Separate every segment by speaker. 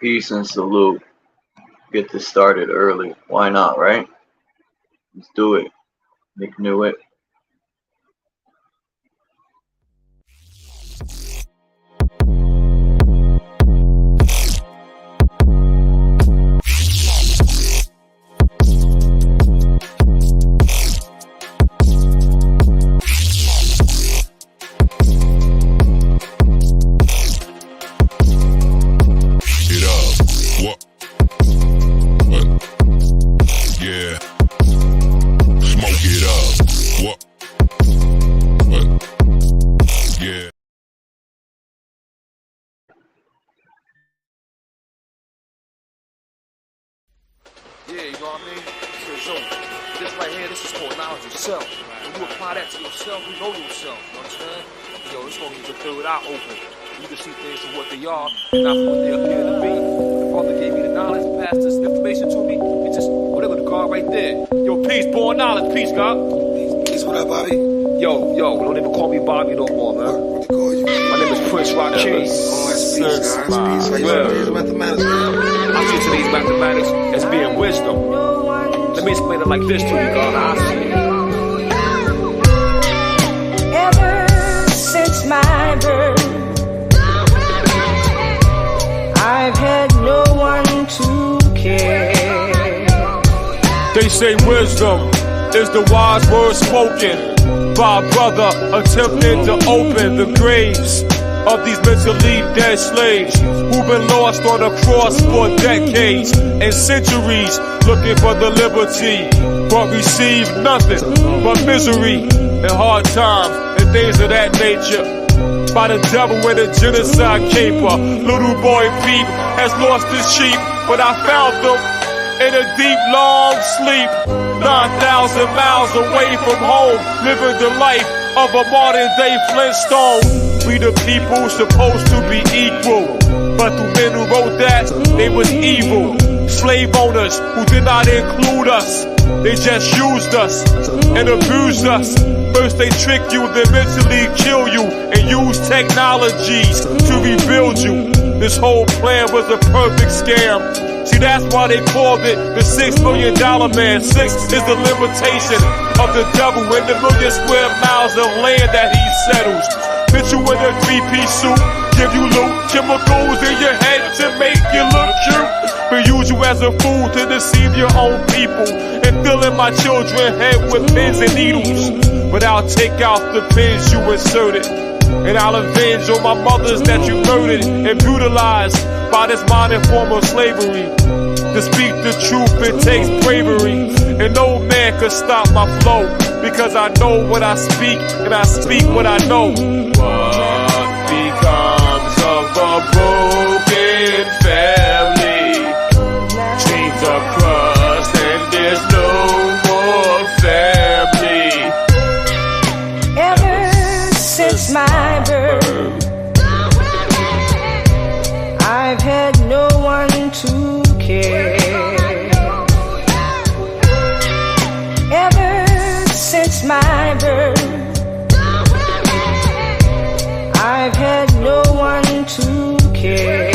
Speaker 1: Peace and salute. Get this started early. Why not, right? Let's do it. Nick knew it.
Speaker 2: Yeah, you know what I mean? So this right here, this is called knowledge of self. When you apply that to yourself, you know yourself. You understand? Yo, this gonna get your third eye open. You can see things for what they are and not for what they appear to be. The Father gave me the knowledge, passed this information to me. It's just whatever the God right there. Yo, peace, born knowledge, peace, God.
Speaker 3: Peace, what up, Bobby?
Speaker 2: Yo, don't even call me Bobby no more, man.
Speaker 3: What you call you?
Speaker 2: My name is Prince Rakeem.
Speaker 3: Oh, that's peace, guys. Peace. How you doing? Mathematics, man?
Speaker 2: I see today's mathematics as being wisdom. Let me explain it like this to you, God. I see it.
Speaker 4: Ever since my birth, I've had no one to care.
Speaker 2: They say wisdom is the wise word spoken by a brother attempting to open the graves of these mentally dead slaves who've been lost on the cross for decades and centuries looking for the liberty, but received nothing but misery and hard times and things of that nature. By the devil in a genocide caper, little boy Peep has lost his sheep, but I found them in a deep, long sleep, 9,000 miles away from home, living the life of a modern-day Flintstone. We the people supposed to be equal, but the men who wrote that, they was evil. Slave owners who did not include us, they just used us and abused us. First they trick you, then mentally kill you, and use technologies to rebuild you. This whole plan was a perfect scam. See, that's why they called it the $6 million man. 6 is the limitation of the devil in the million square miles of land that he settles. Fit you in a 3-piece suit, give you loot, chemicals in your head to make you look cute. But use you as a fool to deceive your own people and fill in my children's head with pins and needles. But I'll take out the pins you inserted, and I'll avenge on my mothers that you murdered and brutalized by this modern form of slavery. To speak the truth, it takes bravery, and no man could stop my flow, because I know what I speak, and I speak what I know. What becomes of a broken family? Dreams are crushed, and there's no more family.
Speaker 4: Ever since my birth, I've had no one to care. Ever since my birth, I've had no one to care.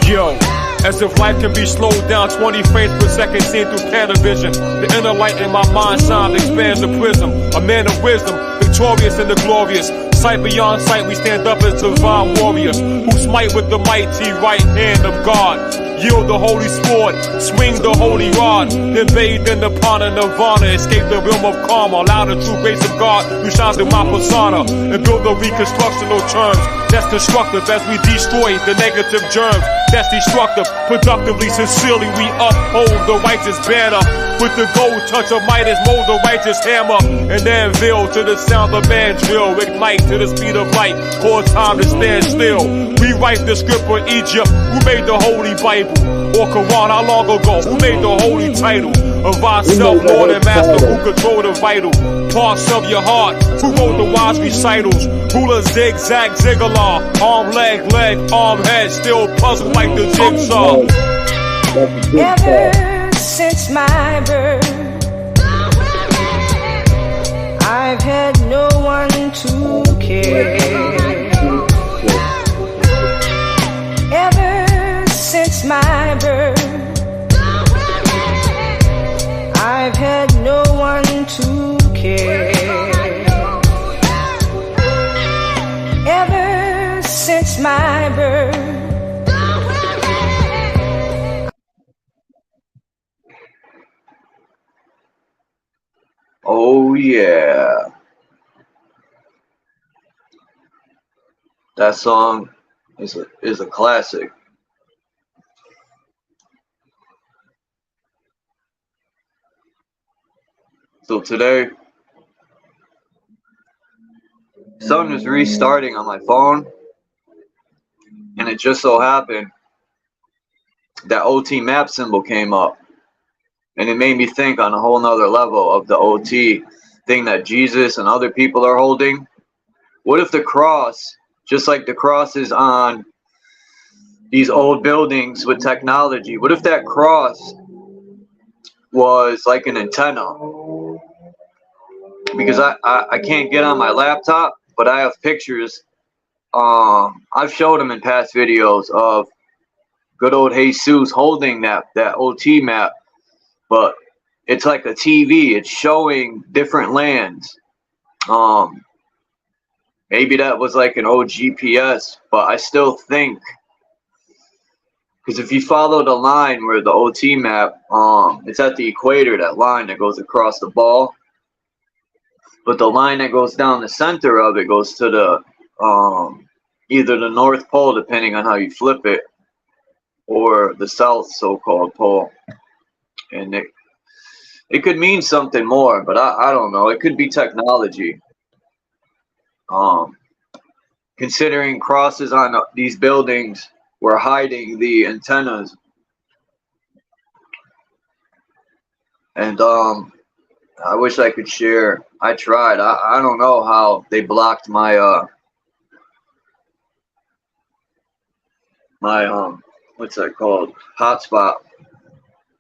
Speaker 2: Yo, as if life can be slowed down 20 frames per second seen through Panavision. The inner light in my mind shines, expands the prism. A man of wisdom, victorious in the glorious. Sight beyond sight, we stand up as divine warriors who smite with the mighty right hand of God. Yield the holy sword, swing the holy rod, then bathe in the pond of nirvana, escape the realm of karma, allow the true grace of God who shines in my persona, and build the reconstructional terms that's constructive as we destroy the negative germs that's destructive. Productively, sincerely, we uphold the righteous banner with the gold touch of Midas, mold the righteous hammer, and then veil to the sound of man drill, ignite to the speed of light, cause time to stand still. Rewrite the script for Egypt, who made the holy Bible, or Quran, how long ago, who made the holy title of ourself, Lord and Master, who control the vital parts of your heart, who wrote the wise recitals, ruler zigzag ziggalar, arm leg arm head, still puzzled like the jigsaw.
Speaker 4: Ever since my birth, I've had no one to care. that's my bird.
Speaker 1: Oh yeah. That song is a classic. So today, something was restarting on my phone, and it just so happened that OT map symbol came up, and it made me think on a whole nother level of the OT thing that Jesus and other people are holding. What if the cross, just like the crosses on these old buildings with technology, what if that cross was like an antenna? Because I can't get on my laptop, but I have pictures. I've showed them in past videos of good old Jesus holding that OT map, but it's like a TV. It's showing different lands. Maybe that was like an old GPS, but I still think, because if you follow the line where the OT map, it's at the equator, that line that goes across the ball. But the line that goes down the center of it goes to the either the North Pole, depending on how you flip it, or the South so-called pole. And it could mean something more, but I don't know. It could be technology. Considering crosses on these buildings were hiding the antennas. And I wish I could share. I tried. I don't know how they blocked my what's that called? Hotspot.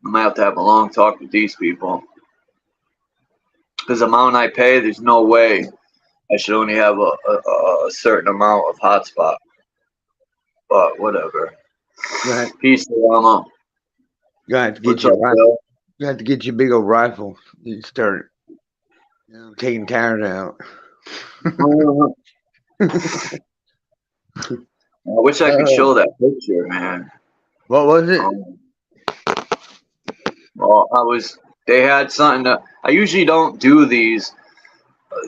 Speaker 1: I might have to have a long talk with these people. Because the amount I pay, there's no way I should only have a certain amount of hotspot. But whatever.
Speaker 5: Right.
Speaker 1: Peace, Lama.
Speaker 5: You have to get
Speaker 1: What's
Speaker 5: your
Speaker 1: up,
Speaker 5: rifle.
Speaker 1: Bill?
Speaker 5: You have to get your big old rifle. You start, taking tires out.
Speaker 1: I wish I could show that picture, man.
Speaker 5: What was it?
Speaker 1: Well, they had something that, I usually don't do these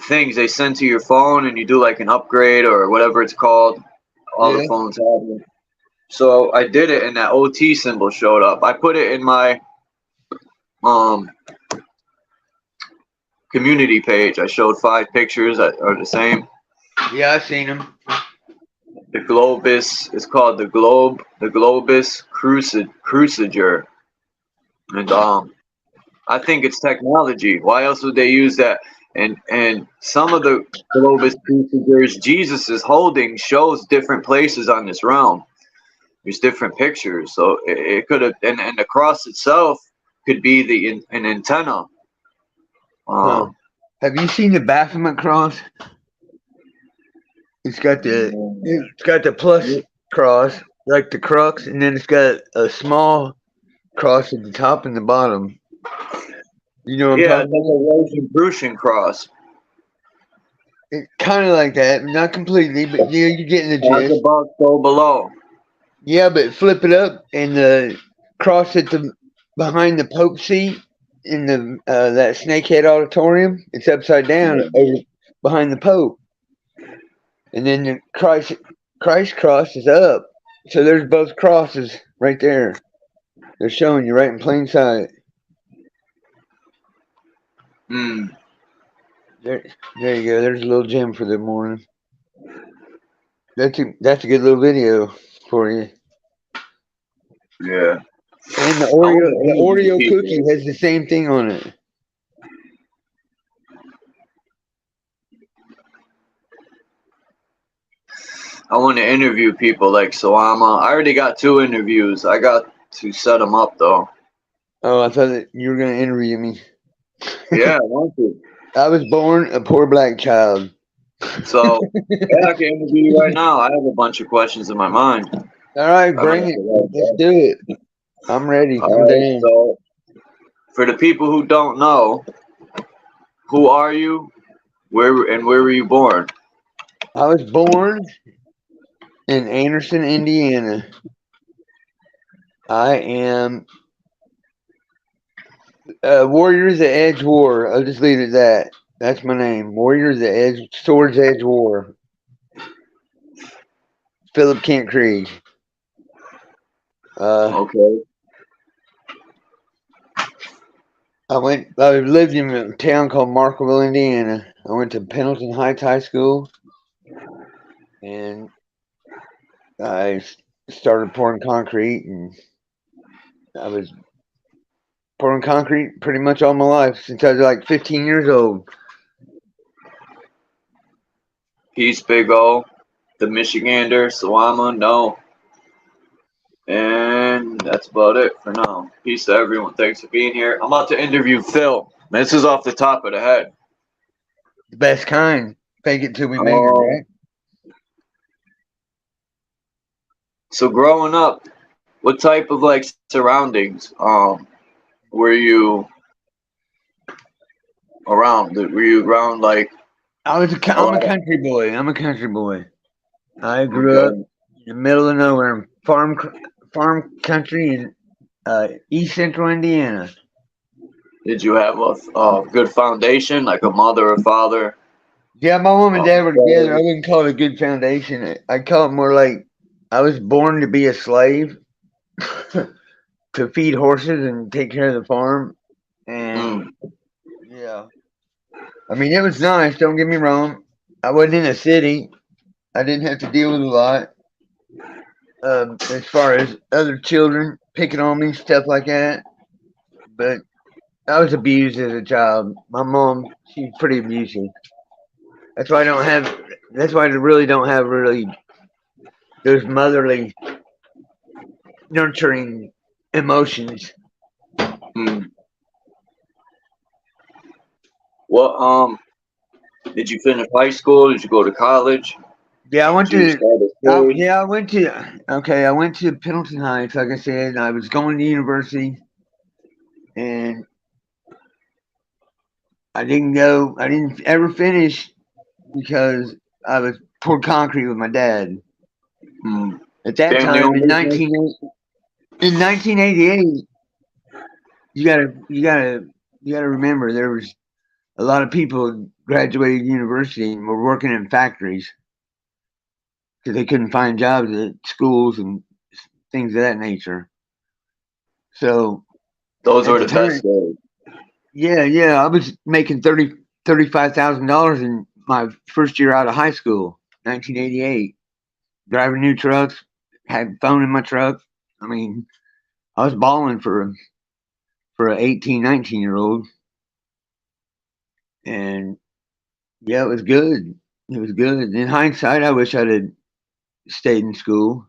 Speaker 1: things they send to your phone and you do like an upgrade or whatever it's called. All the phones have it. So I did it and that OT symbol showed up. I put it in my community page. I showed 5 pictures that are the same.
Speaker 5: Yeah, I've seen them.
Speaker 1: The Globus is called the Globus Cruciger. And I think it's technology. Why else would they use that? And some of the Globus Crucigers Jesus is holding shows different places on this realm. There's different pictures, so it could have, and the cross itself could be an antenna.
Speaker 5: Have you seen the Baphomet cross? It's got the plus cross, like the crux, and then it's got a small cross at the top and the bottom. You know what I'm talking
Speaker 1: about? Yeah, like a Rosicrucian cross.
Speaker 5: It's kind of like that, not completely, but you're getting the gist.
Speaker 1: As above, so below.
Speaker 5: Yeah, but flip it up and the cross at the behind the Pope seat in the that Snakehead Auditorium. It's upside down over behind the Pope, and then the Christ cross is up. So there's both crosses right there. They're showing you right in plain sight. There you go. There's a little gem for the morning. That's a good little video for you.
Speaker 1: Yeah.
Speaker 5: And the Oreo cookie has the same thing on it.
Speaker 1: I want to interview people like Sawama. I already got 2 interviews. I got to set them up though.
Speaker 5: Oh, I thought that you were going to interview me.
Speaker 1: Yeah, I want to.
Speaker 5: I was born a poor black child.
Speaker 1: So, yeah, I can interview you right now. I have a bunch of questions in my mind.
Speaker 5: All right, bring it. Let's do it. I'm ready.
Speaker 1: All right, so, for the people who don't know, who are you? Where were you born?
Speaker 5: I was born in Anderson, Indiana. I am Warriors of Edge War. I'll just leave it at that. That's my name. Warriors of Edge Swords Edge War. Philip Kent Krieg.
Speaker 1: Okay.
Speaker 5: I lived in a town called Markville, Indiana. I went to Pendleton Heights High School, and I started pouring concrete, and I was pouring concrete pretty much all my life since I was like 15 years old.
Speaker 1: Peace, Big O. The Michigander, Sawama, no. And that's about it for now. Peace to everyone. Thanks for being here. I'm about to interview Phil. This is off the top of the head.
Speaker 5: The best kind. Fake it till we make it, right?
Speaker 1: So growing up, what type of like surroundings were you around? Were you around like?
Speaker 5: I'm a country boy. I'm a country boy. I grew up in the middle of nowhere, farm country in East Central Indiana.
Speaker 1: Did you have a good foundation, like a mother or father?
Speaker 5: Yeah, my mom and dad were together. I wouldn't call it a good foundation. I'd call it more like I was born to be a slave, to feed horses and take care of the farm. And yeah, I mean, it was nice. Don't get me wrong. I wasn't in a city. I didn't have to deal with a lot. As far as other children picking on me, stuff like that. But I was abused as a child. My mom, she's pretty abusive. That's why I really don't have those motherly, nurturing emotions.
Speaker 1: What did you finish high school? Did you go to college?
Speaker 5: Yeah, I went to Pendleton Heights, like I said. I was going to university, and I didn't ever finish because I was poured concrete with my dad. At that time, in 1988, you gotta remember there was a lot of people graduated university and were working in factories because they couldn't find jobs at schools and things of that nature. So
Speaker 1: those were the best days.
Speaker 5: Yeah. I was making $35,000 in my first year out of high school, 1988. Driving new trucks, had phone in my truck. I mean, I was balling for an 18, 19-year-old. And yeah, it was good. It was good. In hindsight, I wish I'd have stayed in school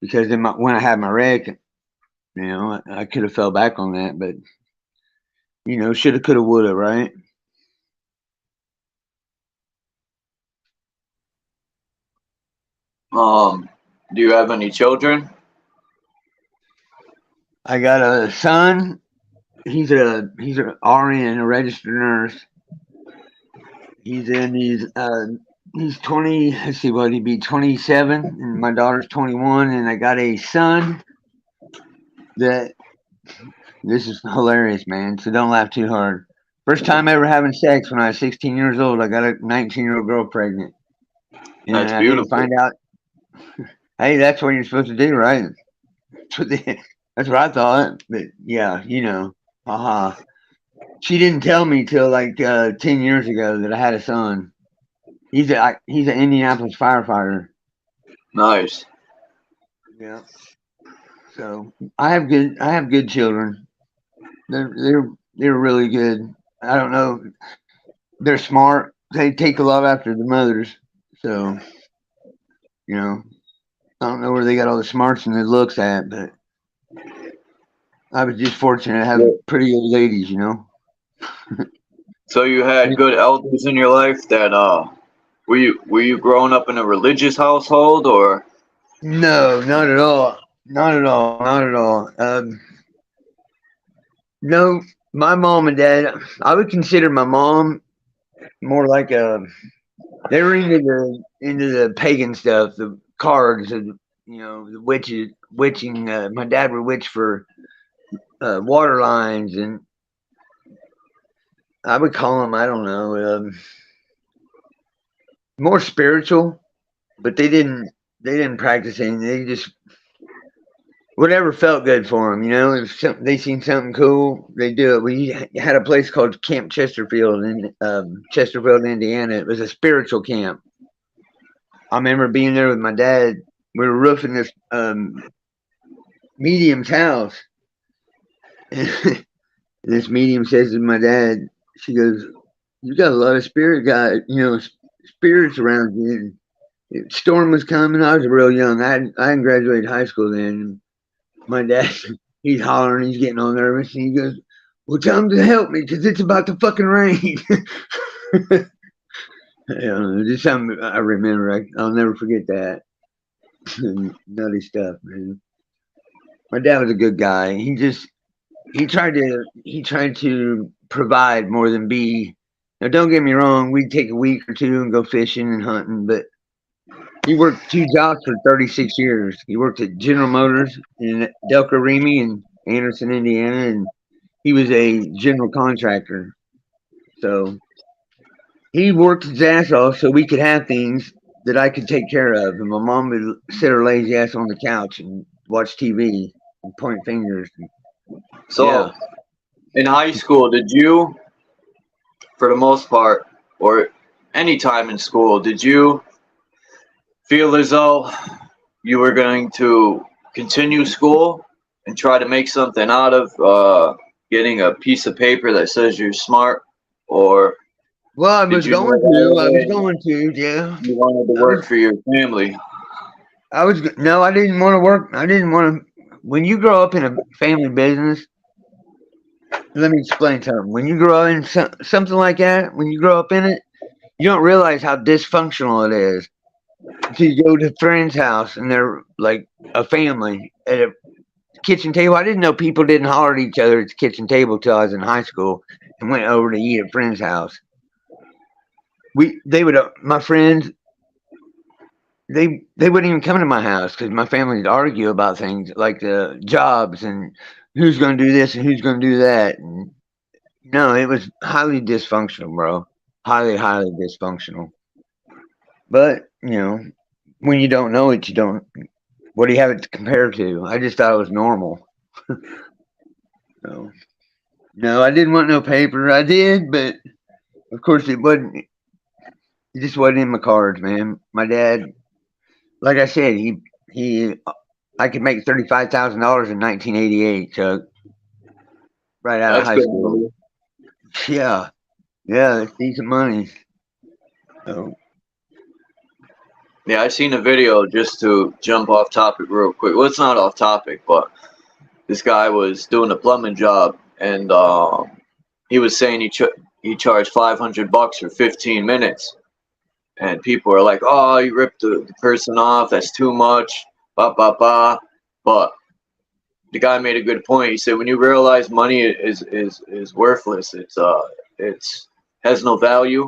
Speaker 5: because when I had my wreck, I could have fell back on that. But shoulda, coulda, woulda, right?
Speaker 1: Do you have any children?
Speaker 5: I got a son. He's an RN, a registered nurse. He's 20. Let's see, what he'd be 27, and my daughter's 21. And I got a son that this is hilarious, man. So don't laugh too hard. First time ever having sex when I was 16 years old. I got a 19-year-old girl pregnant. And
Speaker 1: that's
Speaker 5: I
Speaker 1: beautiful.
Speaker 5: didn't find out. Hey, that's what you're supposed to do, right? That's what I thought. But yeah, haha. She didn't tell me till like 10 years ago that I had a son. He's an Indianapolis firefighter.
Speaker 1: Nice.
Speaker 5: Yeah. So I have good children. They're really good. I don't know. They're smart. They take a lot after the mothers. So I don't know where they got all the smarts and the looks at, but I was just fortunate to have pretty old ladies,
Speaker 1: So you had good elders in your life that were you growing up in a religious household or?
Speaker 5: No, not at all. Not at all. No, my mom and dad, I would consider my mom more like they were into the pagan stuff, the cards of, the witching. My dad would witch for water lines, and I would call them, I don't know, more spiritual, but they didn't practice anything. They just whatever felt good for them, If they seen something cool, they do it. We had a place called Camp Chesterfield in Chesterfield, Indiana. It was a spiritual camp. I remember being there with my dad. We were roofing this medium's house. And this medium says to my dad, she goes, "You got a lot of spirits around you." And storm was coming. I was real young. I hadn't graduated high school then. My dad, he's hollering, he's getting all nervous, and he goes, "Well, tell him to help me, because it's about to fucking rain." Just something I remember. I'll never forget that. Nutty stuff, man. My dad was a good guy. He tried to provide more than be. Now, don't get me wrong, we'd take a week or two and go fishing and hunting, but he worked 2 jobs for 36 years. He worked at General Motors in Delco Remy in Anderson, Indiana, and he was a general contractor. So he worked his ass off so we could have things that I could take care of. And my mom would sit her lazy ass on the couch and watch TV and point fingers.
Speaker 1: So, in high school, did you, for the most part, or any time in school, did you feel as though you were going to continue school and try to make something out of getting a piece of paper that says you're smart? Or
Speaker 5: well, I was going to, yeah.
Speaker 1: You wanted to work for your family.
Speaker 5: No, I didn't want to work. I didn't want to. When you grow up in a family business, let me explain something. When you grow up in something like that, when you grow up in it, you don't realize how dysfunctional it is. So you go to a friend's house and they're like a family at a kitchen table. I didn't know people didn't holler at each other at the kitchen table till I was in high school and went over to eat at a friend's house. My friends, they wouldn't even come to my house because my family would argue about things like the jobs and who's going to do this and who's going to do that. And no, it was highly dysfunctional, bro. Highly, highly dysfunctional. But, when you don't know it, what do you have it to compare to? I just thought it was normal. No, I didn't want no paper. I did, but of course it just wasn't in my cards, man. My dad, like I said, I could make $35,000 in 1988, Chuck. Right out of high school. Yeah, that's decent money. So.
Speaker 1: Yeah, I seen a video, just to jump off topic real quick. Well, it's not off topic, but this guy was doing a plumbing job, and he was saying he charged $500 for 15 minutes. And people are like, "Oh, you ripped the person off. That's too much." But the guy made a good point. He said, when you realize money is worthless, it's has no value,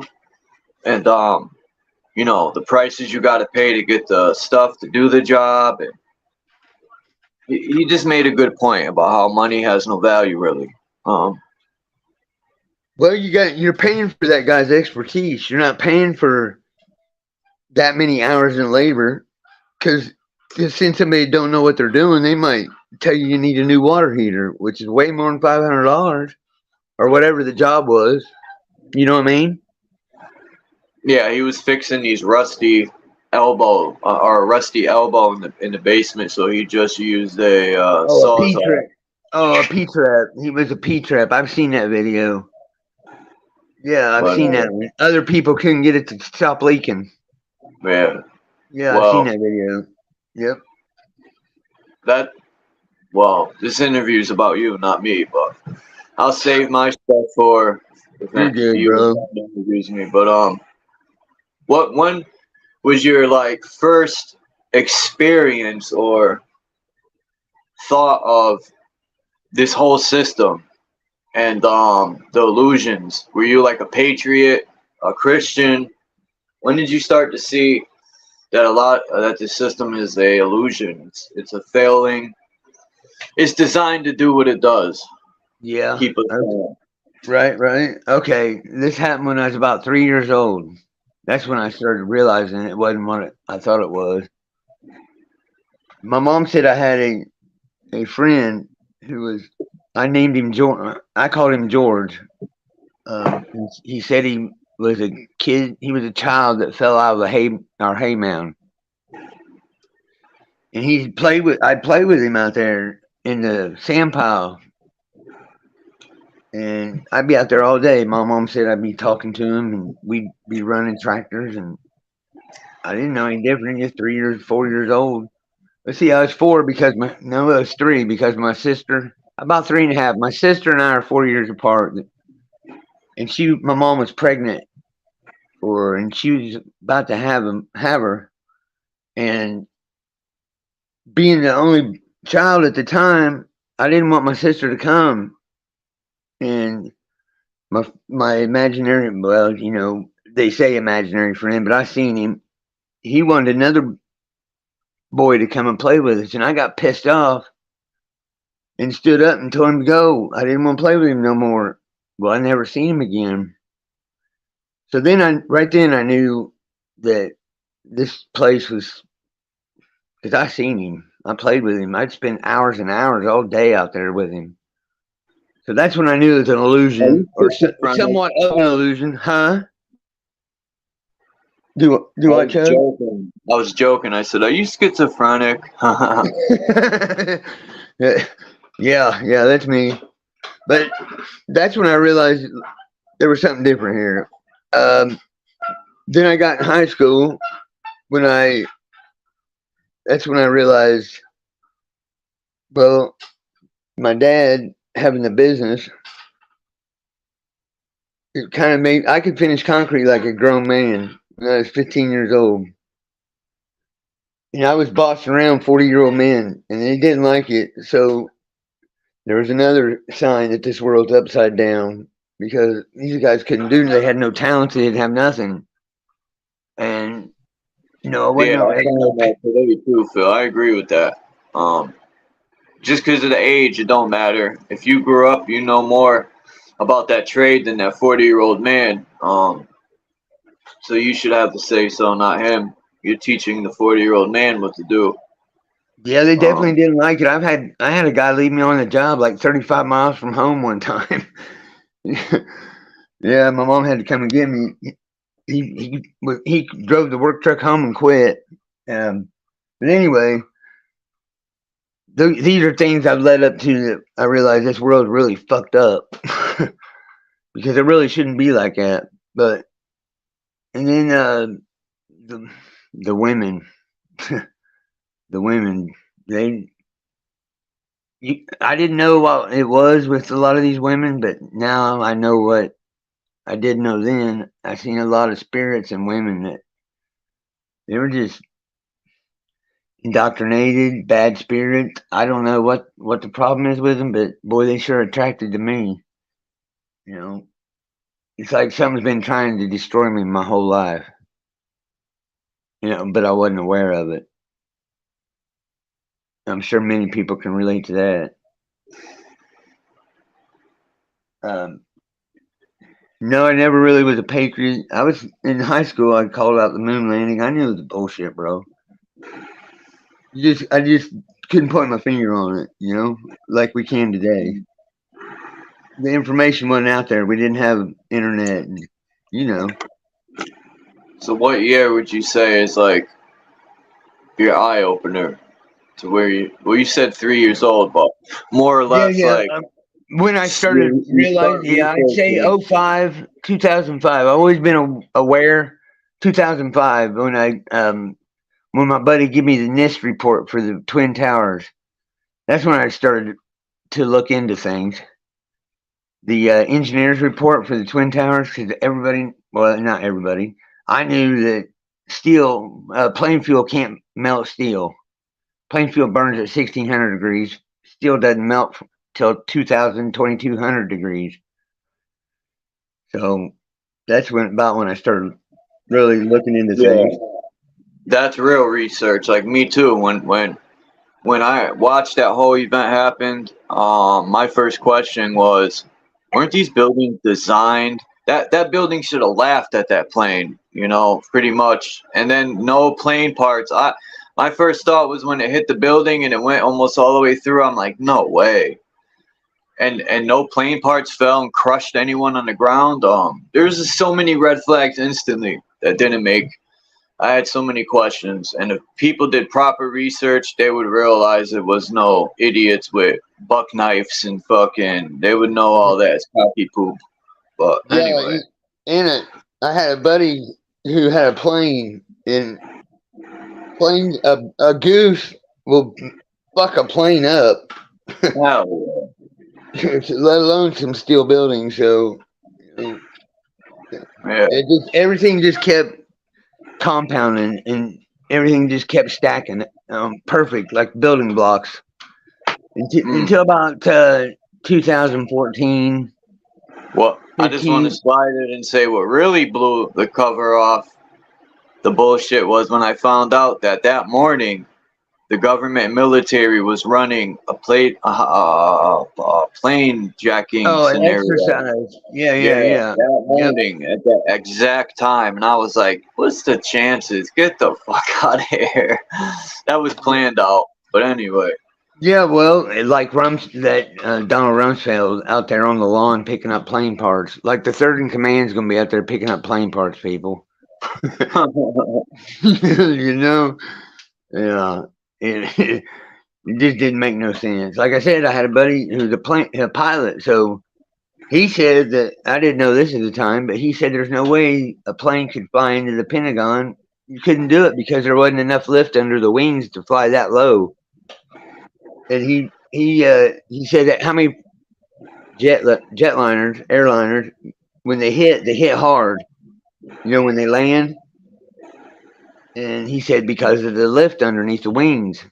Speaker 1: and the prices you got to pay to get the stuff to do the job. And he just made a good point about how money has no value, really.
Speaker 5: Well, you're paying for that guy's expertise. You're not paying for that many hours in labor, because since somebody don't know what they're doing, they might tell you need a new water heater, which is way more than $500 or whatever the job was. You know what I mean?
Speaker 1: Yeah, he was fixing these rusty elbow in the basement, so he just used a sawzall.
Speaker 5: A P-trap. He was a P-trap. I've seen that video. Yeah, I've seen that. Other people couldn't get it to stop leaking.
Speaker 1: Yeah.
Speaker 5: Yeah, I've seen that video. Yep.
Speaker 1: This interview is about you, not me, but I'll save my stuff for
Speaker 5: You're good, bro.
Speaker 1: Interviews me. But when was your first experience or thought of this whole system and the illusions? Were you like a patriot, a Christian? When did you start to see that the system is a illusion. It's a failing. It's designed to do what it does.
Speaker 5: Yeah.
Speaker 1: Keep us going.
Speaker 5: Right. Okay. This happened when I was about 3 years old. That's when I started realizing it wasn't what I thought it was. My mom said I had a friend who was, I named him George. I called him George. He said he was a kid. He was a child that fell out of our hay mound. And I'd play with him out there in the sand pile. And I'd be out there all day. My mom said I'd be talking to him and we'd be running tractors. And I didn't know any different. Just 3 years, 4 years old. Let's see, I was 4 because I was 3 because my sister, about 3.5. My sister and I are 4 years apart. And my mom was pregnant for her, and she was about to have her. And being the only child at the time, I didn't want my sister to come. And my imaginary, well, they say imaginary friend, but I seen him. He wanted another boy to come and play with us, and I got pissed off and stood up and told him to go. I didn't want to play with him no more. Well, I never seen him again. So then right then I knew that this place was, because I seen him. I played with him. I'd spend hours and hours all day out there with him. So that's when I knew it was an illusion, or somewhat of an illusion, huh? Do I Chuck?
Speaker 1: I was joking. I said, "Are you schizophrenic?"
Speaker 5: Yeah, that's me. But that's when I realized there was something different here. Then I got in high school that's when I realized, well, my dad having the business, it kind of made, I could finish concrete like a grown man when I was 15 years old. I was bossing around 40-year-old men, and they didn't like it. So there was another sign that this world's upside down, because these guys couldn't do it. They had no talent. They didn't have nothing. And, I wasn't.
Speaker 1: I found that today too, Phil. I agree with that. Just because of the age, it don't matter. If you grew up, you know more about that trade than that 40-year-old man. So you should have to say so, not him. You're teaching the 40-year-old man what to do.
Speaker 5: Yeah, they definitely didn't like it. I had a guy leave me on the job like 35 miles from home one time. Yeah, my mom had to come and get me. He drove the work truck home and quit. But anyway, these are things I've led up to that I realize this world's really fucked up, because it really shouldn't be like that. But and then the women, the women, I didn't know what it was with a lot of these women, but now I know what I didn't know then. I seen a lot of spirits in women that they were just indoctrinated, bad spirits. I don't know what the problem is with them, but boy, they sure attracted to me. It's like something's been trying to destroy me my whole life. But I wasn't aware of it. I'm sure many people can relate to that. No, I never really was a patriot. I was in high school. I called out the moon landing. I knew it was bullshit, bro. I just couldn't point my finger on it, like we can today. The information wasn't out there. We didn't have internet, and,
Speaker 1: So what year would you say is like your eye opener to where you said 3 years old, but more or less like
Speaker 5: when I started realizing, I'd say 2005. I've always been aware. 2005 when my buddy gave me the NIST report for the Twin Towers. That's when I started to look into things. The engineer's report for the Twin Towers, because not everybody, I knew that steel, plain fuel can't melt steel. Plain fuel burns at 1600 degrees. Steel doesn't melt till 2200 degrees. So that's about when I started really looking into things.
Speaker 1: That's real research. Like me too. When I watched that whole event happen, my first question was, weren't these buildings designed? That building should have laughed at that plane, you know, pretty much. And then no plane parts. My first thought was when it hit the building and it went almost all the way through. I'm like, no way. And no plane parts fell and crushed anyone on the ground. There's just so many red flags instantly that didn't make. I had so many questions, and if people did proper research, they would realize it was no idiots with buck knives and fucking. They would know all that. It's copy poop. But anyway,
Speaker 5: I had a buddy who had a plane, and a goose will fuck a plane up,
Speaker 1: hell
Speaker 5: let alone some steel buildings. So
Speaker 1: yeah.
Speaker 5: everything just kept compounding, and everything just kept stacking, perfect, like building blocks, until about 2014.
Speaker 1: Well, I just want to slide it and say what really blew the cover off the bullshit was when I found out that morning the government military was running a plane jacking
Speaker 5: an
Speaker 1: scenario.
Speaker 5: exercise. Yeah.
Speaker 1: That morning at that exact time, and I was like, "What's the chances? Get the fuck out of here!" That was planned out. But anyway.
Speaker 5: Yeah, well, like Donald Rumsfeld out there on the lawn picking up plane parts. Like the third in command's gonna be out there picking up plane parts, people. You know, yeah. It just didn't make no sense. Like I said, I had a buddy who's a pilot, so he said that, I didn't know this at the time, but he said there's no way a plane could fly into the Pentagon. You couldn't do it because there wasn't enough lift under the wings to fly that low. And he said that how many airliners, when they hit hard, you know, when they land. And he said because of the lift underneath the wings.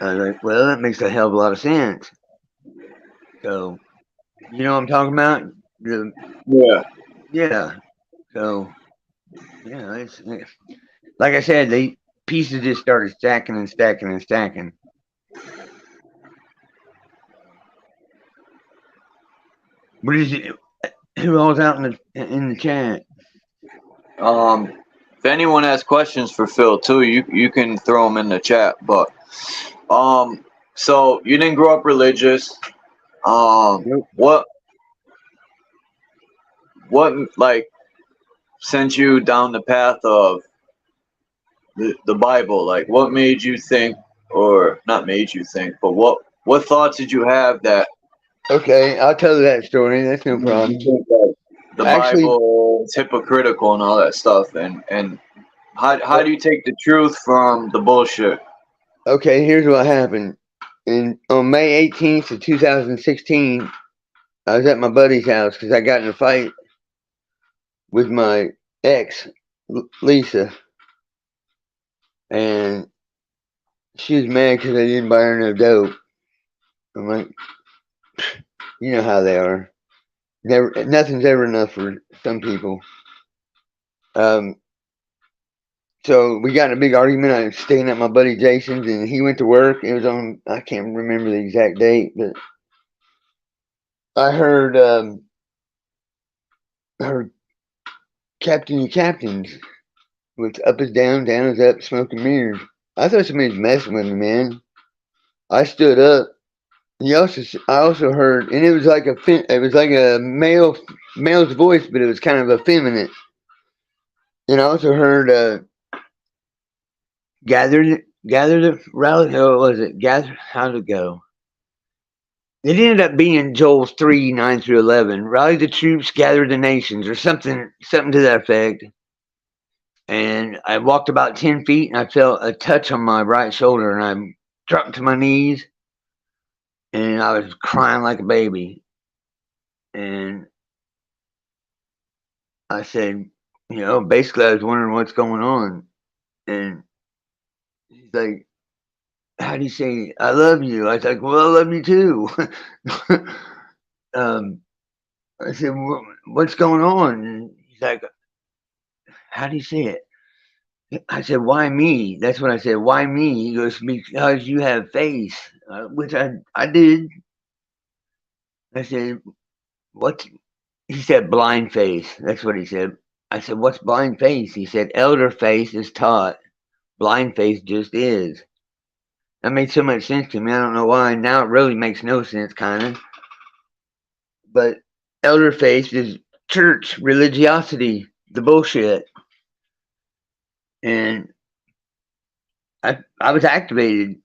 Speaker 5: I was like, well, that makes a hell of a lot of sense. So, you know what I'm talking about? Yeah. So, yeah, it's like I said, the pieces just started stacking and stacking and stacking. What is it? Who all's out in the chat?
Speaker 1: If anyone has questions for Phil too, you can throw them in the chat. But so you didn't grow up religious.
Speaker 5: Nope.
Speaker 1: What like sent you down the path of the Bible? Like, what made you think, or not made you think, but what thoughts did you have that?
Speaker 5: Okay, I'll tell you that story. That's no problem.
Speaker 1: The Bible is hypocritical and all that stuff, and how do you take the truth from the bullshit?
Speaker 5: Okay, here's what happened. On May 18th of 2016, I was at my buddy's house because I got in a fight with my ex, Lisa, and she was mad because I didn't buy her no dope. I'm like, you know how they are. Nothing's ever enough for some people. So we got in a big argument. I was staying at my buddy Jason's, and he went to work. It was on, I can't remember the exact date, but I heard Captain and Captains. What's up is down, down is up, smoking mirrors. I thought somebody was messing with me, man. I stood up. I also heard, and it was like a male's voice, but it was kind of effeminate. And I also heard gather the rally. Oh, what was it? How'd it go? It ended up being Joel's 3:9-11. Rally the troops, gather the nations, or something to that effect. And I walked about 10 feet, and I felt a touch on my right shoulder, and I dropped to my knees, and I was crying like a baby. And I said, you know, basically I was wondering what's going on. And he's like, how do you say, I love you? I was like, well, I love you too. I said, what's going on? And he's like, how do you say it? I said, why me? That's what I said. Why me? He goes, because you have faith, which I did. I said, what? He said, blind faith. That's what he said. I said, what's blind faith? He said, elder faith is taught. Blind faith just is. That made so much sense to me. I don't know why. Now it really makes no sense, kind of. But elder faith is church, religiosity, the bullshit. And I was activated.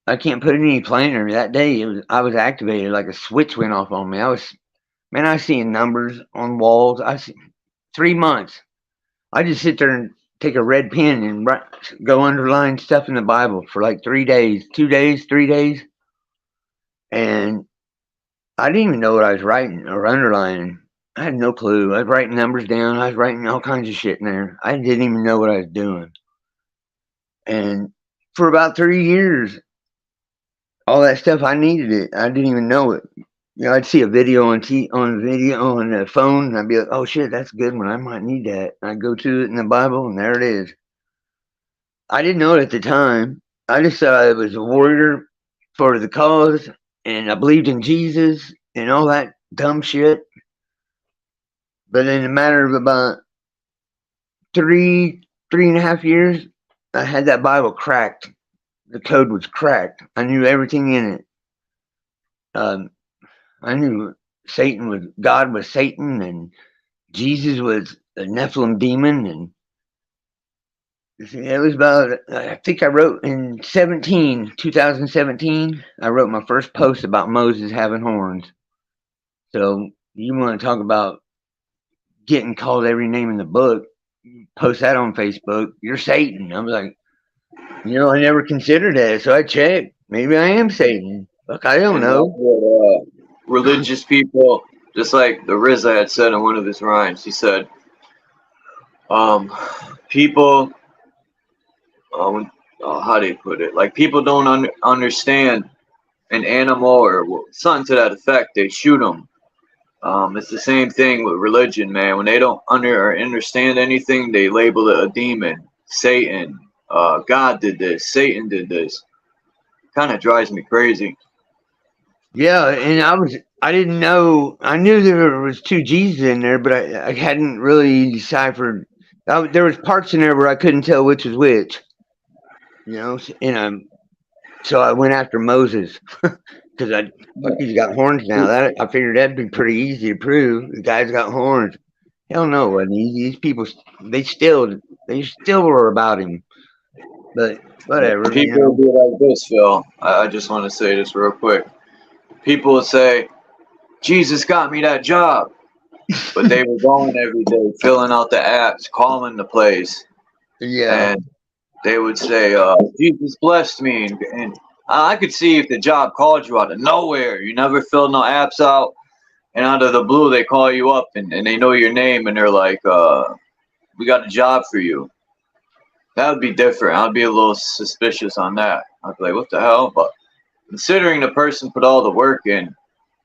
Speaker 5: I can't put it any plainer. That day, I was activated like a switch went off on me. I seeing numbers on walls. 3 months. I just sit there and take a red pen and go underline stuff in the Bible for like 3 days, 2 days, 3 days. And I didn't even know what I was writing or underlining. I had no clue. I was writing numbers down. I was writing all kinds of shit in there. I didn't even know what I was doing. And for about 3 years, all that stuff, I needed it. I didn't even know it. You know, I'd see a video on the phone, and I'd be like, "Oh shit, that's a good one. I might need that." And I'd go to it in the Bible, and there it is. I didn't know it at the time. I just thought I was a warrior for the cause, and I believed in Jesus and all that dumb shit. But in a matter of about 3.5 years, I had that Bible cracked. The code was cracked. I knew everything in it. I knew God was Satan, and Jesus was a Nephilim demon, and it was about, I think I wrote in 2017, I wrote my first post about Moses having horns. So you want to talk about getting called every name in the book, post that on Facebook, you're Satan. I was like, I never considered that, so I checked. Maybe I am Satan. Look, I don't know.
Speaker 1: Religious people, just like the RZA had said in one of his rhymes, he said, people, how do you put it? Like, people don't understand an animal or something to that effect. They shoot them. It's the same thing with religion, man. When they don't understand anything, they label it a demon, Satan. God did this. Satan did this. Kind of drives me crazy.
Speaker 5: Yeah, and I didn't know. I knew there was 2 Jesus in there, but I hadn't really deciphered. There was parts in there where I couldn't tell which was which. And so I went after Moses because he's got horns now. That I figured that'd be pretty easy to prove. The guy's got horns. Hell no, it wasn't easy. These people, they still were about him. But whatever.
Speaker 1: People do like this, Phil. I just want to say this real quick. People would say, Jesus got me that job. But they were going every day, filling out the apps, calling the place.
Speaker 5: Yeah.
Speaker 1: And they would say, Jesus blessed me. And I could see if the job called you out of nowhere. You never filled no apps out. And out of the blue, they call you up and they know your name. And they're like, we got a job for you. That would be different. I'd be a little suspicious on that. I'd be like, what the hell? But considering the person put all the work in,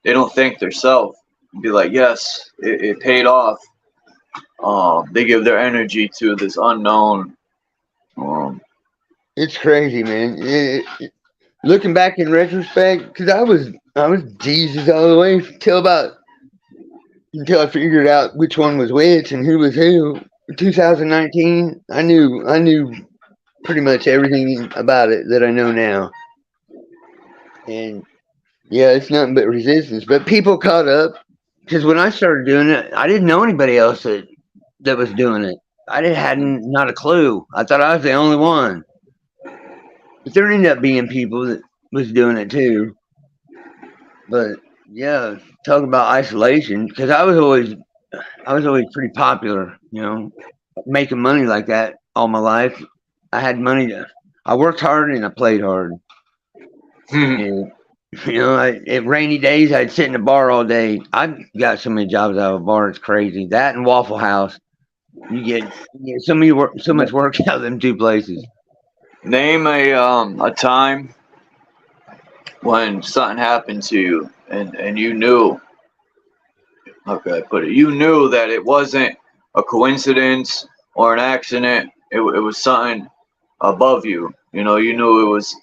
Speaker 1: they don't think they're self. Be like, yes, it paid off. They give their energy to this unknown.
Speaker 5: It's crazy, man. Looking back in retrospect, because I was Jesus all the way until I figured out which one was which and who was who. 2019, I knew pretty much everything about it that I know now. And yeah, it's nothing but resistance. But people caught up, because when I started doing it, I didn't know anybody else that was doing it. hadn't not a clue. I thought I was the only one. But there ended up being people that was doing it too. But yeah, talk about isolation, because I was always pretty popular, making money like that all my life. I had money I worked hard and I played hard. And, at rainy days, I'd sit in the bar all day. I got so many jobs out of a bar, it's crazy. That and Waffle House, you get so much work out of them 2 places.
Speaker 1: Name a time when something happened to you and you knew. How could I put it? You knew that it wasn't a coincidence or an accident, it was something above you. You know, you knew it was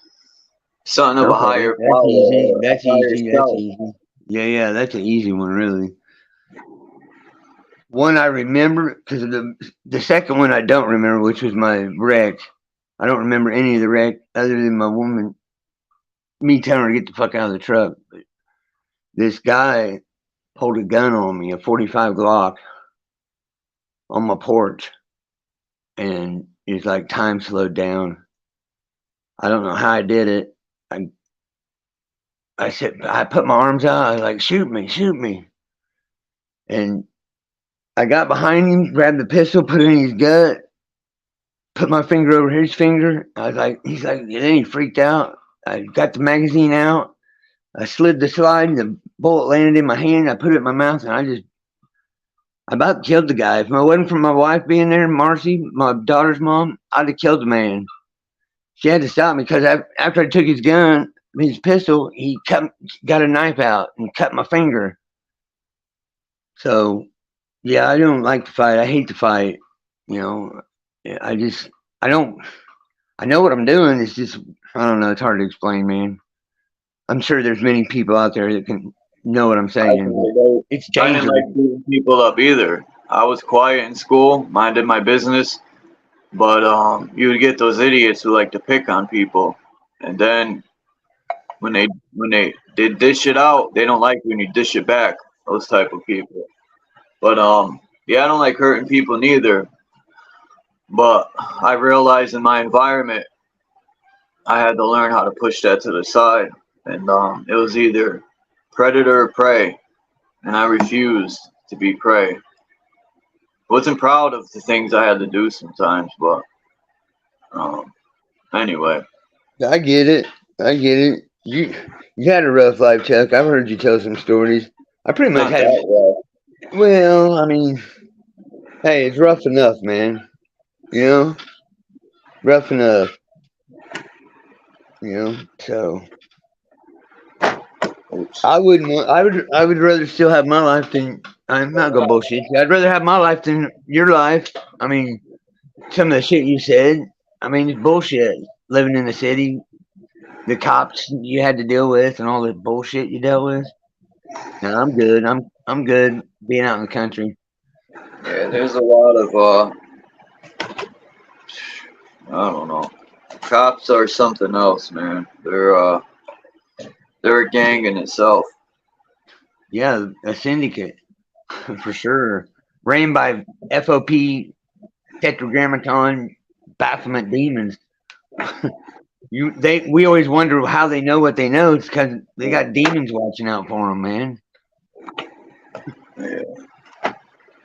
Speaker 1: something of a
Speaker 5: Okay,
Speaker 1: higher
Speaker 5: that's
Speaker 1: power,
Speaker 5: easy.
Speaker 1: or a
Speaker 5: That's
Speaker 1: higher
Speaker 5: easy. That's
Speaker 1: self.
Speaker 5: easy. Yeah, that's an easy one, really. One I remember because the second one I don't remember, which was my wreck. I don't remember any of the wreck other than my woman, me telling her to get the fuck out of the truck. But this guy pulled a gun on me, a 45 Glock, on my porch, and it's like time slowed down. I don't know how I did it. I said, I put my arms out. I was like, shoot me. And I got behind him, grabbed the pistol, put it in his gut, put my finger over his finger. I was like, he's like, and then he freaked out. I got the magazine out. I slid the slide, and the bullet landed in my hand. I put it in my mouth, and I about killed the guy. If it wasn't for my wife being there, Marcy, my daughter's mom, I'd have killed the man. She had to stop me because after I took his gun, his pistol, he got a knife out and cut my finger. So, yeah, I don't like to fight. I hate to fight. You know, I know what I'm doing. It's just, I don't know. It's hard to explain, man. I'm sure there's many people out there that can know what I'm saying. It's
Speaker 1: I didn't
Speaker 5: dangerous.
Speaker 1: like beating people up either. I was quiet in school, minded my business, but you would get those idiots who like to pick on people, and then when they dish it out, they don't like when you dish it back. Those type of people. But yeah, I don't like hurting people neither. But I realized in my environment, I had to learn how to push that to the side, and it was either predator or prey, and I refused to be prey. Wasn't proud of the things I had to do sometimes, but anyway.
Speaker 5: I get it. You had a rough life, Chuck. I've heard you tell some stories. I pretty much
Speaker 1: Not
Speaker 5: had.
Speaker 1: that well.
Speaker 5: Well, I mean, hey, it's rough enough, man. You know, rough enough. You know, so
Speaker 1: Oops.
Speaker 5: I wouldn't want. I would rather still have my life than. I'm not gonna bullshit you. I'd rather have my life than your life. I mean, some of the shit you said. I mean, it's bullshit. Living in the city, the cops you had to deal with, and all the bullshit you dealt with. No, I'm good. I'm good being out in the country.
Speaker 1: Yeah, there's a lot of I don't know. Cops are something else, man. They're a gang in itself.
Speaker 5: Yeah, a syndicate for sure. Ran by FOP tetragrammaton Baphomet demons. We always wonder how they know what they know. It's because they got demons watching out for them, man.
Speaker 1: Yeah.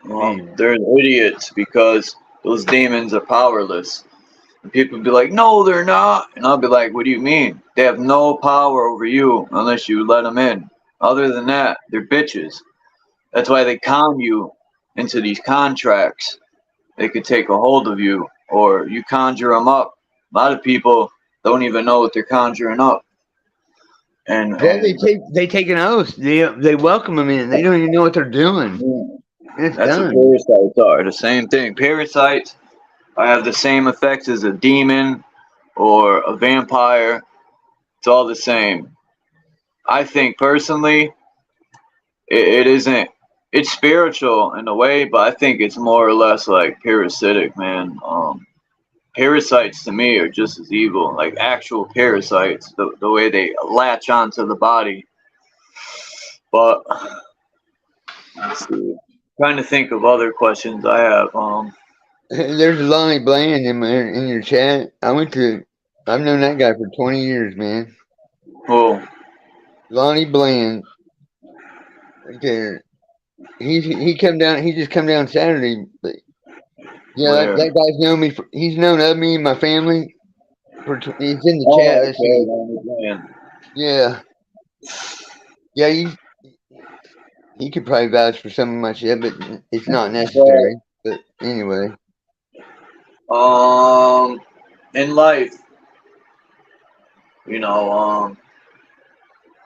Speaker 1: Well, they're idiots because those demons are powerless. And people be like, no, they're not. And I'll be like, what do you mean? They have no power over you unless you let them in. Other than that, they're bitches. That's why they con you into these contracts. They could take a hold of you, or you conjure them up. A lot of people don't even know what they're conjuring up. And
Speaker 5: Yeah, they take an oath. They welcome them in. They don't even know what they're doing. It's
Speaker 1: that's
Speaker 5: done.
Speaker 1: what parasites are. The same thing. Parasites have the same effects as a demon or a vampire. It's all the same. I think personally, it isn't. It's spiritual in a way, but I think it's more or less like parasitic, man. Parasites to me are just as evil, like actual parasites, the way they latch onto the body. But let's see. Trying to think of other questions I have.
Speaker 5: There's Lonnie Bland in your chat. I've known that guy for 20 years, man.
Speaker 1: Oh,
Speaker 5: Lonnie Bland. Right there. He just come down Saturday, but yeah, that guy's known me. He's known of me and my family. He's in the chat. Let's see. Yeah. He could probably vouch for some of my shit, but it's not necessary. But anyway.
Speaker 1: In life,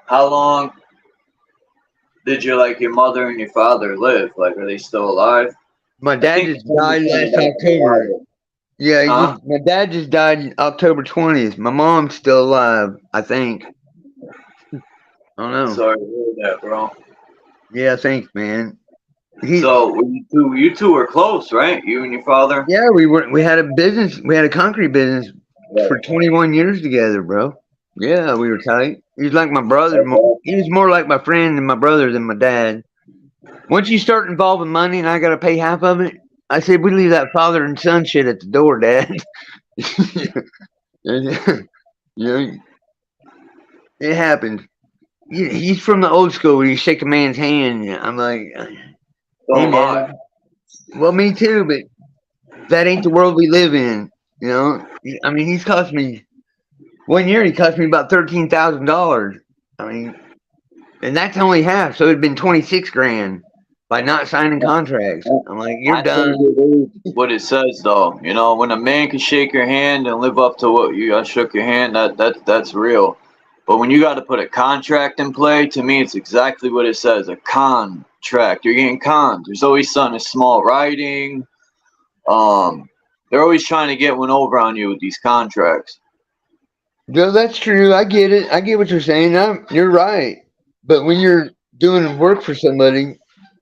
Speaker 1: how long did your mother and your father live? Like, are they still alive?
Speaker 5: My dad just died last October. Yeah,
Speaker 1: Huh?
Speaker 5: my dad just died October 20th. My mom's still alive, I think. I don't know.
Speaker 1: Sorry to hear that, bro.
Speaker 5: Yeah, thanks, man.
Speaker 1: So you two were close, right? You and your father?
Speaker 5: Yeah, we had a business. We had a concrete business for 21 years together, bro. Yeah, we were tight. He was like my brother. He was more like my friend and my brother than my dad. Once you start involving money and I got to pay half of it, I said, we leave that father and son shit at the door, Dad. You know, it happens. He's from the old school where you shake a man's hand. I'm like,
Speaker 1: So
Speaker 5: hey,
Speaker 1: am I.
Speaker 5: Dad. Well, me too, but that ain't the world we live in. You know, I mean, he's cost me 1 year. He cost me about $13,000. I mean, and that's only half. So it'd been 26 grand by not signing contracts. I'm like, you're
Speaker 1: I
Speaker 5: done.
Speaker 1: think it is what it says, though. You know, when a man can shake your hand and live up to what you shook your hand, that's real. But when you got to put a contract in play, to me, it's exactly what it says, a contract. You're getting conned. There's always something small writing. They're always trying to get one over on you with these contracts.
Speaker 5: No, that's true. I get it. I get what you're saying. You're right. But when you're doing work for somebody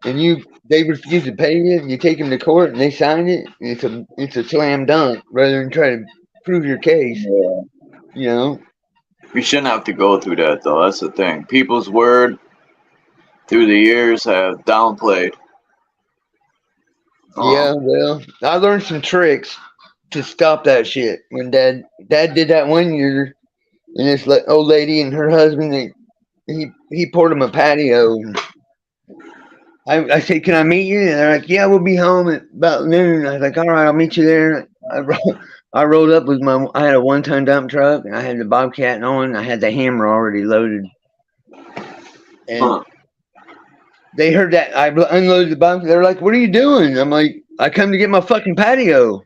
Speaker 5: and they refuse to pay you, and you take them to court and they sign it, it's a slam dunk rather than try to prove your case.
Speaker 1: Yeah.
Speaker 5: You know.
Speaker 1: We shouldn't have to go through that, though. That's the thing. People's word through the years have downplayed.
Speaker 5: Yeah, well, I learned some tricks to stop that shit. When Dad did that 1 year, and this old lady and her husband, he poured him a patio. I said, "Can I meet you?" And they're like, "Yeah, we'll be home at about noon." I was like, "All right, I'll meet you there." I rolled up with I had a 1-ton dump truck, and I had the Bobcat on. I had the hammer already loaded, and they heard that I unloaded the Bobcat. They're like, "What are you doing?" I'm like, "I come to get my fucking patio."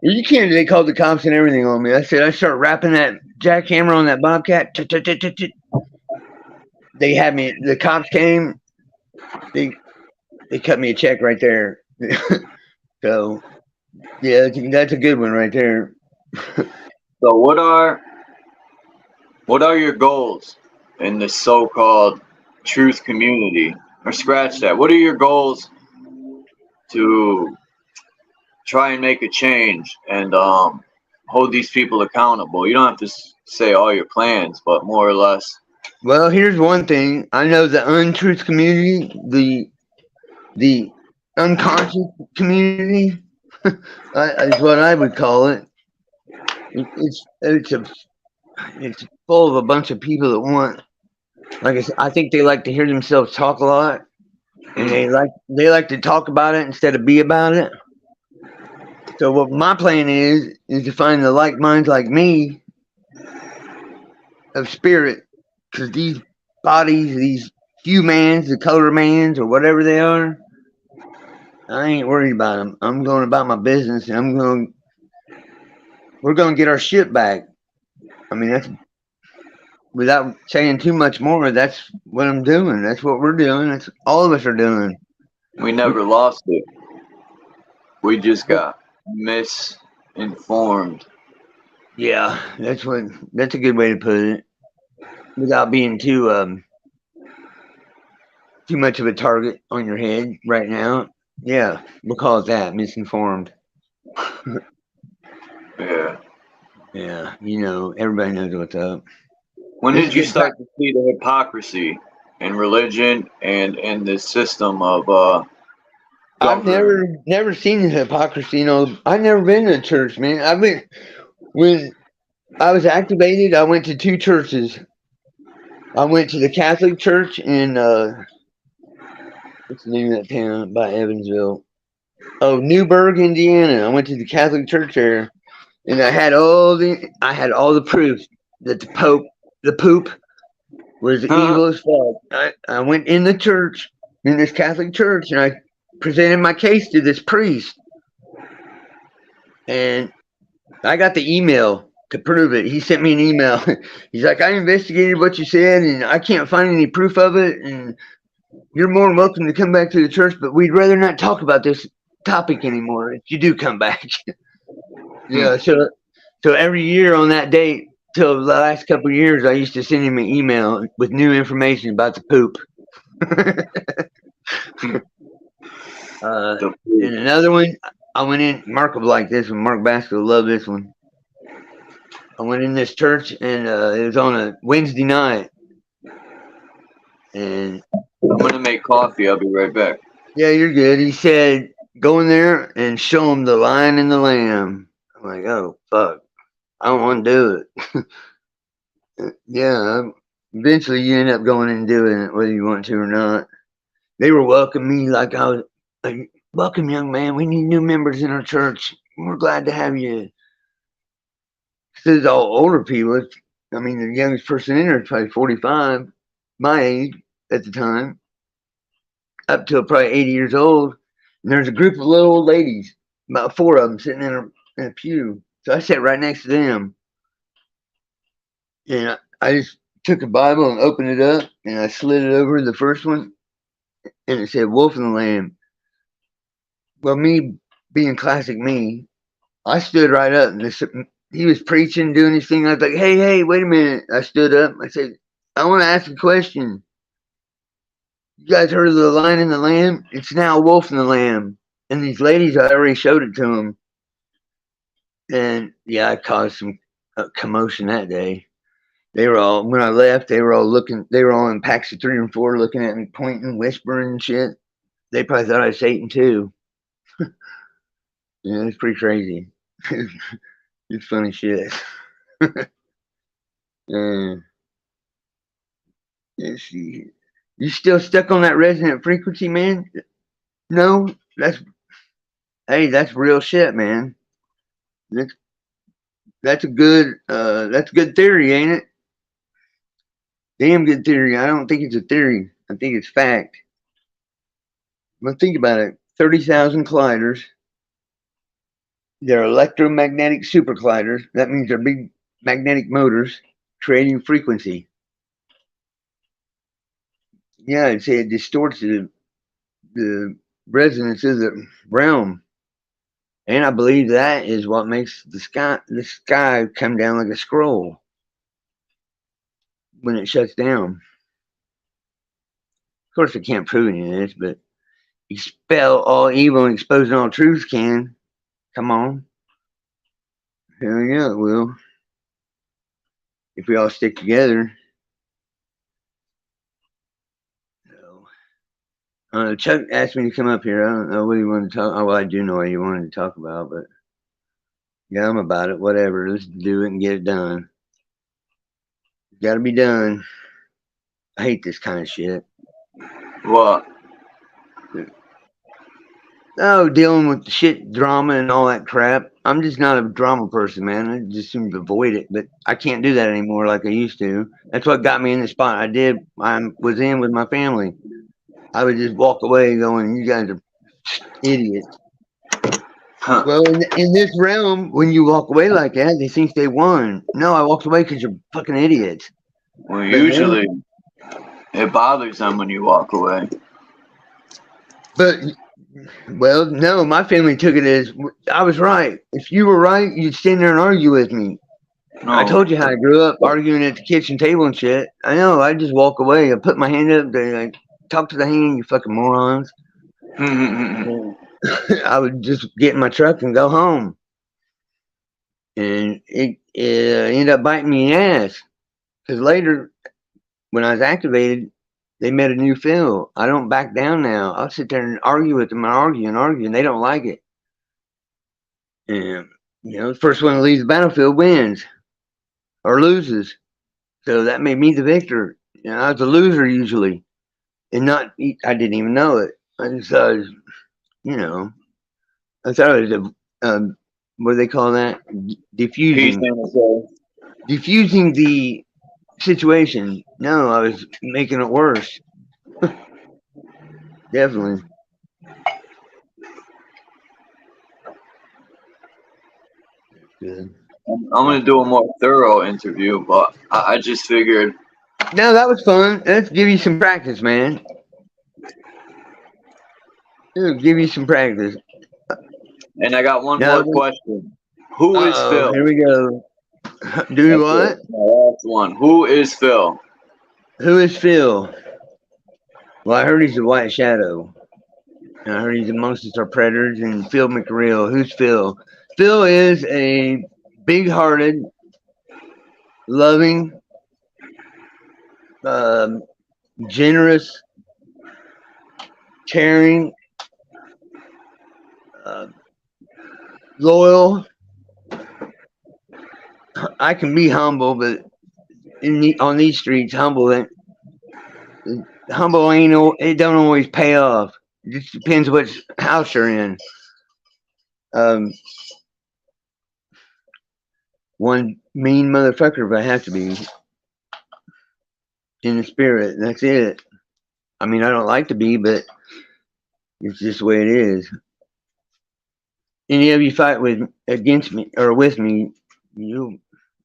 Speaker 5: You can't. They called the cops and everything on me. I said, I start wrapping that jackhammer on that Bobcat. They had me. The cops came. They cut me a check right there. So, yeah, that's a good one right there.
Speaker 1: So what are your goals in this so-called truth community? Or scratch that. What are your goals to try and make a change and hold these people accountable? You don't have to say all your plans, but more or less.
Speaker 5: Well, here's one thing. I know the untruth community, the unconscious community, is what I would call it. It's full of a bunch of people that want, like I said, I think they like to hear themselves talk a lot, and they like to talk about it instead of be about it. So what my plan is to find the like minds like me of spirit, because these bodies, these humans, the color mans, or whatever they are, I ain't worried about them. I'm going about my business, and we're going to get our shit back. I mean, that's without saying too much more. That's what I'm doing. That's what we're doing. That's all of us are doing.
Speaker 1: We never lost it. We just got misinformed.
Speaker 5: Yeah, that's a good way to put it. Without being too much of a target on your head right now. Yeah, we'll call it that, misinformed.
Speaker 1: Yeah.
Speaker 5: Yeah, everybody knows what's up.
Speaker 1: When did you start to see the hypocrisy in religion and in this system of
Speaker 5: I've never seen the hypocrisy. I've never been to a church, man. When I was activated, I went to 2 churches. I went to the Catholic church in what's the name of that town by Evansville? Oh, Newburgh, Indiana. I went to the Catholic church there, and I had all the proof that the poop was evil as fuck. I went in the church, in this Catholic church, and I presented my case to this priest, and I got the email to prove it. He sent me an email. He's like, I investigated what you said, and I can't find any proof of it, and you're more than welcome to come back to the church, but we'd rather not talk about this topic anymore if you do come back. Yeah, so every year on that date, till the last couple of years, I used to send him an email with new information about the poop.
Speaker 1: The
Speaker 5: And another one, I went in. Mark will like this one. Mark Basco will love this one. I went in this church, and it was on a Wednesday night. And
Speaker 1: I'm gonna make coffee. I'll be right back.
Speaker 5: yeah, you're good. He said, go in there and show him the lion and the lamb. I'm like, oh, fuck. I don't want to do it. Yeah, eventually you end up going and doing it, whether you want to or not. They were welcoming me like I was, like, welcome, young man. We need new members in our church. We're glad to have you. This is all older people. I mean, the youngest person in there is probably 45, my age at the time, up to probably 80 years old. And there's a group of little old ladies, about 4 of them, sitting in a pew. So I sat right next to them. And I just took a Bible and opened it up, and I slid it over the first one, and it said Wolf and the Lamb. Well, me being classic me, I stood right up, and he was preaching, doing his thing. I was like, hey, wait a minute. I stood up. I said, I want to ask a question. You guys heard of the Lion and the Lamb? It's now Wolf and the Lamb. And these ladies, I already showed it to them. And yeah, I caused some commotion that day. They were all, when I left, they were all in packs of 3 and 4 looking at me, pointing, whispering and shit. They probably thought I was Satan too. Yeah, it's pretty crazy. It's funny shit. Let's see. You still stuck on that resonant frequency, man? No, that's real shit, man. That's a good theory, ain't it? Damn good theory. I don't think it's a theory. I think it's fact. But think about it. 30,000 colliders. They're electromagnetic super colliders. That means they're big magnetic motors creating frequency. Yeah, I'd say it distorts the resonance of the realm. And I believe that is what makes the sky come down like a scroll when it shuts down. Of course, I can't prove any of this, but expel all evil and expose all truths can. Come on. Hell yeah, it will. If we all stick together. So, Chuck asked me to come up here. I don't know what he wanted to talk. Oh, well, I do know what he wanted to talk about, but yeah, I'm about it. Whatever. Let's do it and get it done. Got to be done. I hate this kind of shit.
Speaker 1: What?
Speaker 5: Oh, dealing with the shit, drama, and all that crap. I'm just not a drama person, man. I just seem to avoid it, but I can't do that anymore like I used to. That's what got me in the spot I was in with my family. I would just walk away going, you guys are idiots. Huh. Well, in this realm, when you walk away like that, they think they won. No, I walked away because you're fucking idiots.
Speaker 1: Well, usually it bothers them when you walk away.
Speaker 5: But, well, no, my family took it as I was right. If you were right, you'd stand there and argue with me. No. I told you how I grew up arguing at the kitchen table and shit. I know, I just walk away. I put my hand up, they like, talk to the hand, you fucking morons. I would just get in my truck and go home. And it ended up biting me in the ass. Because later, when I was activated, they met a new field. I don't back down now. I'll sit there and argue with them and argue, and they don't like it. And, you know, the first one to leave the battlefield wins or loses. So that made me the victor. You know, I was a loser usually. And I didn't even know it. I just thought it was, you know, I thought it was what do they call that? Diffusing the situation. No, I was making it worse. Definitely. Good.
Speaker 1: I'm going to do a more thorough interview, but I just figured.
Speaker 5: No, that was fun. Let's give you some practice, man. It'll give you some practice.
Speaker 1: And I got one more question. Who is Phil?
Speaker 5: Here we go. Do what?
Speaker 1: My last one. Who is Phil?
Speaker 5: Who is Phil? Well, I heard he's the White Shadow. And I heard he's amongst our predators. And Phil McReal. Who's Phil? Phil is a big-hearted, loving, generous, caring, loyal. I can be humble, but on these streets, humble ain't it don't always pay off. It just depends which house you're in. One mean motherfucker if I have to be in the spirit. That's it. I mean, I don't like to be, but it's just the way it is. Any of you fight against me or with me,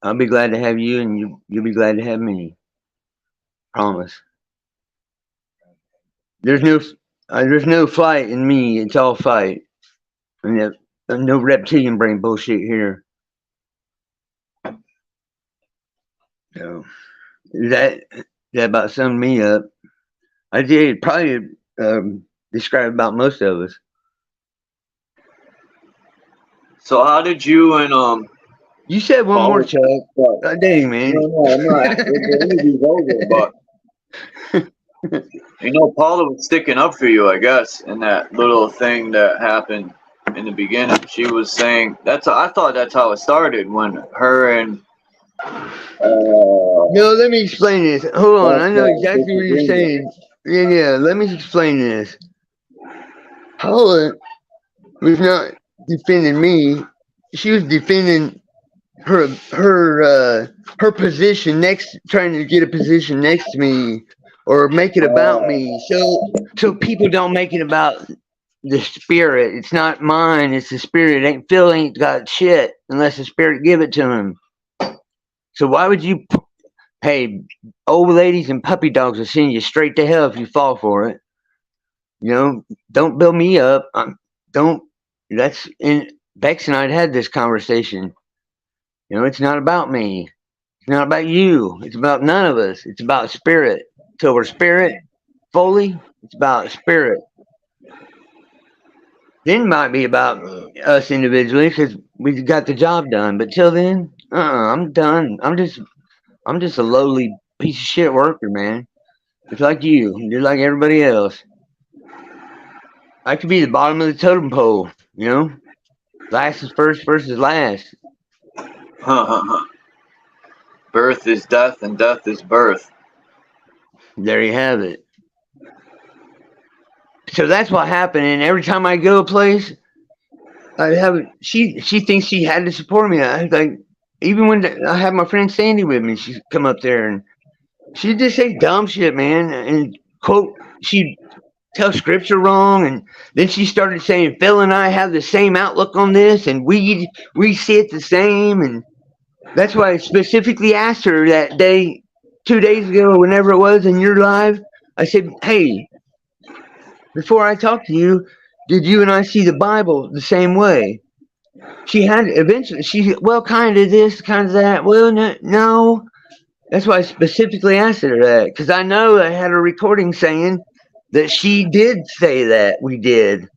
Speaker 5: I'll be glad to have you, and you'll be glad to have me. Promise. There's no flight in me. It's all fight. And no reptilian brain bullshit here. So that about summed me up. I did probably describe about most of us.
Speaker 1: So how did you and
Speaker 5: You said one more, Chuck. Dang, man.
Speaker 1: No, I'm not. The interview's over, but you know, Paula was sticking up for you, I guess, in that little thing that happened in the beginning. She was saying I thought that's how it started when her and
Speaker 5: No, let me explain this. Hold on, I know exactly what you're saying. Yeah, let me explain this. Paula was not defending me. She was defending her position trying to get a position next to me or make it about me. So people don't make it about the spirit. It's not mine, it's the spirit. Phil ain't got shit unless the spirit give it to him. So why would you old ladies and puppy dogs will send you straight to hell if you fall for it. Don't build me up. Bex and I had this conversation. It's not about me. It's not about you. It's about none of us. It's about spirit. Till we're spirit fully, it's about spirit. Then it might be about us individually because we got the job done. But till then, I'm done. I'm just a lowly piece of shit worker, man. It's like you. You're like everybody else. I could be the bottom of the totem pole, Last is first, first is last.
Speaker 1: Birth is death and death is birth.
Speaker 5: There you have it. So that's what happened. And every time I go a place, she thinks she had to support me. I like, even when I have my friend Sandy with me, she'd come up there and she'd just say dumb shit, man. And quote, she'd tell scripture wrong. And then she started saying, Phil and I have the same outlook on this. And we see it the same. And that's why I specifically asked her that day, 2 days ago, whenever it was in your live, I said, hey, before I talk to you, did you and I see the Bible the same way? She had eventually, kind of this, kind of that. Well, no. That's why I specifically asked her that, because I know I had a recording saying that she did say that we did.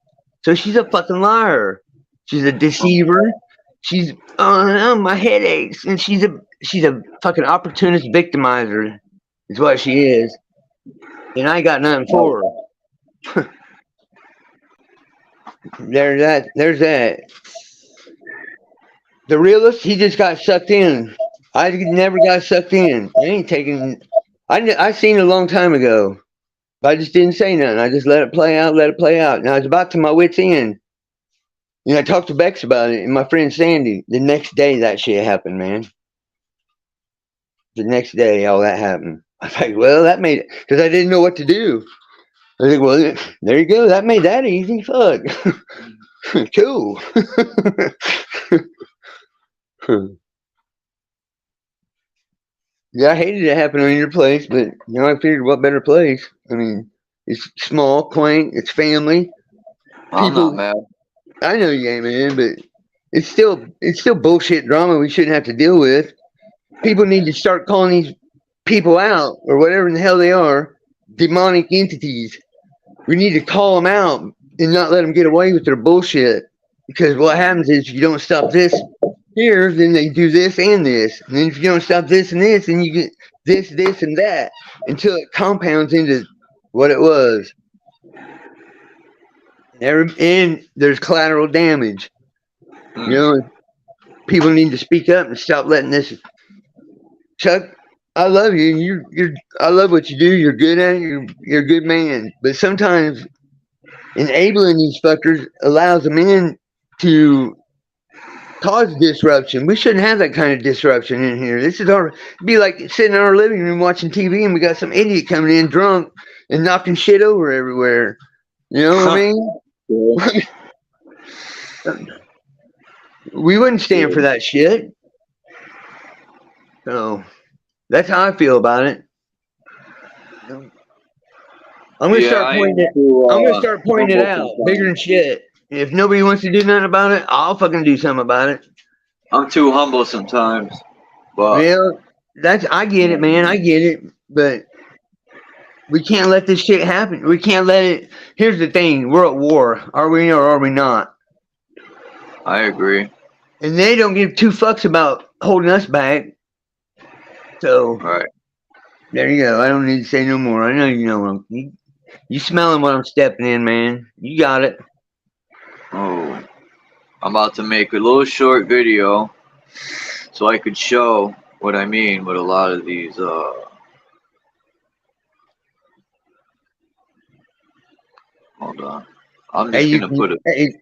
Speaker 5: So she's a fucking liar. She's a deceiver. She's, my head aches. And she's a fucking opportunist victimizer is what she is. And I got nothing for her. There's that. The realist, he just got sucked in. I never got sucked in. I seen it a long time ago. But I just didn't say nothing. I just let it play out. And I was about to my wit's end. I talked to Bex about it and my friend Sandy. The next day that shit happened, man. The next day all that happened. I was like, well, that made it, because I didn't know what to do. I was like, well, there you go. That made that easy. Fuck. Cool. Yeah, I hated it happening in your place, but I figured what better place. I mean, it's small, quaint, it's family.
Speaker 1: I'm not mad.
Speaker 5: I know you ain't, man, but it's still bullshit drama we shouldn't have to deal with. People need to start calling these people out, or whatever in the hell they are, demonic entities. We need to call them out and not let them get away with their bullshit. Because what happens is if you don't stop this here, then they do this and this. And then if you don't stop this and this, then you get this, this, and that until it compounds into what it was. And there's collateral damage. You know, people need to speak up and stop letting this. Chuck, I love you. I love what you do. You're good at it. You're a good man. But sometimes enabling these fuckers allows them in to cause disruption. We shouldn't have that kind of disruption in here. This is it'd be like sitting in our living room watching TV and we got some idiot coming in drunk and knocking shit over everywhere. You know what I mean? We wouldn't stand for that shit. So that's how I feel about it. I'm gonna start pointing it out bigger than shit. If nobody wants to do nothing about it, I'll fucking do something about it.
Speaker 1: I'm too humble sometimes. But
Speaker 5: well, I get it, man. I get it. But we can't let this shit happen. We can't let it. Here's the thing. We're at war. Are we or are we not?
Speaker 1: I agree.
Speaker 5: And they don't give two fucks about holding us back. So,
Speaker 1: right.
Speaker 5: There you go. I don't need to say no more. I know you know you smelling what I'm stepping in, man. You got it.
Speaker 1: Oh, I'm about to make a little short video so I could show what I mean with a lot of these hold on. I'm just gonna put it.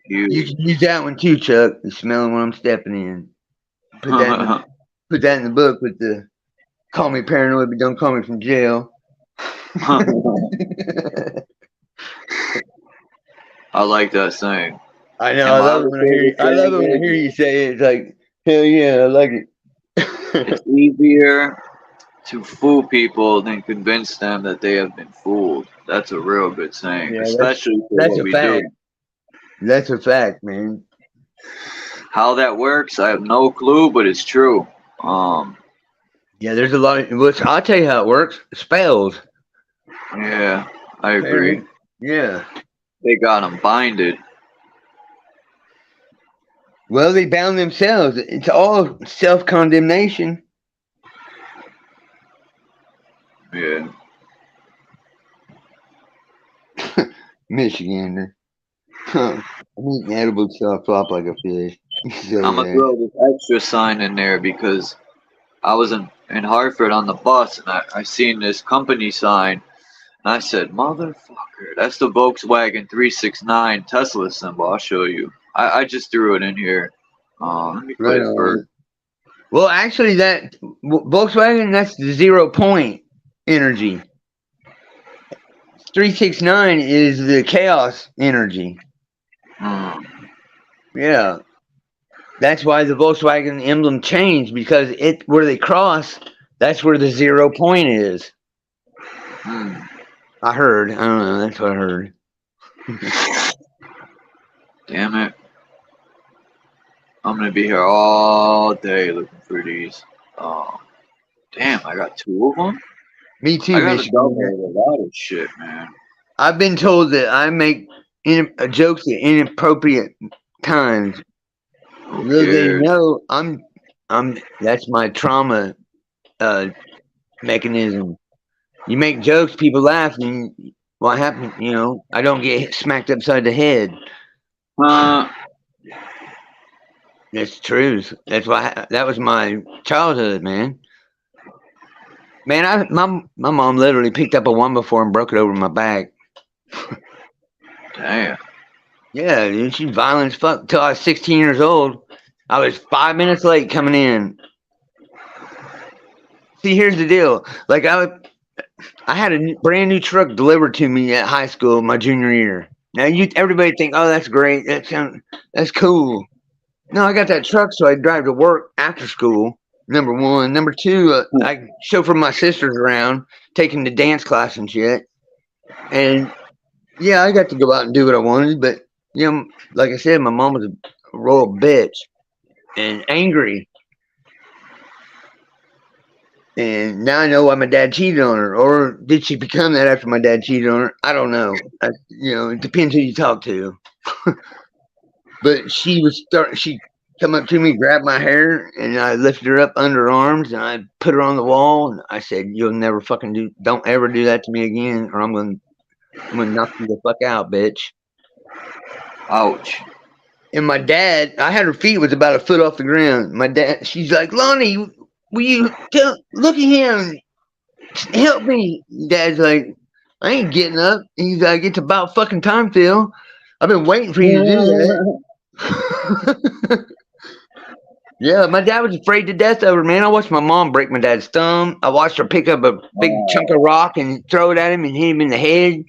Speaker 5: You can use that one too, Chuck. You smelling what I'm stepping in. Put that in the book with the call me paranoid, but don't call me from jail.
Speaker 1: I like that saying.
Speaker 5: I know. I love it when I hear you say it. It's like, hell yeah, I like it.
Speaker 1: It's easier to fool people than convince them that they have been fooled. That's a real good saying, especially for what we do.
Speaker 5: That's a fact, man.
Speaker 1: How that works, I have no clue, but it's true.
Speaker 5: Yeah, there's a lot of which I'll tell you how it works. Spells.
Speaker 1: Yeah, I agree.
Speaker 5: Yeah.
Speaker 1: They got them binded.
Speaker 5: Well, they bound themselves. It's all self-condemnation.
Speaker 1: Yeah.
Speaker 5: Michigander. I'm eating edible stuff flop like a fish. So,
Speaker 1: I'm going to throw this extra sign in there because I was in Hartford on the bus and I seen this company sign. And I said, motherfucker, that's the Volkswagen 369 Tesla symbol. I'll show you. I just threw it in here. Let me put it first.
Speaker 5: Well, actually, that Volkswagen, that's the 0 point energy. 369 is the chaos energy. Yeah. That's why the Volkswagen emblem changed, because where they cross, that's where the 0 point is. I heard. I don't know. That's what I heard.
Speaker 1: Damn it. I'm going to be here all day looking for these. Damn, I got 2 of them?
Speaker 5: Me too,
Speaker 1: I got to download a lot of shit, man.
Speaker 5: I've been told that I make jokes at inappropriate times. They know that's my trauma mechanism. You make jokes, people laugh, and what happens, I don't get smacked upside the head. That's true. That's why that was my childhood, man. Man, my mom literally picked up a 1 before and broke it over my back.
Speaker 1: Damn.
Speaker 5: Yeah, dude, she's violent as fuck. Till I was 16 years old. I was 5 minutes late coming in. See, here's the deal. Like I had a brand new truck delivered to me at high school my junior year. Now everybody think, oh, that's great. That's cool. No, I got that truck so I drive to work after school. Number one. Number two, I chauffeur my sisters around, taking the dance class and shit. And yeah, I got to go out and do what I wanted. But like I said, my mom was a royal bitch. and angry. And now I know why my dad cheated on her. Or did she become that after my dad cheated on her? I don't know. It depends who you talk to. But she come up to me, grabbed my hair, and I lifted her up under her arms, and I put her on the wall, and I said, "You'll never don't ever do that to me again, or I'm gonna knock you the fuck out, bitch."
Speaker 1: Ouch.
Speaker 5: And my dad, I had her feet was about a foot off the ground. My dad, she's like, "Lonnie, will you look at him, help me?" Dad's like, "I ain't getting up." He's like, "It's about fucking time, Phil. I've been waiting for you to do that." Yeah, my dad was afraid to death of her, man. I watched my mom break my dad's thumb. I watched her pick up a big chunk of rock and throw it at him and hit him in the head.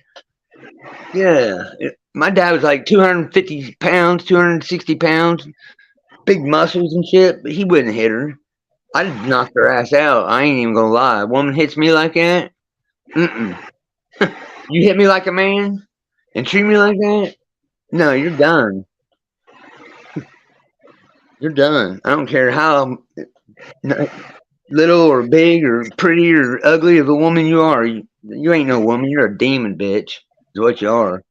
Speaker 5: Yeah, my dad was like 250 pounds, 260 pounds, big muscles and shit, but he wouldn't hit her. I just knocked her ass out. I ain't even gonna lie. A woman hits me like that? You hit me like a man and treat me like that? No, you're done. You're done. I don't care how little or big or pretty or ugly of a woman you are. You ain't no woman. You're a demon, bitch. Is what you are.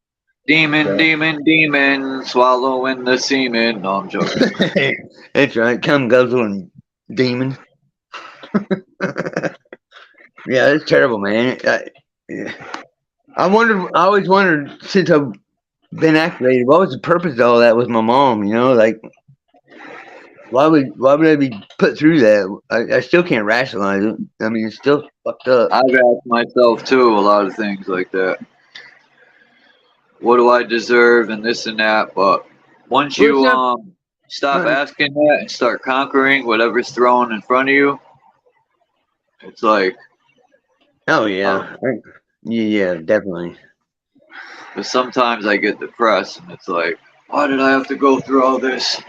Speaker 1: Demon, demon, swallowing the semen. No, I'm joking.
Speaker 5: That's right. Come guzzling demon. Yeah, it's terrible, man. I always wondered since I've been activated, what was the purpose of all that with my mom? Like, why would I be put through that? I still can't rationalize it. I mean, it's still fucked up.
Speaker 1: I've asked myself too a lot of things like that. What do I deserve and this and that? But once you stop asking that and start conquering whatever's thrown in front of you, it's like,
Speaker 5: oh yeah, yeah, definitely.
Speaker 1: But sometimes I get depressed and it's like, why did I have to go through all this?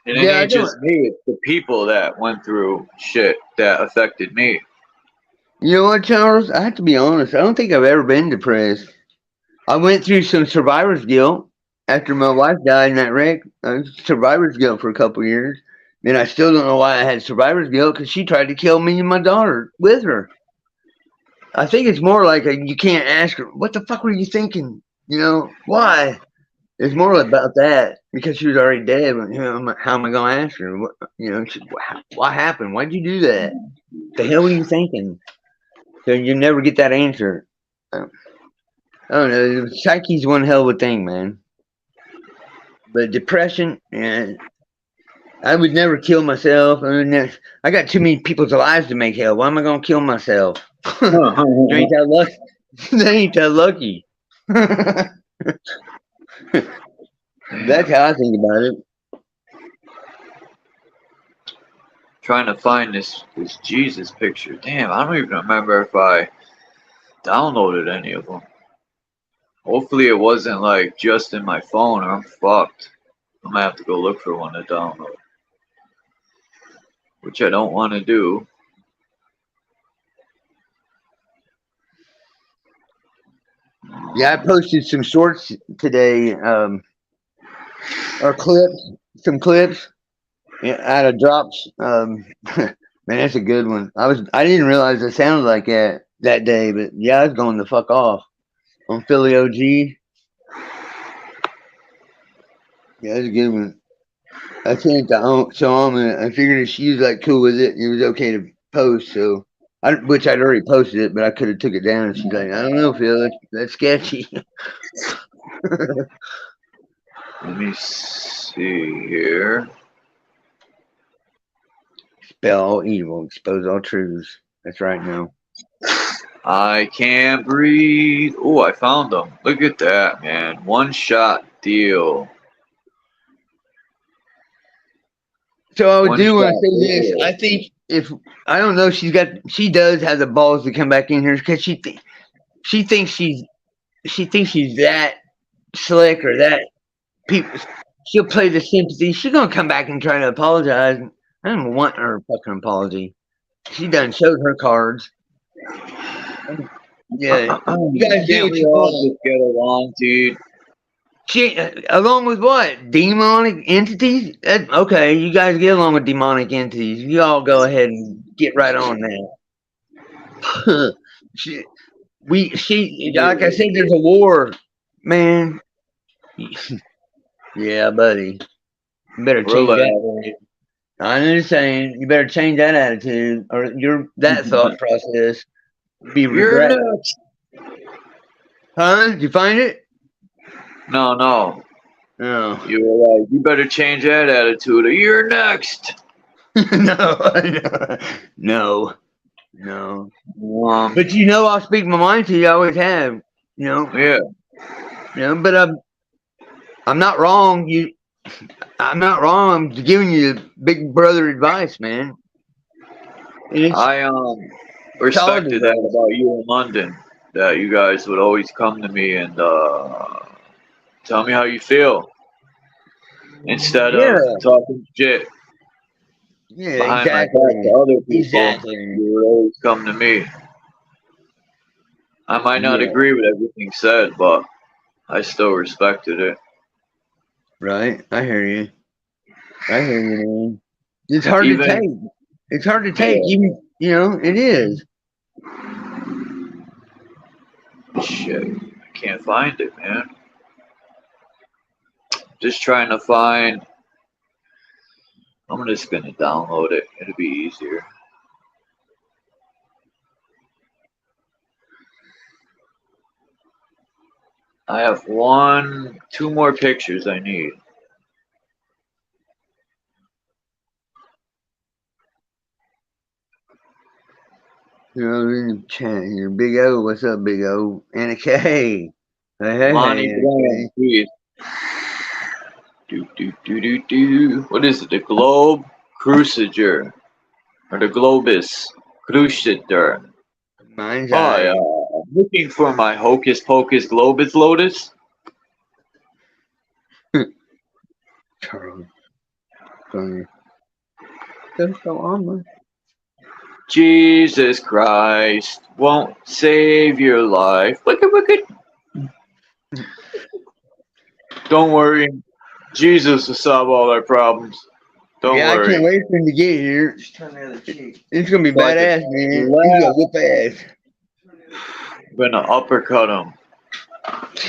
Speaker 1: And it ain't just me, it's the people that went through shit that affected me.
Speaker 5: You know what, Charles? I have to be honest. I don't think I've ever been depressed. I went through some survivor's guilt after my wife died in that wreck. Survivor's guilt for a couple of years. And I still don't know why I had survivor's guilt, because she tried to kill me and my daughter with her. I think it's more like you can't ask her, what the fuck were you thinking? Why? It's more about that, because she was already dead. How am I going to ask her? What happened? Why'd you do that? The hell were you thinking? So you never get that answer. I don't know. Psyche's one hell of a thing, man. But depression, I would never kill myself. I got too many people's lives to make hell. Why am I going to kill myself? You ain't that lucky. They ain't that lucky. That's how I think about it.
Speaker 1: Trying to find this Jesus picture. Damn, I don't even remember if I downloaded any of them. Hopefully it wasn't like just in my phone or I'm fucked. I'm gonna have to go look for one to download. Which I don't want to do.
Speaker 5: Yeah, I posted some shorts today, or some clips out of drops. Man, that's a good one. I didn't realize it sounded like that day, but yeah, I was going the fuck off on Philly OG. Yeah, that's a good one. I sent it to Sean, and I figured if she was like cool with it, it was okay to post. So, which I'd already posted it, but I could have took it down. And she's like, I don't know, Phil, that's sketchy.
Speaker 1: Let me see here.
Speaker 5: Expel all evil, expose all truths. That's right now.
Speaker 1: I can't breathe. Oh, I found them. Look at that, man. One shot deal.
Speaker 5: So I would want to say this. I think I don't know, she does have the balls to come back in here, because she thinks she's that slick or that people. She'll play the sympathy. She's gonna come back and try to apologize. I don't want her fucking apology. She done showed her cards. Yeah, you guys
Speaker 1: can't we all just get along, dude?
Speaker 5: Along with what? Demonic entities? Okay, you guys get along with demonic entities. You all go ahead and get right on that. Like I said, there's a war, man. Yeah, buddy. You better change that. I'm just saying, you better change that attitude or that thought process.
Speaker 1: You're next.
Speaker 5: Huh? Did you find it?
Speaker 1: No.
Speaker 5: No.
Speaker 1: You were like, you better change that attitude or you're next.
Speaker 5: No. But I'll speak my mind to you. I always have.
Speaker 1: Yeah.
Speaker 5: But I'm not wrong. I'm not wrong. I'm giving you big brother advice, man.
Speaker 1: I respected that about you in London. That you guys would always come to me and tell me how you feel instead of talking shit behind my back to other people.
Speaker 5: Exactly.
Speaker 1: You would always come to me. I might not agree with everything said, but I still respected it.
Speaker 5: Right, I hear you, man. It's hard to take. It's hard to take. Even it is.
Speaker 1: Shit, I can't find it, man. Just trying to find. I'm just gonna download it. It'll be easier. I have 2 more pictures I need.
Speaker 5: In the chat here. Big O, what's up, Big O? Anna K. Hey,
Speaker 1: Lonnie Brown, please. What is it? The Globe Crusader. Or the Globus Crusader.
Speaker 5: Mine's
Speaker 1: I'm looking for my Hocus Pocus Globus Lotus.
Speaker 5: Charles. That's so armor.
Speaker 1: Jesus Christ won't save your life. Wicked. Don't worry. Jesus will solve all our problems. Don't worry.
Speaker 5: I can't wait for him to get here. Just turn the other cheek. It's going to be badass, man. He's going to whoop ass.
Speaker 1: I'm going to uppercut him.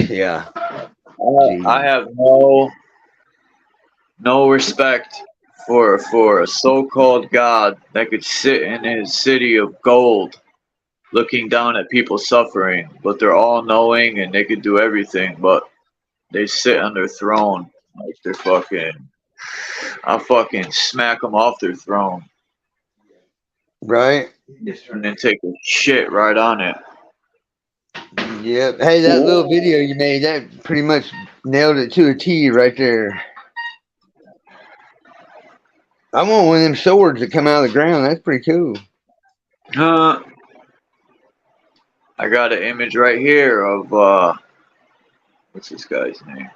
Speaker 5: Yeah.
Speaker 1: I have no respect for a so-called God that could sit in his city of gold looking down at people suffering, but they're all knowing and they could do everything, but they sit on their throne like they're I'll fucking smack them off their throne.
Speaker 5: Right.
Speaker 1: And then take a shit right on it.
Speaker 5: Yep. Hey, that little video you made, that pretty much nailed it to a T right there. I want one of them swords that come out of the ground. That's pretty cool.
Speaker 1: I got an image right here of what's this guy's name?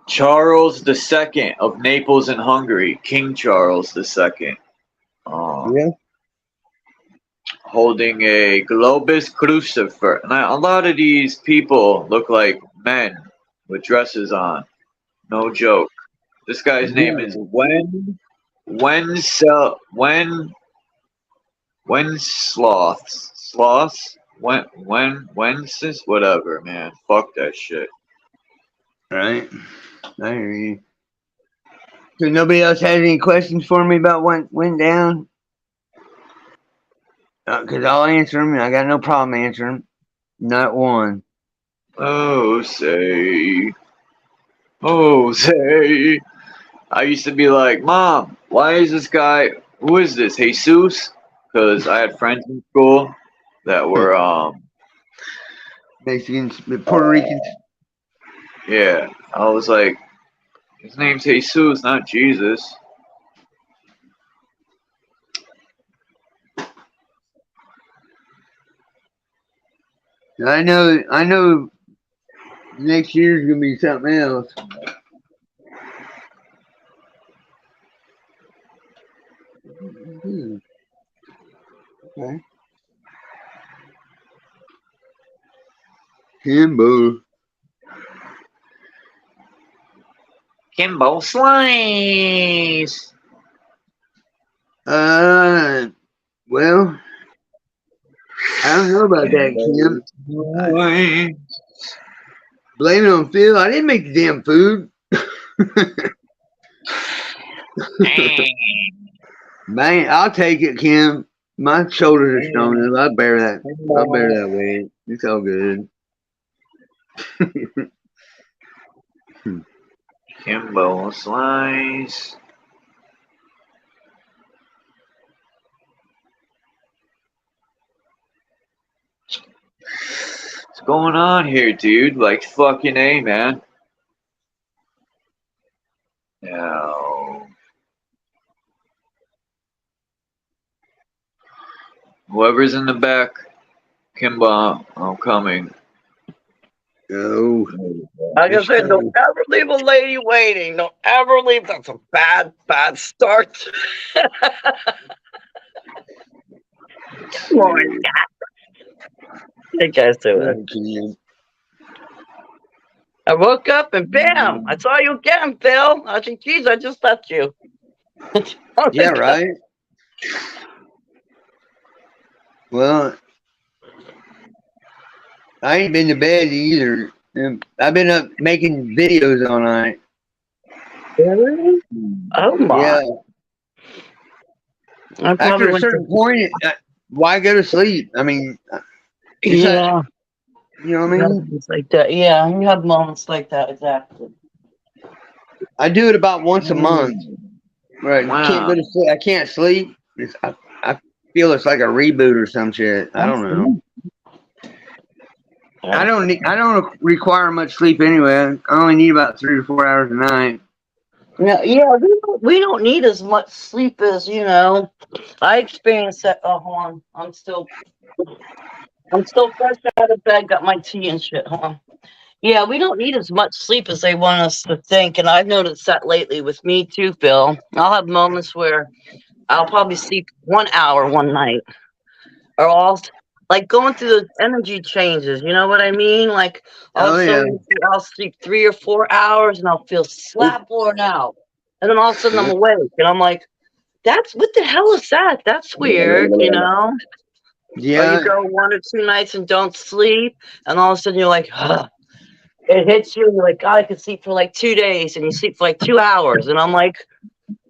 Speaker 1: Charles II of Naples and Hungary, King Charles II. Holding a Globus Crucifer. And a lot of these people look like men with dresses on. No joke. This guy's name is Wenceslaus, whatever, man. Fuck that shit.
Speaker 5: Right. I hear you. So nobody else had any questions for me about what went down? Because I'll answer them, and I got no problem answering them. Not one.
Speaker 1: Oh, say. I used to be like, Mom, why is this guy, who is this, Jesus? Because I had friends in school that were,
Speaker 5: Mexicans, Puerto Ricans.
Speaker 1: Yeah, I was like, his name's Jesus, not Jesus.
Speaker 5: I know next year's going to be something else. Okay. Kimbo.
Speaker 1: Kimbo Slice.
Speaker 5: Well, I don't know about that, Kim. Blame it on Phil. I didn't make the damn food. Man, I'll take it, Kim. My shoulders are strong enough. I'll bear that. I'll bear that weight. It's all good.
Speaker 1: Kimbo Slice. What's going on here, dude? Like fucking A, man. Now, whoever's in the back, Kimbo, I'm coming.
Speaker 5: Oh.
Speaker 6: Like I said, don't ever leave a lady waiting. Don't ever leave. That's a bad start. Come on, hey guys, doing? I woke up and bam! I saw you again, Phil. I think, geez, I just left you.
Speaker 5: Yeah, right. Well, I ain't been to bed either. I've been up making videos all night.
Speaker 6: Really? Oh my!
Speaker 5: Yeah.
Speaker 6: I probably
Speaker 5: After a
Speaker 6: went
Speaker 5: certain
Speaker 6: to,
Speaker 5: point, why go to sleep? I mean,
Speaker 6: yeah,
Speaker 5: you know what I mean?
Speaker 6: it's like that. Yeah, you have moments like that, exactly.
Speaker 5: I do it about once a month. Right.
Speaker 1: Wow.
Speaker 5: Can't go to sleep. I can't sleep. I feel it's like a reboot or some shit. I don't know. I don't require much sleep anyway. I only need about 3 or 4 hours a night.
Speaker 6: Yeah, we don't need as much sleep as, you know. I experienced that. Oh, hold on. I'm still fresh out of bed, got my tea and shit. Hold on. Yeah, we don't need as much sleep as they want us to think, and I've noticed that lately with me too, Phil. I'll have moments where I'll probably sleep 1 hour one night, or I'll like going through the energy changes. You know what I mean? Like all of a sudden I'll sleep 3 or 4 hours, and I'll feel slap worn out, and then all of a sudden I'm awake, and I'm like, "That's what the hell is that? That's weird," you know?
Speaker 5: Yeah.
Speaker 6: Or you go 1 or 2 nights and don't sleep, and all of a sudden you're like, "Huh." It hits you, and you're like, God, I could sleep for like 2 days, and you sleep for like 2 hours, and I'm like,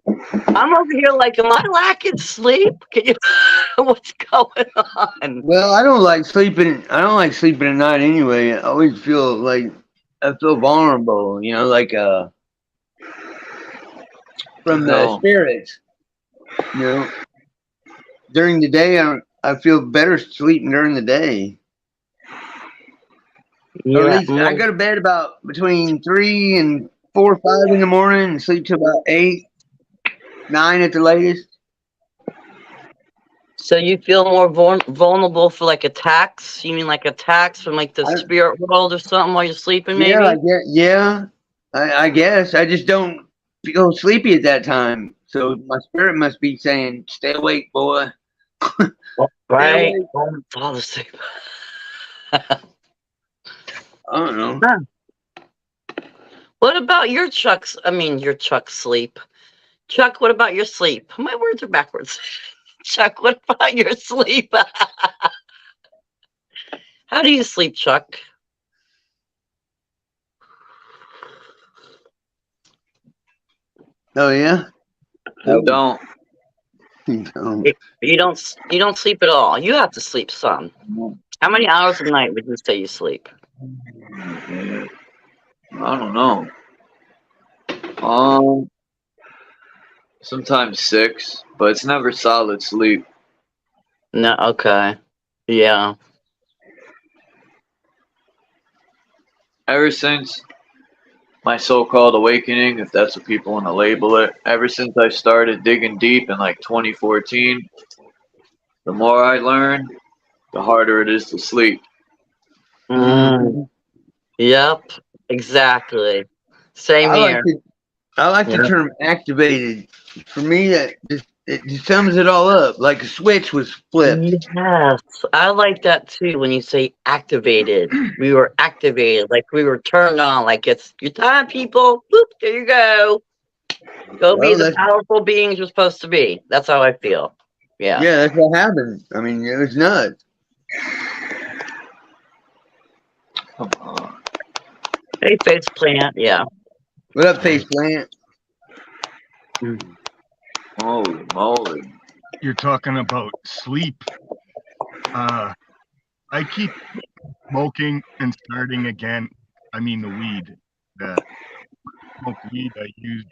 Speaker 6: I'm over here like, am I lacking sleep? Can you? What's going on?
Speaker 5: Well, I don't like sleeping. I don't like sleeping at night anyway. I always feel like I feel vulnerable. You know, like from the spirits. You know, during the day, I feel better sleeping during the day.
Speaker 6: Yeah,
Speaker 5: Or at least I go to bed about between 3 and 4 or 5 in the morning and sleep till about 8, 9 at the latest.
Speaker 6: so you feel more vulnerable for like attacks? You mean like attacks from like the spirit world or something while you're sleeping? Maybe.
Speaker 5: I guess I just don't feel sleepy at that time. So my spirit must be saying, "Stay awake, boy."
Speaker 6: Right. Fall asleep.
Speaker 5: I don't know.
Speaker 6: What about your Chuck's? I mean, your Chuck sleep. Chuck, what about your sleep? My words are backwards. Chuck, what about your sleep? How do you sleep, Chuck?
Speaker 5: Oh yeah.
Speaker 1: I don't.
Speaker 6: You don't sleep at all. You have to sleep some. How many hours a night would you say you sleep?
Speaker 1: I don't know. Sometimes 6, but it's never solid sleep.
Speaker 6: No, okay. Yeah.
Speaker 1: Ever since my so-called awakening, if that's what people want to label it, ever since I started digging deep in like 2014, the more I learn, the harder it is to sleep.
Speaker 6: Yep, exactly. Same here.
Speaker 5: I like the term activated. For me, that just It sums it all up. Like a switch was flipped.
Speaker 6: Yes, I like that too. When you say activated, we were activated, like we were turned on. Like it's your time, people. Boop, there you go. Go be
Speaker 5: Well,
Speaker 6: the
Speaker 5: that's,
Speaker 6: powerful beings you're supposed to be. That's how I feel. Yeah.
Speaker 5: yeah, that's what happened. I mean, it was nuts.
Speaker 1: Come on.
Speaker 6: Hey, face plant. Yeah.
Speaker 5: What up, face plant?
Speaker 1: Holy moly.
Speaker 7: You're talking about sleep. I keep smoking and starting again. I mean the weed. Smoke weed. I use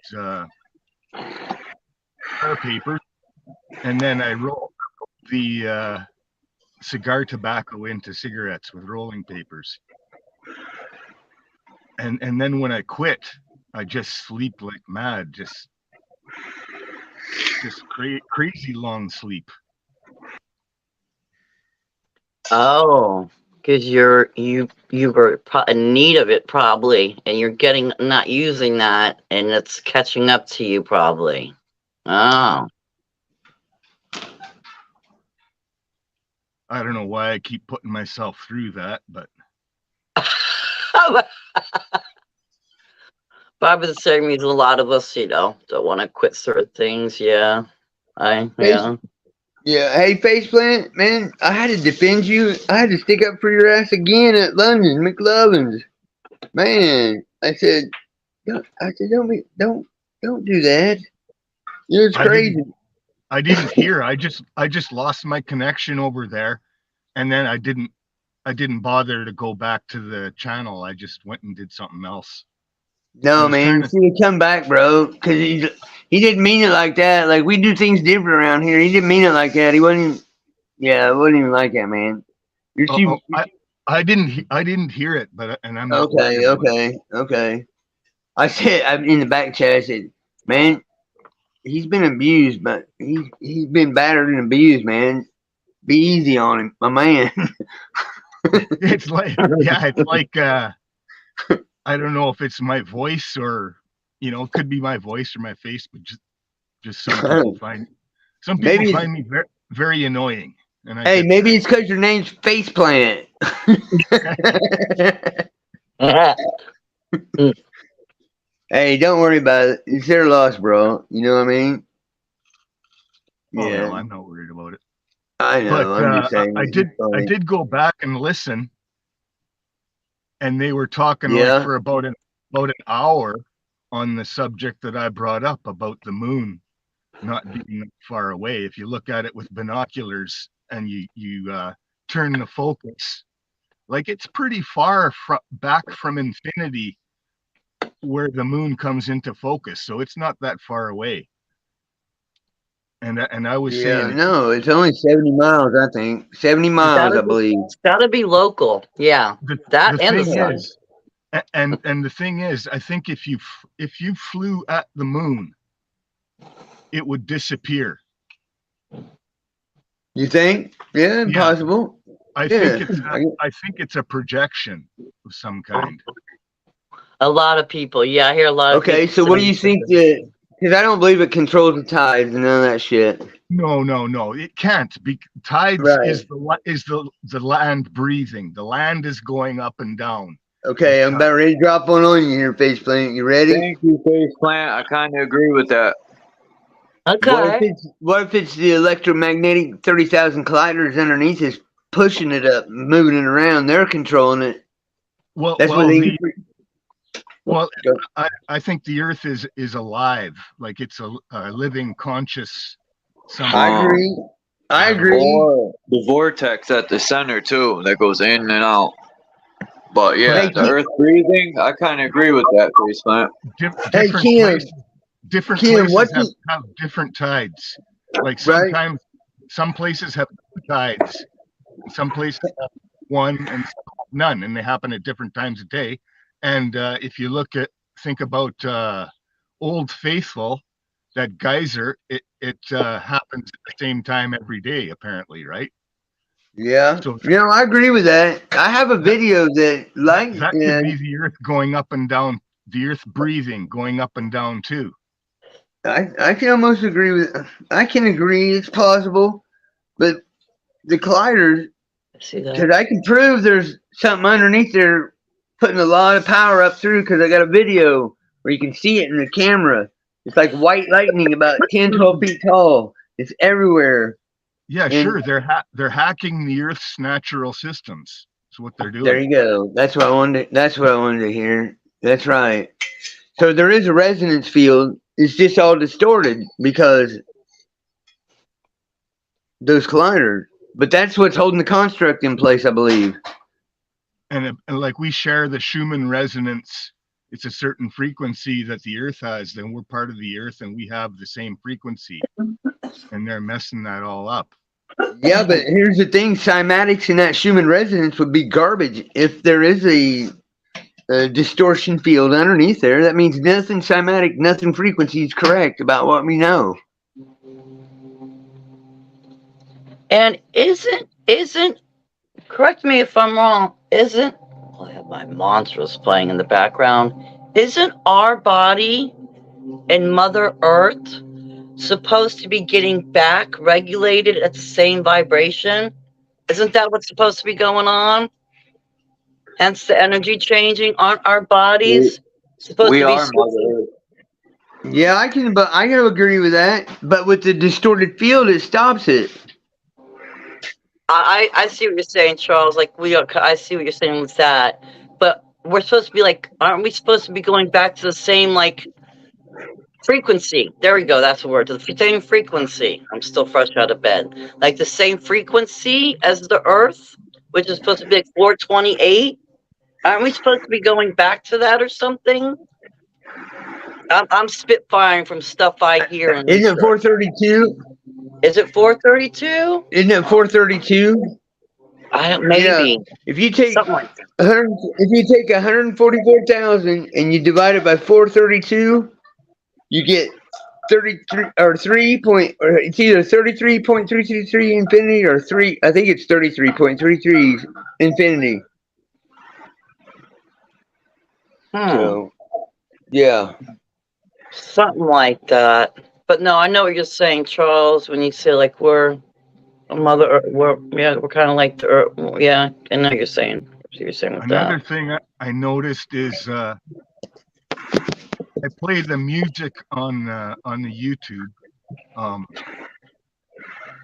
Speaker 7: tar paper, and then I roll the cigar tobacco into cigarettes with rolling papers. And then when I quit, I just sleep like mad. Just crazy long sleep.
Speaker 6: Oh, because you were in need of it probably, and you're not using that, and it's catching up to you probably. Oh.
Speaker 7: I don't know why I keep putting myself through that, but
Speaker 6: Probably the same reason a lot of us, don't want to quit certain things. Yeah. Yeah.
Speaker 5: Yeah, hey, face plant, man, I had to defend you. I had to stick up for your ass again at London, McLovin's. Man, I said, don't do that. It's crazy.
Speaker 7: I didn't hear. I just lost my connection over there, and then I didn't bother to go back to the channel. I just went and did something else.
Speaker 5: No, man, you should come back, bro, because he didn't mean it like that. Like, we do things different around here. He didn't mean it like that. He wasn't. Yeah, it wasn't even like that, man. You're too.
Speaker 7: I didn't hear it, but and I'm not
Speaker 5: okay. I said in the back chat. I said, man, he's been abused, but he's been battered and abused, man. Be easy on him, my man.
Speaker 7: It's like I don't know if it's my voice or it could be my voice or my face, but just some people find me very, very annoying. And
Speaker 5: maybe it's because your name's Face Plant. Hey, don't worry about it. It's their loss, bro. You know what I mean?
Speaker 7: Oh, yeah, no, I'm not worried about it.
Speaker 5: I know.
Speaker 7: But
Speaker 5: I'm just saying.
Speaker 7: I did go back and listen, and they were talking for about an hour on the subject that I brought up about the moon not being far away. If you look at it with binoculars and you turn the focus, like it's pretty far back from infinity where the moon comes into focus, so it's not that far away. And I was saying,
Speaker 5: no, it's only 70 miles. I think 70 miles, I believe.
Speaker 6: It's got to be local. Yeah, that and the sun.
Speaker 7: And the thing is, I think if you flew at the moon, it would disappear.
Speaker 5: You think? Yeah, possible.
Speaker 7: I think it's a projection of some kind.
Speaker 6: A lot of people. Yeah, I hear a lot of people.
Speaker 5: Okay, so what do you think because I don't believe it controls the tides and none of that shit.
Speaker 7: No, it can't. Tides is the land breathing. The land is going up and down.
Speaker 5: Okay, I'm about ready to drop one on you here, Face Plant. You ready?
Speaker 1: Thank you, Face Plant. I kind of agree with that.
Speaker 6: Okay.
Speaker 5: What if it's the electromagnetic 30,000 colliders underneath is pushing it up, moving it around? They're controlling it.
Speaker 7: I think the Earth is alive, like it's a living, conscious.
Speaker 5: I agree.
Speaker 1: Or the vortex at the center too, that goes in and out. But yeah, the Earth breathing, I kind of agree with that, Face Plant.
Speaker 7: Different places have different tides. Like sometimes some places have tides, some places have one and none, and they happen at different times of day. And if you think about Old Faithful, that geyser, it happens at the same time every day, apparently, right?
Speaker 5: Yeah. So, I agree with that. I have a video that
Speaker 7: could be the Earth going up and down, the Earth breathing, going up and down too.
Speaker 5: I can almost agree with. I can agree it's plausible, but the colliders,
Speaker 6: See that?
Speaker 5: because I can prove there's something underneath there, putting a lot of power up through. Because I got a video where you can see it in the camera. It's like white lightning, about 10, 12 feet tall. It's everywhere.
Speaker 7: Yeah,
Speaker 5: And
Speaker 7: sure. They're hacking the Earth's natural systems. That's what they're doing.
Speaker 5: there you go. That's what I wanted. That's what I wanted to hear. That's right. So there is a resonance field. It's just all distorted because those colliders. But that's what's holding the construct in place, I believe.
Speaker 7: And like we share the Schumann resonance, it's a certain frequency that the Earth has. Then we're part of the Earth, and we have the same frequency. And they're messing that all up.
Speaker 5: Yeah, but here's the thing: cymatics in that Schumann resonance would be garbage. If there is a distortion field underneath there, that means nothing cymatic, nothing frequency is correct about what we know.
Speaker 6: And isn't correct me if I'm wrong, isn't I have my monsters playing in the background. Isn't our body and Mother Earth supposed to be getting back regulated at the same vibration? Isn't that what's supposed to be going on? Hence the energy changing. Aren't our bodies supposed to be
Speaker 1: Mother Earth.
Speaker 5: Yeah, I can agree with that. But with the distorted field, it stops it.
Speaker 6: I see what you're saying, Charles. Like I see what you're saying with that. But we're supposed to be like, aren't we supposed to be going back to the same like frequency? There we go. That's the word. To the same frequency. I'm still fresh out of bed. Like the same frequency as the Earth, which is supposed to be like 428. Aren't we supposed to be going back to that or something? I'm spitfiring from stuff I hear.
Speaker 5: Isn't it 432?
Speaker 6: Is it 432?
Speaker 5: Isn't it 432?
Speaker 6: I don't. Maybe.
Speaker 5: Yeah. If you take
Speaker 6: something like that.
Speaker 5: 144,000 and you divide it by 432, you get 33 or 3 point, or it's either 33.333 infinity or 3. I think it's 33.33 infinity. So, yeah.
Speaker 6: Something like that. But no, I know what you're saying, Charles, when you say like we're a Mother Earth, we're kind of like the Earth. Yeah, I know what you're saying. You're saying with
Speaker 7: Another
Speaker 6: that.
Speaker 7: thing I noticed is I play the music on the YouTube.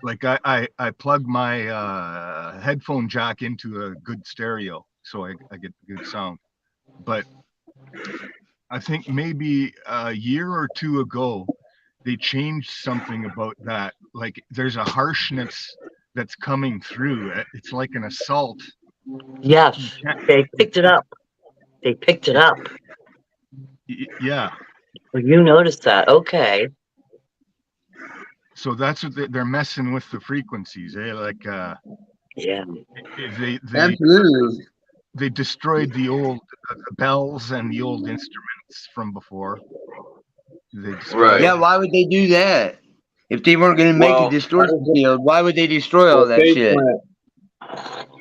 Speaker 7: Like I plug my headphone jack into a good stereo, so I get good sound. But I think maybe a year or two ago, they changed something about that. Like there's a harshness that's coming through. It's like an assault.
Speaker 6: Yes, they picked it up. They picked it up.
Speaker 7: Yeah.
Speaker 6: Well, you noticed that. Okay.
Speaker 7: So that's what they're messing with the frequencies. Like
Speaker 6: yeah.
Speaker 5: Absolutely.
Speaker 7: They destroyed the old bells and the old instruments from before.
Speaker 1: Right.
Speaker 5: Yeah, why would they do that? If they weren't going to make a distortion field, why would they destroy all that shit?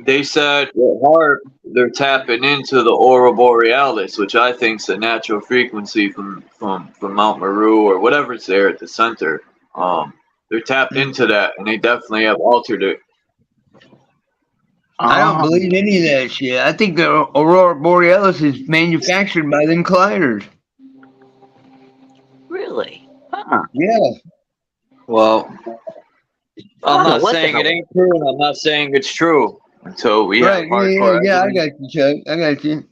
Speaker 1: They said with HAARP, they're tapping into the Aurora Borealis, which I think is a natural frequency from Mount Meru or whatever's there at the center. They're tapped into that, and they definitely have altered it.
Speaker 5: I don't believe any of that shit. I think the Aurora Borealis is manufactured by them colliders.
Speaker 6: Really? Huh.
Speaker 5: Yeah.
Speaker 1: Well, I'm not saying it ain't true, and I'm not saying it's true until we have hardcore.
Speaker 5: Yeah, I got you, Chuck. I got you.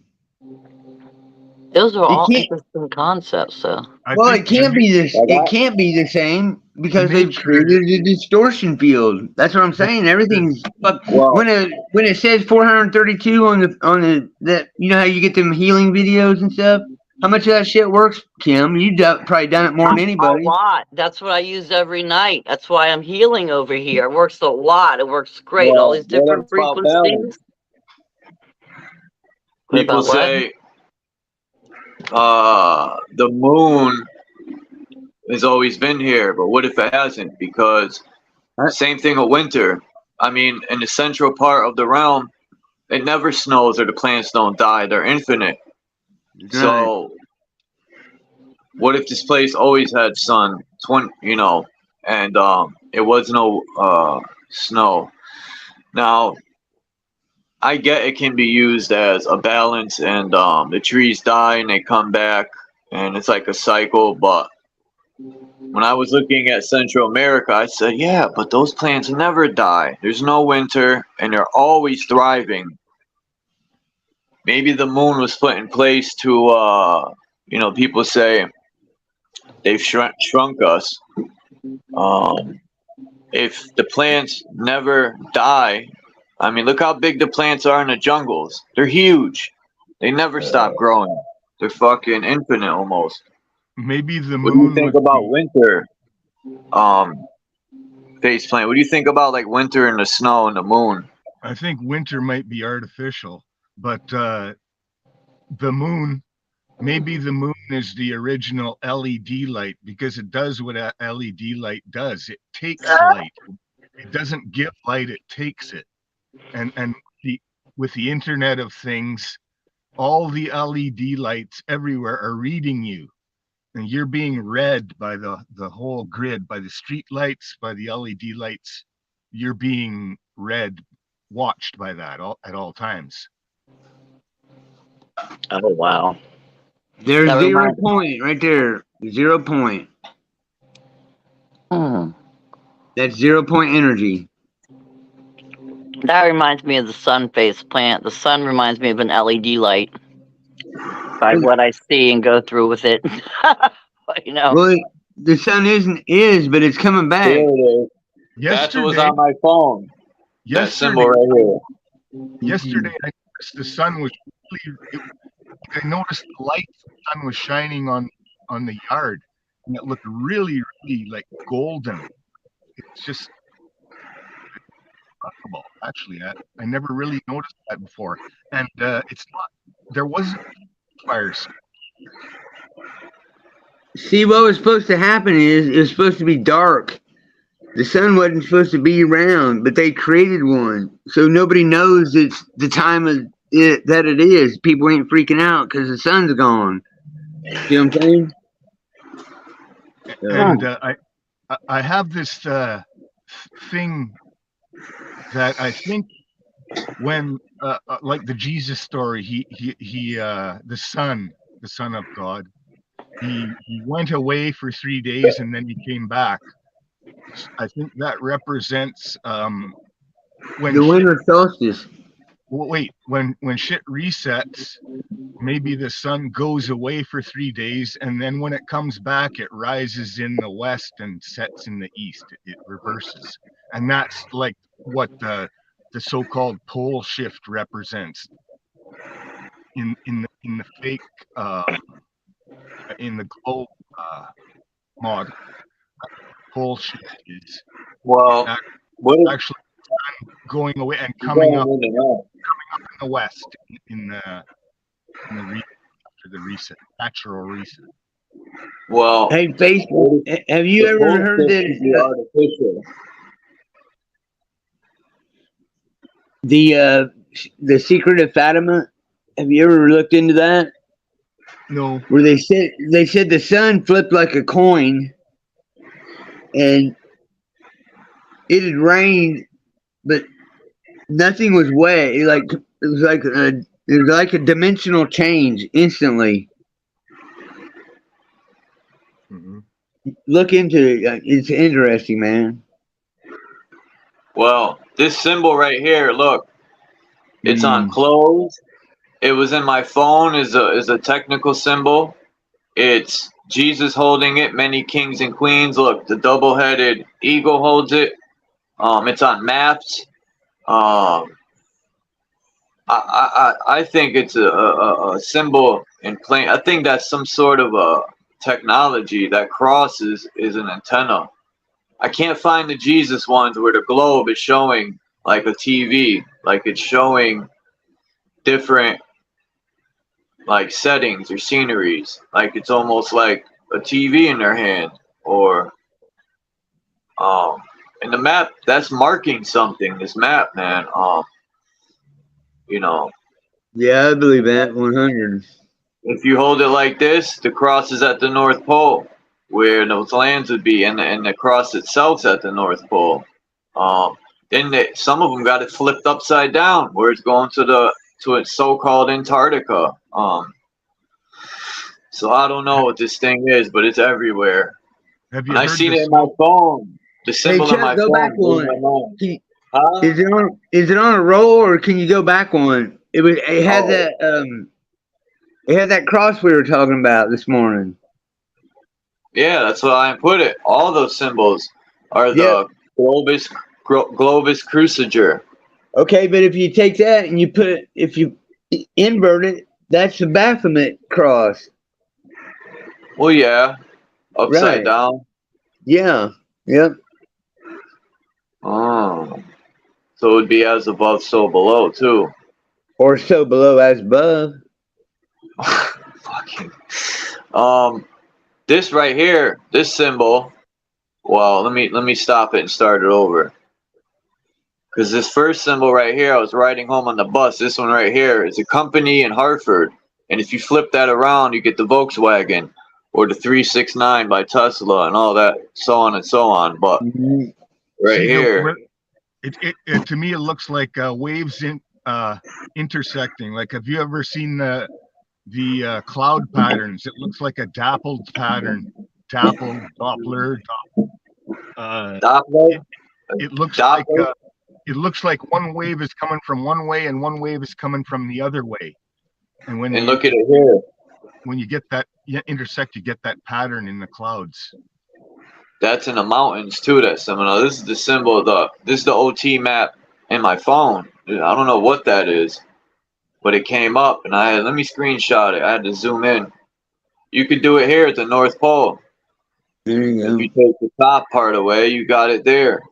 Speaker 6: Those are all interesting concepts, though.
Speaker 5: Well, it can't be this. It can't be the same because they've created a distortion field. That's what I'm saying. Everything's when it says 432 on the that, you know how you get them healing videos and stuff. How much of that shit works, Kim? You've probably done it more than anybody.
Speaker 6: A lot. That's what I use every night. That's why I'm healing over here. It works a lot. It works great. All these different frequencies.
Speaker 1: People say the moon has always been here, but what if it hasn't? Because same thing with winter. I mean, in the central part of the realm, it never snows or the planets don't die. They're infinite. So what if this place always had sun, and it was no snow? Now, I get it can be used as a balance, and the trees die and they come back, and it's like a cycle. But when I was looking at Central America, I said, yeah, but those plants never die. There's no winter, and they're always thriving. Maybe the moon was put in place to, people say they've shrunk us. If the plants never die, I mean, look how big the plants are in the jungles. They're huge. They never stop growing. They're fucking infinite almost.
Speaker 7: Maybe the moon.
Speaker 1: What do you think about winter? Face plant. What do you think about like winter and the snow and the moon?
Speaker 7: I think winter might be artificial, but the moon, maybe the moon is the original LED light, because it does what a LED light does. It takes light. It doesn't give light, it takes it. And with the Internet of Things, all the LED lights everywhere are reading you. And you're being read by the whole grid, by the street lights, by the LED lights. You're being read, watched by that at all times.
Speaker 6: Oh, wow.
Speaker 5: There's
Speaker 6: That
Speaker 5: 0
Speaker 6: reminds-
Speaker 5: point right there. 0 point. That's 0 point energy.
Speaker 6: That reminds me of the sun face plant. The sun reminds me of an LED light. By what I see and go through with it.
Speaker 5: Well, the sun but it's coming back.
Speaker 1: There it is. That's what was on my phone. That symbol right here.
Speaker 7: Yesterday, I noticed the sun was I noticed the light of the sun was shining on the yard, and it looked really, really like golden. It's just remarkable, actually. I never really noticed that before, and it's not. There wasn't fires.
Speaker 5: See, what was supposed to happen is it was supposed to be dark. The sun wasn't supposed to be around, but they created one, so nobody knows it's the time of it that it is. People ain't freaking out because the sun's gone. See what I'm saying?
Speaker 7: And I have this thing that I think when like the Jesus story, he the son of God, he went away for 3 days and then he came back. I think that represents when
Speaker 5: the winter solstice.
Speaker 7: Wait, when shit resets, maybe the sun goes away for 3 days, and then when it comes back, it rises in the west and sets in the east. It reverses, and that's like what the so-called pole shift represents in the fake in the globe model. Pole shift is actually going away and coming up in the west in the after the reset, natural reset.
Speaker 1: Well,
Speaker 5: hey, Facebook, have you ever heard that the secret of Fatima? Have you ever looked into that?
Speaker 7: No.
Speaker 5: Where they said the sun flipped like a coin, and it had rained, but nothing was wet. It was like a dimensional change instantly.
Speaker 7: Mm-hmm.
Speaker 5: Look into it. It's interesting, man.
Speaker 1: Well, this symbol right here, look, it's on clothes. It was in my phone is a technical symbol. It's Jesus holding it, many kings and queens. Look, the double-headed eagle holds it. It's on maps. I think it's a symbol in plain. I think that's some sort of a technology. That cross is an antenna. I can't find the Jesus ones where the globe is showing like a TV, like it's showing different like settings or sceneries, like it's almost like a TV in their hand, or in the map that's marking something. This map, man,
Speaker 5: Yeah, I believe that 100.
Speaker 1: if you hold it like this, the cross is at the North Pole, where those lands would be, and the cross itself's at the North Pole. Then some of them got it flipped upside down, where it's going to its so-called Antarctica. So I don't know what this thing is, but it's everywhere.
Speaker 7: Have you
Speaker 1: and I seen it in my phone. The symbol on my
Speaker 5: go
Speaker 1: phone.
Speaker 5: back one.
Speaker 1: Huh?
Speaker 5: Is it on a roll, or can you go back one? It had that cross we were talking about this morning.
Speaker 1: Yeah, that's why I put it. All those symbols are the Globus Cruciger.
Speaker 5: Okay, but if you take that and if you invert it, that's the Baphomet cross.
Speaker 1: Well, yeah, upside down.
Speaker 5: Yeah. Yep.
Speaker 1: Oh, so it would be as above, so below too.
Speaker 5: Or so below as above.
Speaker 1: Fucking. This right here, this symbol. Well, let me stop it and start it over. Because this first symbol right here, I was riding home on the bus. This one right here is a company in Hartford, and if you flip that around, you get the Volkswagen or the 369 by Tesla and all that, so on and so on. But right here,
Speaker 7: it to me it looks like waves intersecting. Like, have you ever seen the cloud patterns? It looks like a dappled pattern. Dappled, Doppler.
Speaker 1: Doppler.
Speaker 7: It looks
Speaker 1: Doppler.
Speaker 7: like it looks like one wave is coming from one way and one wave is coming from the other way. And
Speaker 1: look at it here.
Speaker 7: When you get that intersect, you get that pattern in the clouds.
Speaker 1: That's in the mountains too. That symbol. This is the symbol. This is the OT map in my phone. I don't know what that is, but it came up, and let me screenshot it. I had to zoom in. You could do it here at the North Pole.
Speaker 5: There you go.
Speaker 1: If you take the top part away, you got it there.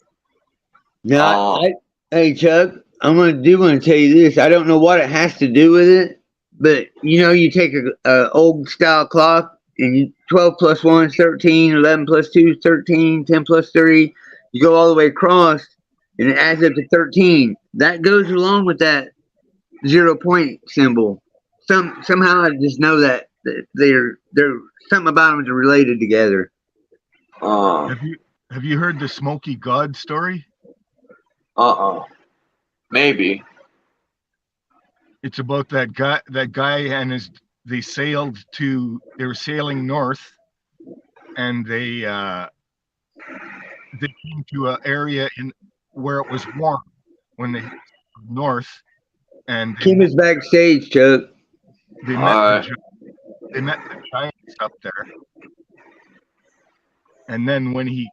Speaker 5: Now, hey Chuck, I want to tell you this. I don't know what it has to do with it, but you take a old style clock, and 12 plus 1 is 13, 11 plus 2 is 13, 10 plus 3. You go all the way across, and it adds up to 13. That goes along with that 0 point symbol. Somehow I just know that they're something about them is related together.
Speaker 7: Have you heard the Smoky God story?
Speaker 1: Maybe.
Speaker 7: It's about that guy and they were sailing north, and they came to an area where it was warm when they north, and
Speaker 5: Keep us backstage, Chuck.
Speaker 7: They met the giants up there, and then when he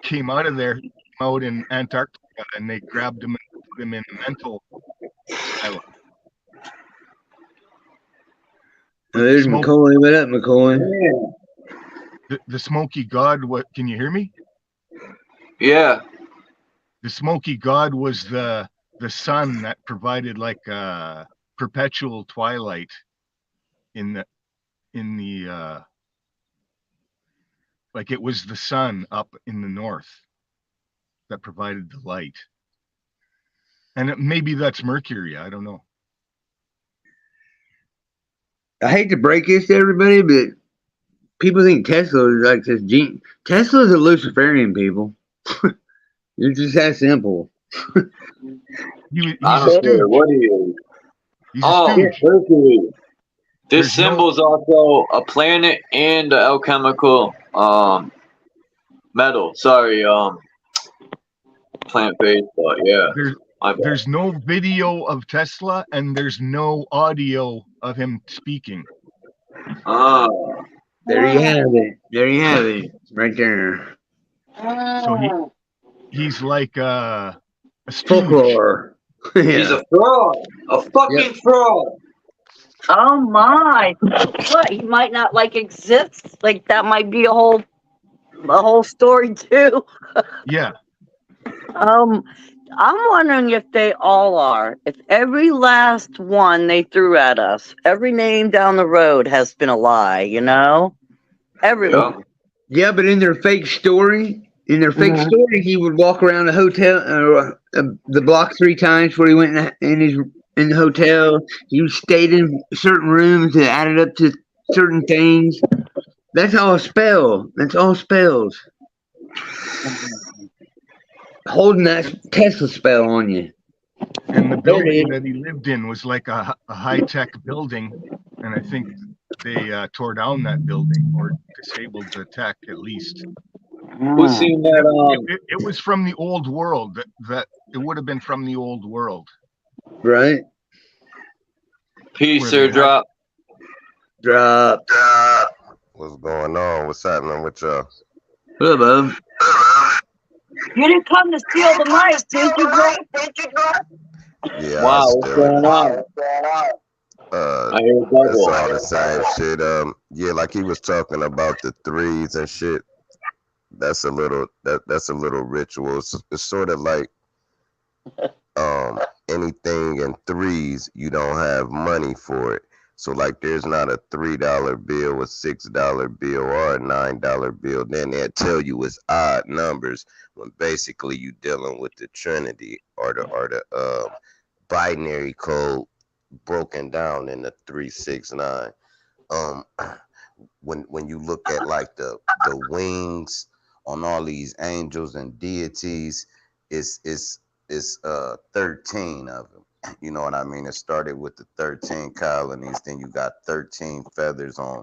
Speaker 7: came out of there, he came out in Antarctica, and they grabbed him and put him in a mental asylum.
Speaker 5: There's McCoy. What up, McCoy?
Speaker 7: The Smoky God. What? Can you hear me?
Speaker 1: Yeah.
Speaker 7: The Smoky God was the sun that provided like a perpetual twilight in the like it was the sun up in the north that provided the light. And maybe that's Mercury. I don't know.
Speaker 5: I hate to break this to everybody, but people think Tesla is like this gene. Tesla's a Luciferian, people. It's just that simple.
Speaker 7: He's
Speaker 1: I don't care what he is. Mercury. This symbol is also a planet and an alchemical metal. Sorry, plant-based, but yeah.
Speaker 7: There's no video of Tesla, and there's no audio of him speaking.
Speaker 5: There you have it. There you have it. Right there.
Speaker 7: So he's like a
Speaker 5: folklore.
Speaker 1: Yeah. He's a fraud. A fucking fraud.
Speaker 6: Oh my! What? He might not exist. Like that might be a whole story too.
Speaker 7: Yeah.
Speaker 6: I'm wondering if they all are. If every last one they threw at us, every name down the road has been a lie. Everyone.
Speaker 5: Yeah, but in their fake story, he would walk around the hotel, the block 3 times where he went in his in the hotel. You stayed in certain rooms that added up to certain things. That's all spell. That's all spells. Holding that Tesla spell on you.
Speaker 7: And the building that he lived in was like a high-tech building, and I think they tore down that building or disabled the tech at least.
Speaker 1: Who's seen that?
Speaker 7: It was from the old world. That it would have been from the old world.
Speaker 5: Right.
Speaker 1: Peace or drop.
Speaker 5: Drop.
Speaker 8: What's going on? What's happening with y'all?
Speaker 5: What up, bub?
Speaker 6: You didn't come to steal the mic, did you, bro?
Speaker 8: Yeah.
Speaker 1: Wow, what's going on? I hear
Speaker 8: It's
Speaker 1: double.
Speaker 8: all the same shit. Yeah, like he was talking about the threes and shit. That's a little ritual. It's sort of like anything in threes, you don't have money for it. So like there's not a $3 bill, a $6 bill, or a $9 bill. Then they'll tell you it's odd numbers when basically you dealing with the Trinity or the binary code broken down in the 369. When you look at like the wings on all these angels and deities, it's 13 of them. You know what I mean? It started with the 13 colonies. Then you got 13 feathers on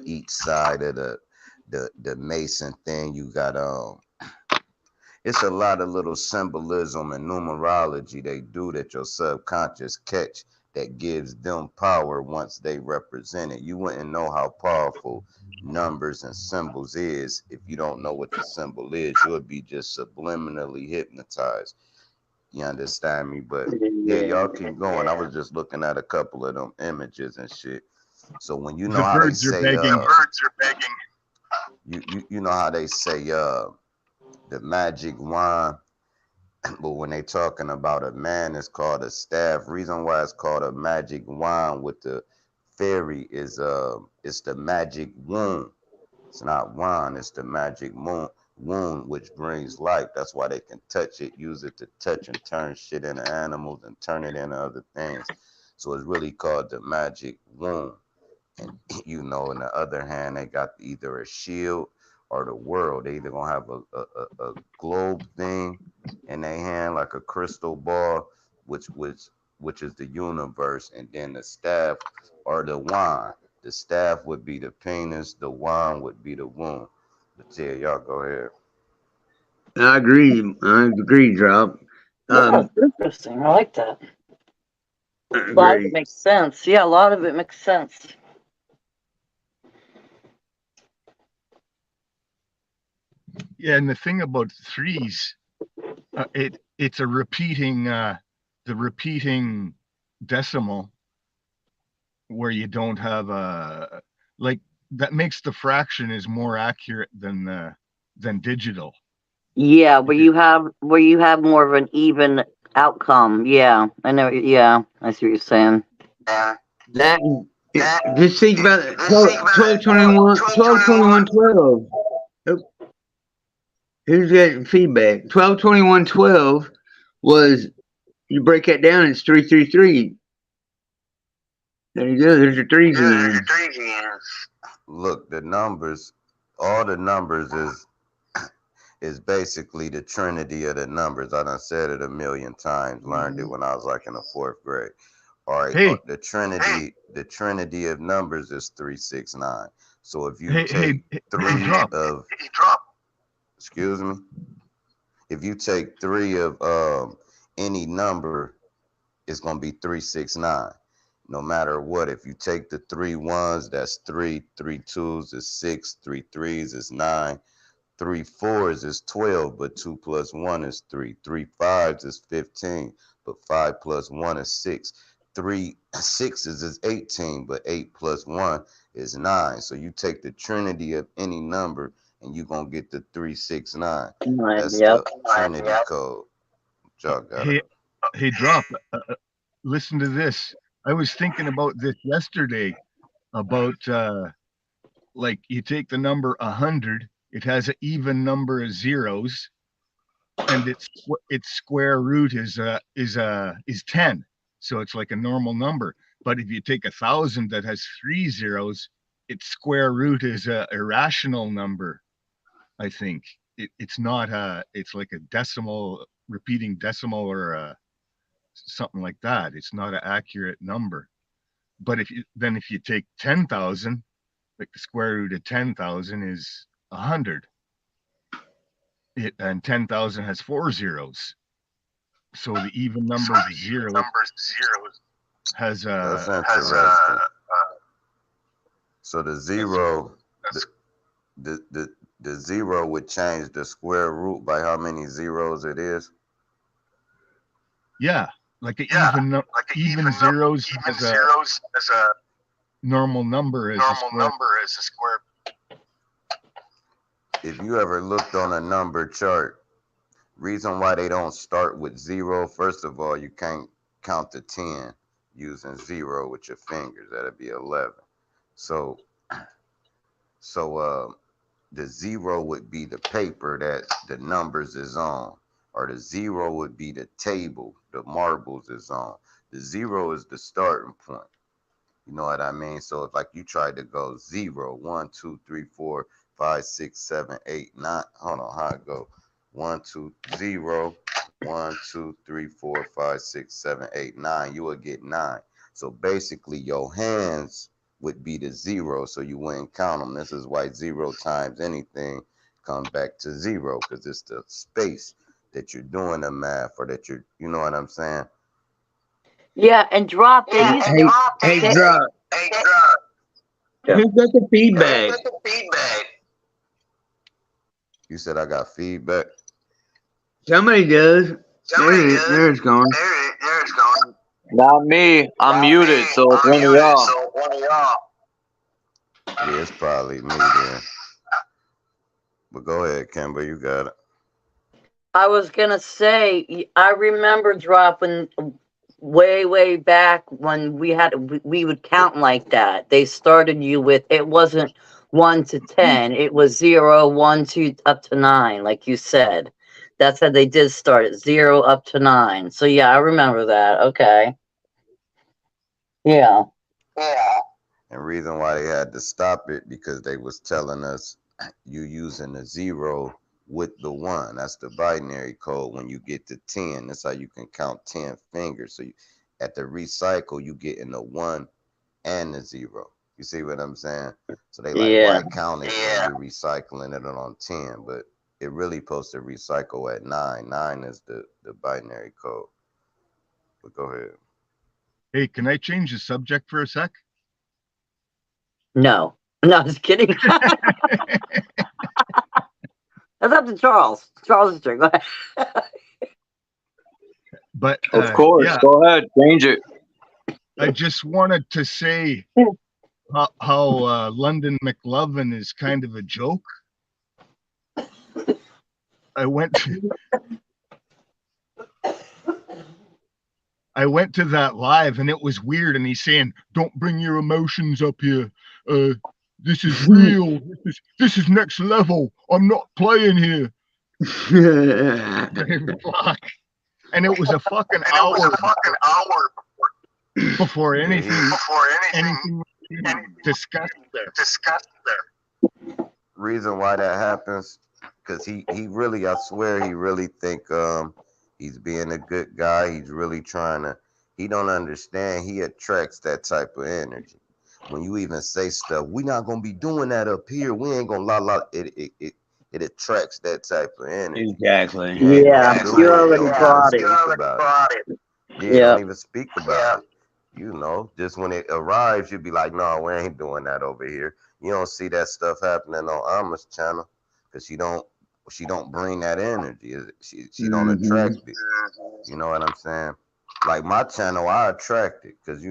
Speaker 8: each side of the Mason thing. You got it's a lot of little symbolism and numerology they do that your subconscious catch that gives them power once they represent it. You wouldn't know how powerful numbers and symbols is if you don't know what the symbol is. You would be just subliminally hypnotized. You understand me? But yeah, y'all keep going. I was just looking at a couple of them images and shit. So when you know
Speaker 7: The
Speaker 8: how they
Speaker 7: birds are
Speaker 8: say
Speaker 7: begging. Birds are begging.
Speaker 8: you know how they say the magic wand, but when they talking about a man, it's called a staff. Reason why it's called a magic wand with the fairy is it's the magic wound. It's not wand, it's the magic wound which brings life. That's why they can touch it, use it to touch and turn shit into animals and turn it into other things. So it's really called the magic wound. And you know, on the other hand, they got either a shield or the world. They either gonna have a globe thing in their hand, like a crystal ball, which is the universe, and then the staff or the wand. The staff would be the penis, the wand would be the womb. But yeah, y'all go ahead.
Speaker 5: I agree, Drop.
Speaker 6: Yeah, interesting. I like that. A lot of
Speaker 5: Agree.
Speaker 6: it makes sense. Yeah, a lot of it makes sense.
Speaker 7: Yeah, and the thing about threes, it's a repeating the repeating decimal where you don't have a like that makes the fraction is more accurate than digital.
Speaker 6: Yeah, where you have more of an even outcome. Yeah, I know. Yeah, I see what you're saying.
Speaker 5: That just think about it. 12, 21, 12, 21, 12. Oh, who's getting feedback? 12, 21, 12 was, you break that down, it's 333. There you go. There's your threes again.
Speaker 8: Look, the numbers, all the numbers is basically the trinity of the numbers. I done said it a million times. Learned it when I was like in the 4th grade. All right,
Speaker 7: Hey.
Speaker 8: the trinity of numbers is 369. So if you take three of, excuse me, if you take 3 of any number, it's gonna be 369. No matter what, if you take the 3 ones, that's 3, 3 twos is 6, 3 threes is 9, 3 fours is 12, but 2 plus 1 is 3, 3 fives is 15, but 5 plus 1 is 6, 3 sixes is 18, but 8 plus 1 is 9. So you take the trinity of any number and you're gonna get the 369. That's the trinity code. Y'all got it.
Speaker 7: Hey, Drop, listen to this. I was thinking about this yesterday about like you take the number 100, it has an even number of zeros, and its square root is 10. So it's like a normal number. But if you take 1,000 that has 3 zeros, its square root is a irrational number. I think it's not it's like a decimal, repeating decimal, or something like that. It's not an accurate number. But if you take 10,000, like the square root of 10,000 is 100. And 10,000 has 4 zeros. So the even number zero has
Speaker 8: That's interesting. So the zero, the zero would change the square root by how many zeros it is.
Speaker 7: Yeah, like even zeros has a normal number as a square.
Speaker 8: If you ever looked on a number chart, reason why they don't start with 0, first of all, you can't count to 10 using 0 with your fingers. That'd be 11. So the 0 would be the paper that the numbers is on, or the 0 would be the table the marbles is on. The 0 is the starting point. You know what I mean? So if like you tried to go 0, 1, 2, 3, 4, 5, 6, 7, 8, 9. Hold on, how it go? 1, 2, 0, 1, 2, 3, 4, 5, 6, 7, 8, 9. You would get 9. So basically, your hands would be the 0, so you wouldn't count them. This is why 0 times anything comes back to 0, because it's the space that you're doing the math, or that you know what I'm saying?
Speaker 6: Yeah, and drop. They used to
Speaker 5: Hey, drop. Who's got the feedback?
Speaker 8: You said I got feedback?
Speaker 5: Somebody does. There it's gone.
Speaker 1: Not me. I'm muted, so it's one of y'all.
Speaker 8: Yeah, it's probably me then. But go ahead, Kimber, you got it.
Speaker 6: I was gonna say, I remember dropping way back when we would count like that. They started you with, it wasn't 1 to 10, it was 0, 1, 2 up to 9, like you said. That's how they did start it, 0 up to 9. So yeah, I remember that. Okay. Yeah.
Speaker 8: And reason why they had to stop it, because they was telling us you using the 0 with the 1. That's the binary code. When you get to 10, that's how you can count 10 fingers. So at the recycle, you get in the 1 and the 0. You see what I'm saying? So they like, why count it when you're recycling it on 10? But it really supposed to recycle at 9. 9 is the binary code. But go ahead.
Speaker 7: Hey, can I change the subject for a sec?
Speaker 6: No, just kidding. That's up to Charles. Charles is turn. Go ahead.
Speaker 7: But
Speaker 1: of course,
Speaker 7: yeah,
Speaker 1: go ahead, change it.
Speaker 7: I just wanted to say how London McLovin is kind of a joke. I went to that live, and it was weird. And he's saying, "Don't bring your emotions up here. This is real. This is next level. I'm not playing here." And it was a fucking hour before anything discussed there.
Speaker 8: Reason why that happens, because he really, I swear, he really think he's being a good guy. He's really trying to. He don't understand. He attracts that type of energy. When you even say stuff, we not gonna be doing that up here. We ain't gonna la. It attracts that type of energy.
Speaker 5: Exactly.
Speaker 6: Yeah, you already brought it.
Speaker 8: Yeah, don't even speak about it. You know, just when it arrives, you'd be like, no, we ain't doing that over here. You don't see that stuff happening on Alma's channel, because she don't bring that energy. She don't attract it. You know what I'm saying? Like my channel, I attract it, because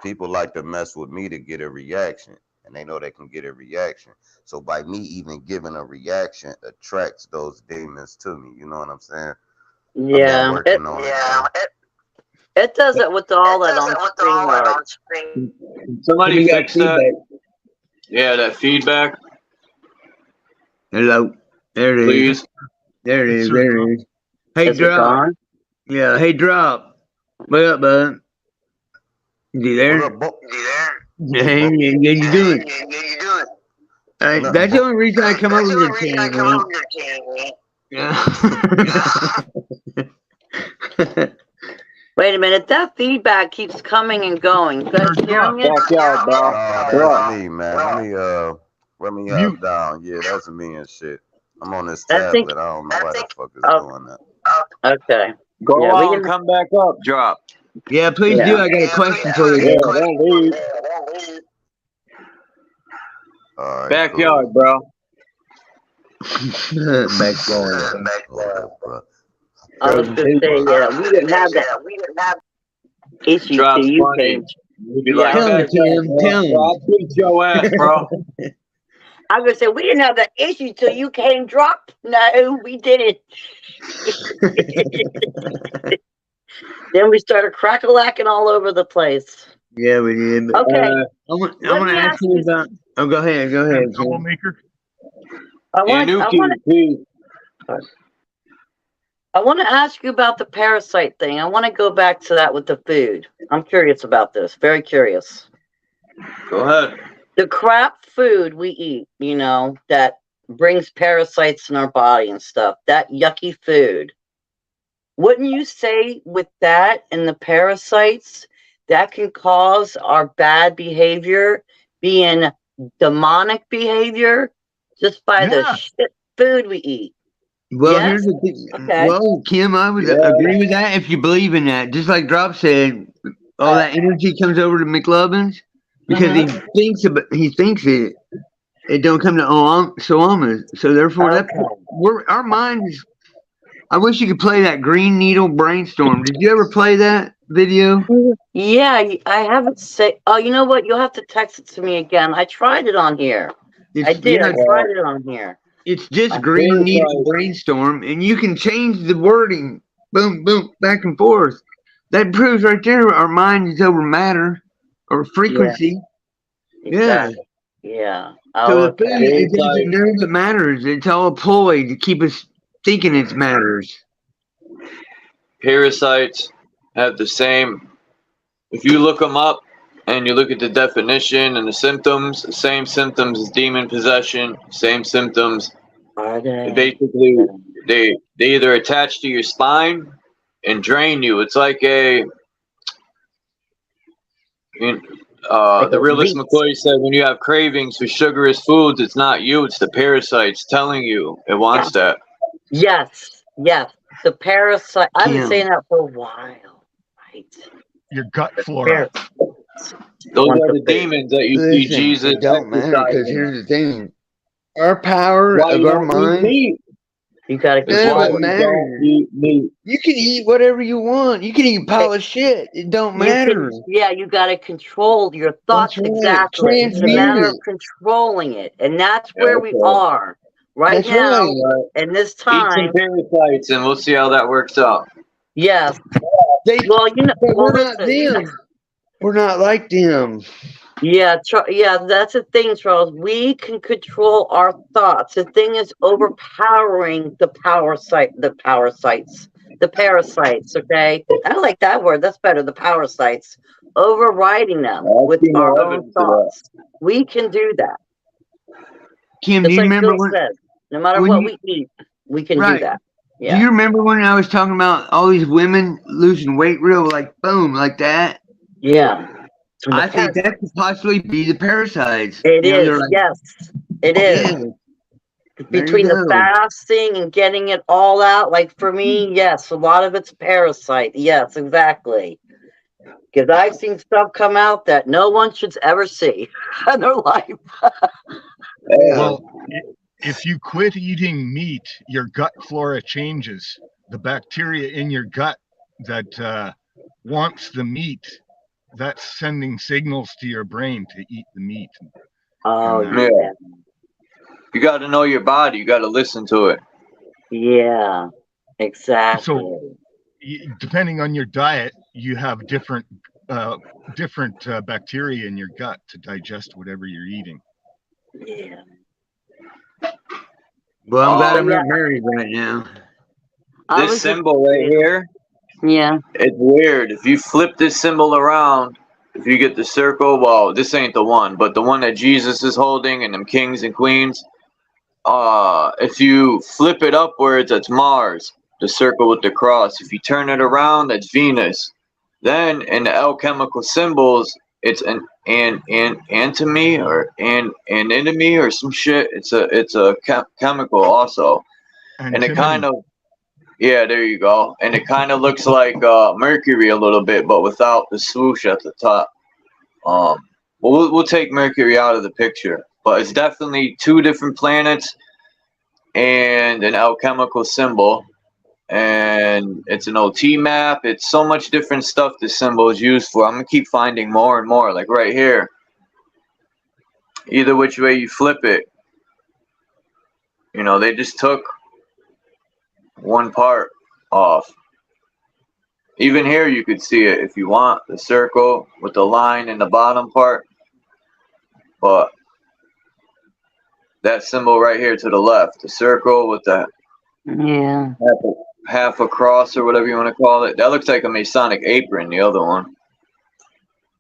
Speaker 8: people like to mess with me to get a reaction, and they know they can get a reaction. So by me even giving a reaction attracts those demons to me. You know what I'm saying?
Speaker 6: Yeah, it does it with all that on screen.
Speaker 1: Somebody fix that. Yeah, that feedback.
Speaker 5: Hello. There it is.
Speaker 1: Please.
Speaker 5: There it is. There it is. Hey,
Speaker 6: Is it
Speaker 5: drop.
Speaker 6: gone?
Speaker 5: Yeah. Hey, Drop. What up, bud? You there?
Speaker 8: What up, Bo?
Speaker 5: Hey, how you doing? That's the only reason I come over your channel, man. Yeah.
Speaker 6: Wait a minute, that feedback keeps coming and going. You guys hearing it?
Speaker 1: Backyard, bro.
Speaker 8: That's me, man. Let me up down. Yeah, that's me and shit. I'm on this tablet. I don't know why the fuck is doing that.
Speaker 6: Okay.
Speaker 1: Go
Speaker 6: Yeah,
Speaker 1: out and come back up, Drop.
Speaker 5: Yeah, please do. I got a question for you.
Speaker 1: Yeah, don't leave.
Speaker 8: All right,
Speaker 1: Backyard, bro.
Speaker 5: Backyard.
Speaker 8: bro.
Speaker 6: I was gonna say, yeah, we didn't have that issue
Speaker 1: Drop's
Speaker 6: till you
Speaker 1: funny.
Speaker 6: came.
Speaker 1: You'd be
Speaker 6: Yeah,
Speaker 1: like,
Speaker 5: Tell him, Tim. Tell him.
Speaker 1: I'll beat your ass, bro.
Speaker 6: I was gonna say we didn't have that issue till you came. Drop? No, we didn't. Then we started crack-a-lacking all over the place.
Speaker 5: Yeah, we did. But,
Speaker 6: Okay.
Speaker 5: I want to ask you about. Oh, go ahead. Go ahead. Tim.
Speaker 7: Troublemaker.
Speaker 6: I want to ask you about the parasite thing. I want to go back to that with the food. I'm curious about this. Very curious.
Speaker 1: Go ahead.
Speaker 6: The crap food we eat, you know, that brings parasites in our body and stuff, that yucky food. Wouldn't you say with that and the parasites, that can cause our bad behavior being demonic behavior just by the shit food we eat?
Speaker 5: Well,
Speaker 6: Yes?
Speaker 5: here's the thing.
Speaker 6: Okay.
Speaker 5: Well, Kim, I would agree with that if you believe in that. Just like Drop said, all that energy comes over to McLubbins because he thinks it don't come to Shawamas. So therefore, our mind is. I wish you could play that Green Needle Brainstorm. Did you ever play that video?
Speaker 6: Yeah, I haven't say. Oh, you know what? You'll have to text it to me again. I tried it on here. I did. I tried it on here.
Speaker 5: It's just Green Needle Brainstorm, and you can change the wording. Boom, boom, back and forth. That proves right there our mind is over matter or frequency.
Speaker 6: Exactly. Yeah.
Speaker 5: So the food it doesn't know that matters. It's all a ploy to keep us thinking it matters.
Speaker 1: Parasites have the same. If you look them up and you look at the definition and the same symptoms as demon possession, same symptoms.
Speaker 6: Are they?
Speaker 1: Basically, they either attach to your spine and drain you. It's like the realist McCoy said, when you have cravings for sugary foods, it's not you, it's the parasites telling you it wants that.
Speaker 6: Yes, yes. The parasite. I've been saying that for a while. Right.
Speaker 7: Your gut flora.
Speaker 1: Those are the demons that you see Jesus.
Speaker 5: It don't matter because here's the thing: our power of our mind.
Speaker 6: You gotta
Speaker 5: control it. You can eat whatever you want. You can eat a pile of shit. It don't matter.
Speaker 6: You gotta control your thoughts exactly. It's a matter of controlling it, and that's where we are right now. And this time,
Speaker 1: eat some parasites, and we'll see how that works out.
Speaker 6: Yes. Well, you know,
Speaker 5: we're not them. We're not like them.
Speaker 6: Yeah, that's the thing, Charles. We can control our thoughts. The thing is overpowering the parasites, okay? I like that word. That's better, the parasites. Overriding them with our own thoughts. We can do that.
Speaker 5: Kim, do you remember when
Speaker 6: said, no matter what we eat, we can do that. Yeah.
Speaker 5: Do you remember when I was talking about all these women losing weight real like boom, like that?
Speaker 6: Yeah.
Speaker 5: I think that could possibly be the parasites.
Speaker 6: It is, yes. It is. Between the fasting and getting it all out, like for me, yes, a lot of it's parasite. Yes, exactly. Because I've seen stuff come out that no one should ever see in their life.
Speaker 7: Well, if you quit eating meat, your gut flora changes. The bacteria in your gut that wants the meat, that's sending signals to your brain to eat the meat.
Speaker 6: Oh, yeah.
Speaker 1: You got to know your body. You got to listen to it.
Speaker 6: Yeah, exactly.
Speaker 7: So, depending on your diet, you have different bacteria in your gut to digest whatever you're eating.
Speaker 6: Yeah.
Speaker 5: Well, I'm glad I'm not married right now.
Speaker 1: This symbol right here
Speaker 6: Yeah.
Speaker 1: It's weird. If you flip this symbol around, if you get the circle, well, this ain't the one, but the one that Jesus is holding and them kings and queens, if you flip it upwards, that's Mars, the circle with the cross. If you turn it around, that's Venus. Then in the alchemical symbols, it's an enemy or an enemy or some shit. It's a chemical also, and it kind of, yeah, there you go. And it kind of looks like Mercury a little bit, but without the swoosh at the top. We'll take Mercury out of the picture, but it's definitely two different planets and an alchemical symbol, and it's an OT map. It's so much different stuff this symbol is used for. I'm gonna keep finding more and more, like right here. Either which way you flip it, you know, they just took one part off. Even here you could see it if you want, the circle with the line in the bottom part, but that symbol right here to the left, the circle with the half a cross or whatever you want to call it, that looks like a Masonic apron, the other one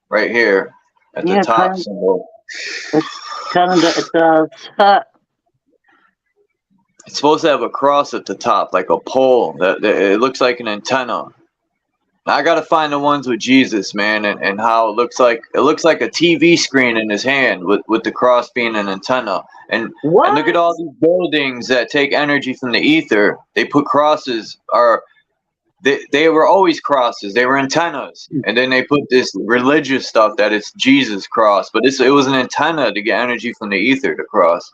Speaker 1: right here at the top symbol. It's supposed to have a cross at the top, like a pole. That it looks like an antenna. I gotta find the ones with Jesus, man, and how it looks like a TV screen in his hand with the cross being an antenna. And look at all these buildings that take energy from the ether. They put crosses, or they were always crosses. They were antennas, and then they put this religious stuff that it's Jesus cross, but it was an antenna to get energy from the ether to cross.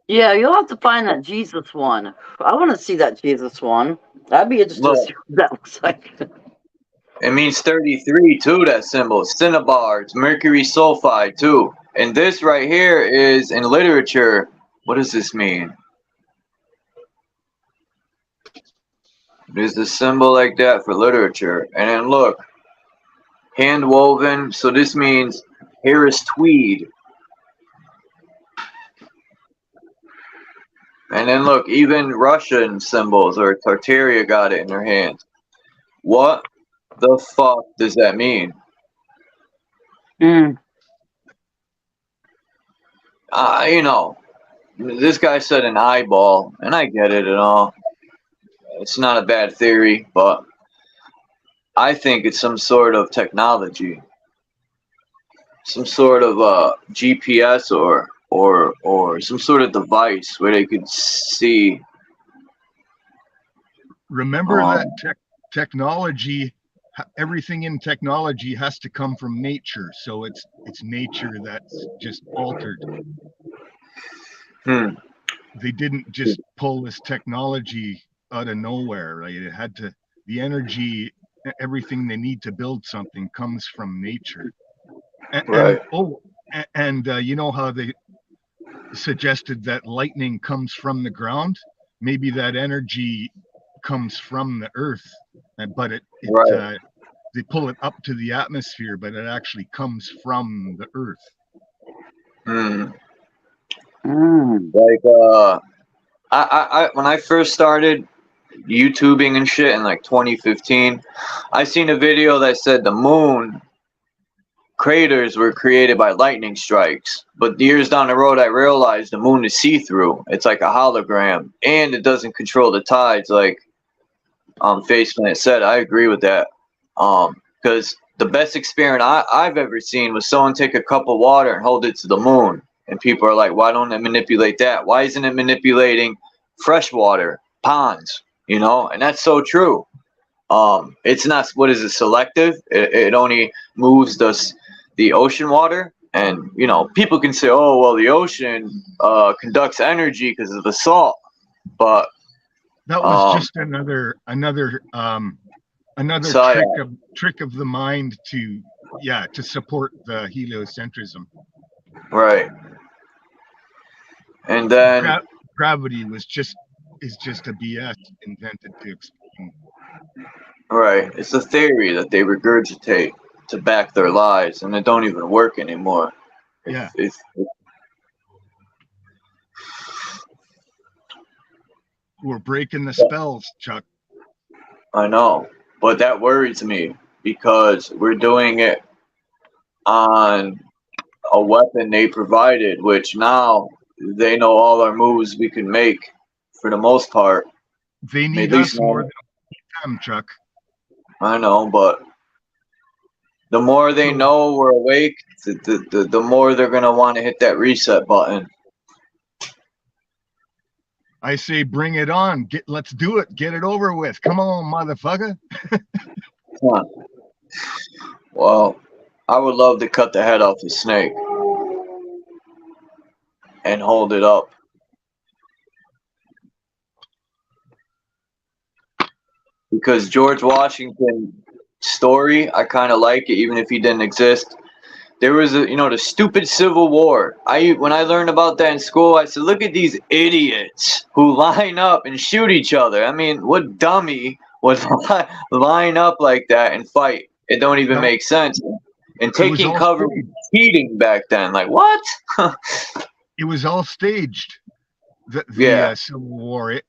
Speaker 6: Yeah, you'll have to find that Jesus one. I want to see that Jesus one. I'd be interested to see what that looks like.
Speaker 1: It means 33 too, that symbol. Cinnabar, it's mercury sulfide too. And this right here is in literature. What does this mean? There's a symbol like that for literature. And then look, hand woven. So this means Harris tweed. And then look, even Russian symbols or Tartaria got it in their hands. What the fuck does that mean?
Speaker 6: Mm.
Speaker 1: You know, this guy said an eyeball, and I get it and all. It's not a bad theory, but I think it's some sort of technology, some sort of GPS or some sort of device where they could see.
Speaker 7: Remember that technology, everything in technology has to come from nature. So it's nature that's just altered. They didn't just pull this technology out of nowhere, right? It had to, the energy, everything they need to build something comes from nature.
Speaker 1: Right.
Speaker 7: And you know how they suggested that lightning comes from the ground? Maybe that energy comes from the earth, but they pull it up to the atmosphere, but it actually comes from the earth.
Speaker 1: Like I when I first started YouTubing and shit in like 2015, I seen a video that said the moon craters were created by lightning strikes, but years down the road I realized the moon is see-through. It's like a hologram, and it doesn't control the tides like Faceplant said. I agree with that, because the best experiment I've ever seen was someone take a cup of water and hold it to the moon, and people are like, why don't it manipulate that? Why isn't it manipulating fresh water, ponds, you know? And that's so true. It's not, what is it, selective? It only moves the ocean water. And, you know, people can say, oh, well, the ocean conducts energy because of the salt. But
Speaker 7: that was just another trick of the mind to support the heliocentrism.
Speaker 1: Right. And then
Speaker 7: gravity is just a BS invented to explain.
Speaker 1: Right. It's a theory that they regurgitate to back their lies, and it don't even work anymore.
Speaker 7: Yeah. We're breaking the spells, Chuck.
Speaker 1: I know, but that worries me because we're doing it on a weapon they provided, which now they know all our moves we can make for the most part.
Speaker 7: They need us more than them, Chuck.
Speaker 1: I know, but the more they know we're awake, the more they're going to want to hit that reset button.
Speaker 7: I say bring it on. Let's do it. Get it over with. Come on, motherfucker.
Speaker 1: Huh. Well, I would love to cut the head off the snake and hold it up. Because George Washington's story, I kind of like it, even if he didn't exist. There was the stupid Civil War. When I learned about that in school, I said, look at these idiots who line up and shoot each other. I mean, what dummy would line up like that and fight? It don't even make sense. And taking cover was cheating back then. Like, what?
Speaker 7: It was all staged. The Civil War.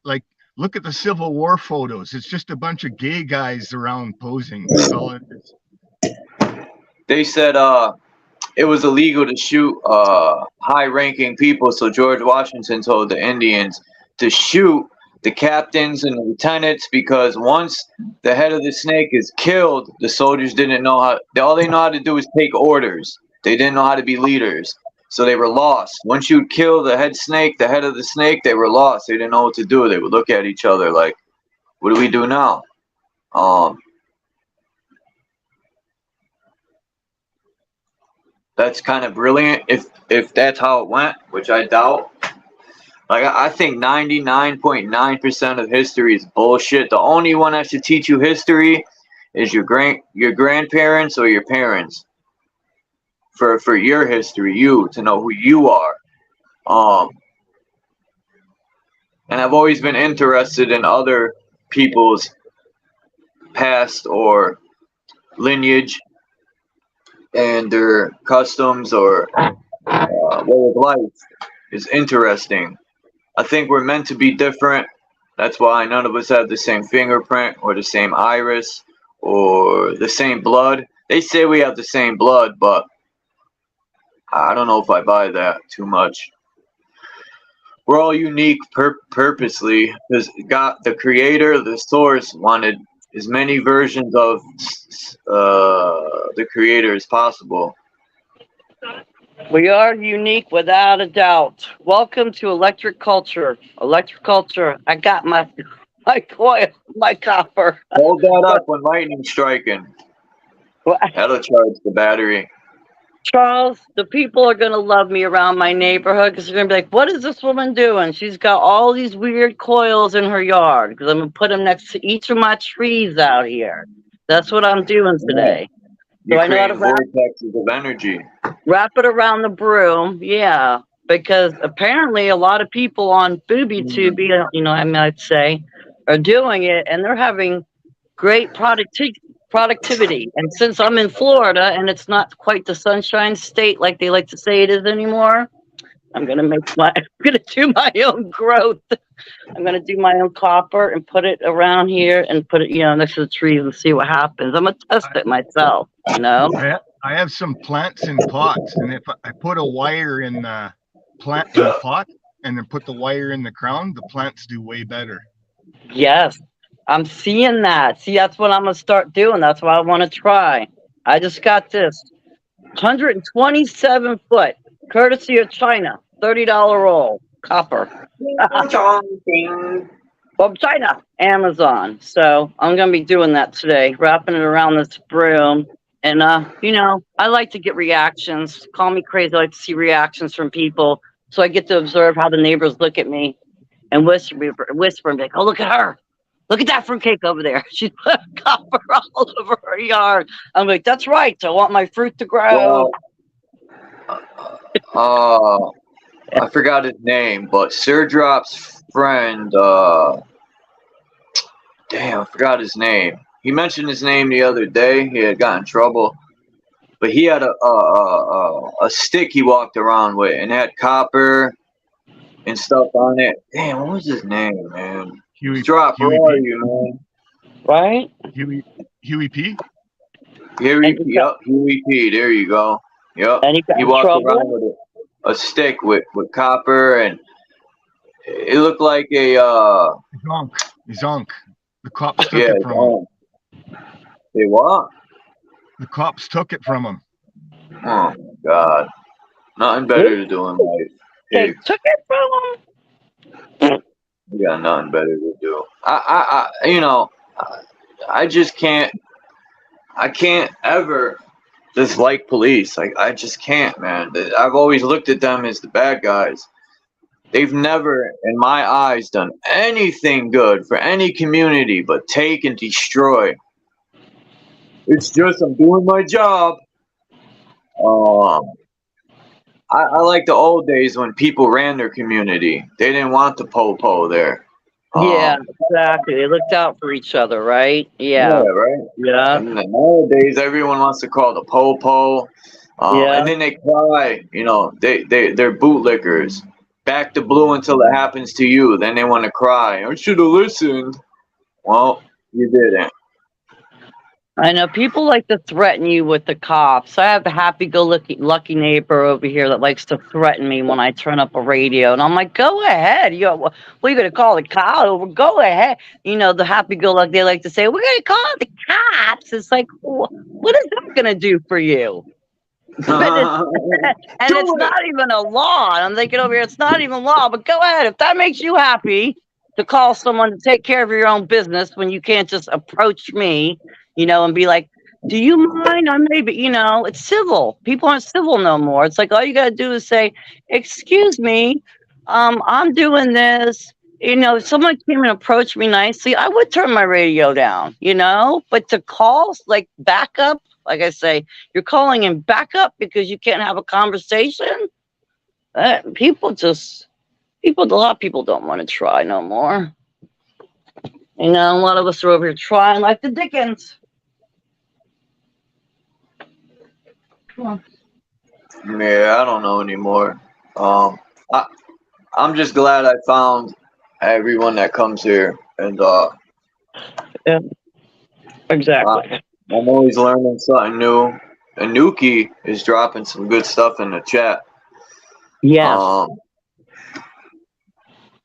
Speaker 7: Look at the Civil War photos. It's just a bunch of gay guys around posing. That's all it is.
Speaker 1: They said it was illegal to shoot high-ranking people, so George Washington told the Indians to shoot the captains and the lieutenants, because once the head of the snake is killed, the soldiers didn't know how. All they know how to do is take orders. They didn't know how to be leaders, so they were lost. Once you'd kill the head of the snake, they were lost. They didn't know what to do. They would look at each other like, "What do we do now?" That's kind of brilliant if that's how it went, which I doubt. Like, I think 99.9% of history is bullshit. The only one that should teach you history is your grandparents or your parents. For your history, to know who you are. And I've always been interested in other people's past or lineage and their customs or way of life is interesting. I think we're meant to be different. That's why none of us have the same fingerprint or the same iris or the same blood. They say we have the same blood, but I don't know if I buy that too much. We're all unique purposely, because God, the creator, the source, wanted as many versions of the creator as possible.
Speaker 6: We are unique without a doubt. Welcome to Electric Culture. Electric Culture. I got my coil, my copper.
Speaker 1: Hold that up when lightning's striking. That'll charge the battery.
Speaker 6: Charles, the people are going to love me around my neighborhood because they're going to be like, what is this woman doing? She's got all these weird coils in her yard, because I'm going to put them next to each of my trees out here. That's what I'm doing today.
Speaker 1: You're I know how to vortexes of energy.
Speaker 6: Wrap it around the broom, yeah, because apparently a lot of people on BoobyTube, I might say, are doing it, and they're having great productivity. And since I'm in Florida and it's not quite the sunshine state like they like to say it is anymore, I'm gonna do my own growth. I'm gonna do my own copper and put it around here and put it, next to the trees and see what happens. I'm gonna test it myself,
Speaker 7: I have some plants in pots, and if I put a wire in the plant in the pot and then put the wire in the crown, the plants do way better.
Speaker 6: Yes. I'm seeing that. See, that's what I'm going to start doing. That's what I want to try. I just got this 127 foot, courtesy of China, $30 roll, copper. From China, Amazon. So I'm going to be doing that today, wrapping it around this broom. And, I like to get reactions. Call me crazy. I like to see reactions from people. So I get to observe how the neighbors look at me and whisper and be like, oh, look at her. Look at that fruitcake over there. She's put copper all over her yard. I'm like, that's right. I want my fruit to grow.
Speaker 1: Well, I forgot his name, but Sir Drop's friend, damn, I forgot his name. He mentioned his name the other day. He had gotten in trouble. But he had a stick he walked around with, and it had copper and stuff on it. Damn, what was his name, man? Drop, where
Speaker 7: Huey
Speaker 1: are
Speaker 7: P.
Speaker 1: you, man?
Speaker 6: Right?
Speaker 7: Huey P.
Speaker 1: Huey P. There you go. Yep.
Speaker 6: And he got
Speaker 1: He
Speaker 6: in
Speaker 1: walked
Speaker 6: trouble.
Speaker 1: around with a stick with copper, and it looked like a
Speaker 7: Zonk. The cops took
Speaker 1: yeah.
Speaker 7: it from him.
Speaker 1: Hey, what?
Speaker 7: The cops took it from him.
Speaker 1: Oh my God! Nothing better to do in life.
Speaker 6: They
Speaker 1: Pig.
Speaker 6: took it from him.
Speaker 1: You got nothing better to do. I just can't. I can't ever dislike police. I just can't, man. I've always looked at them as the bad guys. They've never, in my eyes, done anything good for any community but take and destroy. It's just I'm doing my job. I like the old days when people ran their community. They didn't want the po-po there.
Speaker 6: Yeah, exactly. They looked out for each other, right?
Speaker 1: Yeah,
Speaker 6: Yeah.
Speaker 1: right.
Speaker 6: Yeah.
Speaker 1: And then nowadays, everyone wants to call the po-po.
Speaker 6: Yeah.
Speaker 1: And then they cry. They're bootlickers. Back to blue until it happens to you. Then they want to cry. I should have listened. Well, you didn't.
Speaker 6: I know people like to threaten you with the cops. I have a happy-go-lucky neighbor over here that likes to threaten me when I turn up a radio, and I'm like, "Go ahead, what are you gonna call the cops? Go ahead." The happy-go-lucky, they like to say, "We're gonna call the cops." It's like, what is that gonna do for you? And it's not even a law. And I'm thinking over here, it's not even law. But go ahead, if that makes you happy to call someone to take care of your own business when you can't just approach me. And be like, do you mind? I maybe, it's civil. People aren't civil no more. It's like, all you got to do is say, excuse me, I'm doing this. If someone came and approached me nicely, I would turn my radio down, but to call like backup, like I say, you're calling in backup because you can't have a conversation. A lot of people don't want to try no more. A lot of us are over here trying like the Dickens. Come on.
Speaker 1: Yeah, I don't know anymore. I'm just glad I found everyone that comes here, and
Speaker 6: Yeah, exactly.
Speaker 1: I'm always learning something new. And Nuki is dropping some good stuff in the chat.
Speaker 6: Yes.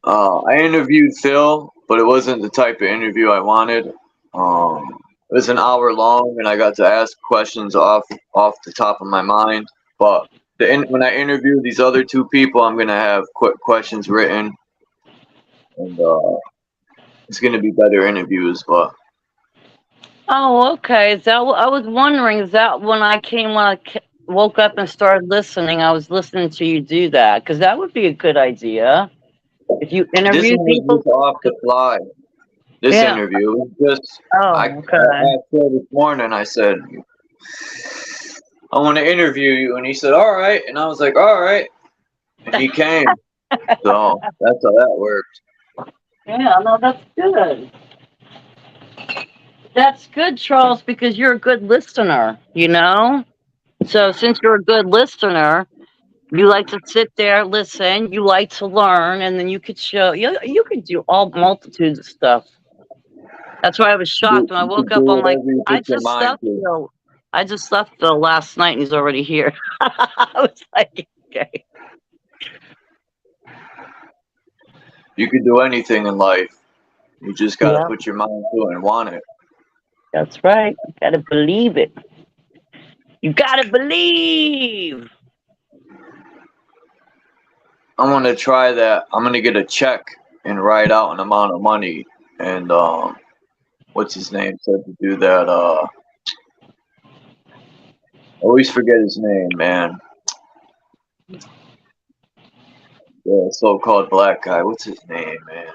Speaker 1: I interviewed Phil, but it wasn't the type of interview I wanted. It was an hour long, and I got to ask questions off the top of my mind. But when I interview these other two people, I'm gonna have quick questions written, and it's gonna be better interviews. But
Speaker 6: Oh, okay. Is that I was wondering? Is that when I woke up and started listening? I was listening to you do that because that would be a good idea if you interview people.
Speaker 1: This was off the fly. This interview was just. I asked Phil this morning. I said, I want to interview you, and he said, all right, and I was like, all right, and he came. So that's how that worked.
Speaker 6: Yeah, no, that's good. That's good, Charles, because you're a good listener, So since you're a good listener, you like to sit there, listen, you like to learn, and then you could show, you could do all multitudes of stuff. That's why I was shocked when I woke up. I'm like, I just left Phil last night, and he's already here. I was like, okay.
Speaker 1: You could do anything in life. You just got to put your mind to it and want it.
Speaker 6: That's right. You got to believe it. You got to believe.
Speaker 1: I'm going to try that. I'm going to get a check and write out an amount of money. And what's his name said to do that. I always forget his name, man. The so-called black guy. What's his name, man?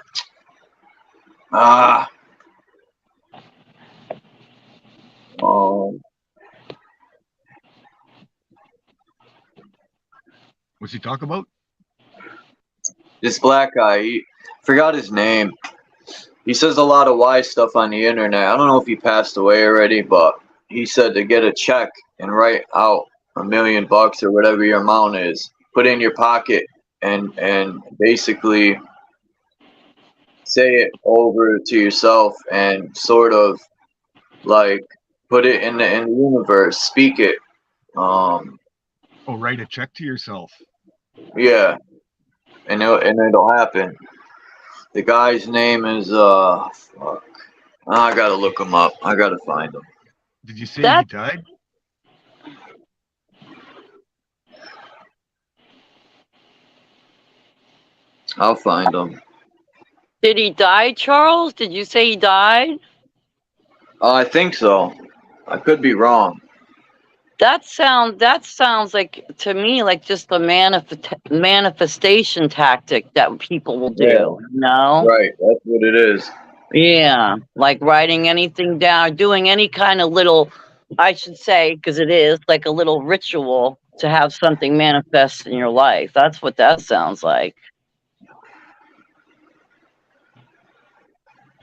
Speaker 7: What's he talk about?
Speaker 1: This black guy. He forgot his name. He says a lot of wise stuff on the internet. I don't know if he passed away already, but he said to get a check and write out $1 million or whatever your amount is, put in your pocket, and basically say it over to yourself and sort of like put it in the universe, speak it.
Speaker 7: Oh, write a check to yourself.
Speaker 1: Yeah, and it'll happen. The guy's name is fuck. I gotta look him up. I gotta find him.
Speaker 7: Did you say he died?
Speaker 1: I'll find him.
Speaker 6: Did he die, Charles? Did you say he died?
Speaker 1: I think so. I could be wrong.
Speaker 6: That sounds like to me like just a manifestation tactic that people will do.
Speaker 1: Yeah.
Speaker 6: No,
Speaker 1: Right, that's what it is.
Speaker 6: yeah, like writing anything down, doing any kind of little, I should say, because it is like a little ritual to have something manifest in your life. That's what that sounds like.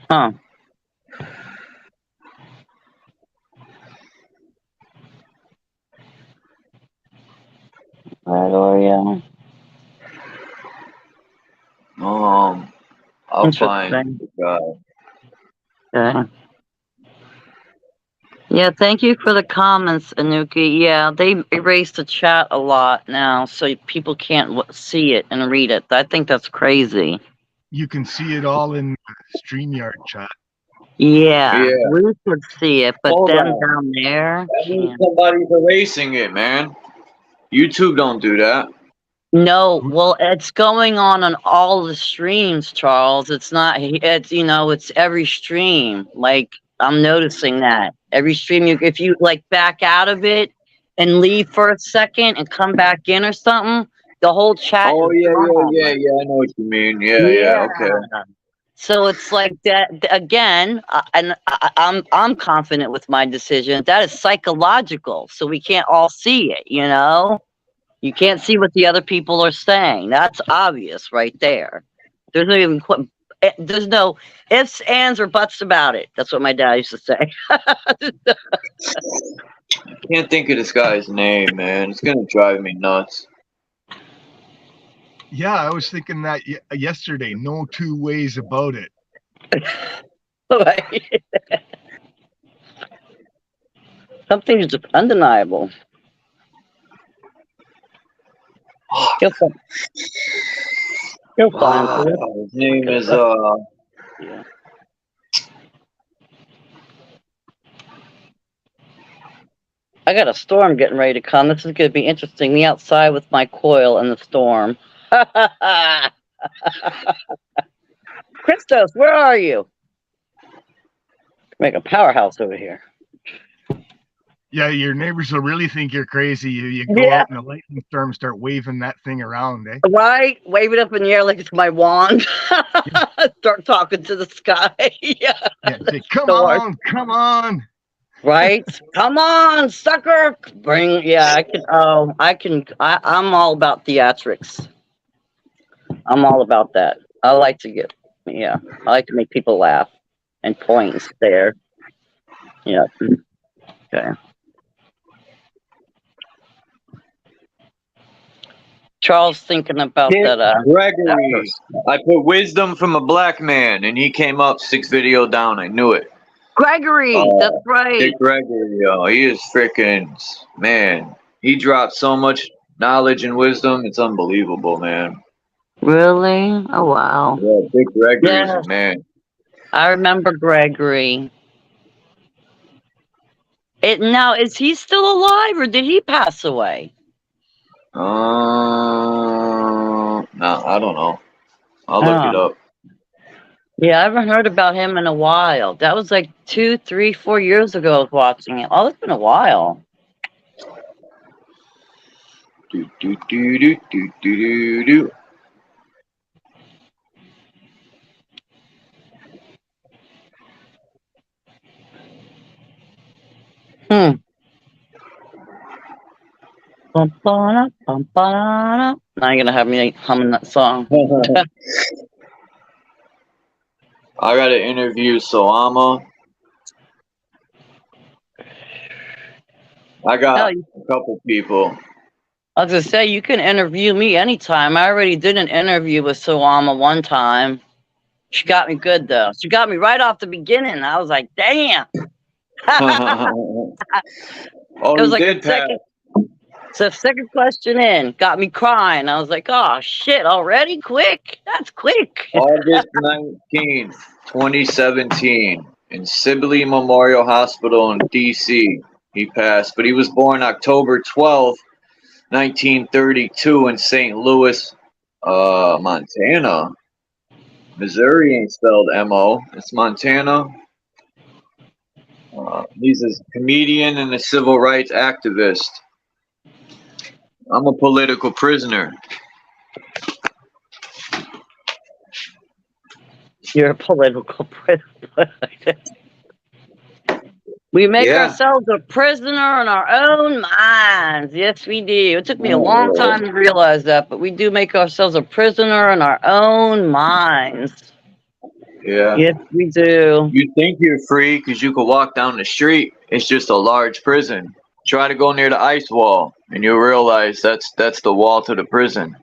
Speaker 6: Huh. Right, Oreo.
Speaker 1: I'll find the guy.
Speaker 6: Okay. Yeah, thank you for the comments, Anuki. Yeah, they erased the chat a lot now, so people can't see it and read it. I think that's crazy.
Speaker 7: You can see it all in StreamYard chat.
Speaker 6: Yeah, we could see it, but
Speaker 1: Hold
Speaker 6: then
Speaker 1: on.
Speaker 6: down there,
Speaker 1: That means somebody's erasing it, man. YouTube don't do that.
Speaker 6: no. Well, it's going on all the streams, Charles. It's not. It's it's every stream. Like I'm noticing that every stream, if you like back out of it and leave for a second and come back in or something, the whole chat.
Speaker 1: Oh
Speaker 6: is
Speaker 1: yeah,
Speaker 6: gone.
Speaker 1: yeah. I know what you mean. Yeah, okay.
Speaker 6: So it's like that again, and I'm confident with my decision. That is psychological, so we can't all see it. You can't see what the other people are saying. That's obvious right there. There's no even there's no ifs, ands, or buts about it. That's what my dad used to say.
Speaker 1: I can't think of this guy's name, man. It's gonna drive me nuts.
Speaker 7: Yeah, I was thinking that yesterday. No two ways about it.
Speaker 6: Something is just undeniable. His
Speaker 1: name is
Speaker 6: Yeah. I got a storm getting ready to come. This is going to be interesting. Me outside with my coil in the storm. Christos, where are you? Make a powerhouse over here.
Speaker 7: Yeah, your neighbors will really think you're crazy. You go out in a lightning storm and start waving that thing around, eh?
Speaker 6: Right? Wave it up in the air like it's my wand. Start talking to the sky. Yeah.
Speaker 7: Say, come on.
Speaker 6: Right? Come on, sucker. I'm all about theatrics. I'm all about that. I like to make people laugh and point and stare. Yeah. Okay. Charles thinking about that.
Speaker 1: Gregory. I put wisdom from a black man, and he came up 6 video down. I knew it.
Speaker 6: Gregory, that's right.
Speaker 1: Dick Gregory, he is freaking, man. He dropped so much knowledge and wisdom. It's unbelievable, man.
Speaker 6: Really? Oh, wow.
Speaker 1: Yeah, Dick Gregory is a man.
Speaker 6: I remember Gregory. Now, is he still alive or did he pass away?
Speaker 1: No, I don't know. I'll look it up.
Speaker 6: Yeah, I haven't heard about him in a while. That was like 2, 3, 4 years ago I was watching it. Oh, it's been a while. Now you're gonna have me humming that song.
Speaker 1: I gotta interview Soama. I got a couple people.
Speaker 6: I was gonna say you can interview me anytime. I already did an interview with Soama one time. She got me good though. She got me right off the beginning. I was like, damn.
Speaker 1: Oh,
Speaker 6: It was
Speaker 1: you
Speaker 6: like
Speaker 1: did pass.
Speaker 6: So second question in, got me crying. I was like, oh shit, already? Quick. That's quick.
Speaker 1: August 19th, 2017, in Sibley Memorial Hospital in D.C. He passed, but he was born October 12th, 1932 in St. Louis, Montana. Missouri ain't spelled M-O. It's Montana. He's a comedian and a civil rights activist. I'm a political prisoner.
Speaker 6: You're a political prisoner. We make ourselves a prisoner in our own minds. Yes, we do. It took me a long time to realize that, but we do make ourselves a prisoner in our own minds.
Speaker 1: Yeah.
Speaker 6: Yes, we do.
Speaker 1: You think you're free because you could walk down the street. It's just a large prison. Try to go near the ice wall, and you'll realize that's the wall to the prison.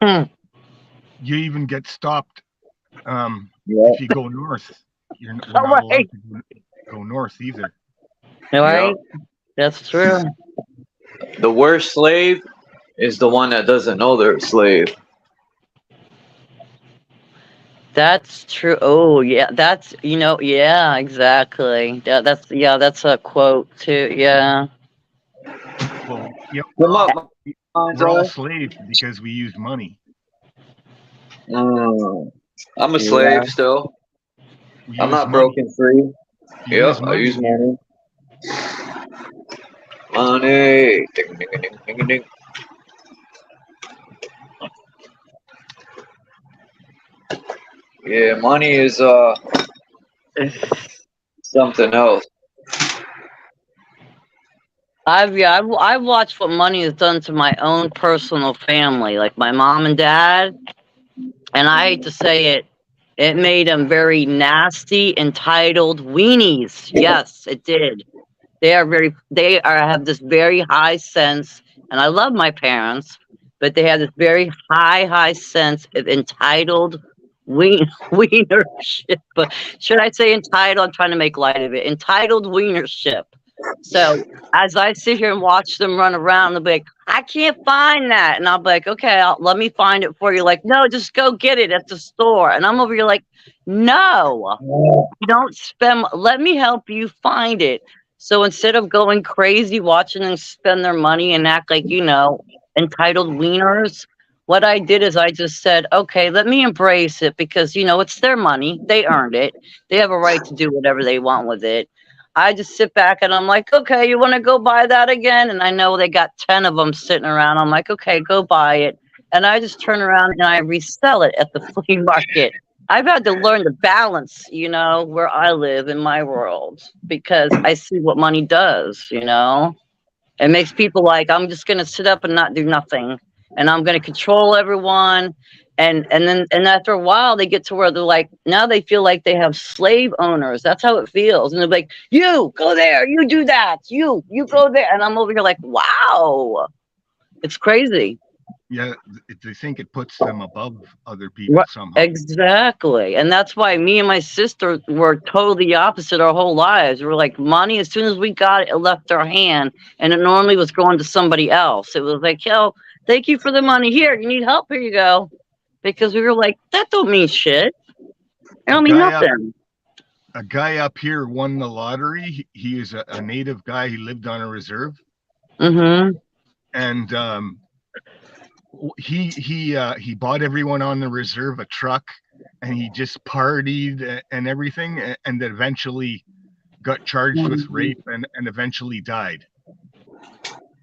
Speaker 7: You even get stopped if you go north. You're not allowed to go north either.
Speaker 6: Right? That's true.
Speaker 1: The worst slave is the one that doesn't know they're a slave.
Speaker 6: That's true. Oh, yeah. That's, yeah, exactly. That's a quote too. Yeah.
Speaker 7: Well, we're all slaves because we use money.
Speaker 1: I'm a slave still. I'm not broken free. Yep, I use money. Money. Ding, ding, ding, ding, ding. Yeah, money is something else.
Speaker 6: I've watched what money has done to my own personal family, like my mom and dad, and I hate to say it, it made them very nasty, entitled weenies. Yes, it did. They have this very high sense, and I love my parents, but they have this very high sense of entitled wienership. But should I say entitled? I'm trying to make light of it. Entitled wienership. So as I sit here and watch them run around, they'll be like, I can't find that. And I'll be like, okay, let me find it for you. Like, no, just go get it at the store. And I'm over here like, no, you don't spend, let me help you find it. So instead of going crazy watching them spend their money and act like, entitled wieners, what I did is I just said, okay, let me embrace it because, it's their money. They earned it. They have a right to do whatever they want with it. I just sit back and I'm like, okay, you want to go buy that again? And I know they got 10 of them sitting around. I'm like, okay, go buy it. And I just turn around and I resell it at the flea market. I've had to learn to balance, where I live in my world because I see what money does, It makes people like, I'm just going to sit up and not do nothing. And I'm going to control everyone. And then after a while, they get to where they're like, now they feel like they have slave owners. That's how it feels. And they're like, you go there, you do that, you go there. And I'm over here like, wow, it's crazy.
Speaker 7: Yeah, they think it puts them above other people somehow.
Speaker 6: Exactly. And that's why me and my sister were totally opposite our whole lives. We're like, money, as soon as we got it, it left our hand. And it normally was going to somebody else. It was like, yo, thank you for the money. Here, you need help? Here you go. Because we were like, that don't mean shit. It don't mean nothing.
Speaker 7: A guy up here won the lottery. He is a native guy. He lived on a reserve.
Speaker 6: Mm-hmm.
Speaker 7: And he bought everyone on the reserve a truck, and he just partied and everything, and eventually got charged with rape and eventually died.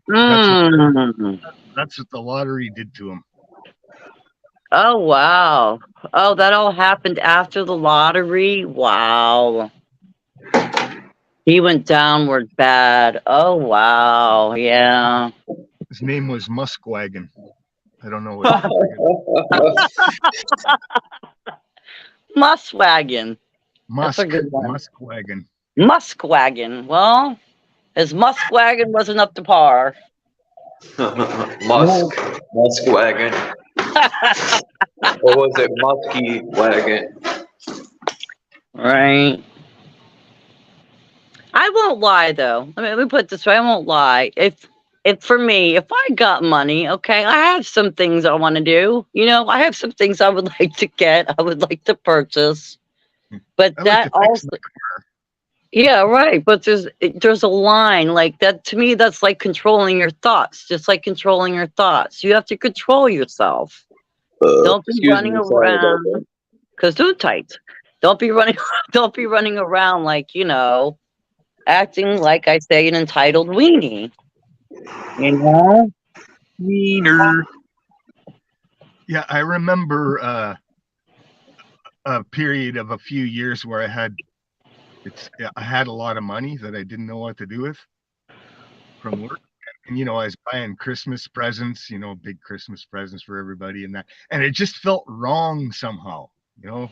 Speaker 7: That's what the lottery did to him.
Speaker 6: Oh, wow. Oh, that all happened after the lottery? Wow. He went downward bad. Oh, wow. Yeah.
Speaker 7: His name was Muskwagon. I don't know what.
Speaker 6: Muskwagon.
Speaker 7: That's
Speaker 6: a good one.
Speaker 7: Muskwagon.
Speaker 6: Muskwagon. Well, his Muskwagon wasn't up to par.
Speaker 1: Muskwagon. Or was it Musky Wagon?
Speaker 6: Right. I won't lie though. I mean, let me put it this way. I won't lie. If for me, if I got money, okay, I have some things I want to do. You know, I have some things I would like to get. I would like to purchase. But
Speaker 7: I like
Speaker 6: that
Speaker 7: to fix
Speaker 6: also,
Speaker 7: my car.
Speaker 6: yeah, right. But there's a line like that. To me, that's like controlling your thoughts. Just like controlling your thoughts. You have to control yourself. Don't be
Speaker 1: Excuse
Speaker 6: running
Speaker 1: me, sorry about
Speaker 6: around.
Speaker 1: that.
Speaker 6: Cause too tight. Don't be running. Don't be running around like, you know, acting like I say an entitled weenie. You know.
Speaker 1: Wiener.
Speaker 7: Yeah, I remember a period of a few years where I had a lot of money that I didn't know what to do with from work. And you know, I was buying Christmas presents, you know, big Christmas presents for everybody and that. And it just felt wrong somehow, you know.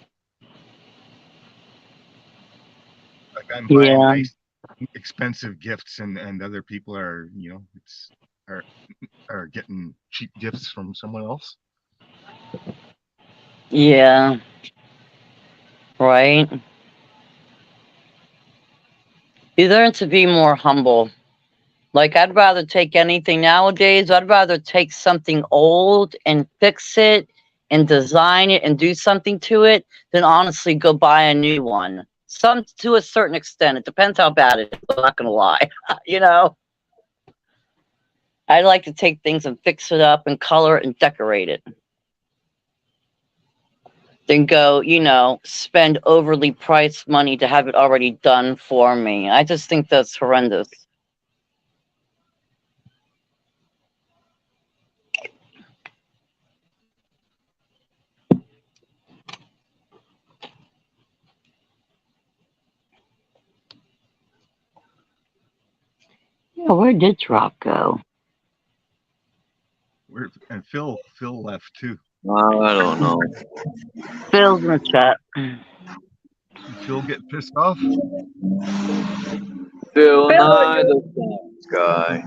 Speaker 7: Like I'm buying
Speaker 6: Yeah.
Speaker 7: nice expensive gifts and other people are, you know, are getting cheap gifts from someone else.
Speaker 6: Yeah. Right. You learn to be more humble. Like I'd rather take anything nowadays. I'd rather take something old and fix it and design it and do something to it than honestly go buy a new one. Some to a certain extent. It depends how bad it is. I'm not gonna lie. You know. I like to take things and fix it up and color it and decorate it. Then go, you know, spend overly priced money to have it already done for me. I just think that's horrendous. Yeah, where did Drop go?
Speaker 7: And Phil left too.
Speaker 1: I don't know.
Speaker 6: Phil's in the chat.
Speaker 7: Did Phil get pissed off?
Speaker 1: Phil
Speaker 6: Phil,
Speaker 1: Nye the Science Guy.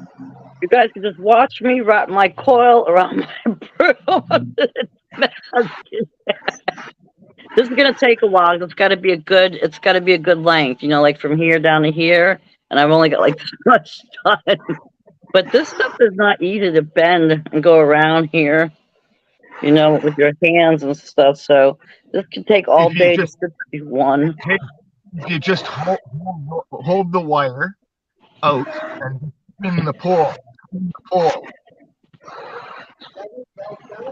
Speaker 6: you guys can just watch me wrap my coil around my broom. This is gonna take a while. It's gotta be a good length, you know, like from here down to here. And I've only got like this much done. But this stuff is not easy to bend and go around here, you know, with your hands and stuff. So this could take all day just to do one.
Speaker 7: If you just hold the wire out and spin the pole.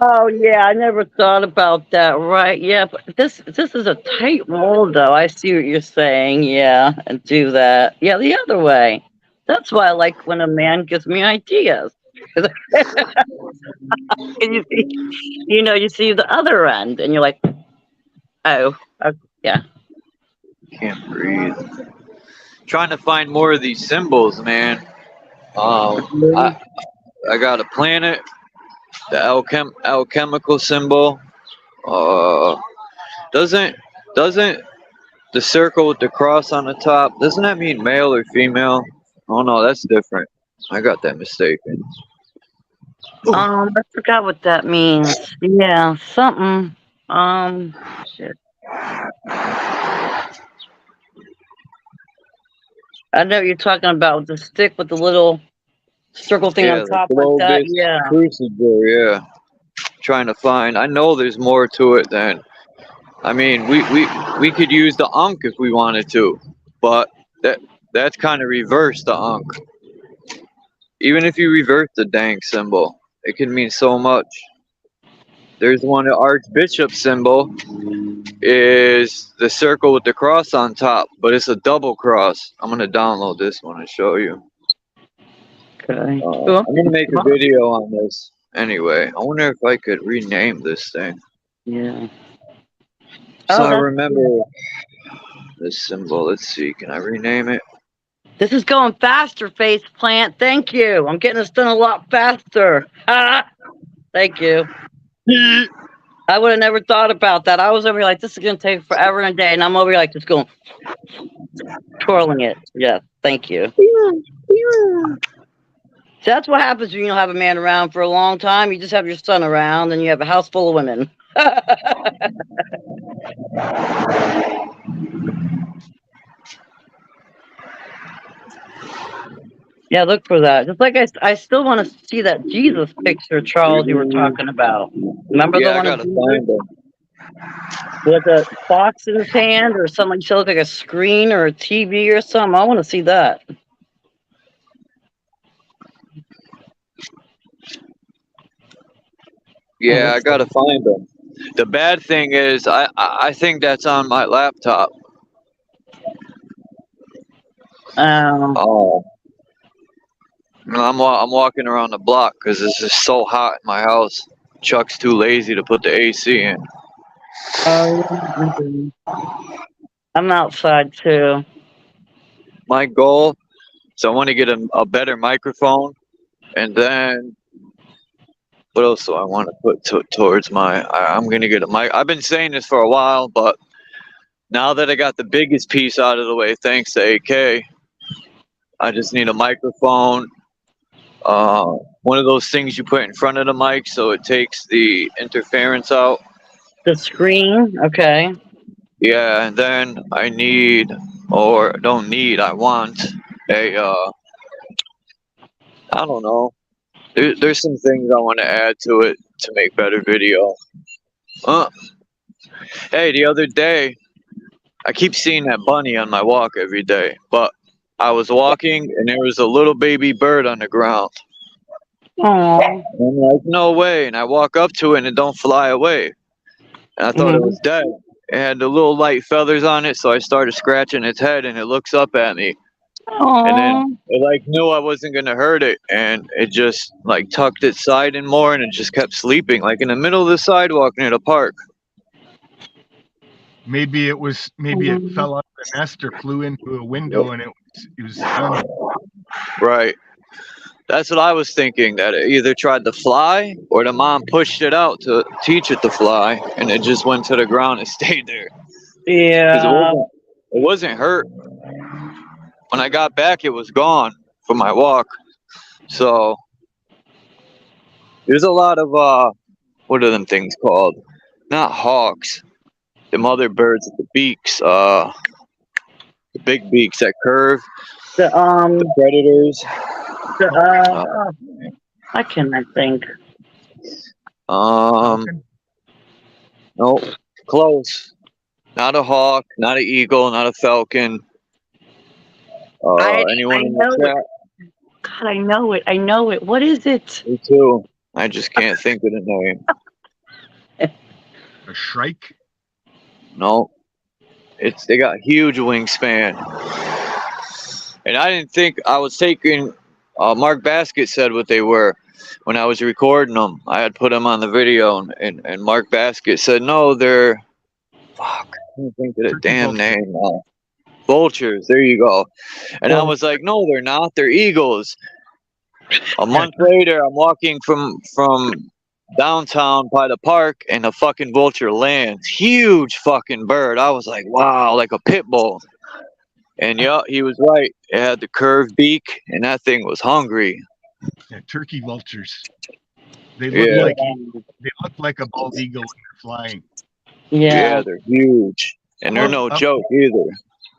Speaker 6: Oh yeah, I never thought about that. Right? Yeah, but this is a tight roll, though. I see what you're saying. Yeah, and do that. Yeah, the other way. That's why I like when a man gives me ideas. And you see, you know, you see the other end, and you're like, oh, yeah.
Speaker 1: Can't breathe. Trying to find more of these symbols, man. I got a planet, the alchemical symbol. Doesn't the circle with the cross on the top, doesn't that mean male or female? Oh no, that's different. I got that mistaken.
Speaker 6: I forgot what that means. Yeah, something. Shit. I know what you're talking about, the stick with the little circle thing on top like that. Yeah.
Speaker 1: Crucible, yeah. Trying to find. I know there's more to it than. I mean, we could use the Ankh if we wanted to, but that's kind of reverse the Ankh. Even if you reverse the dang symbol, it can mean so much. There's one, the Archbishop symbol is the circle with the cross on top, but it's a double cross. I'm gonna download this one and show you.
Speaker 6: Okay.
Speaker 1: I'm gonna make a video on this anyway. I wonder if I could rename this thing.
Speaker 6: Yeah.
Speaker 1: So I remember this symbol. Let's see. Can I rename it?
Speaker 6: This is going faster, Face Plant. Thank you. I'm getting this done a lot faster. Thank you. I would have never thought about that. I was over here like, this is going to take forever and a day. And I'm over here like just going, twirling it. Yeah. Thank you. So that's what happens when you don't have a man around for a long time. You just have your son around and you have a house full of women. Yeah, look for that. Just like I still want to see that Jesus picture, Charles, you were talking about. Remember the
Speaker 1: Yeah, I
Speaker 6: one of
Speaker 1: gotta
Speaker 6: Jesus
Speaker 1: find them.
Speaker 6: with a box in his hand or something that looked like a screen or a TV or something? I want to see that.
Speaker 1: Yeah, I gotta find them. The bad thing is, I think that's on my laptop. Oh, I'm walking around the block because it's just so hot in my house. Chuck's too lazy to put the AC in.
Speaker 6: I'm outside too.
Speaker 1: My goal, so I want to get a better microphone, and then what else do I want to put towards my? I'm gonna get a mic. I've been saying this for a while, but now that I got the biggest piece out of the way, thanks to AK, I just need a microphone. One of those things you put in front of the mic so it takes the interference out.
Speaker 6: The screen, okay.
Speaker 1: Yeah, and then I need, or don't need, I want a, I don't know. There's some things I want to add to it to make better video. Hey, the other day, I keep seeing that bunny on my walk every day, but I was walking and there was a little baby bird on the ground.
Speaker 6: Aww.
Speaker 1: I'm like, no way. And I walk up to it and it don't fly away. And I thought it was dead. It had the little light feathers on it, so I started scratching its head and it looks up at me. And then it like knew I wasn't gonna hurt it, and it just like tucked its side in more, and it just kept sleeping like in the middle of the sidewalk near the park.
Speaker 7: Maybe it fell out of the nest or flew into a window, and it was done.
Speaker 1: Right. That's what I was thinking. That it either tried to fly, or the mom pushed it out to teach it to fly, and it just went to the ground and stayed there.
Speaker 6: Yeah.
Speaker 1: It wasn't hurt. When I got back, it was gone from my walk. So there's a lot of what are them things called? Not hawks. Them other birds with the beaks. The big beaks that curve.
Speaker 6: The
Speaker 1: predators.
Speaker 6: I cannot think.
Speaker 1: No, close. Not a hawk. Not an eagle. Not a falcon. Anyone in the chat?
Speaker 6: God, I know it. I know it. What is it?
Speaker 1: Me too. I just can't think of the name.
Speaker 7: A shrike?
Speaker 1: No. They got huge wingspan. And I didn't think I was taking. Mark Basket said what they were when I was recording them. I had put them on the video, and Mark Basket said no, they're. Fuck, I can't think of the damn name now. Vultures. There you go. And I was like, no, they're not. They're eagles. A month later, I'm walking from downtown by the park, and a fucking vulture lands. Huge fucking bird. I was like, wow, like a pit bull. And yeah, he was right. It had the curved beak, and that thing was hungry.
Speaker 7: Yeah, turkey vultures. They look like a bald eagle when they're flying.
Speaker 1: Yeah, they're huge, and they're no joke either.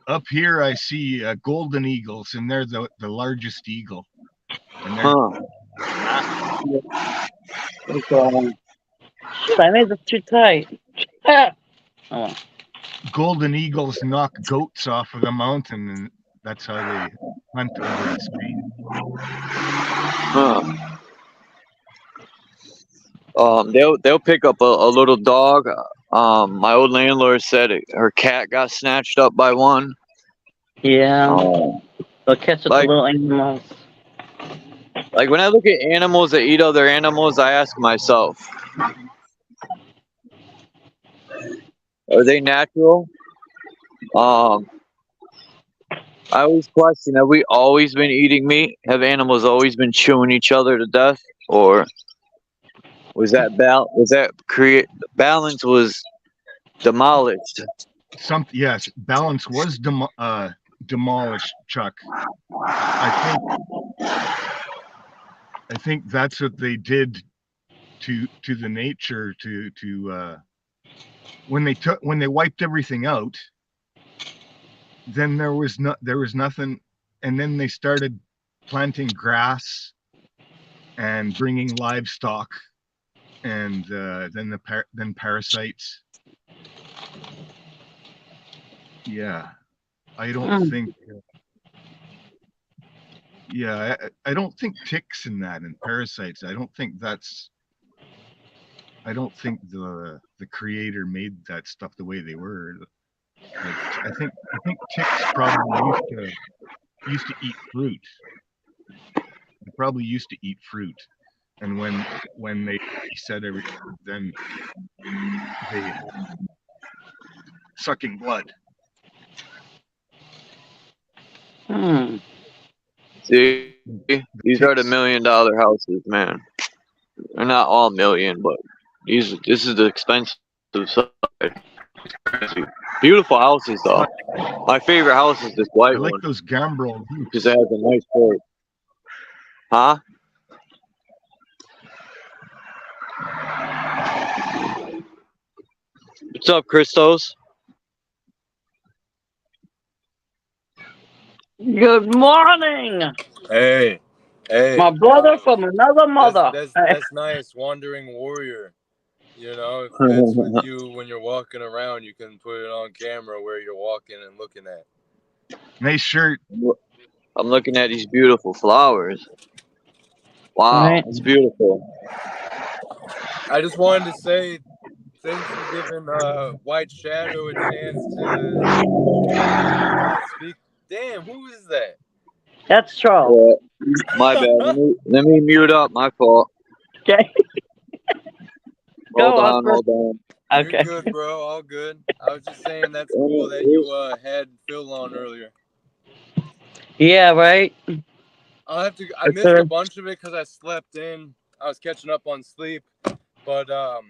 Speaker 7: Up here, I see golden eagles, and they're the largest eagle. And
Speaker 6: I made this too tight. Oh.
Speaker 7: Golden eagles knock goats off of the mountain, and that's how they hunt over the stream.
Speaker 1: They'll pick up a little dog. My old landlord said her cat got snatched up by one.
Speaker 6: Yeah. They'll catch up the little animals.
Speaker 1: Like when I look at animals that eat other animals, I ask myself, are they natural? I always question, have we always been eating meat? Have animals always been chewing each other to death? Or was that balance was demolished?
Speaker 7: Yes, balance was demolished, Chuck. I think that's what they did to the nature to when they wiped everything out. Then there was nothing, and then they started planting grass and bringing livestock, and then parasites. Yeah, I don't think. Yeah, I don't think ticks in that and parasites. I don't think the creator made that stuff the way they were. Like, I think ticks probably used to eat fruit. They probably used to eat fruit, and when they said everything, then they sucking blood.
Speaker 1: See, these are the $1 million houses, man. They're not all million, but this is the expensive side. Beautiful houses, though. My favorite house is this white one.
Speaker 7: I like those gambrel
Speaker 1: because it has a nice porch. Huh? What's up, Christos?
Speaker 6: Good morning.
Speaker 9: Hey,
Speaker 6: my brother from another mother.
Speaker 9: That's nice, wandering warrior. You know, if that's with you when you're walking around, you can put it on camera where you're walking and looking at.
Speaker 7: Nice shirt.
Speaker 1: I'm looking at these beautiful flowers. Wow,
Speaker 6: Right.
Speaker 1: it's beautiful.
Speaker 9: I just wanted to say thanks for giving White Shadow a chance to speak. Damn, who is that?
Speaker 6: That's Charles.
Speaker 1: My bad. Let me mute up. My fault.
Speaker 6: Okay.
Speaker 1: Hold on.
Speaker 6: Okay.
Speaker 9: You're good, bro. All good. I was just saying that's cool that you had Phil on earlier.
Speaker 6: Yeah, right.
Speaker 9: I missed a bunch of it because I slept in. I was catching up on sleep, but I'll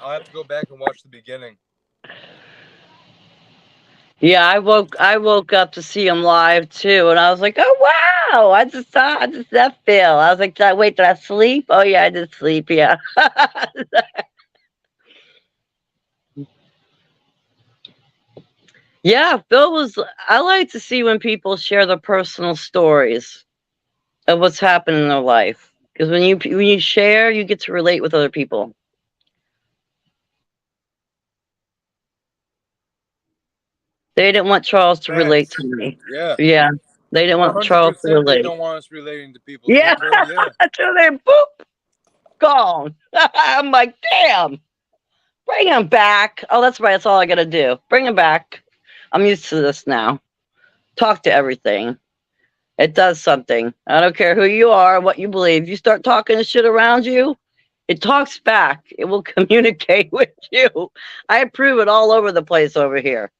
Speaker 9: have to go back and watch the beginning.
Speaker 6: Yeah, I woke up to see him live too, and I was like, oh wow! I just saw that Phil. I was like, wait, did I sleep? Oh yeah, I did sleep. Yeah. Yeah, Phil was. I like to see when people share their personal stories of what's happened in their life, because when you share, you get to relate with other people. They didn't want Charles to relate to me.
Speaker 9: Yeah.
Speaker 6: Yeah. They didn't want Charles to relate.
Speaker 9: They don't want us relating to people.
Speaker 6: Yeah.
Speaker 9: Yeah.
Speaker 6: Until they're boop, gone. I'm like, damn. Bring him back. Oh, that's right. That's all I gotta do. Bring him back. I'm used to this now. Talk to everything. It does something. I don't care who you are, what you believe. You start talking to shit around you, it talks back. It will communicate with you. I prove it all over the place over here.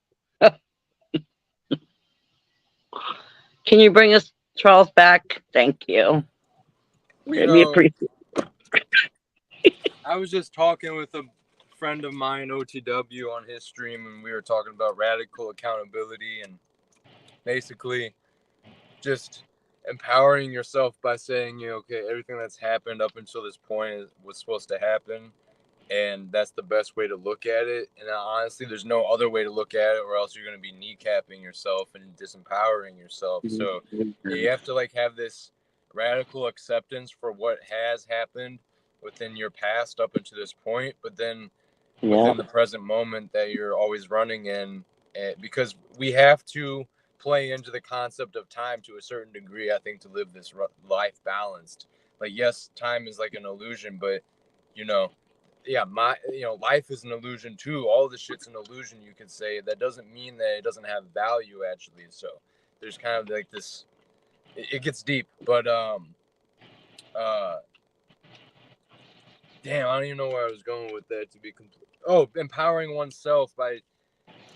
Speaker 6: Can you bring us Charles back? Thank you. We appreciate it.
Speaker 9: I was just talking with a friend of mine, OTW, on his stream, and we were talking about radical accountability and basically just empowering yourself by saying, okay, everything that's happened up until this point was supposed to happen, and that's the best way to look at it. And honestly, there's no other way to look at it, or else you're going to be kneecapping yourself and disempowering yourself. So you have to have this radical acceptance for what has happened within your past up until this point, but then within the present moment that you're always running in, because we have to play into the concept of time to a certain degree, I think, to live this life balanced. Yes, time is like an illusion, but life is an illusion too. All this shit's an illusion, you could say. That doesn't mean that it doesn't have value, actually. So there's kind of this, it gets deep, but damn, I don't even know where I was going with that, to be complete. Oh, empowering oneself by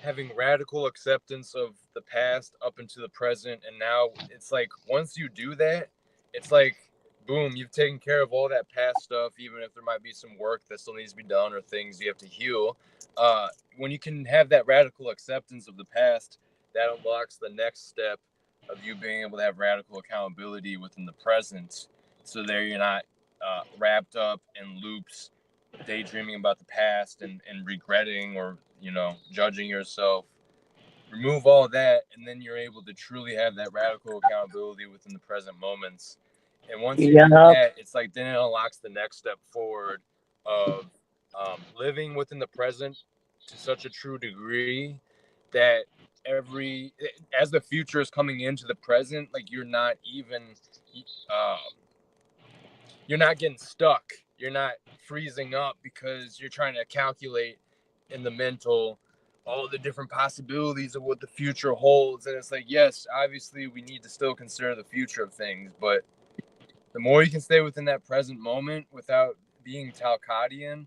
Speaker 9: having radical acceptance of the past up into the present. And now it's once you do that, it's boom, you've taken care of all that past stuff, even if there might be some work that still needs to be done or things you have to heal. When you can have that radical acceptance of the past, that unlocks the next step of you being able to have radical accountability within the present. So there you're not wrapped up in loops, daydreaming about the past and regretting or judging yourself. remove all that, and then you're able to truly have that radical accountability within the present moments. And once you do that, it's like then it unlocks the next step forward of living within the present to such a true degree that as the future is coming into the present, like you're not getting stuck. You're not freezing up because you're trying to calculate in the mental all the different possibilities of what the future holds. And it's like, yes, obviously we need to still consider the future of things, but the more you can stay within that present moment without being Talcadian,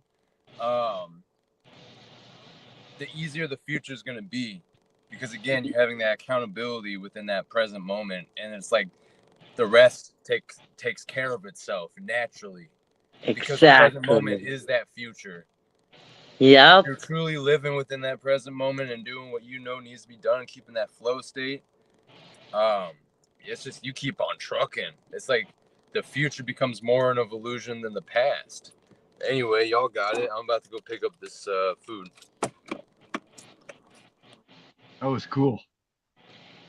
Speaker 9: the easier the future is going to be, because again, you're having that accountability within that present moment, and it's like the rest takes care of itself naturally, because the present moment is that future.
Speaker 6: Yeah,
Speaker 9: you're truly living within that present moment and doing what you know needs to be done, keeping that flow state. It's just you keep on trucking. It's like the future becomes more of an illusion than the past. Anyway, y'all got it. I'm about to go pick up this food.
Speaker 7: That was cool.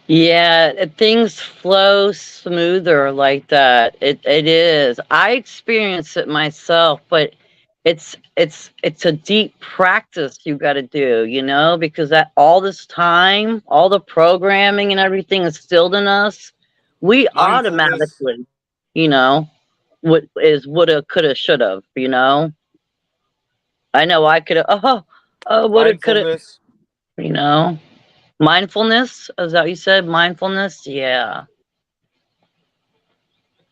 Speaker 6: Yeah, things flow smoother like that. It is. I experience it myself, but it's a deep practice you got to do, you know, because that all this time, all the programming and everything instilled in us, we automatically, you know, what is woulda, coulda, shoulda, you know. I know I could have, woulda, coulda, you know. Mindfulness, is that what you said? Mindfulness? Yeah.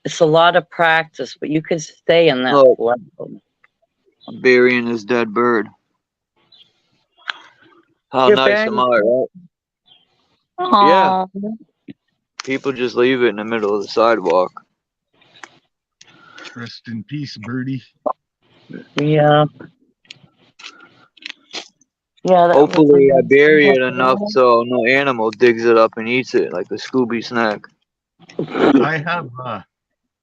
Speaker 6: It's a lot of practice, but you can stay in that level.
Speaker 1: I'm burying this dead bird. How nice am I, right?
Speaker 6: Aww.
Speaker 1: Yeah. People just leave it in the middle of the sidewalk.
Speaker 7: Rest in peace, birdie.
Speaker 6: Yeah. Yeah.
Speaker 1: Hopefully I bury it enough so no animal digs it up and eats it like a Scooby snack.
Speaker 7: I have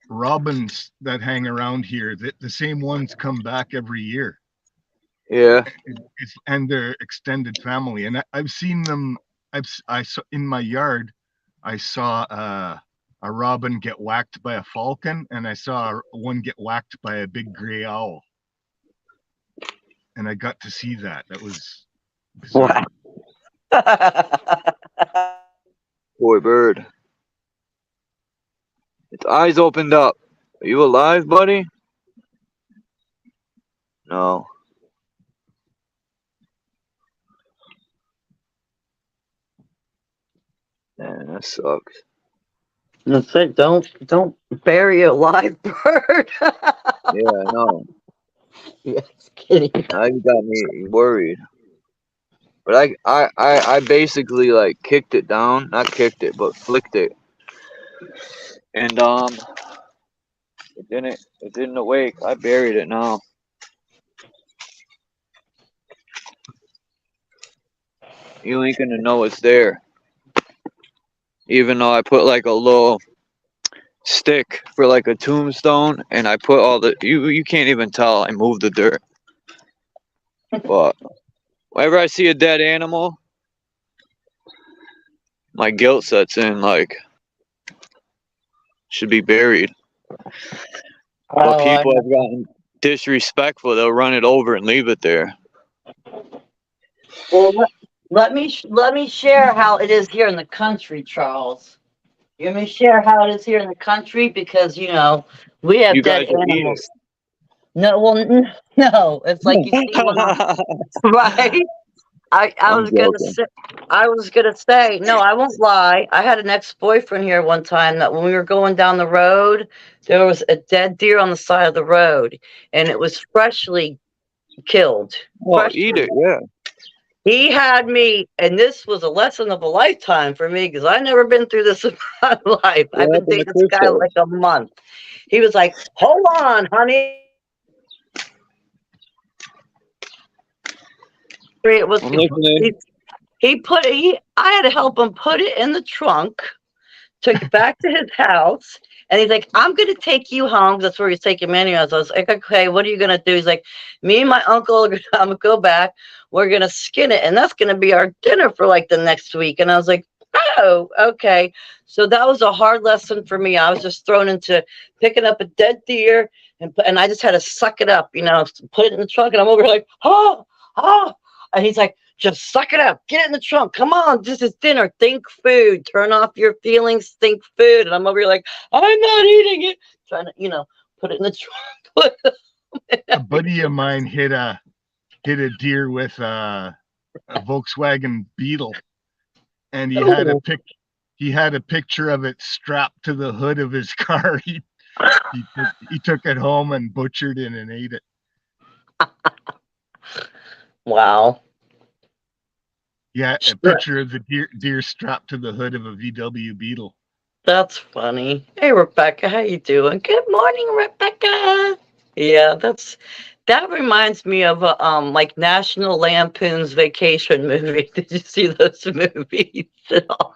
Speaker 7: robins that hang around here. The same ones come back every year.
Speaker 1: Yeah.
Speaker 7: And their extended family. And I've seen them. I saw in my yard. I saw a robin get whacked by a falcon, and I saw one get whacked by a big gray owl. And I got to see that. That was bizarre.
Speaker 1: Poor bird. Its eyes opened up. Are you alive, buddy? No. Man, that sucks.
Speaker 6: That's it. Don't bury a live bird.
Speaker 1: Yeah, I know.
Speaker 6: Yes, kidding.
Speaker 1: Now you got me worried. But I basically like kicked it down, not kicked it, but flicked it, and it didn't awake. I buried it now. You ain't gonna know it's there, even though I put like a little stick for like a tombstone, and I put all the you can't even tell I moved the dirt. But whenever I see a dead animal, my guilt sets in, like, should be buried. But people have gotten disrespectful. They'll run it over and leave it there.
Speaker 6: Well, let me share how it is here in the country, Charles. Let me share how it is here in the country, because you know we have dead animals. No, well, no, it's like you see right. I was gonna say, no, I won't lie. I had an ex-boyfriend here one time that when we were going down the road, there was a dead deer on the side of the road, and it was freshly killed.
Speaker 1: Well, eat it, yeah.
Speaker 6: He had me, and this was a lesson of a lifetime for me, because I've never been through this in my life. I've been dating this guy like a month. He was like, "Hold on, honey." It was I had to help him put it in the trunk took it back to his house. And he's like, I'm going to take you home. That's where he's taking me anyways. I was like, okay, what are you going to do? He's like, me and my uncle are going to go back. We're going to skin it. And that's going to be our dinner for like the next week. And I was like, oh, okay. So that was a hard lesson for me. I was just thrown into picking up a dead deer. And I just had to suck it up, you know, put it in the trunk. And I'm over here like, oh. And he's like, just suck it up. Get it in the trunk. Come on. This is dinner. Think food. Turn off your feelings. Think food. And I'm over here like, I'm not eating it. Trying to, you know, put it in the trunk.
Speaker 7: A buddy of mine hit a deer with a Volkswagen Beetle, and he had a picture of it strapped to the hood of his car. He took it home and butchered it and ate it.
Speaker 6: Wow.
Speaker 7: Yeah, a picture of the deer strapped to the hood of a VW Beetle.
Speaker 6: That's funny. Hey, Rebecca, how you doing? Good morning, Rebecca. Yeah, that reminds me of like National Lampoon's Vacation movie. Did you see those movies at all?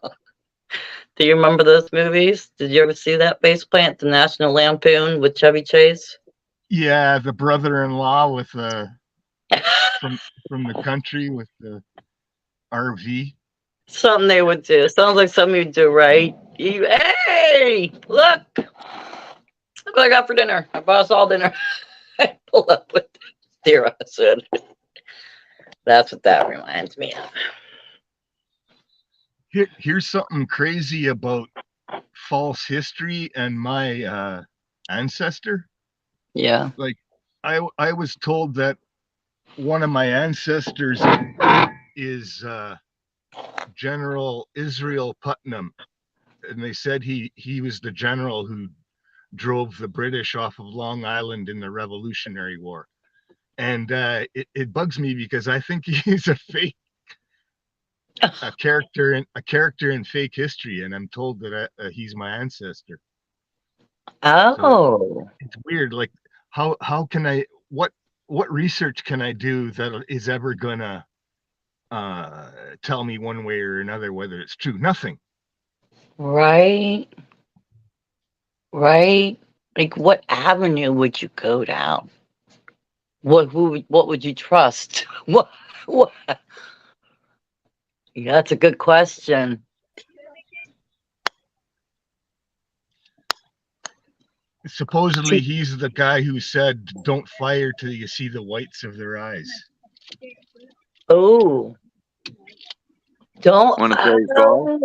Speaker 6: Do you remember those movies? Did you ever see that Base Plant, the National Lampoon with Chevy Chase?
Speaker 7: Yeah, the brother-in-law with from the country with the RV.
Speaker 6: Something they would do. Sounds like something you'd do, right? Hey, look what I got for dinner. I bought us all dinner. I pull up with deer on his hood. That's what that reminds me of.
Speaker 7: Here's something crazy about false history and my ancestor.
Speaker 6: Yeah.
Speaker 7: Like I was told that one of my ancestors is General Israel Putnam, and they said he was the general who drove the British off of Long Island in the Revolutionary War. And it bugs me because I think he's a character in fake history, and I'm told that he's my ancestor.
Speaker 6: Oh,
Speaker 7: so it's weird. Like how can I what research can I do that is ever gonna tell me one way or another whether it's true? Nothing.
Speaker 6: right. Like, what avenue would you go down? What would you trust? What? Yeah, that's a good question.
Speaker 7: Supposedly he's the guy who said, "Don't fire till you see the whites of their eyes."
Speaker 6: Oh, don't.
Speaker 1: Want to play golf?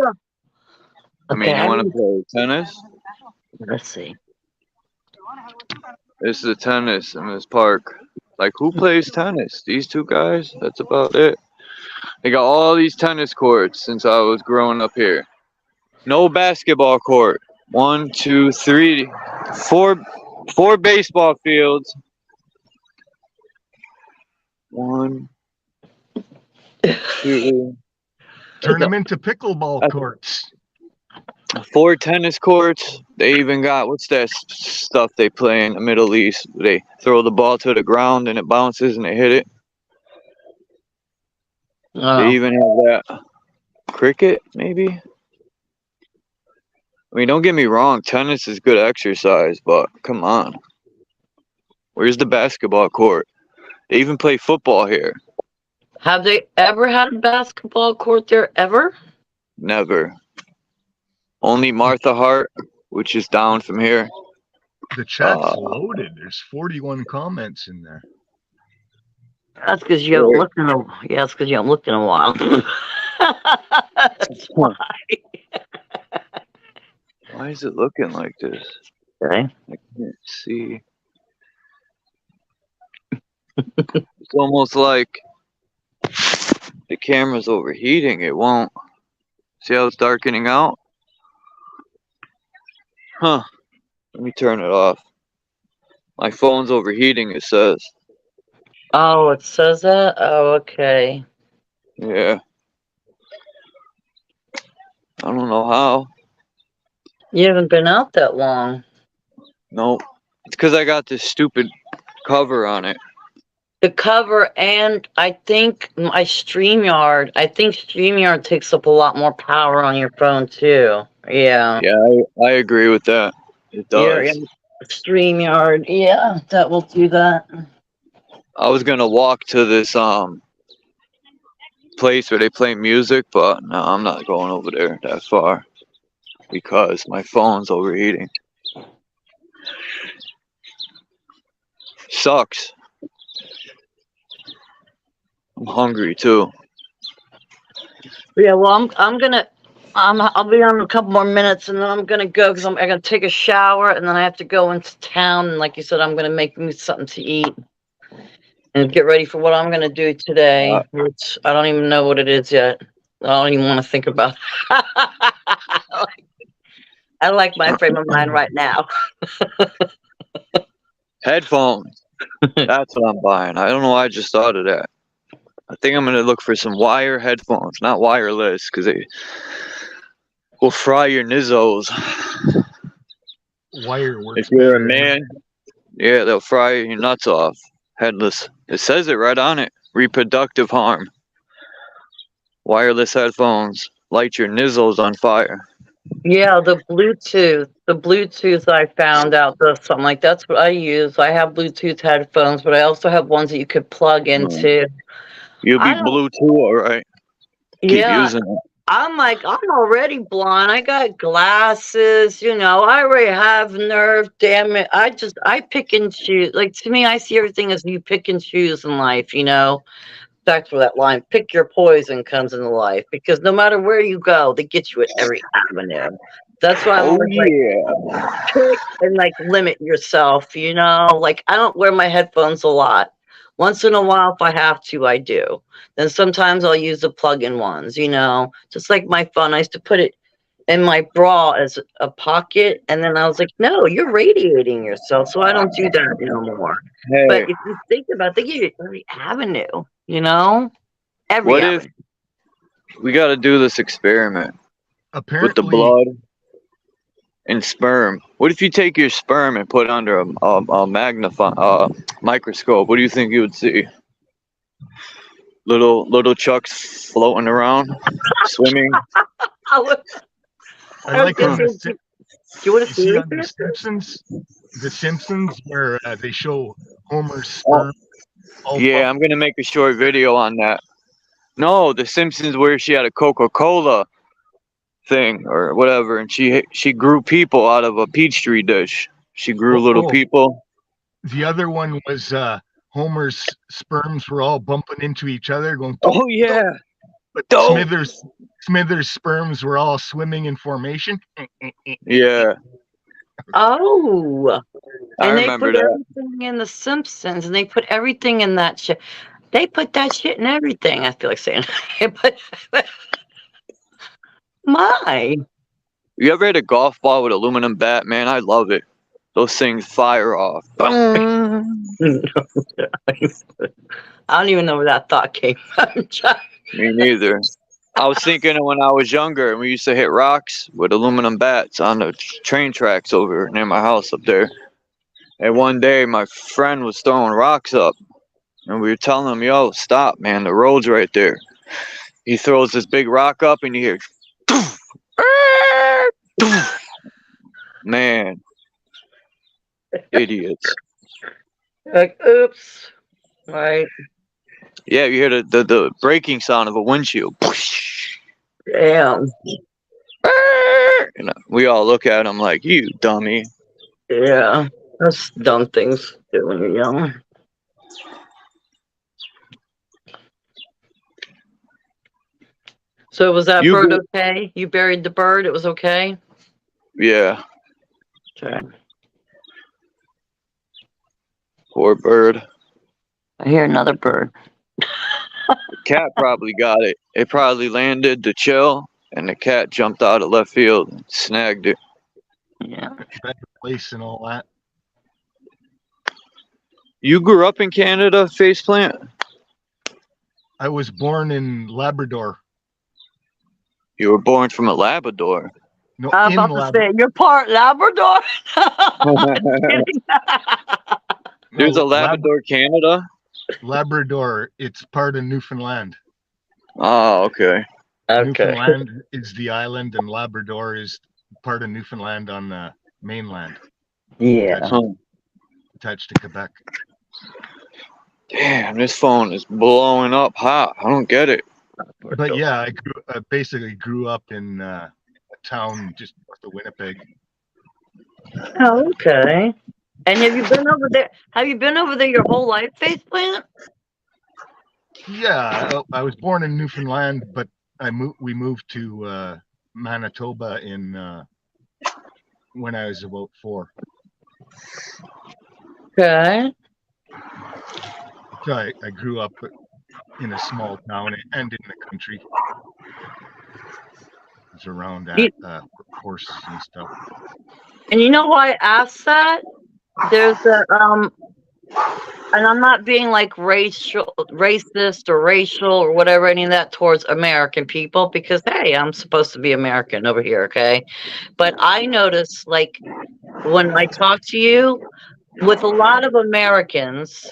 Speaker 1: I mean,
Speaker 6: Okay,
Speaker 1: you want to play tennis?
Speaker 6: let's see.
Speaker 1: This is a tennis in this park. Like, who plays tennis? These two guys? That's about it. They got all these tennis courts since I was growing up here. No basketball court. 1, 2, 3, 4 baseball fields. 1, 2.
Speaker 7: Turn them into pickleball courts.
Speaker 1: 4 tennis courts. They even got, what's that stuff they play in the Middle East? They throw the ball to the ground and it bounces and they hit it.
Speaker 6: Oh.
Speaker 1: They even have that cricket, maybe. I mean, don't get me wrong, tennis is good exercise, but come on. Where's the basketball court? They even play football here.
Speaker 6: Have they ever had a basketball court there ever?
Speaker 1: Never. Only Martha Hart, which is down from here.
Speaker 7: The chat's loaded. There's 41 comments in there.
Speaker 6: That's because you haven't looked in a. Yeah, that's because you haven't looked in a while. That's why.
Speaker 1: Why is it looking like this?
Speaker 6: Okay.
Speaker 1: I can't see. It's almost like the camera's overheating. It won't. See how it's darkening out? Huh. Let me turn it off. My phone's overheating, it says.
Speaker 6: Oh, it says that? Oh, okay.
Speaker 1: Yeah. I don't know how.
Speaker 6: You haven't been out that long.
Speaker 1: Nope. It's because I got this stupid cover on it.
Speaker 6: The cover, and I think my StreamYard. I think StreamYard takes up a lot more power on your phone too. Yeah.
Speaker 1: Yeah, I agree with that. It
Speaker 6: Yeah.
Speaker 1: does.
Speaker 6: StreamYard. Yeah, that will do that.
Speaker 1: I was gonna walk to this place where they play music, but no, I'm not going over there that far because my phone's overheating. Sucks. I'm hungry too.
Speaker 6: Yeah, well, I'll be on a couple more minutes, and then I'm gonna go because I'm gonna take a shower, and then I have to go into town. And like you said, I'm gonna make me something to eat and get ready for what I'm gonna do today, which I don't even know what it is yet. I don't even want to think about. I like my frame of mind right now.
Speaker 1: Headphones. That's what I'm buying. I don't know why I just thought of that. I think I'm gonna look for some wire headphones, not wireless, because they will fry your nizzles.
Speaker 7: Wire works.
Speaker 1: If you're a man, yeah, they'll fry your nuts off. Headless. It says it right on it. Reproductive harm. Wireless headphones light your nizzles on fire.
Speaker 6: Yeah, the Bluetooth I found out does something like that's what I use. I have Bluetooth headphones, but I also have ones that you could plug into.
Speaker 1: You'll be blue too, all right. Keep
Speaker 6: Yeah,
Speaker 1: using it.
Speaker 6: I'm already blind. I got glasses, I already have nerve, damn it. I pick and choose. Like, to me, I see everything as you pick and choose in life, That's where that line, pick your poison, comes into life. Because no matter where you go, they get you at every avenue. That's why I'm always pick and limit yourself, Like, I don't wear my headphones a lot. Once in a while, if I have to, I do. Then sometimes I'll use the plug-in ones, Just like my phone, I used to put it in my bra as a pocket, and then I was like, no, you're radiating yourself, so I don't do that no more.
Speaker 1: Hey.
Speaker 6: But if you think about it, they give you every avenue, Every
Speaker 1: what
Speaker 6: avenue.
Speaker 1: if we got to do this experiment
Speaker 7: Apparently,
Speaker 1: with the blood and sperm? What if you take your sperm and put it under a microscope? What do you think you would see? Little chucks floating around, swimming.
Speaker 7: I like on
Speaker 6: Do you want to see
Speaker 7: on the Simpsons, where they show Homer's sperm.
Speaker 1: Yeah, I'm gonna make a short video on that. No, The Simpsons, where she had a Coca-Cola thing or whatever, and she grew people out of a Peachtree dish. She grew little people.
Speaker 7: The other one was Homer's sperms were all bumping into each other, going.
Speaker 1: Oh yeah.
Speaker 7: But Smithers' sperms were all swimming in formation.
Speaker 1: Yeah.
Speaker 6: Oh. And they put
Speaker 1: that.
Speaker 6: everything in The Simpsons, and they put everything in that shit. They put that shit in everything, I feel like saying. But my.
Speaker 1: You ever had a golf ball with aluminum bat? Man, I love it. Those things fire off.
Speaker 6: I don't even know where that thought came from.
Speaker 1: Me neither. I was thinking of when I was younger, and we used to hit rocks with aluminum bats on the train tracks over near my house up there. And one day, my friend was throwing rocks up, and we were telling him, yo, stop, man, the road's right there. He throws this big rock up, and you hear, man, idiots.
Speaker 6: Like, oops. Right.
Speaker 1: Yeah, you hear the breaking sound of a windshield.
Speaker 6: Damn.
Speaker 1: And we all look at him like, you dummy.
Speaker 6: Yeah, that's dumb things to do when you're young. So was that bird okay? You buried the bird, it was okay?
Speaker 1: Yeah.
Speaker 6: Okay.
Speaker 1: Poor bird.
Speaker 6: I hear another bird.
Speaker 1: Cat probably got it. It probably landed to chill, and the cat jumped out of left field and snagged it.
Speaker 6: Yeah.
Speaker 7: Better place and all that.
Speaker 1: You grew up in Canada, Faceplant?
Speaker 7: I was born in Labrador.
Speaker 1: You were born from a Labrador.
Speaker 7: No,
Speaker 6: I was about to say, you're part Labrador?
Speaker 1: There's a Labrador, Canada?
Speaker 7: Labrador, it's part of Newfoundland.
Speaker 1: Oh, okay.
Speaker 7: Newfoundland is the island, and Labrador is part of Newfoundland on the mainland.
Speaker 6: Yeah.
Speaker 7: Attached to Quebec.
Speaker 1: Damn, this phone is blowing up hot. I don't get it.
Speaker 7: But yeah, I basically grew up in a town just north of Winnipeg.
Speaker 6: Oh, okay. And have you been over there? Have you been over there your whole life, Faith Plant?
Speaker 7: Yeah, I was born in Newfoundland, but we moved to Manitoba when I was about 4.
Speaker 6: Okay.
Speaker 7: So I grew up in a small town and in the country. It's around horses and stuff.
Speaker 6: And you know why I asked that? There's a and I'm not being like racist or racial or whatever, any of that towards American people, because hey, I'm supposed to be American over here, okay? But I notice, like, when I talk to you, with a lot of Americans,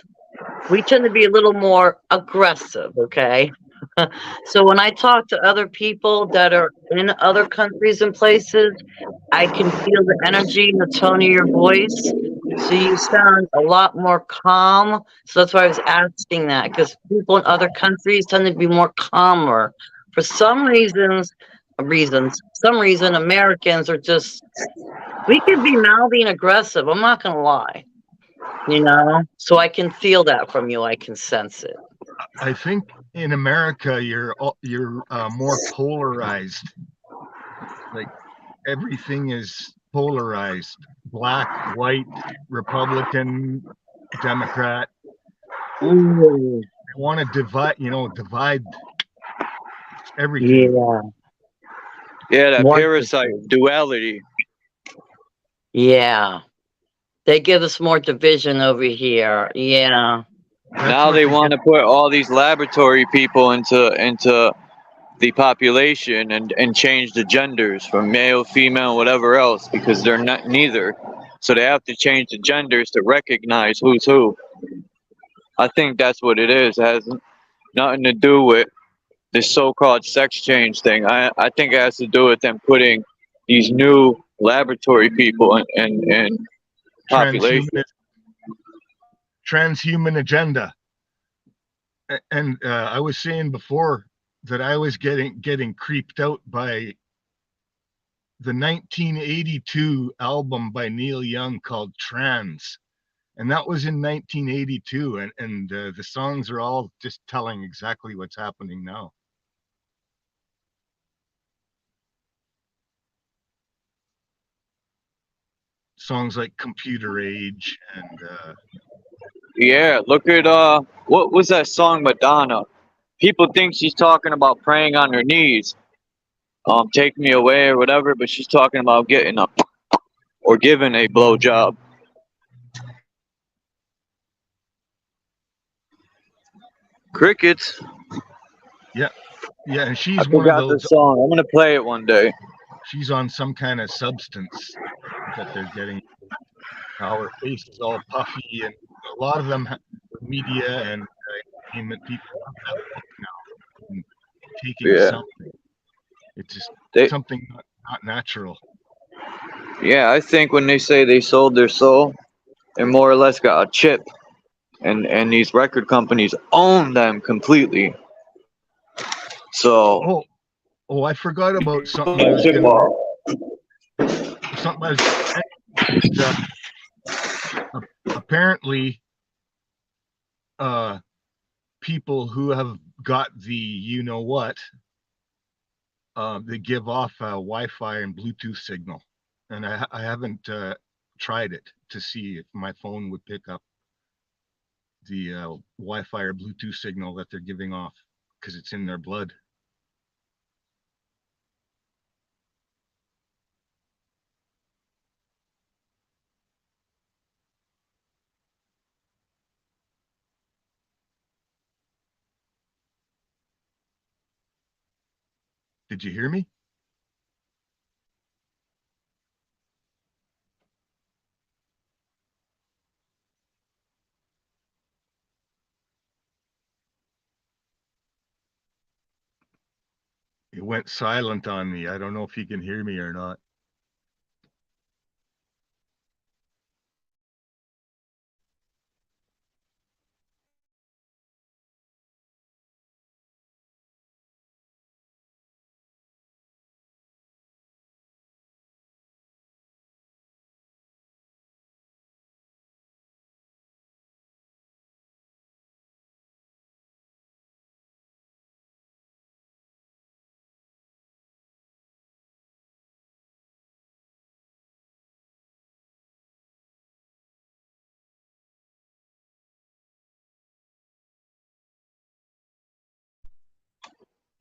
Speaker 6: we tend to be a little more aggressive, okay? So when I talk to other people that are in other countries and places, I can feel the energy and the tone of your voice. So you sound a lot more calm. So that's why I was asking that, because people in other countries tend to be more calmer. For some reason, Americans are just, we can be mouthy and aggressive. I'm not going to lie, so I can feel that from you. I can sense it.
Speaker 7: I think in America, you're more polarized. Like everything is polarized: black, white, Republican, Democrat.
Speaker 6: Ooh.
Speaker 7: They want to divide everything.
Speaker 1: Yeah, that parasite duality.
Speaker 6: Yeah. They give us more division over here. Yeah.
Speaker 1: Now they want to put all these laboratory people into the population and change the genders from male, female, whatever else, because they're not neither. So they have to change the genders to recognize who's who. I think that's what it is. It has nothing to do with this so-called sex change thing. I think it has to do with them putting these new laboratory people in population.
Speaker 7: Transhuman agenda. And I was saying before that I was getting creeped out by the 1982 album by Neil Young called Trans. And that was in 1982. And the songs are all just telling exactly what's happening now. Songs like Computer Age and
Speaker 1: yeah, look at what was that song, Madonna? People think she's talking about praying on her knees, take me away or whatever, but she's talking about getting up or giving a blowjob. Crickets.
Speaker 7: Yeah, and she's
Speaker 1: I forgot the song. I'm gonna play it one day.
Speaker 7: She's on some kind of substance that they're getting. Our face is all puffy, and a lot of them, media and entertainment people, have that look now. And taking something, it's just something not natural.
Speaker 1: Yeah, I think when they say they sold their soul, they more or less got a chip, and these record companies own them completely. So.
Speaker 7: Oh, I forgot about something. Apparently, people who have got the they give off a Wi-Fi and Bluetooth signal, and I haven't tried it to see if my phone would pick up the Wi-Fi or Bluetooth signal that they're giving off, because it's in their blood. Did you hear me? It went silent on me. I don't know if you can hear me or not.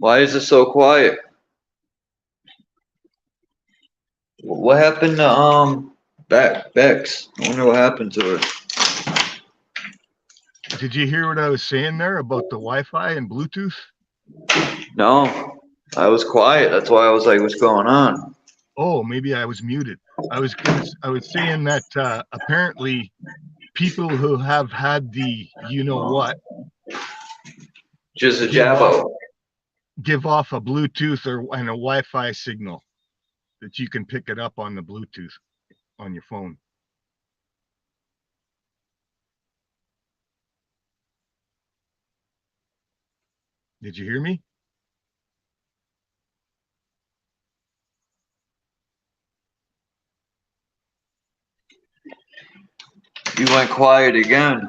Speaker 1: Why is it so quiet? What happened to Bex? I wonder what happened to her.
Speaker 7: Did you hear what I was saying there about the Wi-Fi and Bluetooth?
Speaker 1: No, I was quiet. That's why I was like, "What's going on?"
Speaker 7: Oh, maybe I was muted. I was saying that apparently people who have had the what
Speaker 1: Just a jabbo.
Speaker 7: give off a Bluetooth and a Wi-Fi signal that you can pick it up on the Bluetooth on your phone. Did you hear me?
Speaker 1: You went quiet again.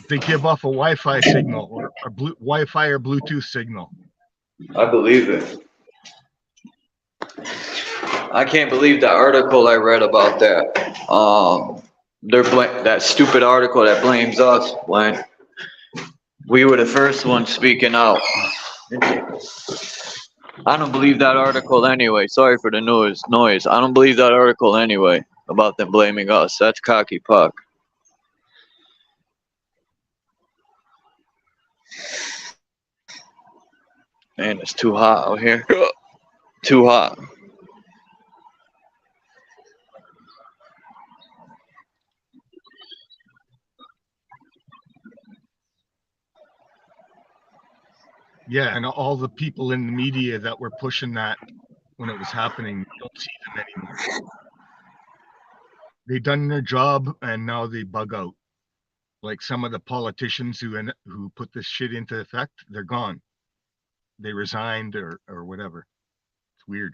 Speaker 7: They give off a Wi-Fi signal or a Wi-Fi or Bluetooth signal.
Speaker 1: I believe it. I can't believe that article I read about that. That stupid article that blames us when we were the first ones speaking out. I don't believe that article anyway. Sorry for the noise. I don't believe that article anyway about them blaming us. That's cocky puck. Man, it's too hot out here. Too hot.
Speaker 7: Yeah, and all the people in the media that were pushing that when it was happening, you don't see them anymore. They done their job and now they bug out. Like some of the politicians who put this shit into effect, they're gone. They resigned or whatever. It's weird.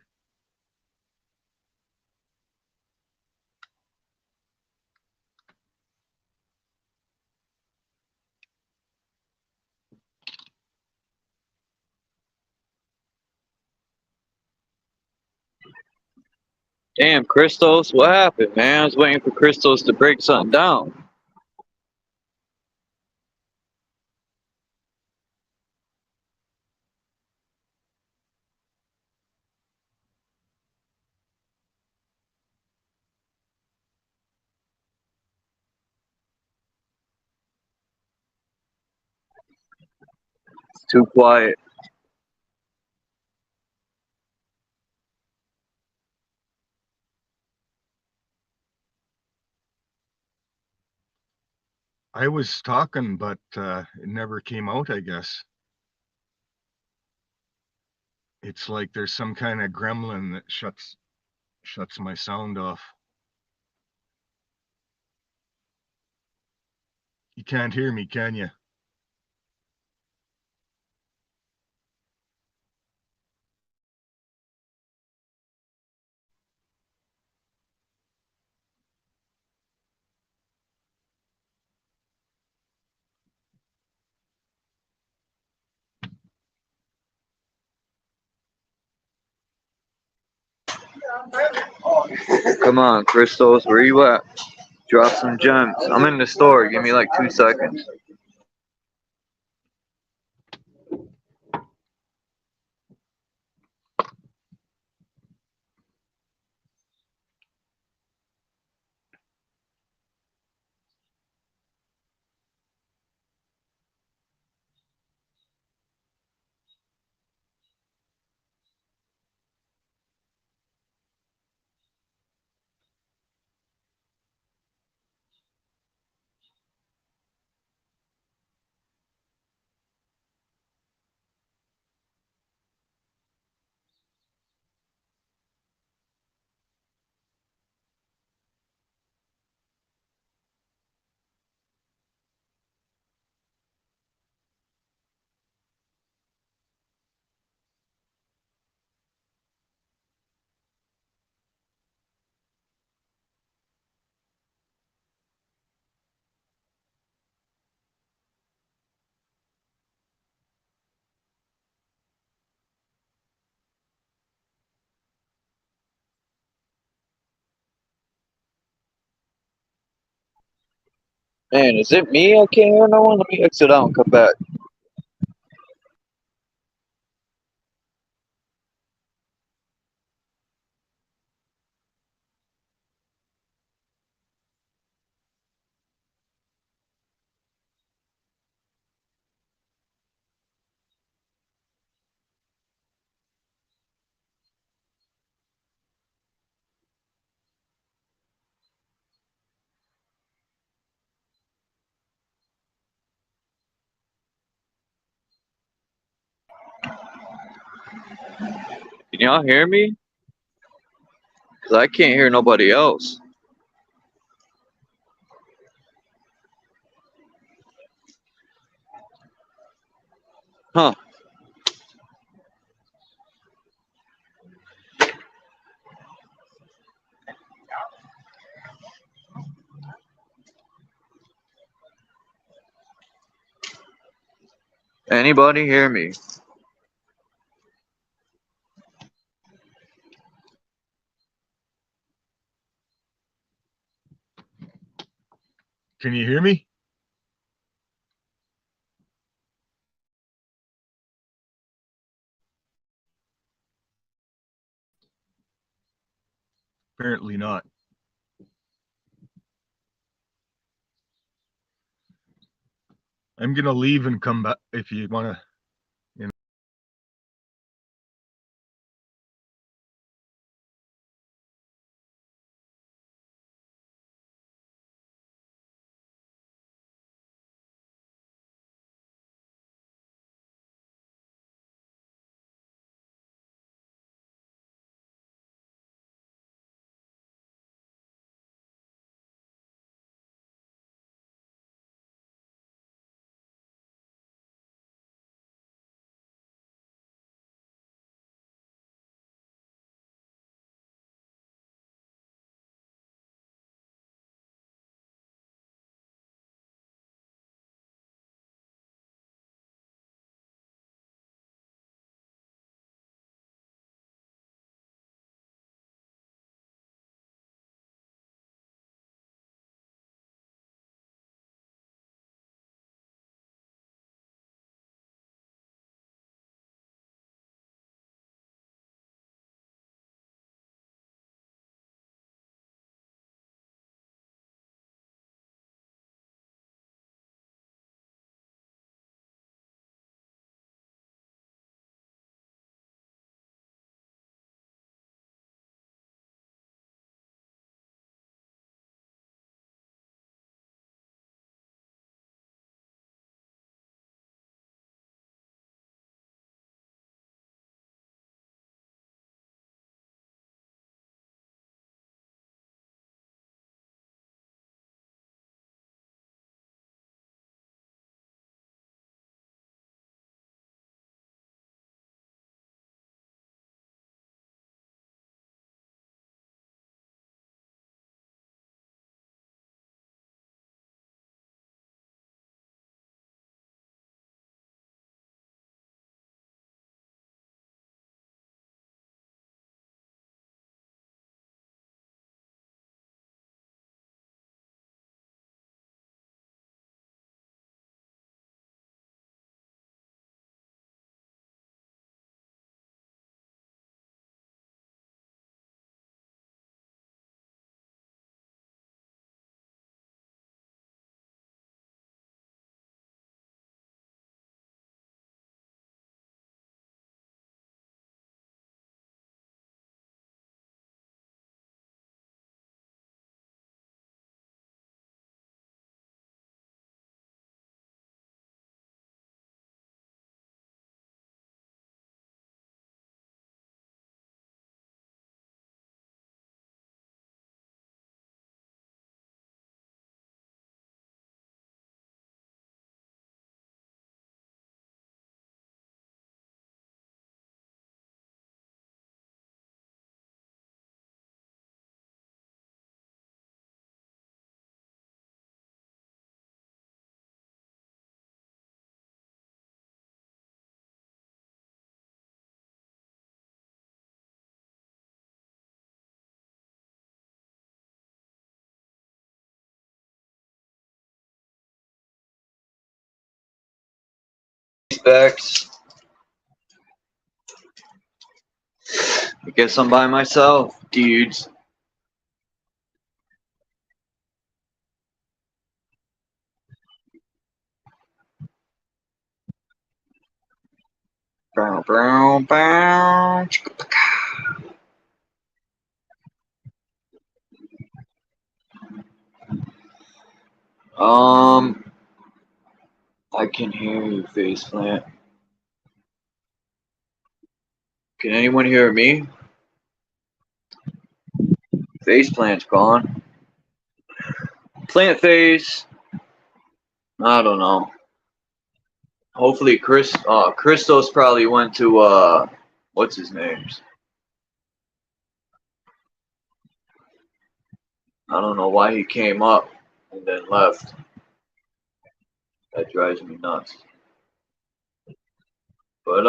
Speaker 1: Damn, Christos, what happened, man? I was waiting for Christos to break something down. It's too quiet.
Speaker 7: I was talking, but it never came out, I guess. It's like there's some kind of gremlin that shuts my sound off. You can't hear me, can you?
Speaker 1: Come on, Christos, where you at? Drop some gems. I'm in the store. Give me like 2 seconds. Man, is it me? I can't hear no one. Let me exit out and come back. Can y'all hear me? Cause I can't hear nobody else. Huh. Anybody hear me?
Speaker 7: Can you hear me? Apparently not. I'm gonna leave and come back if you wanna.
Speaker 1: Specs. I guess I'm by myself, dudes. Bow, bow, bow. I can hear you, faceplant. Can anyone hear me? Face plant's gone. Plant face. I don't know. Hopefully Christos probably went to what's his name? I don't know why he came up and then left. That drives me nuts. But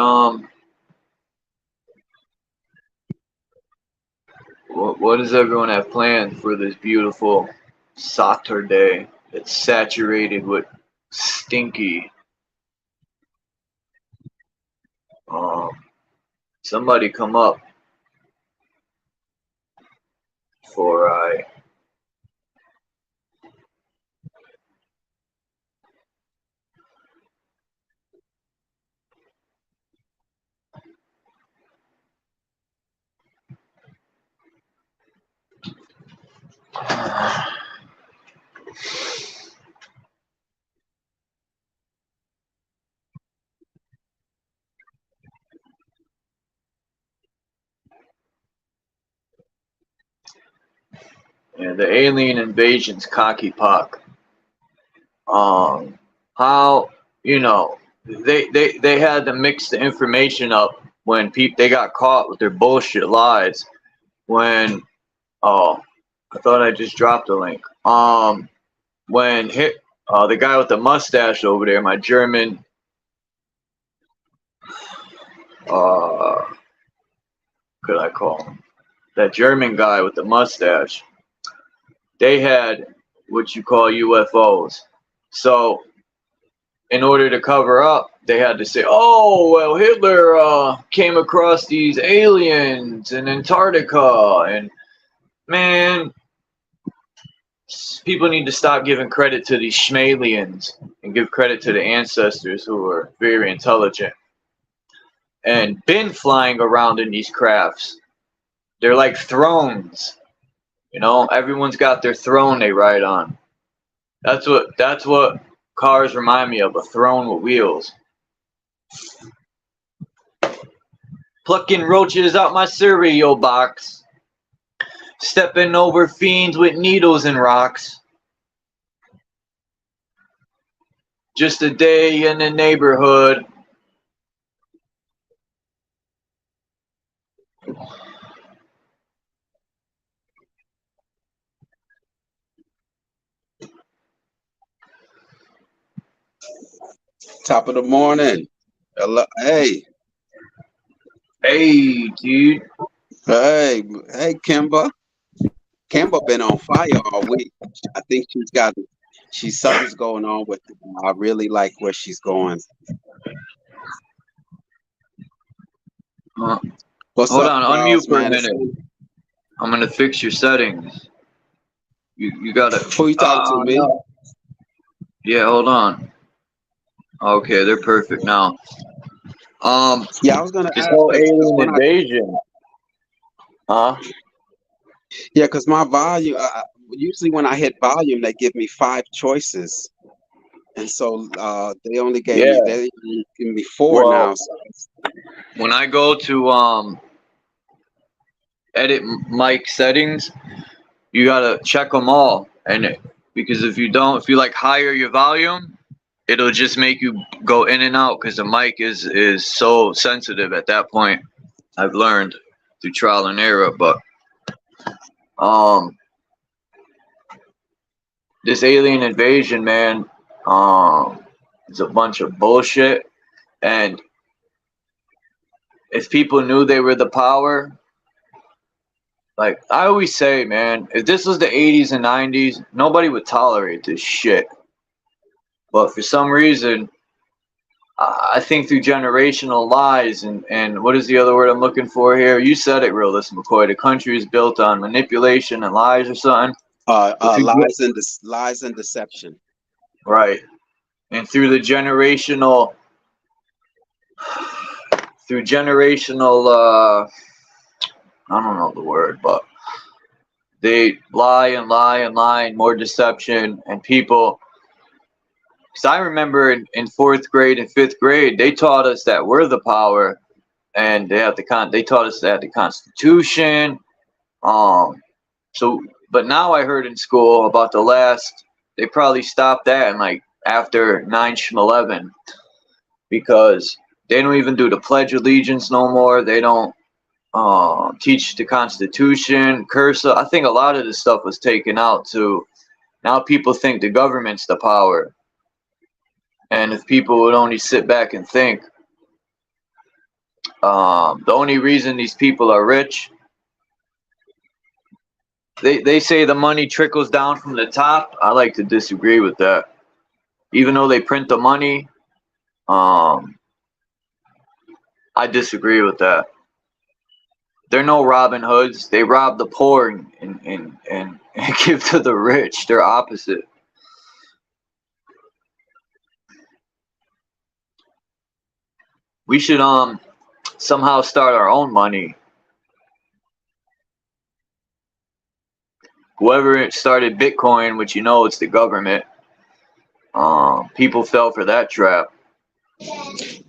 Speaker 1: what does everyone have planned for this beautiful Saturday that's saturated with stinky? Somebody come up before I. Yeah, the alien invasion's cocky pock. How, you know, they had to mix the information up when they got caught with their bullshit lies. When I thought I just dropped a link. When the guy with the mustache over there, my German could I call him? That German guy with the mustache. They had what you call UFOs. So, in order to cover up, they had to say, oh, well, Hitler came across these aliens in Antarctica. And, man, people need to stop giving credit to these schmalians and give credit to the ancestors who were very intelligent and been flying around in these crafts. They're like thrones. You know, everyone's got their throne they ride on. That's what cars remind me of, a throne with wheels. Plucking roaches out my cereal box. Stepping over fiends with needles and rocks. Just a day in the neighborhood.
Speaker 10: Top of the morning. Hello. Hey.
Speaker 1: Hey, dude.
Speaker 10: Hey, Kimba. Kimba been on fire all week. I think something's going on with it. I really like where she's going. What's
Speaker 1: hold
Speaker 10: up,
Speaker 1: on, unmute for a minute. I'm gonna fix your settings. You gotta.
Speaker 10: Who you talking to, me?
Speaker 1: No. Yeah, hold on. Okay, they're perfect now.
Speaker 10: Yeah, I was gonna
Speaker 1: this
Speaker 10: ask
Speaker 1: whole alien invasion. Huh?
Speaker 10: Yeah, because my volume. Usually, when I hit volume, they give me 5 choices, and so they only gave me 4 now. So.
Speaker 1: When I go to edit mic settings, you gotta check them all, and because if you like higher your volume, it'll just make you go in and out because the mic is so sensitive at that point. I've learned through trial and error, but this alien invasion, man, is a bunch of bullshit. And if people knew they were the power, like I always say, man, if this was the 80s and 90s, nobody would tolerate this shit. But for some reason, I think through generational lies and what is the other word I'm looking for here? You said it, Realist McCoy. The country is built on manipulation and lies or something.
Speaker 10: Lies and deception.
Speaker 1: Right. And through the generational, I don't know the word, but they lie and lie and lie and more deception and people. Because I remember in 4th grade and 5th grade, they taught us that we're the power. and they taught us they had the Constitution. So, but now I heard in school about they probably stopped that in like after 9/11 because they don't even do the Pledge of Allegiance no more. They don't teach the Constitution, cursive. I think a lot of this stuff was taken out too. Now people think the government's the power. And if people would only sit back and think, the only reason these people are rich, they say the money trickles down from the top. I like to disagree with that. Even though they print the money, I disagree with that. They're no Robin Hoods. They rob the poor and give to the rich. They're opposite. We should somehow start our own money. Whoever started Bitcoin, which you know it's the government, people fell for that trap.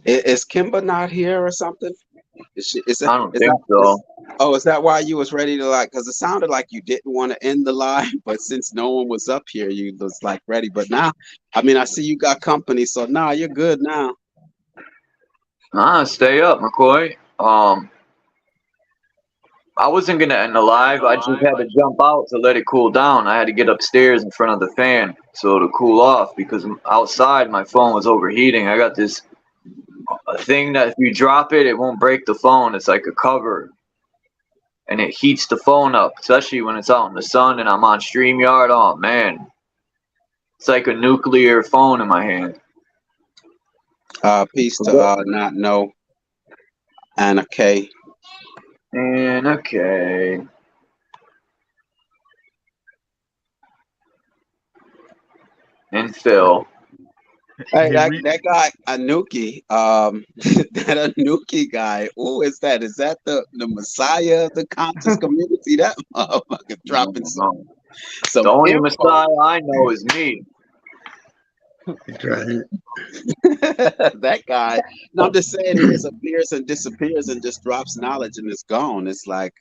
Speaker 10: Is Kimba not here or something?
Speaker 1: I don't think so.
Speaker 10: Oh, is that why you was ready to because it sounded like you didn't want to end the live, but since no one was up here, you was like ready. But now, I mean, I see you got company, so nah, you're good now.
Speaker 1: Nah, stay up, McCoy. I wasn't gonna end the live. I just had to jump out to let it cool down. I had to get upstairs in front of the fan so to cool off because outside my phone was overheating. I got this thing that if you drop it, it won't break the phone. It's like a cover, and it heats the phone up, especially when it's out in the sun and I'm on StreamYard. Oh man, it's like a nuclear phone in my hand.
Speaker 10: Peace to not know Anna K.
Speaker 1: Anna K. And Phil.
Speaker 10: Hey, that guy Anuki, that Anuki guy. Who is that? Is that the Messiah of the conscious community? That motherfucker dropping some.
Speaker 1: The only Messiah I know is me.
Speaker 10: That guy. No, I'm just saying he just appears and disappears and just drops knowledge and it's gone. It's like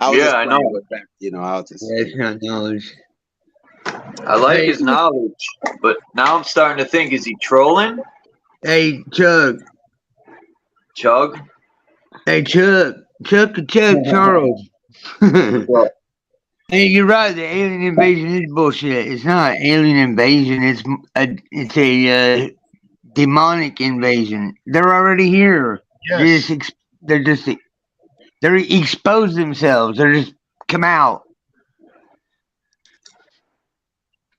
Speaker 1: I know.
Speaker 10: With that, I was just
Speaker 5: it's not knowledge.
Speaker 1: I like his knowledge, but now I'm starting to think: is he trolling?
Speaker 5: Hey, Chuck.
Speaker 1: Chug.
Speaker 5: Hey, Chuck. Chuck Charles. Hey, you're right. The alien invasion is bullshit. It's not alien invasion. It's a demonic invasion. They're already here.
Speaker 7: Yes.
Speaker 5: They're exposed themselves. They're just come out.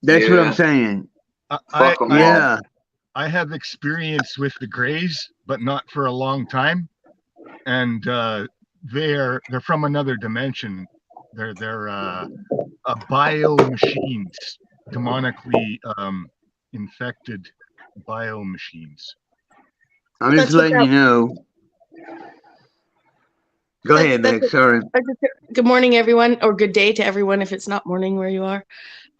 Speaker 5: That's what I'm saying.
Speaker 7: I have experience with the Greys, but not for a long time, and they're from another dimension. They're bio machines, demonically infected bio machines.
Speaker 5: I'm just letting you know. Go ahead, Beck. Sorry.
Speaker 11: Good morning, everyone, or good day to everyone if it's not morning where you are.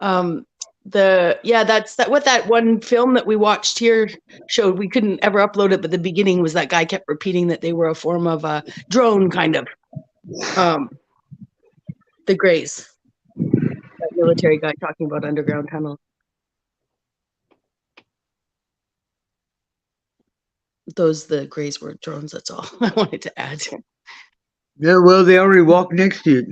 Speaker 11: That's what that one film that we watched here showed. We couldn't ever upload it, but the beginning was that guy kept repeating that they were a form of a drone, kind of. The Greys, that military guy talking about underground tunnels. The Greys were drones. That's all I wanted to add.
Speaker 5: Yeah, well, they already walk next to you.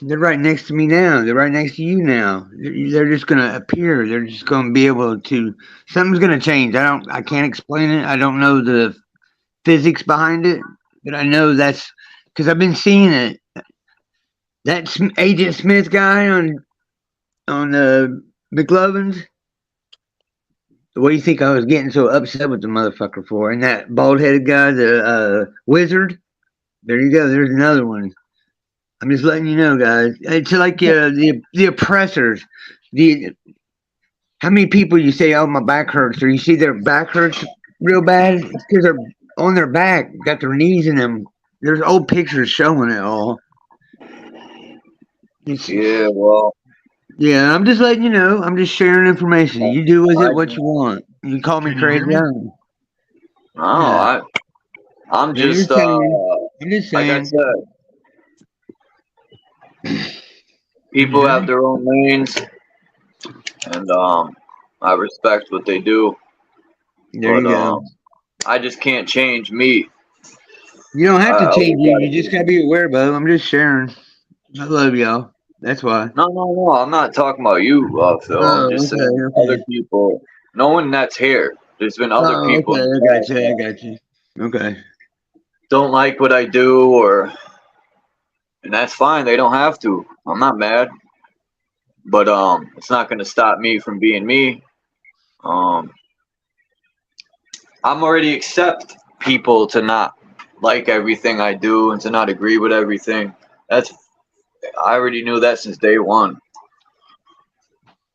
Speaker 5: They're right next to me now. They're right next to you now. They're just gonna appear. They're just gonna be able to. Something's gonna change. I can't explain it. I don't know the physics behind it, but I know that's because I've been seeing it. That Agent Smith guy on McLovin's. What do you think I was getting so upset with the motherfucker for? And that bald-headed guy, the wizard. There you go. There's another one. I'm just letting you know, guys. It's like the oppressors. How many people you say, "Oh, my back hurts," or you see their back hurts real bad? It's because they're on their back, got their knees in them. There's old pictures showing it all.
Speaker 1: Yeah, well.
Speaker 5: Yeah, I'm just letting you know. I'm just sharing information. You do with it what you want. You call me crazy.
Speaker 1: I'm just like I said, people have their own lanes, and I respect what they do.
Speaker 5: There you go.
Speaker 1: I just can't change me.
Speaker 5: You don't have to change you. You just gotta be aware, bud. I'm just sharing. I love y'all. That's why.
Speaker 1: No. I'm not talking about you, Phil. I'm just saying other people. No one that's here. There's been other people.
Speaker 5: Okay, I got you. Okay.
Speaker 1: Don't like what I do, and that's fine. They don't have to. I'm not mad. But it's not gonna stop me from being me. I'm already accept people to not like everything I do and to not agree with everything. I already knew that since day one.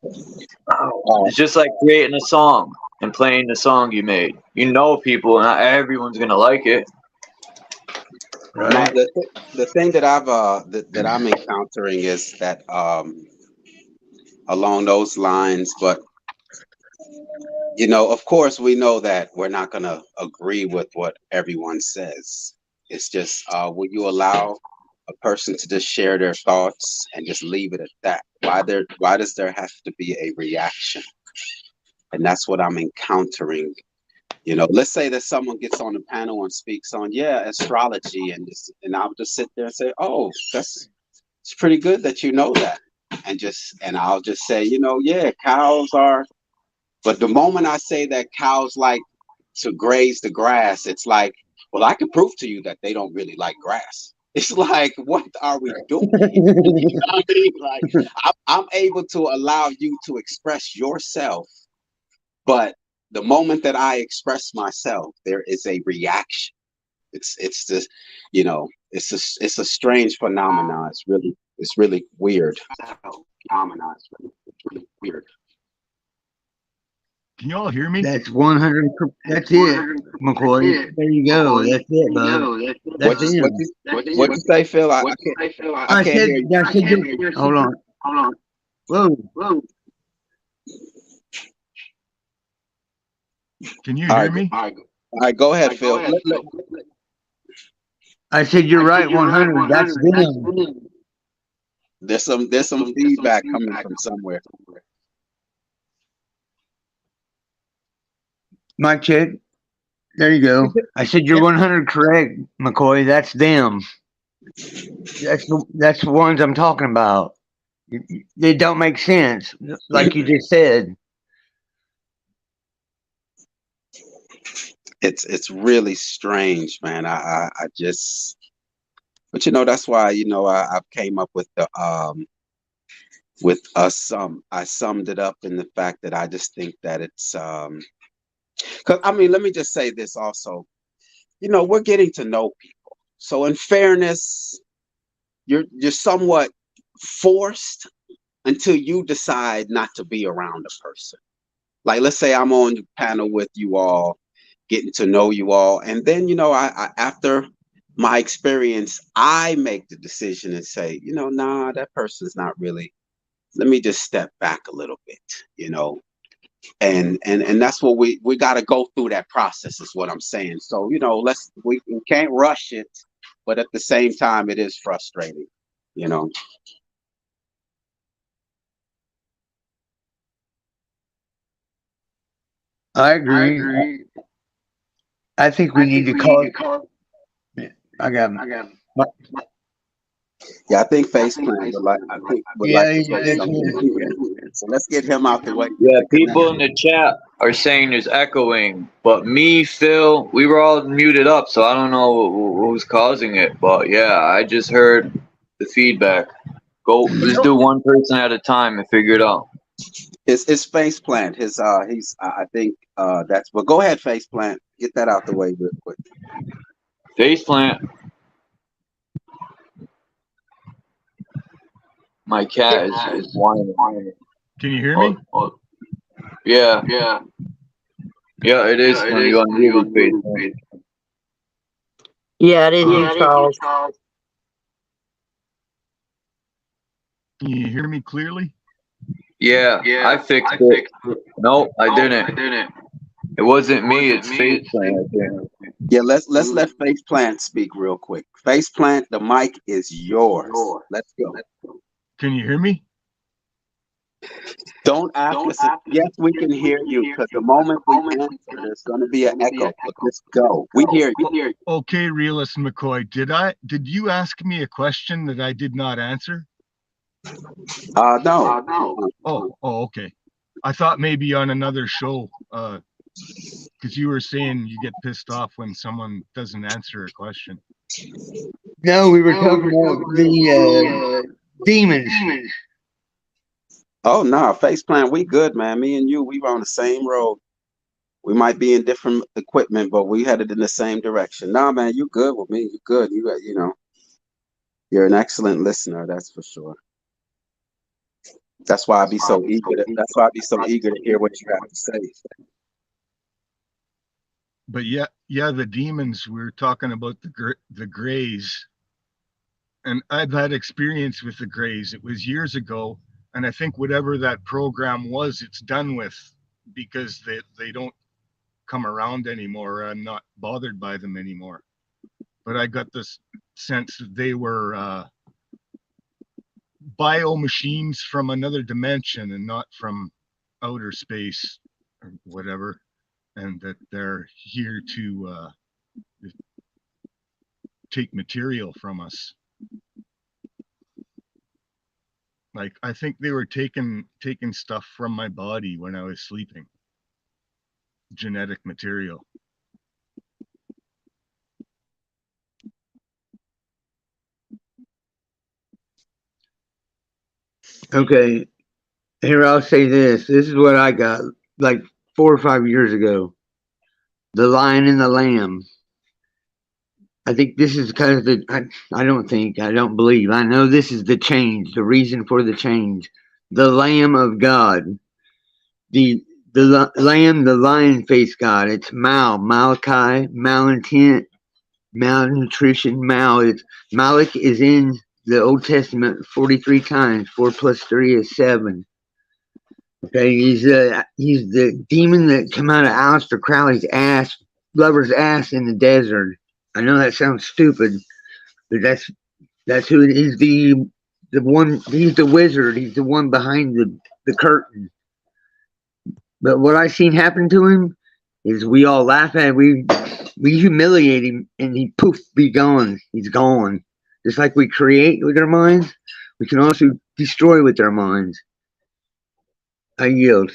Speaker 1: It's just like creating a song and playing the song you made. You know, people, not everyone's gonna like it.
Speaker 10: Right. Now, the thing that that I'm encountering is that along those lines, but you know, of course, we know that we're not gonna agree with what everyone says. It's just, will you allow a person to just share their thoughts and just leave it at that? Why does there have to be a reaction? And that's what I'm encountering. You know, let's say that someone gets on the panel and speaks on, astrology, and I'll just sit there and say, oh, it's pretty good that you know that, and I'll just say, cows are. But the moment I say that cows like to graze the grass, it's like, well, I can prove to you that they don't really like grass. It's like, what are we doing? You know what I mean? Like, I'm able to allow you to express yourself, but the moment that I express myself, there is a reaction. It's this, it's a strange phenomenon. It's really weird. It's really weird.
Speaker 7: Can you all hear me?
Speaker 5: That's 100. That's it, McCoy. There you go. That's it, bud.
Speaker 10: What you say, Phil? I can't hear you.
Speaker 5: Hold on. Whoa.
Speaker 7: Can you hear me?
Speaker 10: All right, go ahead, Phil.
Speaker 5: I said you're right, 100. That's them.
Speaker 10: There's some feedback coming from somewhere.
Speaker 5: Mic check. There you go. I said you're 100 correct, McCoy. That's them. That's the ones I'm talking about. They don't make sense, like you just said.
Speaker 10: It's really strange, man. I just, but that's why I came up with the I summed it up in the fact that I just think that it's because let me just say this also. We're getting to know people, so in fairness, you're somewhat forced until you decide not to be around a person. Like, let's say I'm on the panel with you all, getting to know you all, and then I after my experience, I make the decision and say, nah, that person's not really. Let me just step back a little bit, and that's what we got to go through that process, is what I'm saying. So we can't rush it, but at the same time, it is frustrating,
Speaker 5: I agree. I think we need to call. I got him.
Speaker 10: Yeah, I think Faceplant would like to say something. So let's get him out the way.
Speaker 1: Yeah, people in the chat are saying there's echoing, but me, Phil, we were all muted up, so I don't know who's causing it. But yeah, I just heard the feedback. Just do one person at a time and figure it out.
Speaker 10: It's Faceplant. I think that's. But go ahead, Faceplant. Get that out the way real quick.
Speaker 1: Faceplant. My cat is whining.
Speaker 7: Can you hear me?
Speaker 1: Yeah, it is when you unmute Faceplant.
Speaker 6: Yeah, it is, Charles.
Speaker 7: Can you hear me clearly?
Speaker 1: Yeah, I fixed it. No, I didn't. It wasn't me. It's Face Plant.
Speaker 10: Yeah, let's let Face Plant speak real quick. Face Plant, the mic is yours. Let's go.
Speaker 7: Can you hear me?
Speaker 10: Don't ask us. Yes, we can hear you, because the moment we answer, there's going to be an echo. But just go. We hear you.
Speaker 7: Okay, Realist McCoy, did you ask me a question that I did not answer?
Speaker 10: No.
Speaker 7: Oh, okay. I thought maybe on another show, because you were saying you get pissed off when someone doesn't answer a question.
Speaker 5: No, we were talking about the demons.
Speaker 10: Oh, no, Face Plant, we good, man. Me and you, we were on the same road. We might be in different equipment, but we headed in the same direction. Nah, man, you good with me. You good. You know, you're an excellent listener, that's for sure. That's why I be so eager to hear what you have to say.
Speaker 7: But yeah, the demons, we were talking about the Greys. And I've had experience with the Greys. It was years ago. And I think whatever that program was, it's done with, because they don't come around anymore. I'm not bothered by them anymore. But I got this sense that they were bio machines from another dimension and not from outer space or whatever. And that they're here to take material from us. Like, I think they were taking stuff from my body when I was sleeping. Genetic material.
Speaker 5: Okay, here I'll say this. This is what I got like 4 or 5 years ago. The Lion and the Lamb. I think this is kind of I don't believe. I know this is the change, the reason for the change. The Lamb of God. The Lamb, the lion face God. It's Malachi, malintent, malnutrition, Malak is in the Old Testament 43 times. 4 plus 3 is 7. Okay, he's the demon that come out of Aleister Crowley's lover's ass in the desert. I know that sounds stupid, but that's who it is. The one, he's the wizard. He's the one behind the curtain. But what I seen happen to him is we all laugh at him, we humiliate him, and he poof, be gone. He's gone. Just like we create with our minds, we can also destroy with our minds. I yield.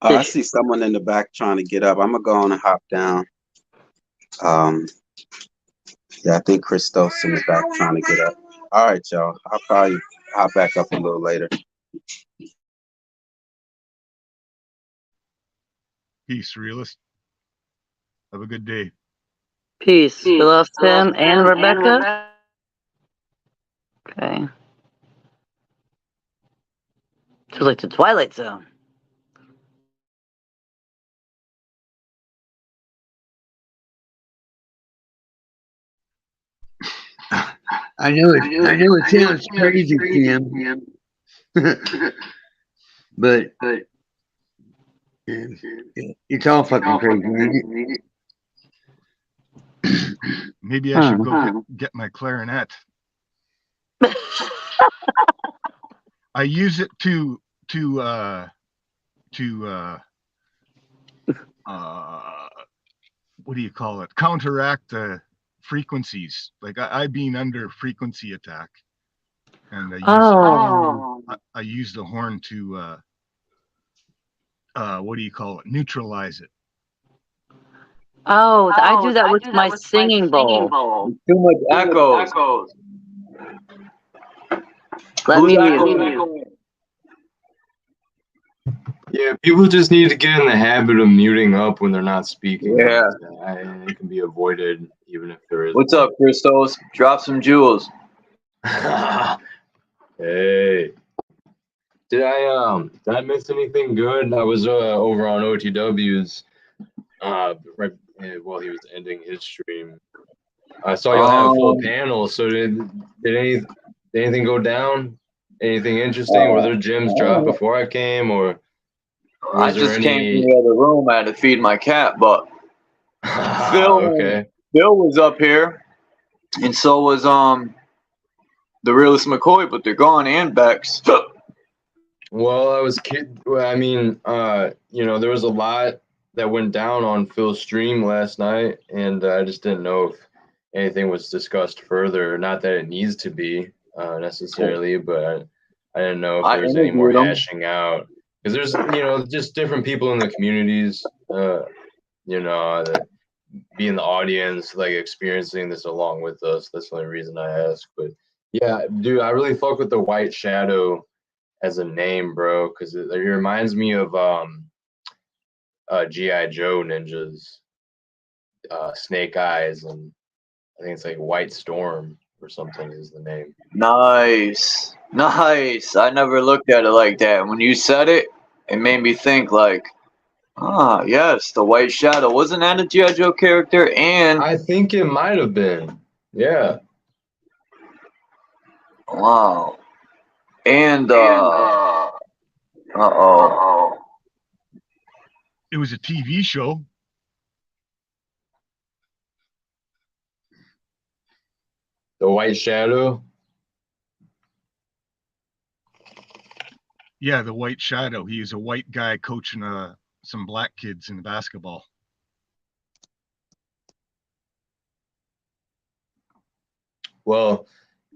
Speaker 10: I see someone in the back trying to get up. I'm gonna go on and hop down. Yeah, I think Christos in the back trying to get up. All right, y'all. I'll probably hop back up a little later.
Speaker 7: Peace, Realist. Have a good day.
Speaker 6: Peace. We lost Tim and Rebecca. Okay. It's like the Twilight Zone.
Speaker 5: I know it sounds crazy, Tim. but it's all fucking crazy.
Speaker 7: Maybe I should go get my clarinet. I use it to what do you call it? Counteract the frequencies. Like I've been under frequency attack, and I use the horn to what do you call it? Neutralize it.
Speaker 6: Oh, I do that with my singing bowl.
Speaker 1: Too much echoes.
Speaker 6: Let me mute.
Speaker 9: Yeah, people just need to get in the habit of muting up when they're not speaking.
Speaker 1: Yeah.
Speaker 9: It can be avoided even if there is.
Speaker 1: What's up, Christos? Drop some jewels.
Speaker 9: Hey. Did I miss anything good? I was over on OTW's right while he was ending his stream. I saw you have a full panel. So did anything go down?
Speaker 12: Anything interesting? Were there gems dropped before I came, or
Speaker 1: I just came from the other room. I had to feed my cat, but Phil was up here, and so was the realist McCoy, but they're gone, and Bex.
Speaker 12: Well, I was I mean, you know, there was a lot that went down on Phil's stream last night, and I just didn't know if anything was discussed further. Not that it needs to be necessarily, but I didn't know if there was any more hashing out, because there's, you know, just different people in the communities, you know, that be in the audience, like experiencing this along with us. That's the only reason I ask. But yeah, dude, I really fuck with the White Shadow as a name, bro, because it reminds me of G.I. Joe ninjas, Snake Eyes, and I think it's like White Storm or something is the name.
Speaker 1: Nice. I never looked at it like that. When you said it, it made me think like, ah, yes, the White Shadow. Wasn't that a G.I. Joe character? And
Speaker 12: I think it might have been. Yeah.
Speaker 1: Wow. And
Speaker 7: It was a TV show.
Speaker 12: The White Shadow?
Speaker 7: Yeah, the White Shadow. He is a white guy coaching some black kids in basketball.
Speaker 12: Well,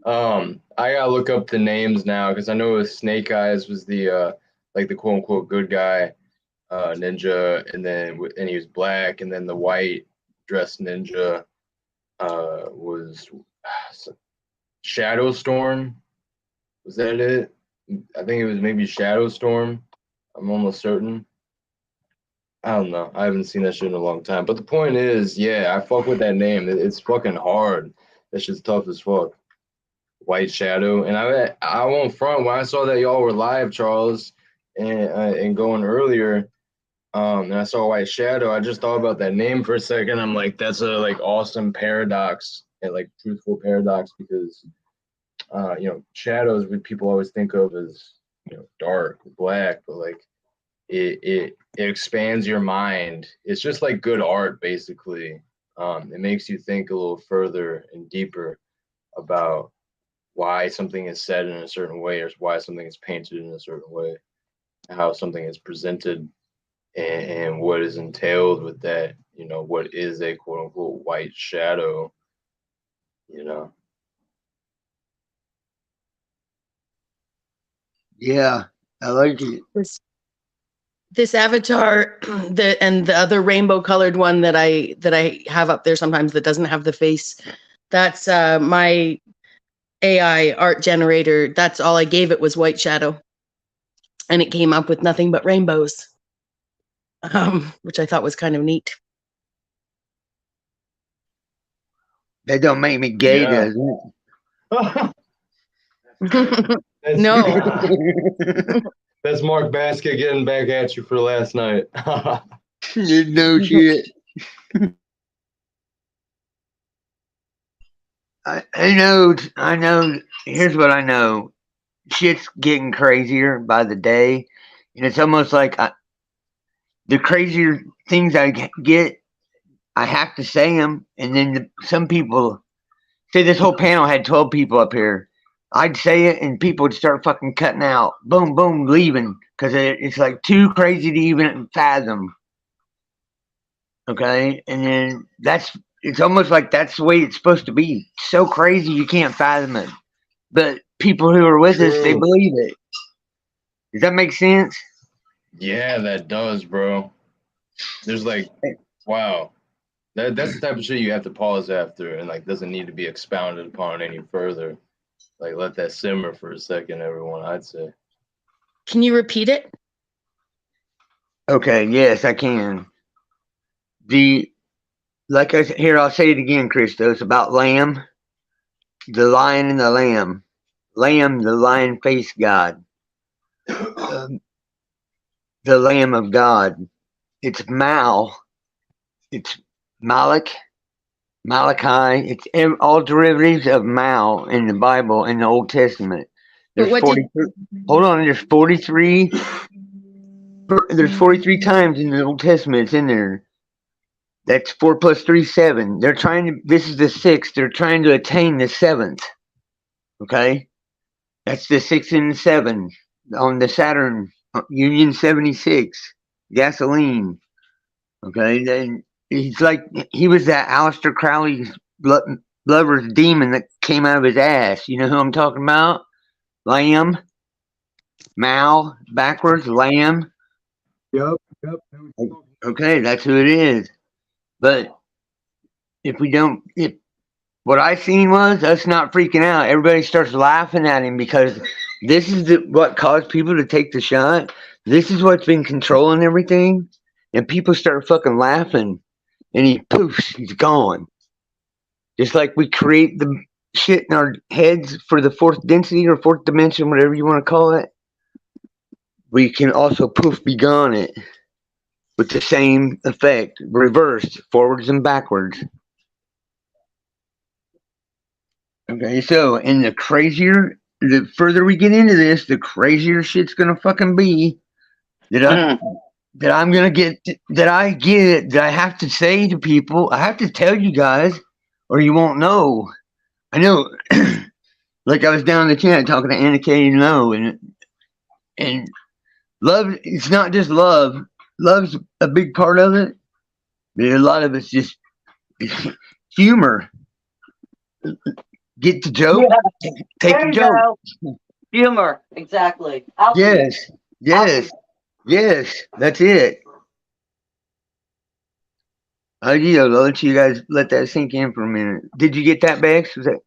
Speaker 12: I gotta look up the names now, because I know Snake Eyes was the like the quote unquote good guy ninja, and he was black, and then the white dressed ninja was Shadow Storm. Was that it? I think it was maybe Shadow Storm. I'm almost certain. I don't know. I haven't seen that shit in a long time. But the point is, yeah, I fuck with that name. It's fucking hard. That shit's tough as fuck. White Shadow. And I won't front, when I saw that y'all were live, Charles, and going earlier, and I saw White Shadow, I just thought about that name for a second. I'm like, that's a like awesome paradox, and like truthful paradox, because you know, shadows, what people always think of as, you know, dark, black, but like it expands your mind. It's just like good art, basically. It makes you think a little further and deeper about why something is said in a certain way, or why something is painted in a certain way, how something is presented, and what is entailed with that. You know, what is a quote unquote white shadow, you know?
Speaker 5: Yeah, I like it.
Speaker 11: This avatar, and the other rainbow colored one that I have up there sometimes that doesn't have the face, that's my AI art generator. That's all I gave it was White Shadow, and it came up with nothing but rainbows, which I thought was kind of neat.
Speaker 5: That don't make me gay, does
Speaker 11: it? No.
Speaker 12: That's Mark Basket getting back at you for last night.
Speaker 5: No shit. I know. Here's what I know. Shit's getting crazier by the day. And it's almost like the crazier things I get, I have to say them. And then some people, say this whole panel had 12 people up here. I'd say it and people would start fucking cutting out. Boom, boom, leaving. Because it's like too crazy to even fathom. Okay? And then it's almost like that's the way it's supposed to be. So crazy you can't fathom it. But people who are with us, they believe it. Does that make sense?
Speaker 12: Yeah, that does, bro. There's like, wow. That's the type of shit you have to pause after, and like doesn't need to be expounded upon any further. Like, let that simmer for a second, everyone, I'd say.
Speaker 11: Can you repeat it?
Speaker 5: Okay, yes, I can. I'll say it again, Christos, about lamb. The lion and the lamb. Lamb, the lion faced God. The Lamb of God. It's Mal. It's Malach. Malachi. It's all derivatives of Mal in the Bible in the Old Testament. There's
Speaker 11: what did
Speaker 5: 43. Hold on. There's 43. There's 43 times in the Old Testament. It's in there. That's 4 plus 3, 7. They're trying to. This is the 6th. They're trying to attain the 7th. Okay, that's the 6 and the 7 on the Saturn Union 76 gasoline. Okay, then he's like he was that Aleister Crowley's lover's demon that came out of his ass. You know who I'm talking about? Lamb, Mal, backwards, Lamb.
Speaker 7: Yep.
Speaker 5: Okay, that's who it is. But if what I seen was us not freaking out. Everybody starts laughing at him because this is what caused people to take the shot. This is what's been controlling everything. And people start fucking laughing. And he's gone. Just like we create the shit in our heads for the fourth density or fourth dimension, whatever you want to call it. We can also be gone it. With the same effect, reversed, forwards and backwards. Okay, so and the further we get into this, the crazier shit's gonna fucking be that I'm gonna get that I have to say to people. I have to tell you guys, or you won't know. I know, like I was down in the chat talking to Anna Kay and Lo, and love. It's not just love. Love's a big part of it, but a lot of it's just humor. Get the joke, take the joke.
Speaker 6: Humor, exactly.
Speaker 5: Yes, that's it. I'll let you guys let that sink in for a minute. Did you get that, Bex? Was that?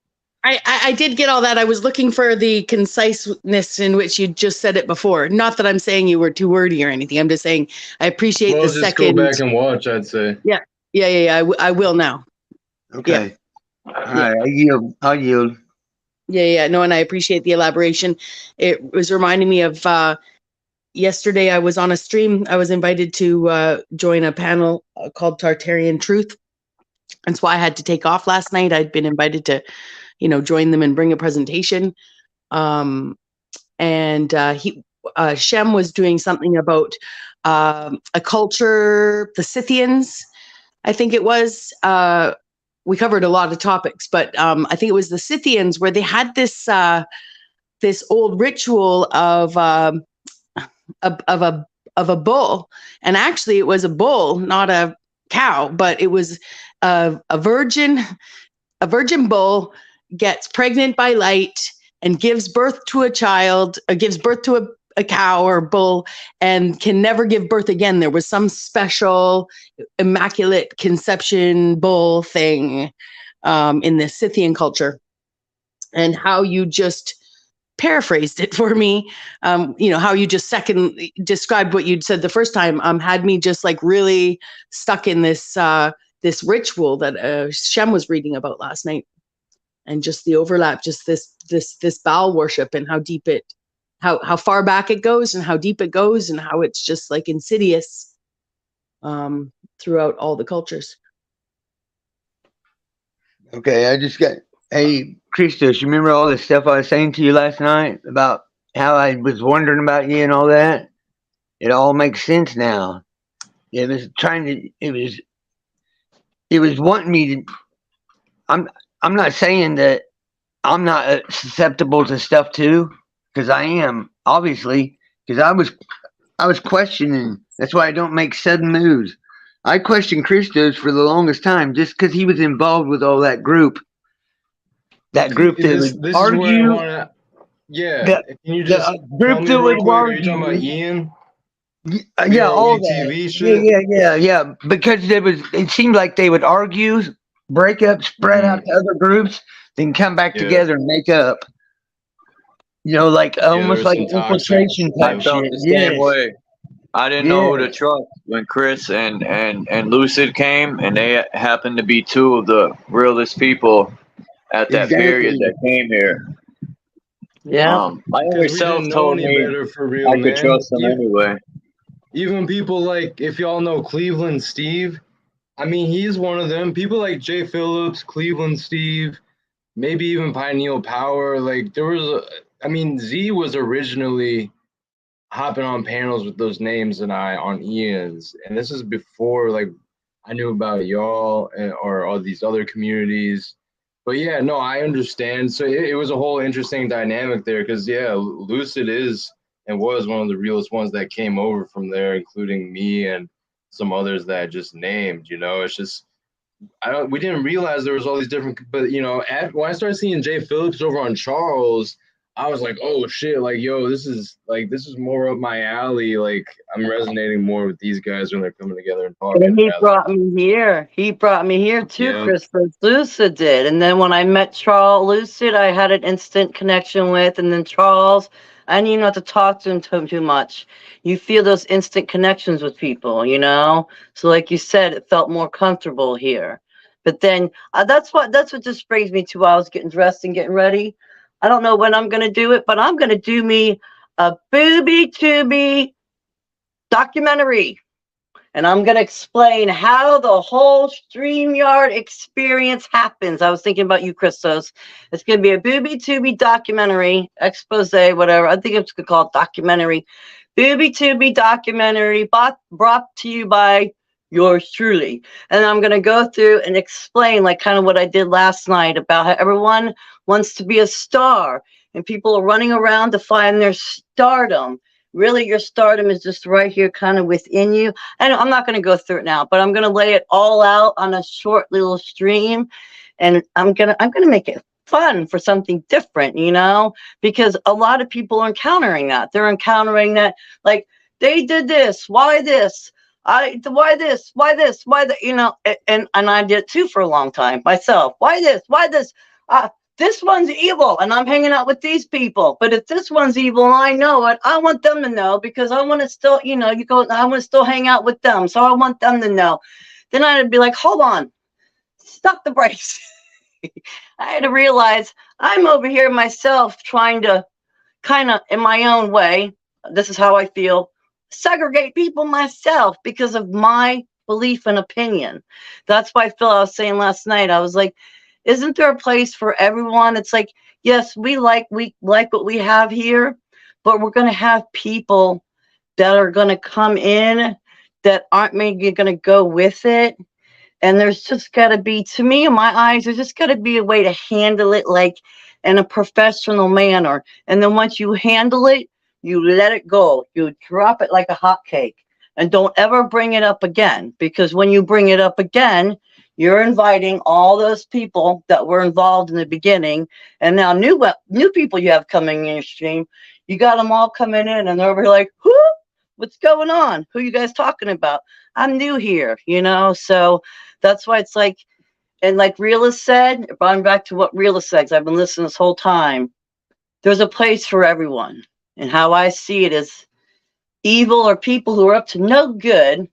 Speaker 11: I did get all that. I was looking for the conciseness in which you just said it before. Not that I'm saying you were too wordy or anything. I'm just saying I appreciate the
Speaker 12: just
Speaker 11: second.
Speaker 12: Go back and watch, I'd say.
Speaker 11: Yeah. I will now.
Speaker 5: Okay. Yeah. All right. I'll yield.
Speaker 11: Yeah. No, and I appreciate the elaboration. It was reminding me of yesterday. I was on a stream. I was invited to join a panel called Tartarian Truth. That's why I had to take off last night. I'd been invited to, join them and bring a presentation. And Shem was doing something about a culture, the Scythians, I think it was. We covered a lot of topics, but I think it was the Scythians where they had this old ritual of a bull, and actually it was a bull, not a cow, but it was a virgin bull gets pregnant by light and gives birth to a child, gives birth to a cow or bull, and can never give birth again. There was some special immaculate conception bull thing in the Scythian culture, and how you just paraphrased it for me, how you just described what you'd said the first time, had me just like really stuck in this ritual that Shem was reading about last night, and just the overlap, just this Baal worship, and how deep how far back it goes, and how deep it goes, and how it's just like insidious throughout all the cultures.
Speaker 5: Okay, hey, Christos, you remember all the stuff I was saying to you last night about how I was wondering about you and all that? It all makes sense now. It was wanting me to. I'm not saying that I'm not susceptible to stuff too, because I am, obviously, because I was questioning. That's why I don't make sudden moves. I questioned Christos for the longest time just because he was involved with all that group. That group that would argue.
Speaker 12: Yeah, can you just group that would argue? Are you talking about Ian?
Speaker 5: Yeah, all that.
Speaker 12: Shit?
Speaker 5: Yeah. Because it seemed like they would argue, break up, spread out to other groups, then come back together and make up. Like almost like infiltration type
Speaker 1: I felt
Speaker 5: shit.
Speaker 1: the same way. I didn't know who to trust when Chris and Lucid came, and they happened to be two of the realest people at that period that came here.
Speaker 6: Yeah.
Speaker 1: My younger self told me I could trust them anyway.
Speaker 12: Even people like, if y'all know Cleveland Steve, I mean, he's one of them. People like Jay Phillips, Cleveland Steve, maybe even Pineal Power. Like, there was I mean, Z was originally hopping on panels with those names and I on Ian's, and this is before like I knew about y'all or all these other communities. But yeah, no, I understand. So it was a whole interesting dynamic there because yeah, Lucid is and was one of the realest ones that came over from there, including me and some others that I just named. You know, it's just we didn't realize there was all these different. But you know, when I started seeing Jay Phillips over on Charles, I was like, oh shit, like yo, this is more up my alley. Like I'm resonating more with these guys when they're coming together and talking.
Speaker 6: And he brought me here. He brought me here too,
Speaker 12: Yep.
Speaker 6: Christopher. Lucid did. And then when I met Charles Lucid, I had an instant connection with. And then Charles, I didn't even have to talk to him too much. You feel those instant connections with people, you know? So like you said, it felt more comfortable here. But then that's what just brings me to while I was getting dressed and getting ready. I don't know when I'm going to do it, but I'm going to do me a booby-tubby documentary. And I'm going to explain how the whole StreamYard experience happens. I was thinking about you, Christos. It's going to be a booby-tubby documentary, expose, whatever. I think it's called documentary. Booby-tubby documentary brought to you by yours truly. And I'm going to go through and explain like kind of what I did last night about how everyone wants to be a star. And people are running around to find their stardom. Really, your stardom is just right here kind of within you. And I'm not going to go through it now, but I'm going to lay it all out on a short little stream. And I'm going to make it fun for something different, you know, because a lot of people are encountering that. They're encountering that, like, they did this. Why this? Why this? Why this? Why that? You know, and I did it too for a long time myself. Why this? Why this? This one's evil and I'm hanging out with these people. But if this one's evil and I know it, I want them to know because I want to still, you know, I want to still hang out with them. So I want them to know. Then I'd be like, hold on, stop the brakes. I had to realize I'm over here myself trying to kind of in my own way. This is how I feel. Segregate people myself because of my belief and opinion. That's why Phil, I was saying last night, I was like, isn't there a place for everyone? It's like, yes, we like what we have here, but we're going to have people that are going to come in that aren't maybe going to go with it. And there's just got to be, to me, in my eyes, there's just got to be a way to handle it like in a professional manner. And then once you handle it, you let it go. You drop it like a hot cake and don't ever bring it up again. Because when you bring it up again, you're inviting all those people that were involved in the beginning, and now new people you have coming in your stream. You got them all coming in, and they're over here like, "Who? What's going on? Who you guys talking about? I'm new here, you know." So that's why it's like, and like Realist said, going back to what Realist said, 'cause I've been listening this whole time. There's a place for everyone, and how I see it is, evil or people who are up to no good.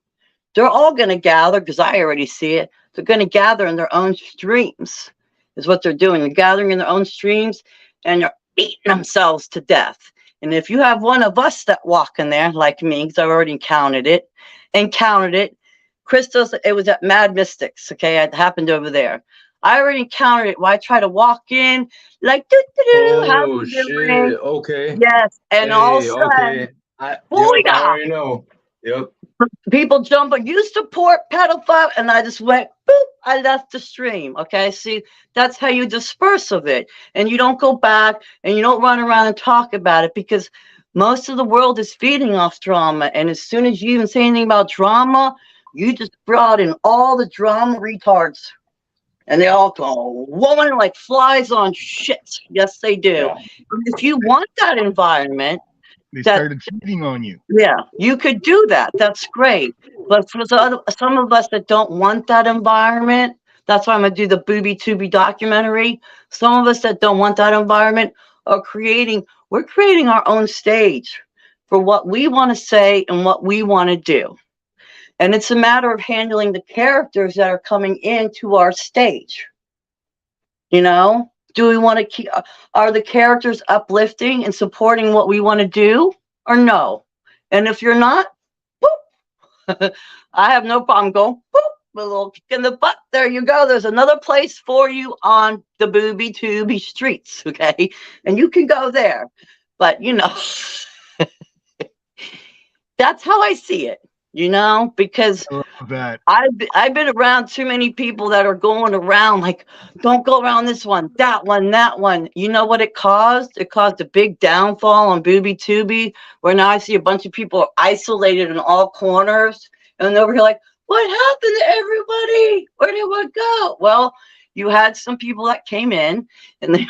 Speaker 6: They're all going to gather because I already see it. They're going to gather in their own streams is what they're doing. They're gathering in their own streams and they're eating themselves to death. And if you have one of us that walk in there, like me, because I've already encountered it, Christos, it was at Mad Mystics, okay? It happened over there. I already encountered it where I try to walk in, like,
Speaker 12: oh, shit, okay.
Speaker 6: Yes, and all of a sudden,
Speaker 12: okay. I already know. Yep.
Speaker 6: People jump, you support pedophile, and I just went, boop, I left the stream, okay? See, that's how you disperse of it, and you don't go back, and you don't run around and talk about it, because most of the world is feeding off drama, and as soon as you even say anything about drama, you just brought in all the drama retards, and they all go, woman, like flies on shit. Yes, they do. Yeah. If you want that environment,
Speaker 7: they started cheating on you.
Speaker 6: Yeah, you could do that. That's great. But for some of us that don't want that environment, that's why I'm going to do the booby-tubby documentary. Some of us that don't want that environment are we're creating our own stage for what we want to say and what we want to do. And it's a matter of handling the characters that are coming into our stage. You know? Do we want to keep, are the characters uplifting and supporting what we want to do or no? And if you're not, boop. I have no problem going, boop, a little kick in the butt. There you go. There's another place for you on the booby tubey streets, okay? And you can go there. But, you know, that's how I see it, you know, because I've been around too many people that are going around like, don't go around this one, that one, that one. You know what it caused? It caused a big downfall on booby tubey, where now I see a bunch of people isolated in all corners, and over here like, what happened to everybody? Where did we go? Well, you had some people that came in and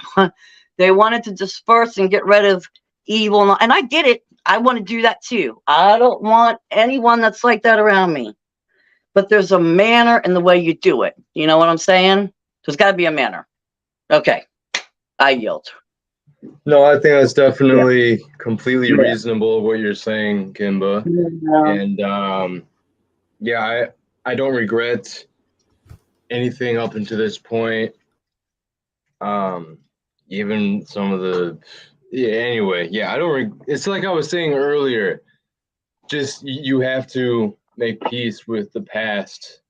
Speaker 6: they wanted to disperse and get rid of evil, and I get it. I want to do that too. I don't want anyone that's like that around me. But there's a manner in the way you do it. You know what I'm saying? There's got to be a manner. Okay, I yield.
Speaker 12: No, I think that's definitely completely reasonable what you're saying, Kimba. And yeah, I don't regret anything up until this point. Even some of the anyway, yeah, I don't. It's like I was saying earlier. Just you have to make peace with the past,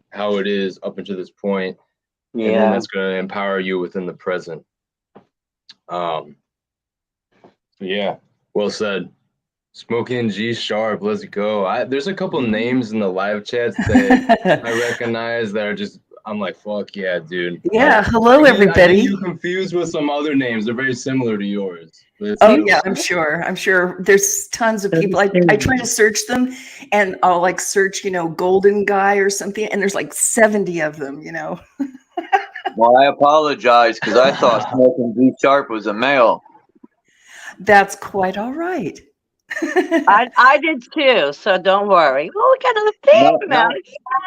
Speaker 12: how it is up until this point, and then that's going to empower you within the present. Yeah, well said. Smoking G Sharp, let's go. There's a couple names in the live chats that I recognize that are just. I'm like, fuck yeah, dude.
Speaker 13: Yeah, hello everybody.
Speaker 12: I get you confused with some other names. They're very similar to yours.
Speaker 13: Oh yeah, I'm sure. I'm sure there's tons of people. I try to search them, and I'll like search, you know, Golden Guy or something, and there's like 70 of them, you know.
Speaker 1: Well, I apologize because I thought Smoking G Sharp was a male.
Speaker 13: That's quite all right.
Speaker 6: I did too, so don't worry. Well, we got another thing now.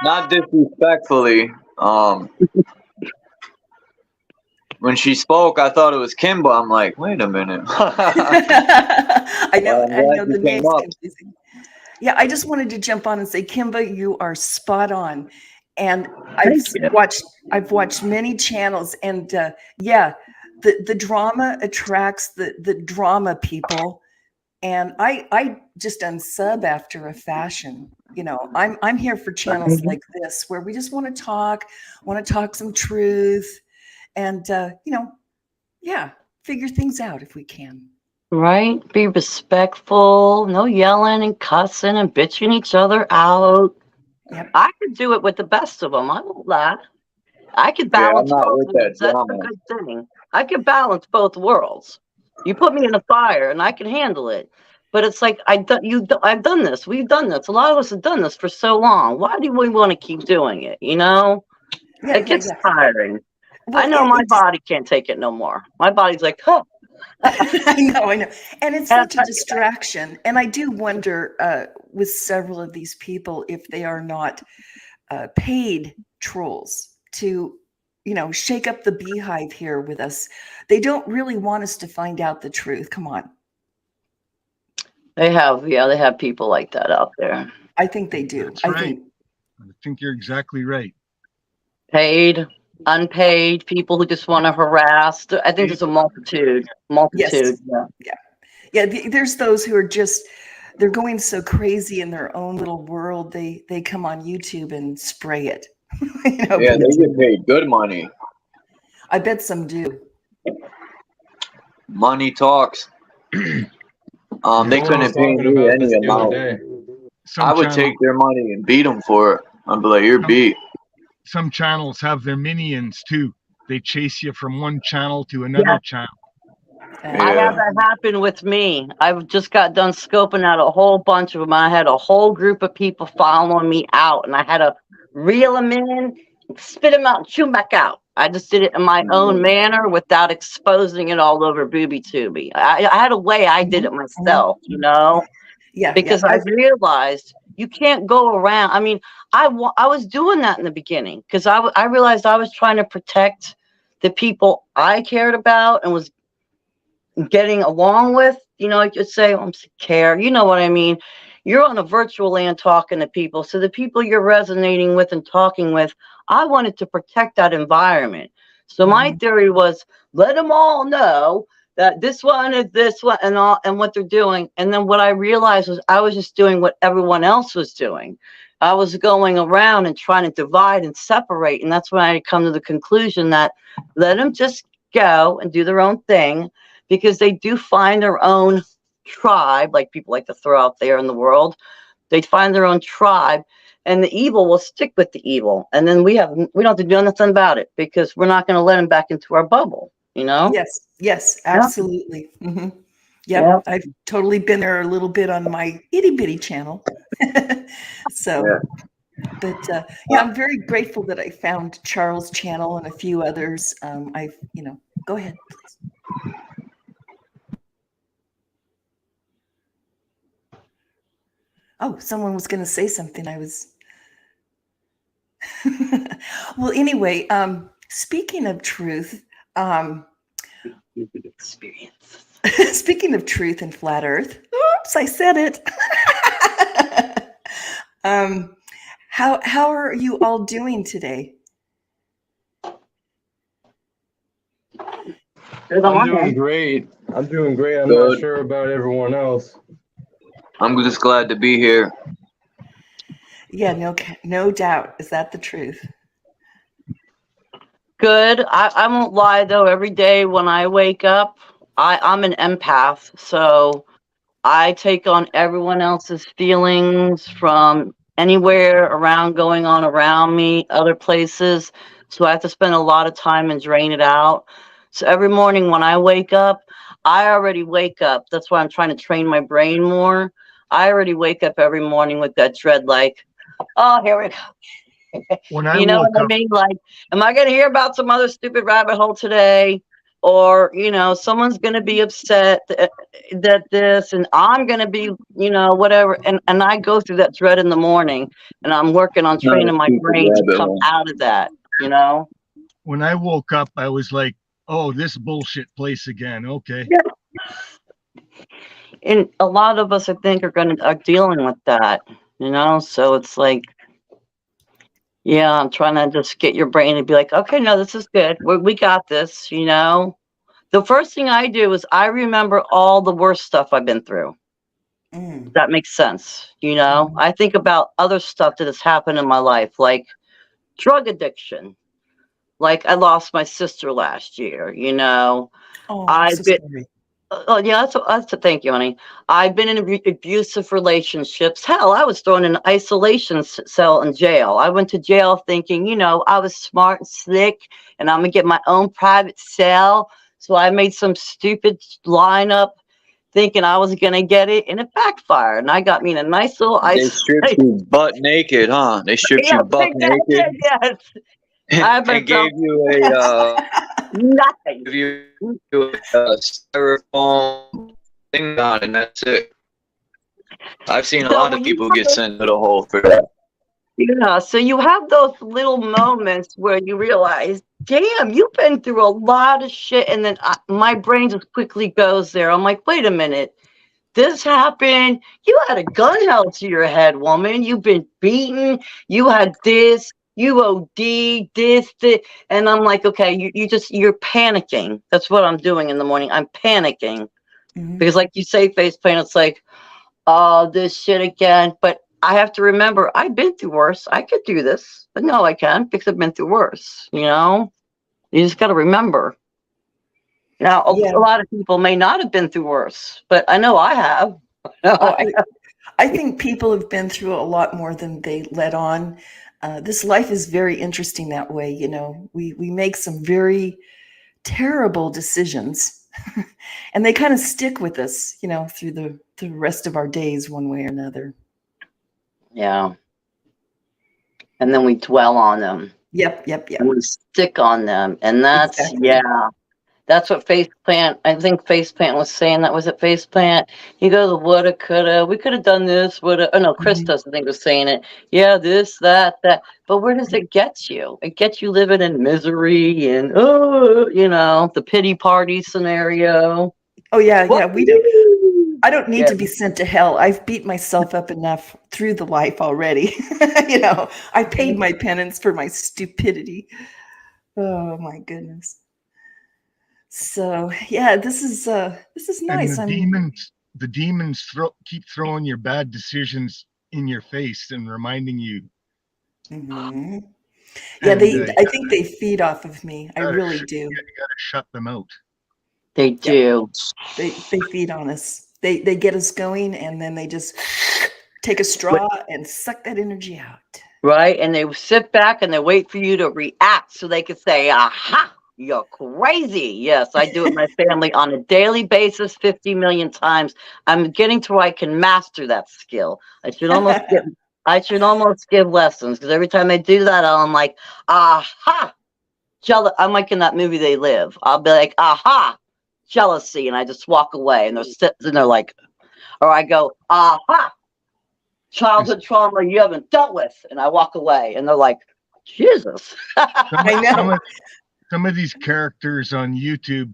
Speaker 1: Not disrespectfully. When she spoke, I thought it was Kimba. I'm like, wait a minute.
Speaker 13: I know the name's confusing. Yeah, I just wanted to jump on and say, Kimba, you are spot on. And I've watched many channels, and yeah, the drama attracts the drama people. And I just unsub after a fashion. You know, I'm here for channels like this where we just want to talk some truth, and you know, yeah, figure things out if we can.
Speaker 6: Right? Be respectful. No yelling and cussing and bitching each other out.
Speaker 13: Yep.
Speaker 6: I could do it with the best of them. I won't lie. I could balance both worlds. That's a good thing. I could balance both worlds. You put me in a fire and I can handle it. But it's like I've done this. We've done this. A lot of us have done this for so long. Why do we want to keep doing it? You know, it gets tiring. Well, I know my body can't take it no more. My body's like, huh.
Speaker 13: I know. And it's such a distraction. And I do wonder with several of these people if they are not paid trolls to, you know, shake up the beehive here with us. They don't really want us to find out the truth. Come on.
Speaker 6: They have people like that out there.
Speaker 13: I think they do.
Speaker 7: I think you're exactly right.
Speaker 6: Paid, unpaid, people who just want to harass. I think there's a multitude.
Speaker 13: Yes. Yeah. There's those who are just, they're going so crazy in their own little world. They come on YouTube and spray it. You know,
Speaker 1: yeah, they get paid good money.
Speaker 13: I bet some do.
Speaker 1: Money talks. They couldn't pay me any amount. I would take their money and beat them for it. I'd be like, you're beat.
Speaker 7: Some channels have their minions too. They chase you from one channel to another channel.
Speaker 6: I had that happen with me. I've just got done scoping out a whole bunch of them. I had a whole group of people following me out, and I had to reel them in, spit them out, and chew them back out. I just did it in my own manner without exposing it all over booby tubey. I had a way I did it myself, you know?
Speaker 13: Yeah.
Speaker 6: Because I realized you can't go around. I mean, I was doing that in the beginning because I realized I was trying to protect the people I cared about and was getting along with, you know, I could say, I'm care, you know what I mean? You're on a virtual land talking to people. So the people you're resonating with and talking with, I wanted to protect that environment. So my theory was let them all know that this one is this one and all and what they're doing. And then what I realized was I was just doing what everyone else was doing. I was going around and trying to divide and separate. And that's when I come to the conclusion that let them just go and do their own thing, because they do find their own tribe, like people like to throw out there in the world. They find their own tribe, and the evil will stick with the evil. And then we don't have to do nothing about it, because we're not going to let them back into our bubble, you know?
Speaker 13: Yes, yes, absolutely. Yep, I've totally been there a little bit on my itty bitty channel. So, but yeah, I'm very grateful that I found Charles' channel and a few others. Go ahead, please. Oh, someone was going to say something. I was. Well, anyway, speaking of truth,
Speaker 6: experience.
Speaker 13: Speaking of truth and flat Earth, oops, I said it. How are you all doing today?
Speaker 12: I'm doing great. I'm doing great. I'm not sure about everyone else.
Speaker 1: I'm just glad to be here.
Speaker 13: Yeah, no doubt. Is that the truth?
Speaker 6: Good. I won't lie though. Every day when I wake up, I'm an empath, so I take on everyone else's feelings from anywhere around going on around me, other places. So I have to spend a lot of time and drain it out. So every morning when I wake up, I already wake up. That's why I'm trying to train my brain more. I already wake up every morning with that dread, like, oh, here we go. You know what I mean? Like, am I going to hear about some other stupid rabbit hole today? Or, someone's going to be upset that this, and I'm going to be, whatever. And I go through that dread in the morning, and I'm working on training my brain to come out of that,
Speaker 7: When I woke up, I was like, oh, this bullshit place again. Okay.
Speaker 6: Yeah. And a lot of us, I think, are dealing with that, so it's like, yeah, I'm trying to just get your brain to be like, okay, no, this is good. We got this, The first thing I do is I remember all the worst stuff I've been through. That makes sense, I think about other stuff that has happened in my life, like drug addiction. Like I lost my sister last year,
Speaker 13: Oh, I'm so sorry.
Speaker 6: Oh, yeah, that's a thank you, honey. I've been in abusive relationships. Hell, I was thrown in an isolation cell in jail. I went to jail thinking, I was smart and slick, and I'm going to get my own private cell. So I made some stupid lineup thinking I was going to get it, and it backfired. And I got me in a nice little
Speaker 1: They stripped you butt naked, huh? They stripped you butt naked.
Speaker 6: Yes.
Speaker 1: And gave you a
Speaker 6: nothing.
Speaker 1: Give you a styrofoam thing on, and that's it. I've seen a lot of people get sent to the hole for that.
Speaker 6: Yeah, so you have those little moments where you realize, damn, you've been through a lot of shit, and then my brain just quickly goes there. I'm like, wait a minute. This happened. You had a gun held to your head, woman. You've been beaten. You had this. You OD, this. And I'm like, okay, you're panicking. That's what I'm doing in the morning. I'm panicking. Because like you say, face paint, it's like, oh, this shit again. But I have to remember, I've been through worse. I could do this. But no, I can't because I've been through worse. You just got to remember. Now, a lot of people may not have been through worse, but I know I have.
Speaker 13: I think people have been through a lot more than they let on. This life is very interesting that way. We make some very terrible decisions and they kind of stick with us, through the rest of our days, one way or another.
Speaker 6: Yeah. And then we dwell on them.
Speaker 13: Yep.
Speaker 6: And we stick on them. And that's,
Speaker 13: exactly.
Speaker 6: That's what Faceplant, I think Faceplant was saying. That was it, Faceplant. He goes, woulda, coulda. We could have done this, woulda. Oh, no, Christos, I think, was saying it. Yeah, this, that. But where does it get you? It gets you living in misery and, the pity party scenario.
Speaker 13: Oh, yeah. We do. I don't need to be sent to hell. I've beat myself up enough through the life already. I paid my penance for my stupidity. Oh, my goodness. So yeah, this is nice.
Speaker 7: And the demons keep throwing your bad decisions in your face and reminding you.
Speaker 13: Mm-hmm. Yeah, I think they feed off of me. I really do.
Speaker 7: You gotta shut them out.
Speaker 6: They do.
Speaker 13: They feed on us. They get us going, and then they just take a straw and suck that energy out.
Speaker 6: Right? And they sit back and they wait for you to react so they can say, aha, you're crazy. Yes, I do it with my family on a daily basis 50 million times. I'm getting to where I can master that skill. I should almost give lessons, because every time I do that, I'm like, aha, jealous. I'm like in that movie They Live. I'll be like, aha, jealousy, and I just walk away, and they're sitting there like, or I go, aha, childhood trauma you haven't dealt with, and I walk away, and they're like, Jesus.
Speaker 13: I know.
Speaker 7: Some of these characters on YouTube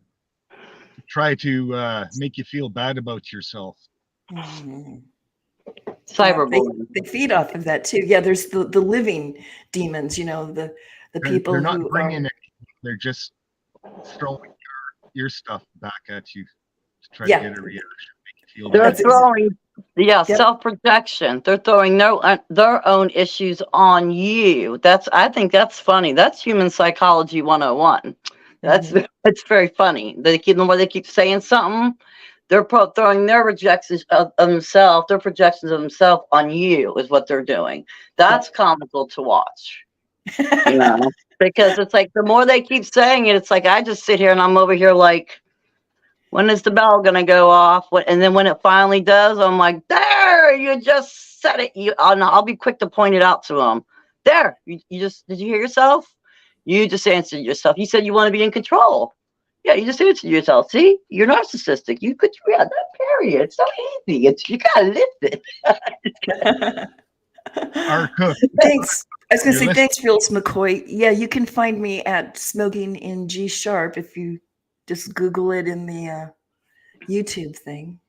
Speaker 7: try to make you feel bad about yourself.
Speaker 13: Mm-hmm.
Speaker 6: Cyberbullying.
Speaker 13: They feed off of that too. Yeah, there's the living demons, the people
Speaker 7: they're not
Speaker 13: who
Speaker 7: bringing anything. They're just throwing your stuff back at you to try to get a reaction. Make you feel
Speaker 6: They're
Speaker 7: bad.
Speaker 6: throwing, self-projection. They're throwing their own issues on you. I think that's funny. That's human psychology 101. It's very funny. They keep saying something. They're throwing their rejections of themselves, their projections of themselves on you is what they're doing. That's comical to watch. Because it's like the more they keep saying it, it's like I just sit here and I'm over here like, when is the bell gonna go off? And then when it finally does, I'm like, there, you just said it. I'll be quick to point it out to them. There, did you hear yourself? You just answered yourself. You said you want to be in control. Yeah, you just answered yourself. See, you're narcissistic. That period. It's so easy. You gotta lift it.
Speaker 13: Thanks. I was gonna say thanks, Phyllis McCoy. Yeah, you can find me at Smoking in G Sharp if you just Google it in the YouTube thing.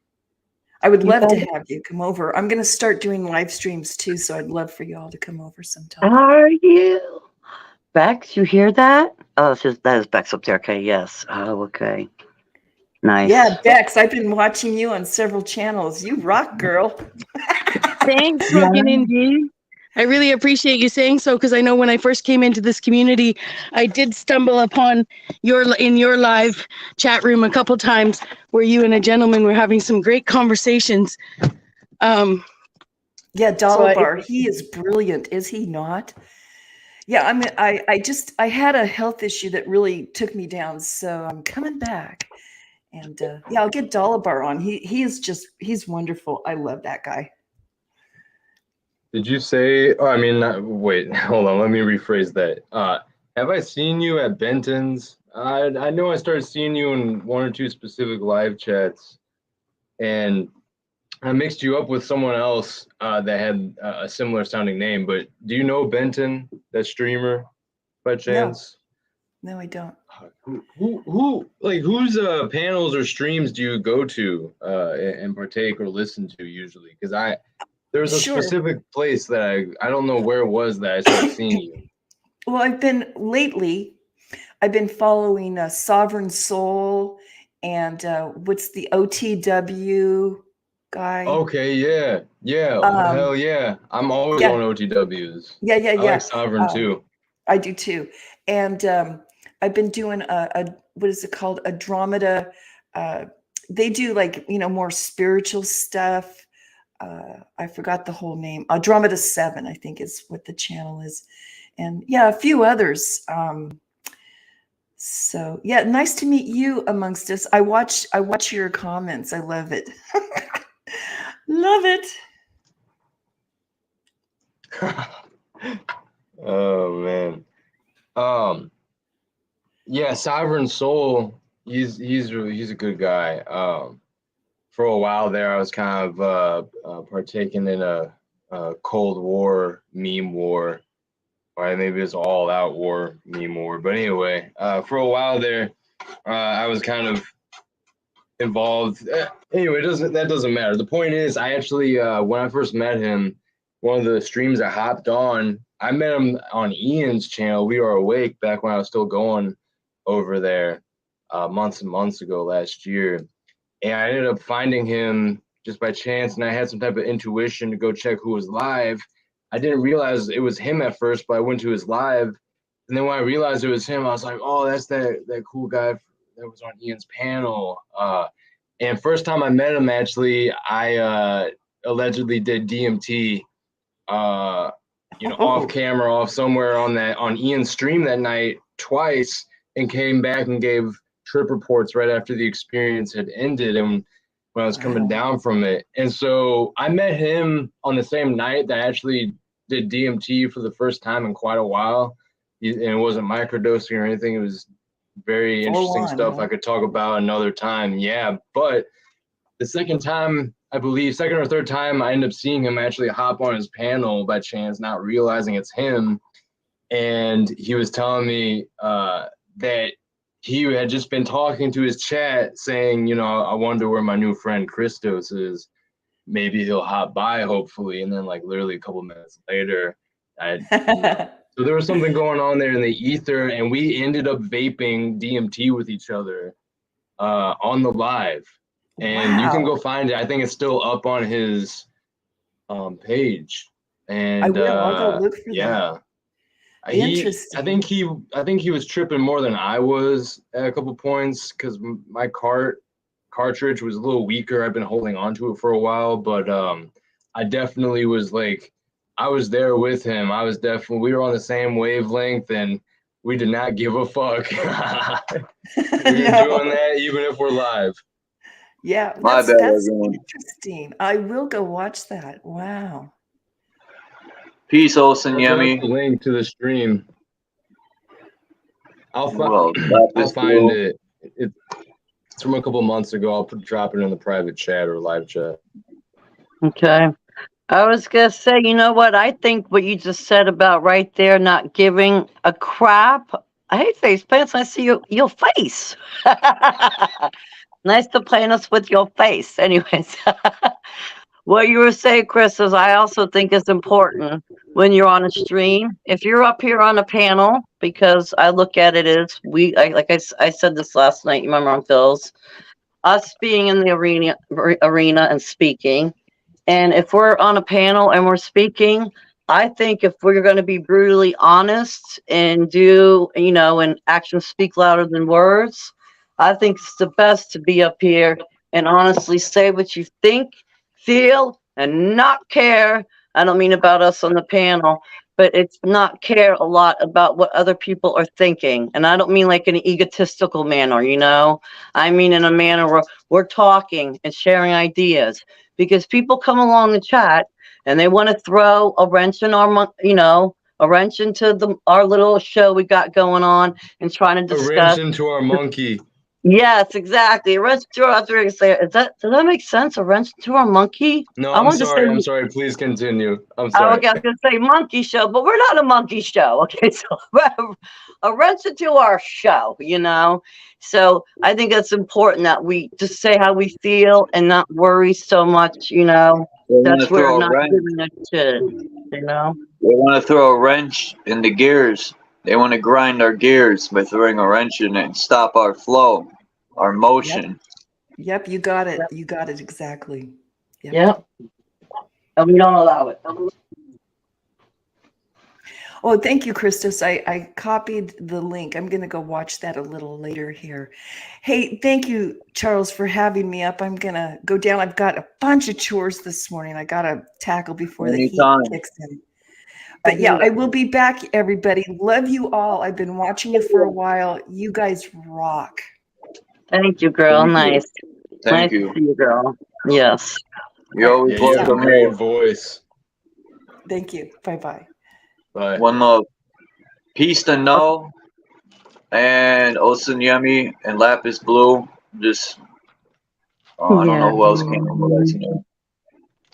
Speaker 13: I would love to have you come over. I'm gonna start doing live streams too, so I'd love for you all to come over sometime.
Speaker 6: Are you? Bex, you hear that? Oh, that is Bex up there. Okay, yes. Oh, okay. Nice.
Speaker 13: Yeah, Bex, I've been watching you on several channels. You rock, girl.
Speaker 11: Thanks, Smoking Indeed. I really appreciate you saying so, because I know when I first came into this community, I did stumble upon your live chat room a couple times where you and a gentleman were having some great conversations.
Speaker 13: Yeah, Dollar he is brilliant, is he not? Yeah, I had a health issue that really took me down, so I'm coming back. And I'll get Dollar on. He's wonderful. I love that guy.
Speaker 12: Did you say, wait, hold on, let me rephrase that. Have I seen you at Benton's? I know I started seeing you in one or two specific live chats, and I mixed you up with someone else that had a similar sounding name, but do you know Benton, that streamer, by chance?
Speaker 13: No, I don't.
Speaker 12: Whose panels or streams do you go to and partake or listen to usually? Because there's a specific place that I don't know where it was that I started seeing you.
Speaker 13: Well, I've been following Sovereign Soul and what's the OTW guy?
Speaker 12: Okay, yeah. Hell yeah. I'm always on OTWs.
Speaker 13: Yeah.
Speaker 12: I like Sovereign too.
Speaker 13: I do too. And I've been doing what is it called? Andromeda. They do more spiritual stuff. I forgot the whole name. Andromeda 7, I think is what the channel is. And a few others. So nice to meet you amongst us. I watch your comments. I love it. Love it.
Speaker 12: Oh man. Sovereign Soul, he's a good guy. For a while there, I was kind of partaking in a Cold War meme war, or maybe it's all out war meme war. But anyway, for a while there, I was kind of involved. Anyway, that doesn't matter. The point is, I actually when I first met him, one of the streams I hopped on, I met him on Ian's channel. We Are Awake back when I was still going over there months and months ago last year. And I ended up finding him just by chance, and I had some type of intuition to go check who was live. I didn't realize it was him at first, but I went to his live, and then when I realized it was him, I was like, oh, that's that cool guy that was on Ian's panel. And first time I met him, actually, I allegedly did DMT, off camera, off somewhere on Ian's stream that night twice, and came back and gave trip reports right after the experience had ended and when I was coming down from it. And so I met him on the same night that I actually did DMT for the first time in quite a while. And it wasn't microdosing or anything. It was very interesting stuff I could talk about another time. Yeah, but the second time, I believe, second or third time, I ended up seeing him actually hop on his panel by chance, not realizing it's him. And he was telling me that he had just been talking to his chat saying, I wonder where my new friend Christos is. Maybe he'll hop by, hopefully. And then like literally a couple minutes later, so there was something going on there in the ether, and we ended up vaping DMT with each other on the live. And you can go find it. I think it's still up on his page. And
Speaker 13: I will. I'll go look for that. Interesting.
Speaker 12: I think he was tripping more than I was at a couple points because my cartridge was a little weaker. I've been holding on to it for a while, but I definitely was like, I was there with him. We were on the same wavelength, and we did not give a fuck. We're doing that even if we're live.
Speaker 13: Yeah, that's interesting. I will go watch that. Wow.
Speaker 1: Peace, Olsen Yemi.
Speaker 12: Link to the stream. I'll find it. It's from a couple months ago. I'll drop it in the private chat or live chat.
Speaker 6: Okay. I was going to say, you know what? I think what you just said about right there, not giving a crap. I hate face plants. I see your face. Nice to plant us with your face. Anyways, what you were saying, Chris, is I also think it's important when you're on a stream. If you're up here on a panel, because I look at it as I said this last night, you remember on Phil's, us being in the arena and speaking. And if we're on a panel and we're speaking, I think if we're going to be brutally honest and and actions speak louder than words, I think it's the best to be up here and honestly say what you think, feel, and not care. I don't mean about us on the panel, but it's not care a lot about what other people are thinking. And I don't mean like in an egotistical manner, I mean in a manner where we're talking and sharing ideas, because people come along the chat and they want to throw a wrench in a wrench into our little show we got going on and trying to discuss.
Speaker 12: A wrench into our monkey.
Speaker 6: Yes, exactly. A wrench into our, does that make sense? A wrench into our monkey?
Speaker 12: No, I'm sorry. Please continue. I'm sorry.
Speaker 6: I was going to say monkey show, but we're not a monkey show. Okay, so a wrench into our show, So I think it's important that we just say how we feel and not worry so much, That's where we're not giving a shit, They
Speaker 1: want to throw a wrench in the gears. They want to grind our gears by throwing a wrench in it and stop our flow, our motion.
Speaker 13: Yep, you got it. You got it exactly.
Speaker 6: Yep. And we don't allow it.
Speaker 13: Oh, thank you, Christos. I copied the link. I'm going to go watch that a little later here. Hey, thank you, Charles, for having me up. I'm going to go down. I've got a bunch of chores this morning I got to tackle before the heat kicks in. But yeah, I will be back, everybody. Love you all. I've been watching you for a while. You guys rock.
Speaker 6: Thank you, girl. Nice.
Speaker 1: Thank you.
Speaker 6: To see you, girl. Yes.
Speaker 1: You always
Speaker 12: have a great voice.
Speaker 13: Thank you. Bye-bye.
Speaker 12: Bye.
Speaker 1: One love. Peace to No and Olsen Yemi and Lapis Blue. Just I don't know who else came over that.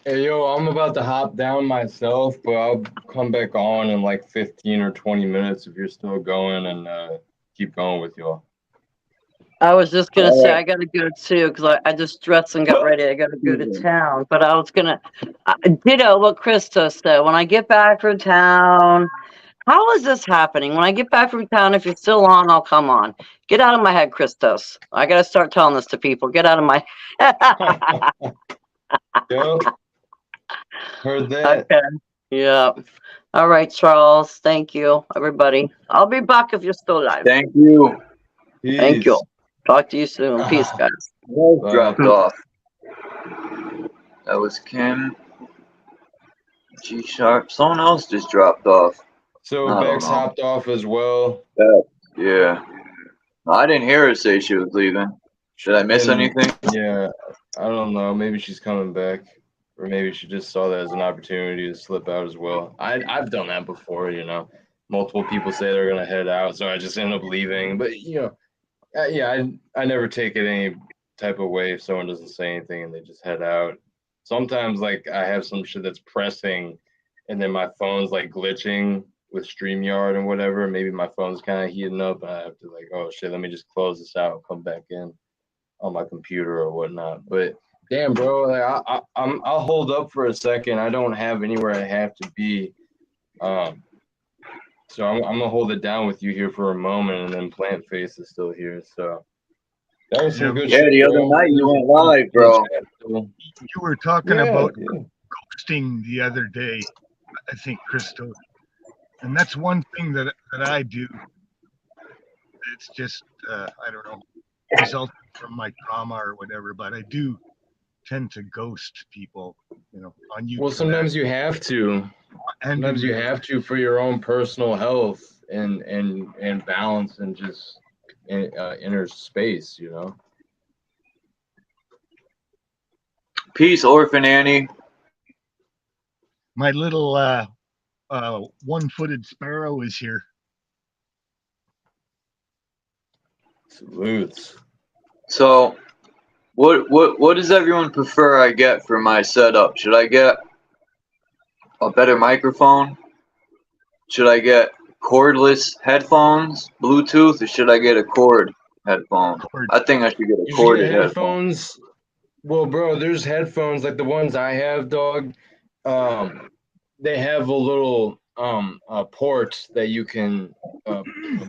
Speaker 12: Hey, yo, I'm about to hop down myself, but I'll come back on in like 15 or 20 minutes if you're still going, and keep going with y'all.
Speaker 6: I was just going to say I got to go too, because I just dressed and got ready. I got to go to town. But I was going to ditto what Christos said. When I get back from town, how is this happening? When I get back from town, if you're still on, I'll come on. Get out of my head, Christos. I got to start telling this to people. Get out of my head.
Speaker 12: Yep. Heard that.
Speaker 6: Okay. Yeah. All right, Charles. Thank you, everybody. I'll be back if you're still alive.
Speaker 1: Thank you.
Speaker 6: Thank you.
Speaker 12: Peace.
Speaker 6: Talk to you soon. Peace, guys.
Speaker 1: Dropped off. That was Kim. G Sharp. Someone else just dropped off.
Speaker 12: So
Speaker 1: I don't
Speaker 12: Bex
Speaker 1: know.
Speaker 12: hopped off as well.
Speaker 1: Yeah. I didn't hear her say she was leaving. Did I miss
Speaker 12: And,
Speaker 1: anything?
Speaker 12: Yeah, I don't know. Maybe she's coming back, or maybe she just saw that as an opportunity to slip out as well. I've done that before, you know. Multiple people say they're gonna head out, so I just end up leaving. But you know, yeah, I never take it any type of way if someone doesn't say anything and they just head out. Sometimes like I have some shit that's pressing, and then my phone's like glitching with StreamYard and whatever. Maybe my phone's kind of heating up, and I have to like, oh shit, let me just close this out and come back in on my computer or whatnot. But damn, bro, like I'll hold up for a second. I don't have anywhere I have to be, so I'm gonna hold it down with you here for a moment, and then Plant Face is still here. So that was some good shit.
Speaker 1: Yeah, the other night you went live, bro.
Speaker 7: You were talking about ghosting the other day, I think, Christo. And that's one thing that I do. It's just, I don't know, resulting from my trauma or whatever, but I do tend to ghost people, you know, on YouTube.
Speaker 12: Well, sometimes you have to. Sometimes you have to for your own personal health and balance and just inner space, you know.
Speaker 1: Peace, Orphan Annie.
Speaker 7: My little one-footed sparrow is here.
Speaker 12: Salutes.
Speaker 1: So, what does everyone prefer I get for my setup? Should I get a better microphone? Should I get cordless headphones, Bluetooth, or should I get a cord headphone? I think I should get a corded headphone.
Speaker 12: Headphones. Well, bro, there's headphones like the ones I have, dog. They have a little port that you can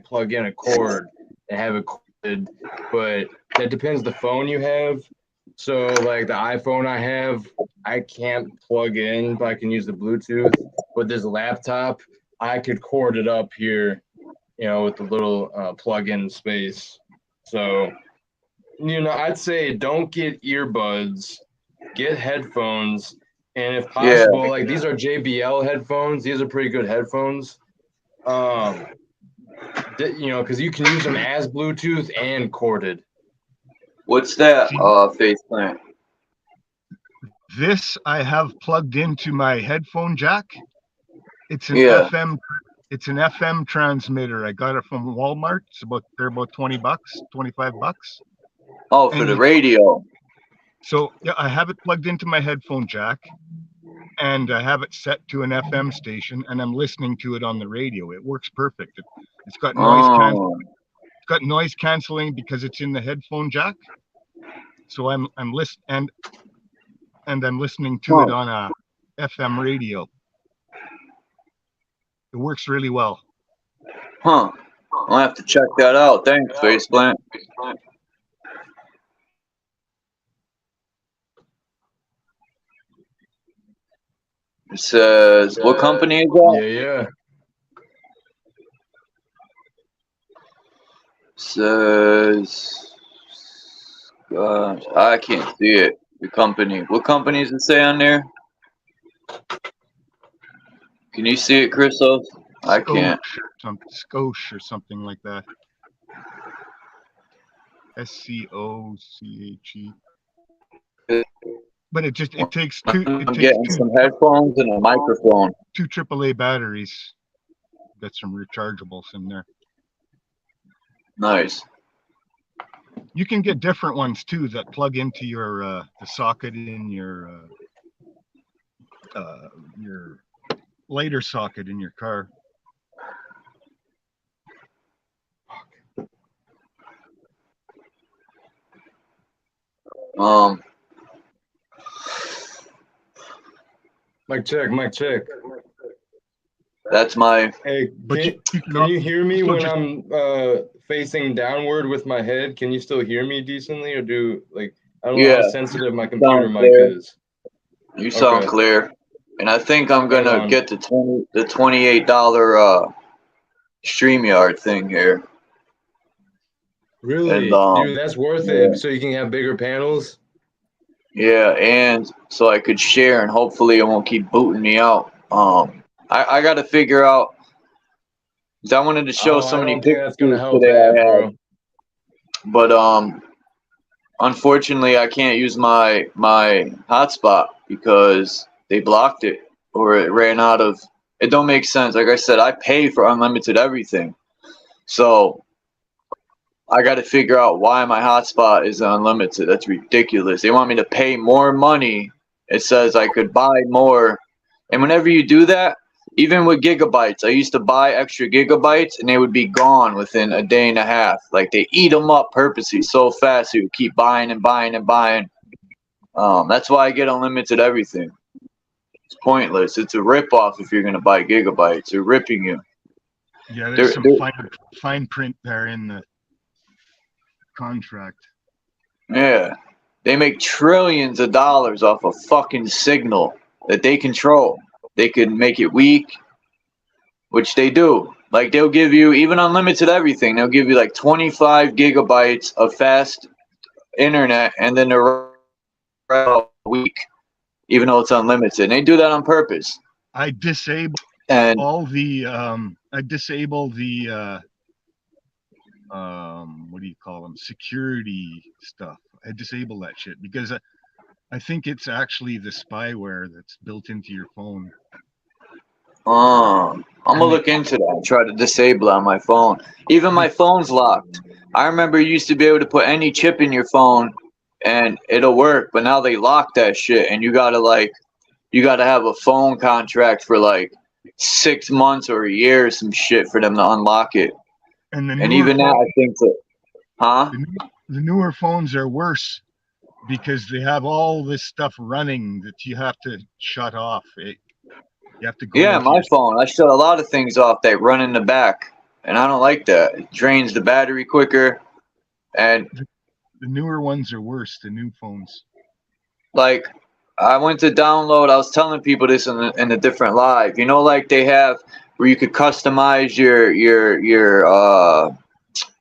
Speaker 12: plug in a cord and have it corded, but that depends the phone you have. So like the iPhone I have, I can't plug in, but I can use the Bluetooth. But this laptop, I could cord it up here, you know, with the little plug-in space. So, you know, I'd say don't get earbuds, get headphones, and if possible, like these are JBL headphones. These are pretty good headphones. You know, because you can use them as Bluetooth and corded.
Speaker 1: What's that, Face Plant?
Speaker 7: This I have plugged into my headphone jack. It's an FM. It's an FM transmitter. I got it from Walmart. They're about $20, $25.
Speaker 1: Oh, for the radio.
Speaker 7: So yeah, I have it plugged into my headphone jack, and I have it set to an FM station, and I'm listening to it on the radio. It works perfect. It's got noise canceling. It's got noise canceling because it's in the headphone jack. So I'm listening, and I'm listening to it on a FM radio. It works really well.
Speaker 1: Huh. I'll have to check that out. Thanks, Faceplant. It says, what company is that?
Speaker 12: Yeah.
Speaker 1: It says, gosh, I can't see it. The company. What company does it say on there? Can you see it, Christos? I can't.
Speaker 7: Scoche or something like that. SCOCHE. But it takes two.
Speaker 1: I'm getting some headphones and a microphone.
Speaker 7: 2 AAA batteries. Got some rechargeables in there.
Speaker 1: Nice.
Speaker 7: You can get different ones too that plug into your the socket in your lighter socket in your car.
Speaker 12: Mic check.
Speaker 1: That's my.
Speaker 12: Hey, can you hear me when I'm facing downward with my head? Can you still hear me decently, or I don't know how sensitive my computer mic is.
Speaker 1: You sound
Speaker 12: Okay.
Speaker 1: clear. And I think I'm
Speaker 12: Right
Speaker 1: gonna
Speaker 12: on.
Speaker 1: get the $28 StreamYard thing here.
Speaker 12: Really,
Speaker 1: And
Speaker 12: dude, that's worth
Speaker 1: yeah.
Speaker 12: it. So you can have bigger panels.
Speaker 1: Yeah, and so I could share, and hopefully it won't keep booting me out. I got to figure out, 'cause I wanted to show so
Speaker 12: I
Speaker 1: many
Speaker 12: don't think that's gonna
Speaker 1: pictures
Speaker 12: help
Speaker 1: today
Speaker 12: that,
Speaker 1: I had,
Speaker 12: bro.
Speaker 1: but unfortunately I can't use my hotspot because they blocked it, or it ran out of. It don't make sense. Like I said, I pay for unlimited everything, so I got to figure out why my hotspot is unlimited. That's ridiculous. They want me to pay more money. It says I could buy more. And whenever you do that, even with gigabytes, I used to buy extra gigabytes and they would be gone within a day and a half. Like they eat them up purposely so fast, so you keep buying and buying and buying. That's why I get unlimited everything. It's pointless. It's a ripoff if you're going to buy gigabytes. They're ripping you.
Speaker 7: Yeah, there's some fine print there in the contract.
Speaker 1: Yeah, they make trillions of dollars off a fucking signal that they control. They could make it weak, which they do. Like they'll give you even unlimited everything. They'll give you like 25 gigabytes of fast internet, and then the rest of the week, even though it's unlimited. And they do that on purpose.
Speaker 7: I disable
Speaker 1: and
Speaker 7: all the I disable the what do you call them, security stuff. I disable that shit because I think it's actually the spyware that's built into your phone.
Speaker 1: I'm gonna look into that and try to disable it on my phone. Even my phone's locked. I remember you used to be able to put any chip in your phone and it'll work, but now they lock that shit, and you gotta have a phone contract for like 6 months or a year or some shit for them to unlock it.
Speaker 7: And
Speaker 1: even that, I think that,
Speaker 7: the newer phones are worse because they have all this stuff running that you have to shut off. You have to go.
Speaker 1: Yeah, my phone, I shut a lot of things off that run in the back, and I don't like that. It drains the battery quicker, and
Speaker 7: the newer ones are worse. The new phones.
Speaker 1: Like, I went to download. I was telling people this in a different live. You know, like they have where you could customize your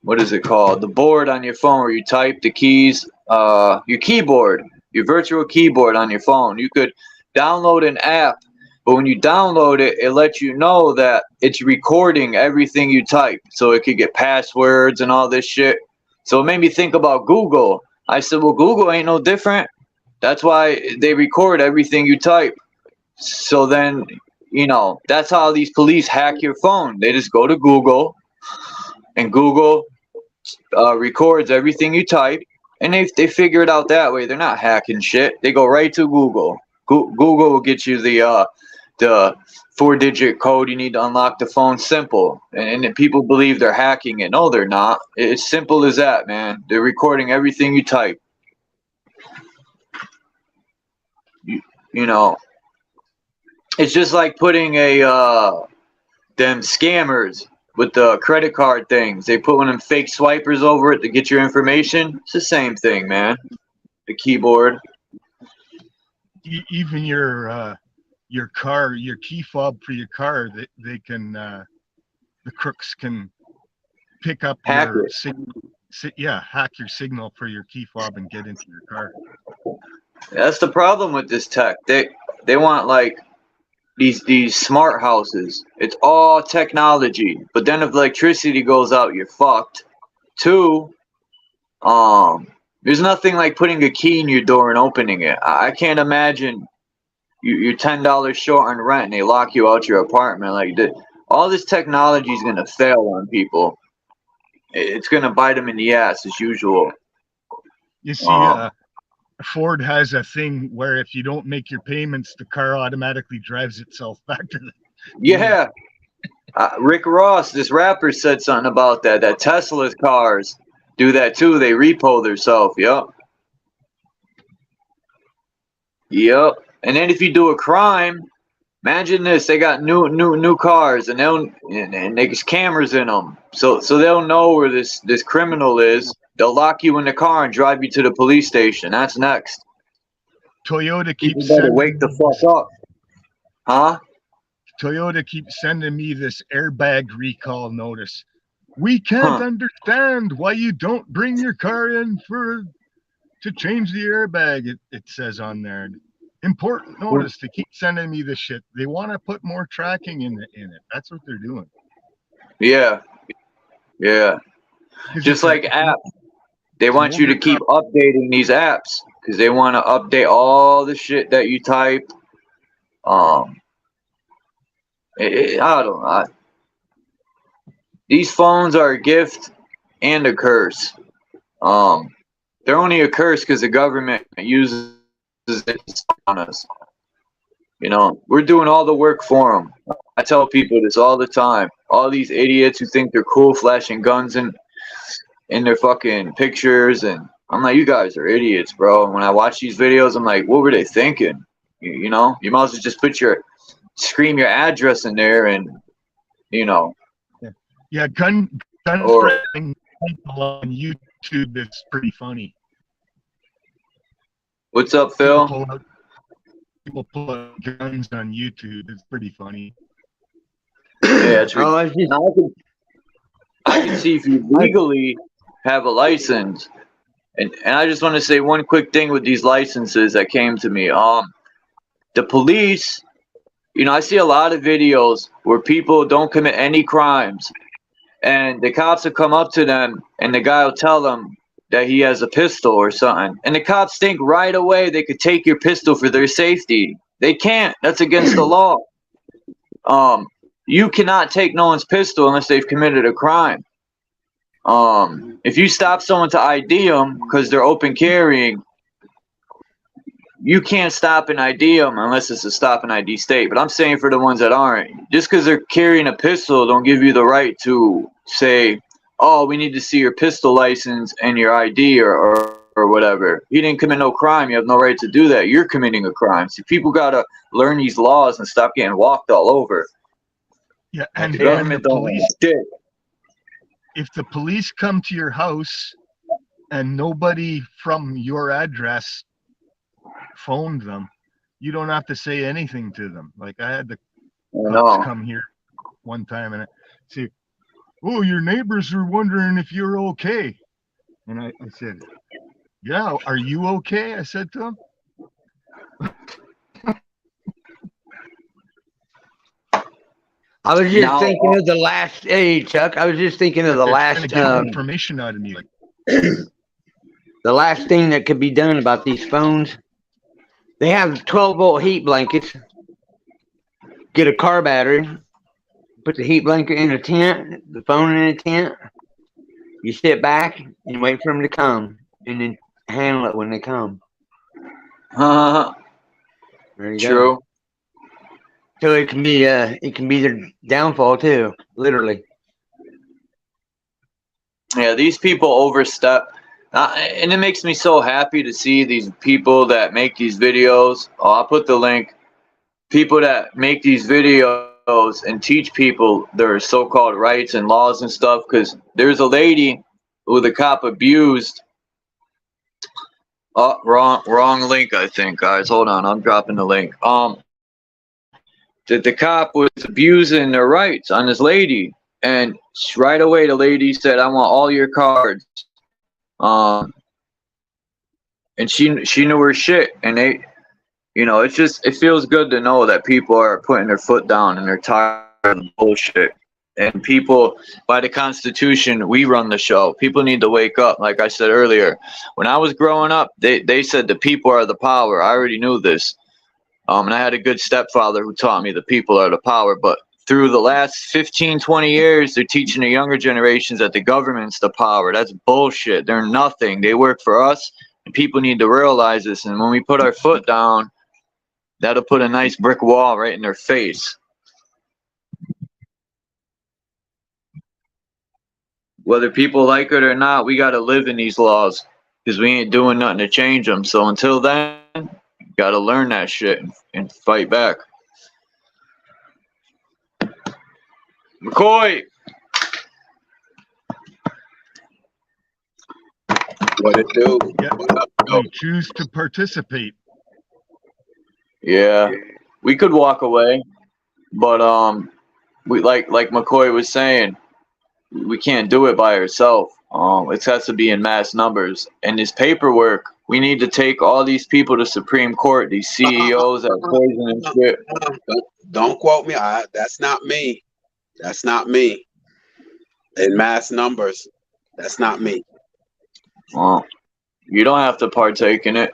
Speaker 1: what is it called? The board on your phone where you type the keys. Your keyboard, your virtual keyboard on your phone. You could download an app. But when you download it, it lets you know that it's recording everything you type. So it could get passwords and all this shit. So it made me think about Google. I said, well, Google ain't no different. That's why they record everything you type. So then, that's how these police hack your phone. They just go to Google, and Google records everything you type. And they figure it out that way. They're not hacking shit. They go right to Google. Google will get you the 4-digit code you need to unlock the phone. Simple. And people believe they're hacking it. No, they're not. It's simple as that, man. They're recording everything you type. It's just like putting them scammers with the credit card things. They put one of them fake swipers over it to get your information. It's the same thing, man. The keyboard.
Speaker 7: Even your car, your key fob for your car, they can the crooks can pick up
Speaker 1: hack
Speaker 7: your hack your signal for your key fob and get into your car.
Speaker 1: That's the problem with this tech. They want like these smart houses. It's all technology. But then if electricity goes out, you're fucked. 2, there's nothing like putting a key in your door and opening it. I can't imagine you're $10 short on rent and they lock you out your apartment. All this technology is gonna fail on people. It's gonna bite them in the ass as usual.
Speaker 7: You see, Ford has a thing where if you don't make your payments, the car automatically drives itself back to the.
Speaker 1: Yeah. Rick Ross, this rapper, said something about that. That Tesla's cars do that too. They repo themselves. Yep. And then if you do a crime, imagine this: they got new cars, and there's cameras in them, so they'll know where this criminal is. They'll lock you in the car and drive you to the police station. That's next.
Speaker 7: Toyota
Speaker 1: People
Speaker 7: keeps
Speaker 1: better
Speaker 7: sending
Speaker 1: wake the fuck up. Huh?
Speaker 7: Toyota keeps sending me this airbag recall notice. We can't understand why you don't bring your car in to change the airbag. It says on there. Important notice. They keep sending me this shit. They want to put more tracking in it. That's what they're doing.
Speaker 1: Yeah. Yeah. Just like apps. They want you to keep updating these apps because they want to update all the shit that you type. I don't know. These phones are a gift and a curse. They're only a curse because the government uses it on us. You know, we're doing all the work for them. I tell people this all the time. All these idiots who think they're cool flashing guns in their fucking pictures, and I'm like, you guys are idiots, bro. When I watch these videos, I'm like, what were they thinking? You know, you might as well just scream your address in there, and you know.
Speaker 7: Yeah, gun spreading on YouTube is pretty funny.
Speaker 1: What's up, Phil?
Speaker 7: People pull out guns on YouTube. It's pretty funny.
Speaker 1: Yeah, it's I can see if you legally have a license, and I just want to say one quick thing with these licenses that came to me. The police, you know, I see a lot of videos where people don't commit any crimes, and the cops will come up to them, and the guy will tell them that he has a pistol or something, and the cops think right away they could take your pistol for their safety. They can't. That's against the law. You cannot take no one's pistol unless they've committed a crime. If you stop someone to ID them because they're open carrying, you can't stop and ID them unless it's a stop and ID state. But I'm saying for the ones that aren't, just because they're carrying a pistol don't give you the right to say, oh, we need to see your pistol license and your ID or whatever. You didn't commit no crime. You have no right to do that. You're committing a crime. See, people got to learn these laws and stop getting walked all over.
Speaker 7: Yeah, and
Speaker 1: the government
Speaker 7: the
Speaker 1: don't
Speaker 7: police,
Speaker 1: shit.
Speaker 7: If the police come to your house and nobody from your address phoned them, you don't have to say anything to them. Like I had the cops come here one time and I say, oh, your neighbors are wondering if you're okay. And I said, yeah, are you okay? I said to him.
Speaker 5: I was just thinking of the last. Hey, Chuck. I was just thinking of the last
Speaker 7: information out of me.
Speaker 5: The last thing that could be done about these phones. They have 12-volt heat blankets. Get a car battery. Put the heat blanket in a tent. The phone in a tent. You sit back and wait for them to come, and then handle it when they come. There you
Speaker 1: True.
Speaker 5: go. So it can be their downfall too, literally.
Speaker 1: Yeah, these people overstep, and it makes me so happy to see these people that make these videos. Oh, I'll put the link. People that make these videos and teach people their so-called rights and laws and stuff. Because there's a lady who the cop abused. Oh, wrong link, I think, guys. Hold on, I'm dropping the link. That the cop was abusing their rights on this lady, and right away the lady said, I want all your cards. And she knew her shit, and they, you know, it feels good to know that people are putting their foot down and they're tired of the bullshit. And people, by the Constitution, we run the show. People need to wake up. Like I said earlier, when I was growing up, they said the people are the power. I already knew this. And I had a good stepfather who taught me the people are the power. But through the last 15, 20 years, they're teaching the younger generations that the government's the power. That's bullshit. They're nothing. They work for us, and people need to realize this. And when we put our foot down, that'll put a nice brick wall right in their face. Whether people like it or not, we got to live in these laws because we ain't doing nothing to change them. So until then, got to learn that shit and fight back. McCoy!
Speaker 10: What it do?
Speaker 7: Yeah. You choose to participate.
Speaker 1: Yeah, we could walk away, but we like McCoy was saying, we can't do it by ourselves. It has to be in mass numbers. And this paperwork, we need to take all these people to Supreme Court, these CEOs that poison and shit.
Speaker 10: Don't quote me. That's not me. That's not me. In mass numbers, that's not me.
Speaker 1: You don't have to partake in it.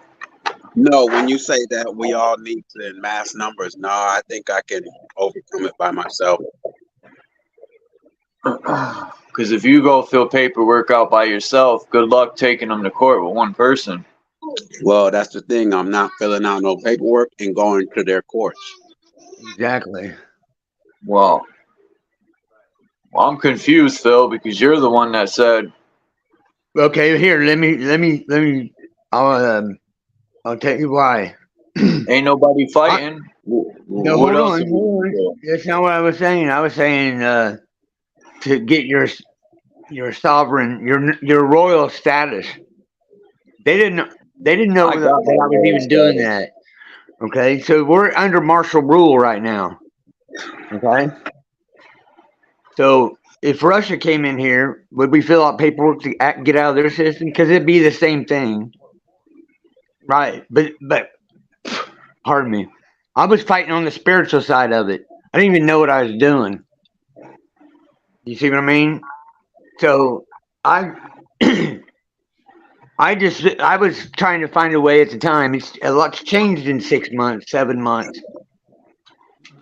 Speaker 10: No, when you say that we all need to in mass numbers, no, I think I can overcome it by myself.
Speaker 1: Because if you go fill paperwork out by yourself, good luck taking them to court with one person.
Speaker 10: Well, that's the thing. I'm not filling out no paperwork and going to their courts.
Speaker 5: Exactly.
Speaker 1: Well, I'm confused, Phil, because you're the one that said.
Speaker 5: Okay, here, let me. I'll tell you why.
Speaker 1: Ain't nobody fighting.
Speaker 5: No, hold on. That's not what I was saying. I was saying to get your sovereign, your royal status. They didn't know that I was even doing that. Okay, so we're under martial rule right now. Okay, so if Russia came in here, would we fill out paperwork to get out of their system? Because it'd be the same thing, right? But pardon me, I was fighting on the spiritual side of it. I didn't even know what I was doing. You see what I mean? So I was trying to find a way at the time. It's a lot's changed in 6 months, 7 months.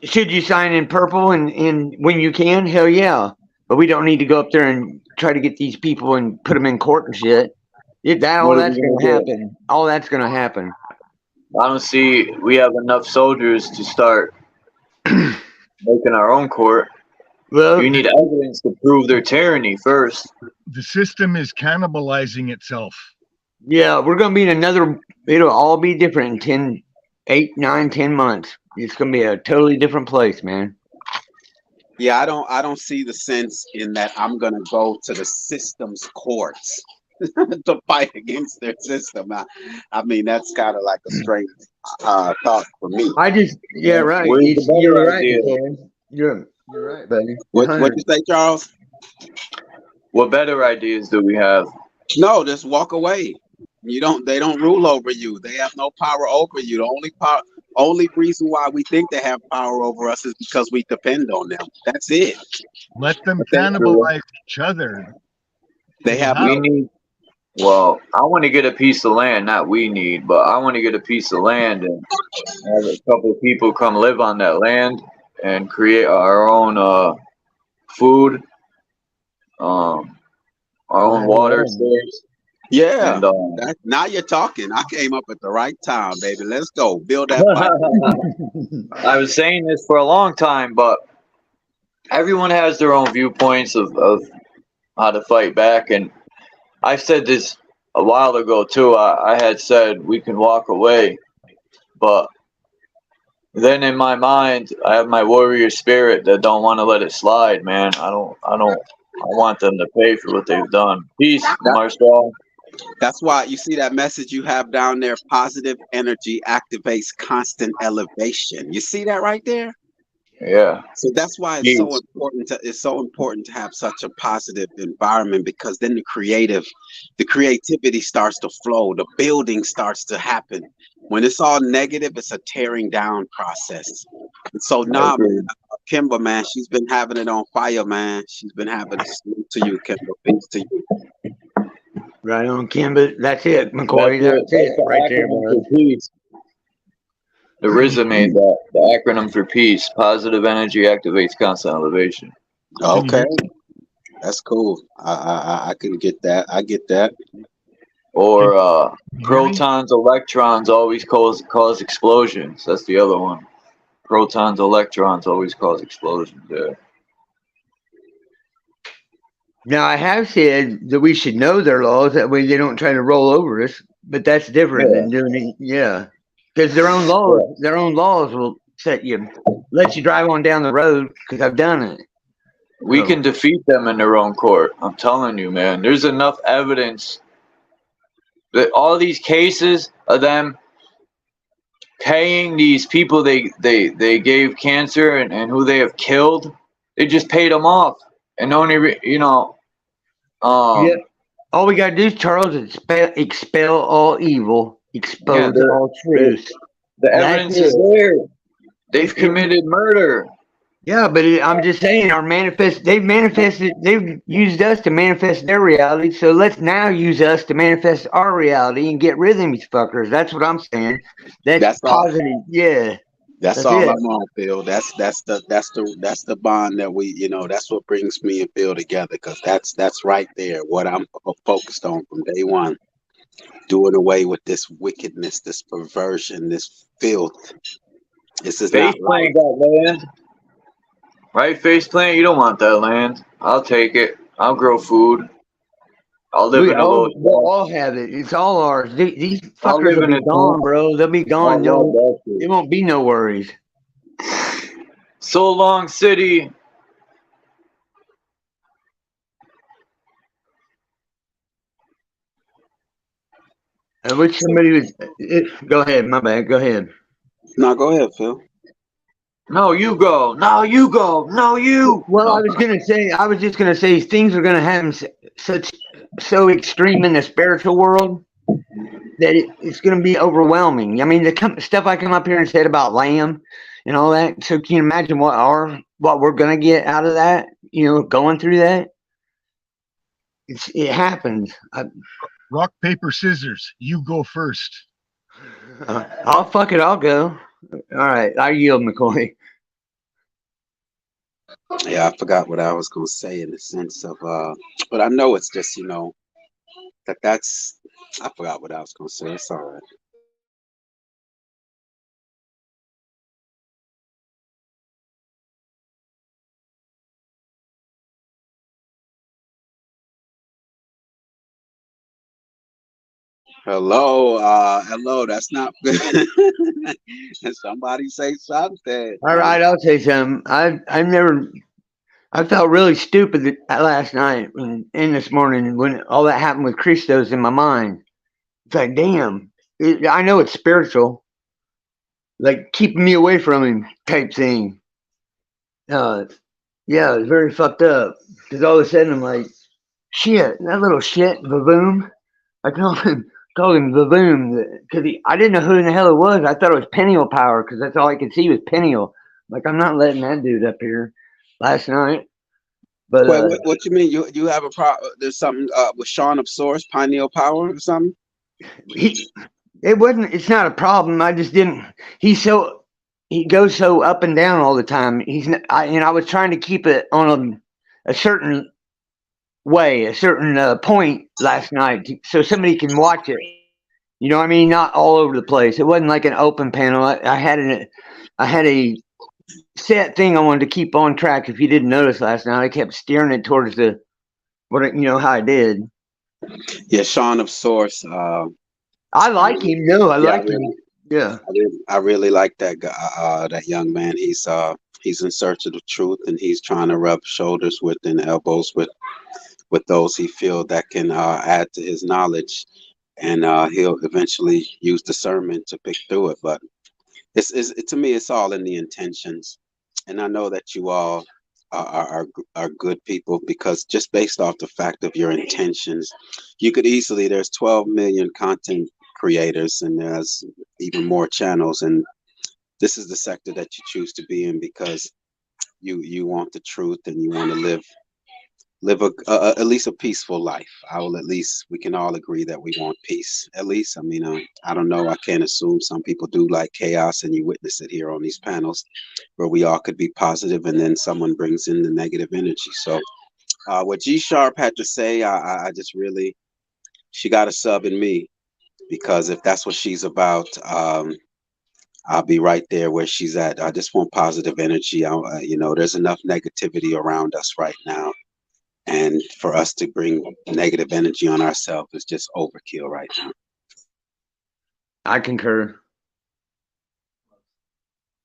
Speaker 5: Should you sign in purple and when you can? Hell yeah. But we don't need to go up there and try to get these people and put them in court and shit. All that's going to happen. All that's going to happen.
Speaker 1: I don't see we have enough soldiers to start making our own court. Well, you need evidence to prove their tyranny first.
Speaker 7: The system is cannibalizing itself.
Speaker 5: Yeah, we're going to be in another, it'll all be different in 8, 9, 10 months. It's going to be a totally different place, man.
Speaker 10: Yeah, I don't see the sense in that I'm going to go to the system's courts to fight against their system. I mean, that's kind of like a strange thought for me.
Speaker 5: Right. You're right. You're right, buddy.
Speaker 10: What you say, Charles?
Speaker 1: What better ideas do we have?
Speaker 10: No, just walk away. They don't rule over you. They have no power over you. The only reason why we think they have power over us is because we depend on them. That's it.
Speaker 7: Let them cannibalize each other.
Speaker 10: They have
Speaker 1: well, I want to get a piece of land, not we need, but I want to get a piece of land and have a couple of people come live on that land and create our own food, our own water source.
Speaker 10: Yeah, and, now you're talking. I came up at the right time, baby. Let's go build that.
Speaker 1: I was saying this for a long time, but everyone has their own viewpoints of how to fight back, and I said this a while ago too. I had said we can walk away, but then in my mind, I have my warrior spirit that don't want to let it slide, man. I want them to pay for what they've done. Peace, Marcel.
Speaker 10: That's why you see that message you have down there. Positive energy activates constant elevation. You see that right there?
Speaker 1: Yeah.
Speaker 10: So that's why it's so important to have such a positive environment, because then the creativity starts to flow. The building starts to happen. When it's all negative, it's a tearing down process. And so now, Kimber, man, she's been having it on fire, man. She's been having it. Salute to you, Kimber. Peace to you.
Speaker 5: Right on, Kimber. That's it, McCoy. That's it right there, man.
Speaker 1: The RZA made that. The acronym for peace. Positive energy activates constant elevation.
Speaker 10: Okay. That's cool. I can get that. I get that.
Speaker 1: Or protons, electrons always cause explosions. That's the other one. Protons, electrons always cause explosions. Yeah.
Speaker 5: Now, I have said that we should know their laws. That way they don't try to roll over us. But that's different than doing it. Yeah. Because their own laws will let you drive on down the road, because I've done it.
Speaker 1: We can defeat them in their own court. I'm telling you, man. There's enough evidence that all these cases of them paying these people they gave cancer and who they have killed. They just paid them off, and only you know.
Speaker 5: Yeah. All we gotta do, Charles, is expel all evil, expose
Speaker 1: Yeah,
Speaker 5: all truth.
Speaker 1: the
Speaker 5: That's
Speaker 1: evidence is
Speaker 5: it.
Speaker 1: there. They've committed murder.
Speaker 5: Yeah, but I'm just saying, they've used us to manifest their reality, so let's now use us to manifest our reality and get rid of these fuckers. That's what I'm saying. That's
Speaker 10: all.
Speaker 5: positive. Yeah.
Speaker 10: That's
Speaker 5: That's
Speaker 10: all
Speaker 5: it.
Speaker 10: I'm on, Phil. That's the bond that we, that's what brings me and Phil together, because that's right there what I'm focused on from day one. Doing away with this wickedness, this perversion, this filth. This is
Speaker 1: Face
Speaker 10: not right.
Speaker 1: plant that land. Right, face plant? You don't want that land. I'll take it. I'll grow food. I'll live in a low.
Speaker 5: We'll all have it. It's all ours. These
Speaker 1: I'll
Speaker 5: fuckers
Speaker 1: live
Speaker 5: will
Speaker 1: in
Speaker 5: be
Speaker 1: a
Speaker 5: gone,
Speaker 1: tent.
Speaker 5: bro. They'll be
Speaker 1: I
Speaker 5: gone.
Speaker 1: love that shit.
Speaker 5: There won't be no worries.
Speaker 1: So long, city.
Speaker 5: I wish somebody was. Go ahead. My bad. Go ahead.
Speaker 10: No, go ahead, Phil.
Speaker 1: No, you go. No, you go. No, you.
Speaker 5: Well,
Speaker 1: No.
Speaker 5: I was just gonna say, things are gonna happen so extreme in the spiritual world that it's gonna be overwhelming. I mean, the stuff I come up here and said about Lamb and all that. So can you imagine what we're gonna get out of that? Going through that. It happens.
Speaker 7: Rock, paper, scissors. You go first.
Speaker 5: Fuck it. I'll go. All right. I yield, McCoy.
Speaker 10: Yeah, I forgot what I was gonna say in the sense of, but I know it's just, that's. I forgot what I was gonna say. It's all right. Hello. That's not good. Somebody say something.
Speaker 5: All right. I'll say something. I felt really stupid last night and this morning when all that happened with Christos in my mind. It's like, damn, I know it's spiritual, like keeping me away from him type thing. Yeah, it's very fucked up because all of a sudden I'm like, shit, that little shit, Vavoom. I called him Vavoom because I didn't know who in the hell it was. I thought it was Peniel Power because that's all I could see was Peniel. Like, I'm not letting that dude up here last night. But
Speaker 10: Wait, what you mean? You have a problem? There's something with Sean of Source, Pineal Power, or something?
Speaker 5: It's not a problem. I just didn't. He goes so up and down all the time. I was trying to keep it on a certain way, a certain point last night, so somebody can watch it. You know what I mean? Not all over the place. It wasn't like an open panel. I had a set thing I wanted to keep on track. If you didn't notice last night, I kept steering it towards how I did.
Speaker 10: Yeah, Sean of Source.
Speaker 5: I like him. No, I like him. Yeah,
Speaker 10: I really like that guy, that young man. He's in search of the truth, and he's trying to rub shoulders with and elbows with those he feel that can add to his knowledge, and he'll eventually use discernment to pick through it. But to me, it's all in the intentions, and I know that you all are good people, because just based off the fact of your intentions, you could easily. There's 12 million content creators, and there's even more channels, and this is the sector that you choose to be in because you want the truth and you want to live at least a peaceful life. We can all agree that we want peace. At least, I mean, I don't know. I can't assume. Some people do like chaos, and you witness it here on these panels where we all could be positive, and then someone brings in the negative energy. So what G Sharp had to say, I just really, she got a sub in me, because if that's what she's about, I'll be right there where she's at. I just want positive energy. There's enough negativity around us right now. And for us to bring negative energy on ourselves is just overkill right now.
Speaker 5: I concur.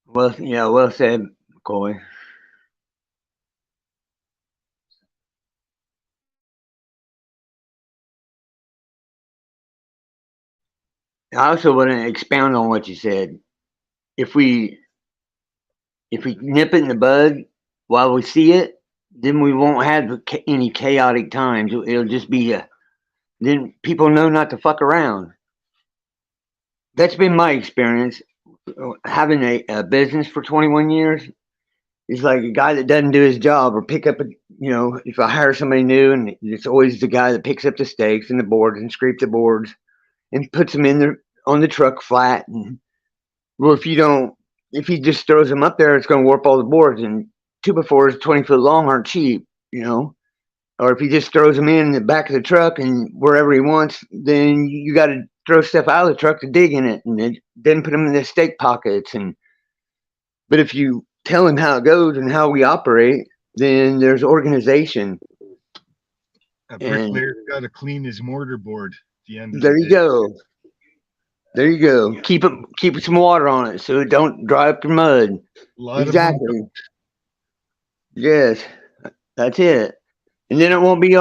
Speaker 5: Well, yeah, well said, McCoy. I also want to expound on what you said. if we nip it in the bud while we see it, then we won't have any chaotic times. It'll just be then people know not to fuck around. That's been my experience. Having a business for 21 years is like a guy that doesn't do his job or pick up if I hire somebody new, and it's always the guy that picks up the stakes and the boards and scrape the boards and puts them on the truck flat. And well, if he just throws them up there, it's going to warp all the boards. And 2x4s 20 foot long aren't cheap, Or if he just throws them in the back of the truck and wherever he wants, then you got to throw stuff out of the truck to dig in it, and then put them in the stake pockets. But if you tell him how it goes and how we operate, then there's organization.
Speaker 7: A bricklayer's got to clean his mortar board at the end of
Speaker 5: There
Speaker 7: the
Speaker 5: you
Speaker 7: day.
Speaker 5: go. There you go. Keep some water on it so it don't dry up your mud. Exactly. Yes, that's it. And then it won't be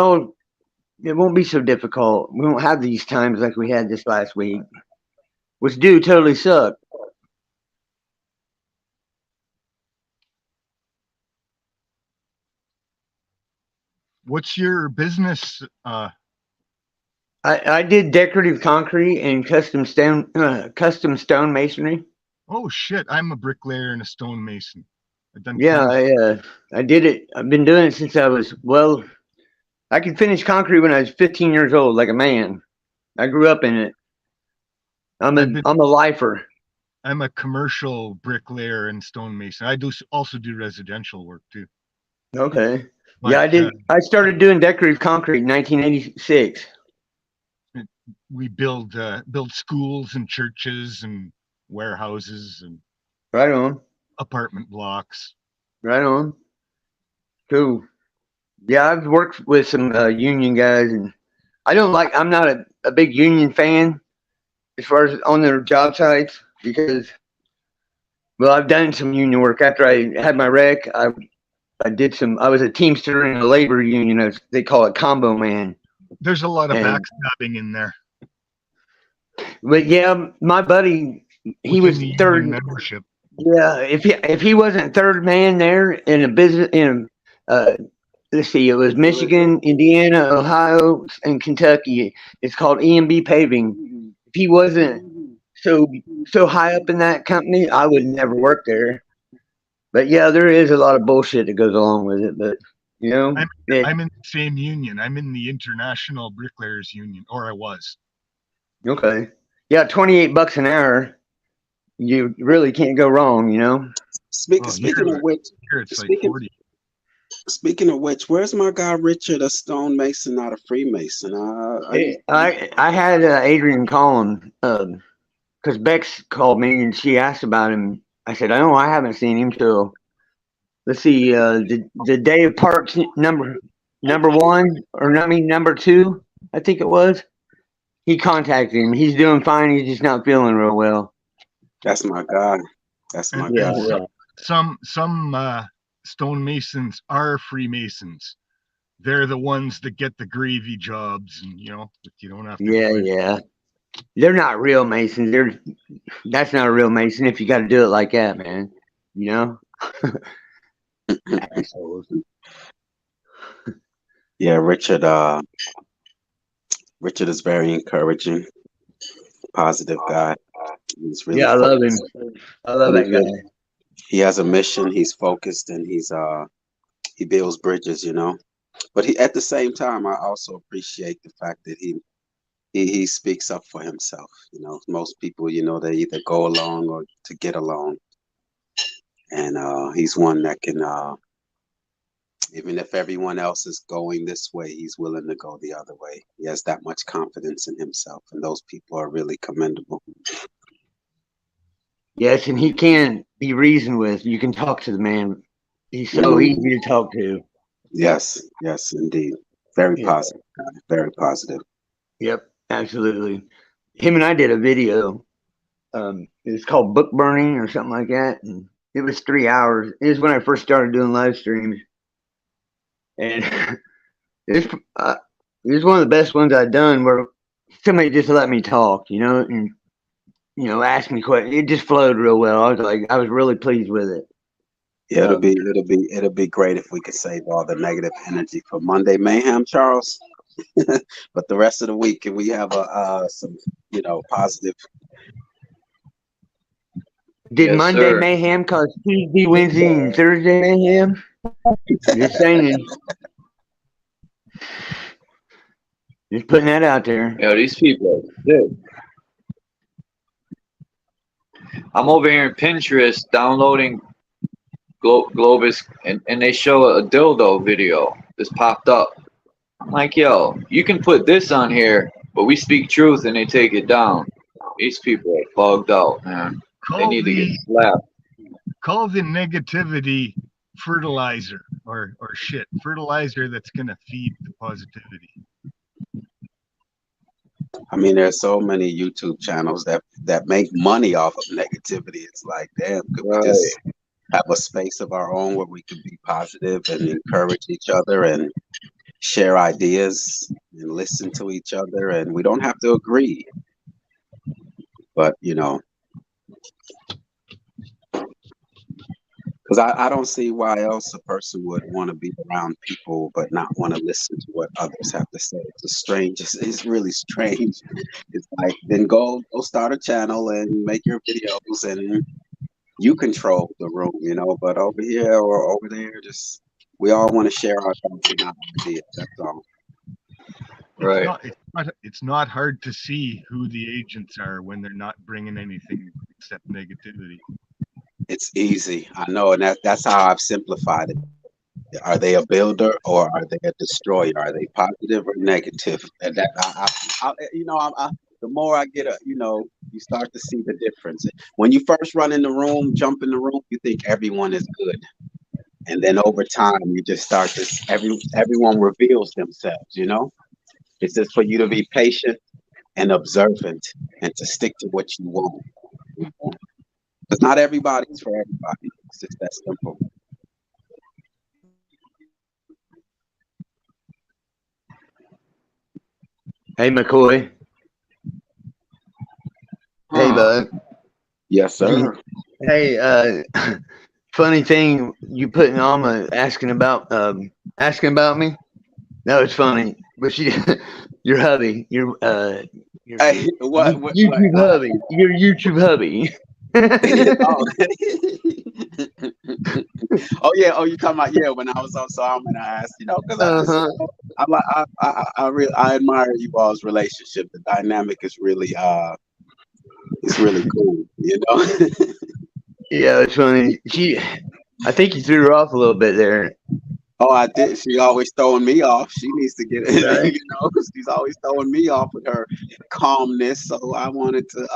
Speaker 5: so difficult. We won't have these times like we had this last week, which do totally suck.
Speaker 7: What's your business?
Speaker 5: I did decorative concrete and custom stone masonry.
Speaker 7: Oh shit! I'm a bricklayer and a stonemason.
Speaker 5: I did it. I've been doing it since I could finish concrete when I was 15 years old, like a man. I grew up in it. I'm a lifer.
Speaker 7: I'm a commercial bricklayer and stonemason. I also do residential work too.
Speaker 5: Okay. But, I did. I started doing decorative concrete in 1986.
Speaker 7: We build schools and churches and warehouses and
Speaker 5: right on
Speaker 7: apartment blocks.
Speaker 5: Right on. Cool. Yeah, I've worked with some union guys, and I'm not a big union fan as far as on their job sites, because I've done some union work after I had my wreck. I was a teamster in a labor union. They call it combo man.
Speaker 7: There's a lot of backstabbing in there.
Speaker 5: But yeah, my buddy, he was third
Speaker 7: membership.
Speaker 5: Yeah, if he wasn't third man there in a business let's see, it was Michigan, Indiana, Ohio, and Kentucky. It's called E&B Paving. If he wasn't so high up in that company, I would never work there. But yeah, there is a lot of bullshit that goes along with it. But
Speaker 7: I'm in the same union. I'm in the International Bricklayers Union, or I was.
Speaker 5: Okay. Yeah, $28 an hour. You really can't go wrong,
Speaker 10: Speaking of which,
Speaker 7: it's like 40.
Speaker 10: Speaking of which, where's my guy Richard, a stonemason, not a Freemason?
Speaker 5: I had Adrian call him because Bex called me and she asked about him. I said, "Oh, I haven't seen him till let's see, the day of parts number 1 number 2, I think it was. He contacted him. He's doing fine. He's just not feeling real well."
Speaker 10: That's my guy. That's my guy.
Speaker 7: Some stonemasons are Freemasons. They're the ones that get the gravy jobs, and you don't have to.
Speaker 5: Yeah. They're not real Masons. That's not a real Mason if you got to do it like that, man.
Speaker 10: Yeah, Richard is very encouraging, positive guy. He's really
Speaker 5: I love him. I love that guy.
Speaker 10: He has a mission. He's focused, and he builds bridges, But at the same time, I also appreciate the fact that he speaks up for himself. Most people, they either go along or to get along, and he's one that can. Even if everyone else is going this way, he's willing to go the other way. He has that much confidence in himself, and those people are really commendable.
Speaker 5: Yes, and he can be reasoned with. You can talk to the man. He's so easy to talk to.
Speaker 10: Yes, indeed. Very positive. Very positive.
Speaker 5: Yep, absolutely. Him and I did a video. It's called Book Burning or something like that, and it was 3 hours. It was when I first started doing live streams. And it was one of the best ones I'd done where somebody just let me talk, and ask me questions. It just flowed real well. I was really pleased with it.
Speaker 10: Yeah, it'll be great if we could save all the negative energy for Monday Mayhem, Charles. But the rest of the week, can we have some positive?
Speaker 5: Did
Speaker 1: Yes,
Speaker 5: Monday
Speaker 1: sir.
Speaker 5: Mayhem cause Tuesday, Wednesday, and Thursday Mayhem? Just saying. Just putting that out there.
Speaker 1: Yo, these people are sick. I'm over here in Pinterest downloading Globus, and they show a dildo video. This popped up. I'm like, yo, you can put this on here, but we speak truth and they take it down. These people are bugged out, man. They need to get slapped.
Speaker 7: Call the negativity fertilizer or shit. Fertilizer that's gonna feed the positivity.
Speaker 10: I mean, there's so many YouTube channels that make money off of negativity. It's like, damn, could we just have a space of our own where we can be positive and encourage each other and share ideas and listen to each other, and we don't have to agree. But because I don't see why else a person would want to be around people but not want to listen to what others have to say. It's really strange. It's like, then go start a channel and make your videos and you control the room, but over here or over there, just we all want to share our thoughts and our ideas. That's all.
Speaker 1: Right.
Speaker 7: It's not hard to see who the agents are when they're not bringing anything except negativity.
Speaker 10: It's easy, I know, and that's how I've simplified it. Are they a builder or are they a destroyer? Are they positive or negative? And that the more I get, you start to see the difference. When you first run in the room, jump in the room, you think everyone is good, and then over time, you just start to everyone reveals themselves. It's just for you to be patient and observant and to stick to what you want. Because not everybody's for everybody. It's just that simple.
Speaker 5: Hey, McCoy. Hey, bud.
Speaker 10: Yes, sir.
Speaker 5: Hey, funny thing, you putting Alma asking about me. That was funny. But your hubby, your
Speaker 10: Hey, what
Speaker 5: YouTube hubby, your YouTube hubby.
Speaker 10: Oh yeah. Oh, you talking about when I was on Psalm and I asked, because I admire you all's relationship. The dynamic is really it's really cool.
Speaker 5: Yeah, it's funny. I think you threw her off a little bit there.
Speaker 10: Oh, I did. She always throwing me off. She needs to get it.
Speaker 5: Right.
Speaker 10: She's always throwing me off with her calmness. So I wanted to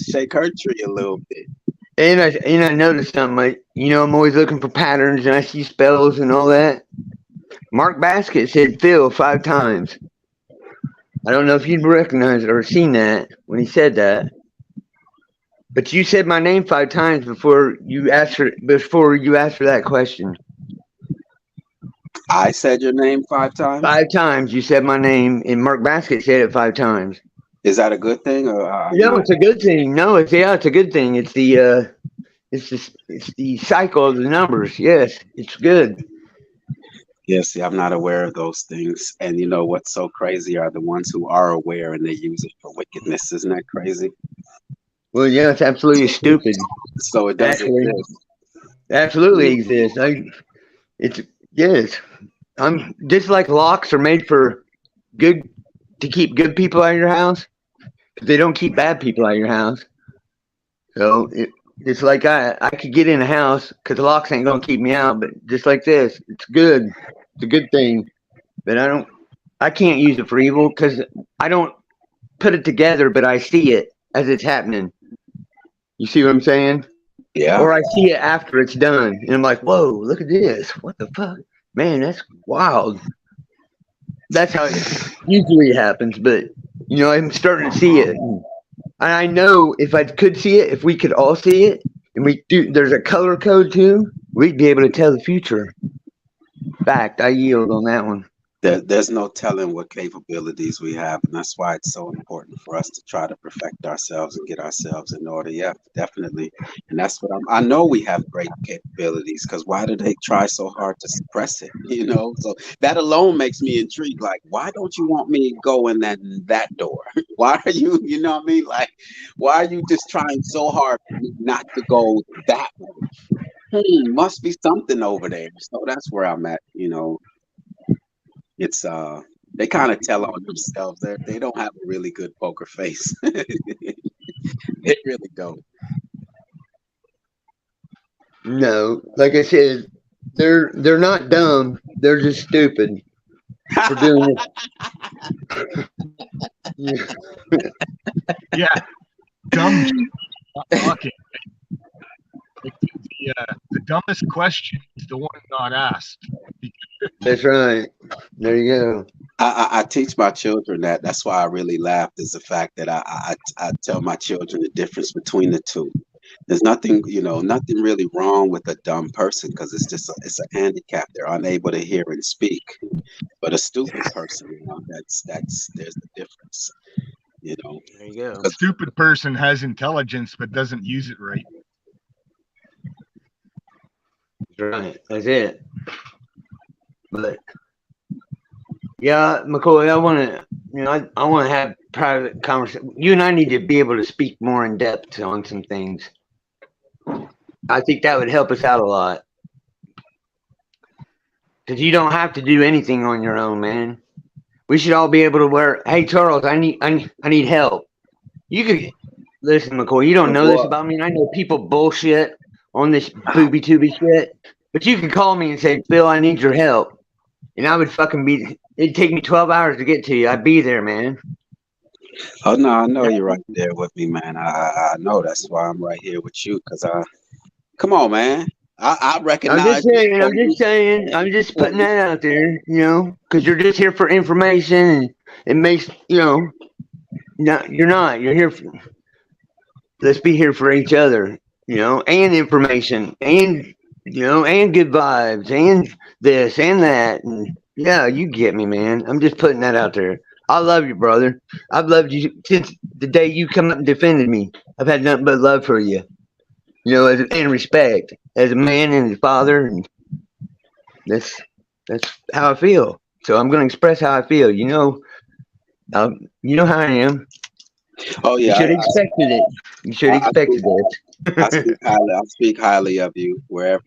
Speaker 10: shake her tree a little bit.
Speaker 5: And I noticed something, like, I'm always looking for patterns and I see spells and all that. Mark Basket said Phil 5 times. I don't know if you'd recognized it or seen that when he said that. But you said my name 5 times before you asked for that question.
Speaker 10: I said your name 5 times?
Speaker 5: 5 times you said my name, and Mark Basket said it 5 times.
Speaker 10: Is that a good thing? Or
Speaker 5: no, it's a good thing. No, it's a good thing. It's the cycle of the numbers. Yes, it's good.
Speaker 10: Yes, I'm not aware of those things. And what's so crazy are the ones who are aware and they use it for wickedness. Isn't that crazy?
Speaker 5: Well, yeah, it's absolutely stupid.
Speaker 10: So it does exist.
Speaker 5: Absolutely exists. Yes. I'm just like locks are made for to keep good people out of your house. They don't keep bad people out of your house. So it's like I could get in a house because the locks ain't gonna keep me out. But just like this, it's good. It's a good thing. But I can't use it for evil because I don't put it together, but I see it as it's happening. You see what I'm saying?
Speaker 10: Yeah.
Speaker 5: Or I see it after it's done, and I'm like, whoa, look at this. What the fuck? Man, that's wild. That's how it usually happens, but I'm starting to see it. And I know if I could see it, if we could all see it, and there's a color code too, we'd be able to tell the future. Fact, I yield on that one.
Speaker 10: There's no telling what capabilities we have, and that's why it's so important for us to try to perfect ourselves and get ourselves in order. Yeah, definitely. And that's what I know we have great capabilities, because why do they try so hard to suppress it? You know, so that alone makes me intrigued. Like, why don't you want me to go in that door? Why are you, you know what I mean? Like, why are you just trying so hard for me not to go that way? Must be something over there. So that's where I'm at, you know. It's they kind of tell on themselves. They don't have a really good poker face. They really don't.
Speaker 5: No, like I said, they're not dumb. They're just stupid for doing it.
Speaker 7: Yeah, dumb. Fucking. The dumbest question is the one not asked.
Speaker 5: That's right. There you go.
Speaker 10: I teach my children that. That's why I really laughed, is the fact that I tell my children the difference between the two. There's nothing, you know, nothing really wrong with a dumb person, because it's just it's a handicap. They're unable to hear and speak. But a stupid person, you know, that's there's the difference. You know,
Speaker 5: there you go.
Speaker 7: A stupid person has intelligence but doesn't use it right.
Speaker 5: Right, that's it. But yeah, McCoy, I want to, you know, I want to have private conversation. You and I need to be able to speak more in depth on some things. I think that would help us out a lot. Because you don't have to do anything on your own, man. We should all be able to wear. Hey, Charles, I need help. You could listen, McCoy. You don't know this about me, and I know people bullshit on this booby tubey shit. But you can call me and say, Phil, I need your help, and I would fucking be. It'd take me 12 hours to get to you. I'd be there, man.
Speaker 10: Oh no, I know you're right there with me, man. I know that's why I'm right here with you, because come on, man. I recognize.
Speaker 5: I'm just putting that out there, you know, because you're just here for information, and it makes, you know, no, you're not. You're here for. Let's be here for each other, you know, and information, and you know, and good vibes, and this and that, and yeah, you get me, man. I'm just putting that out there. I love you, brother. I've loved you since the day you come up and defended me. I've had nothing but love for you, you know, and respect as a man and a father, and that's how I feel. So I'm going to express how I feel. You know how I am.
Speaker 10: Oh yeah,
Speaker 5: you should have expected it. You should have expected it.
Speaker 10: I speak highly of you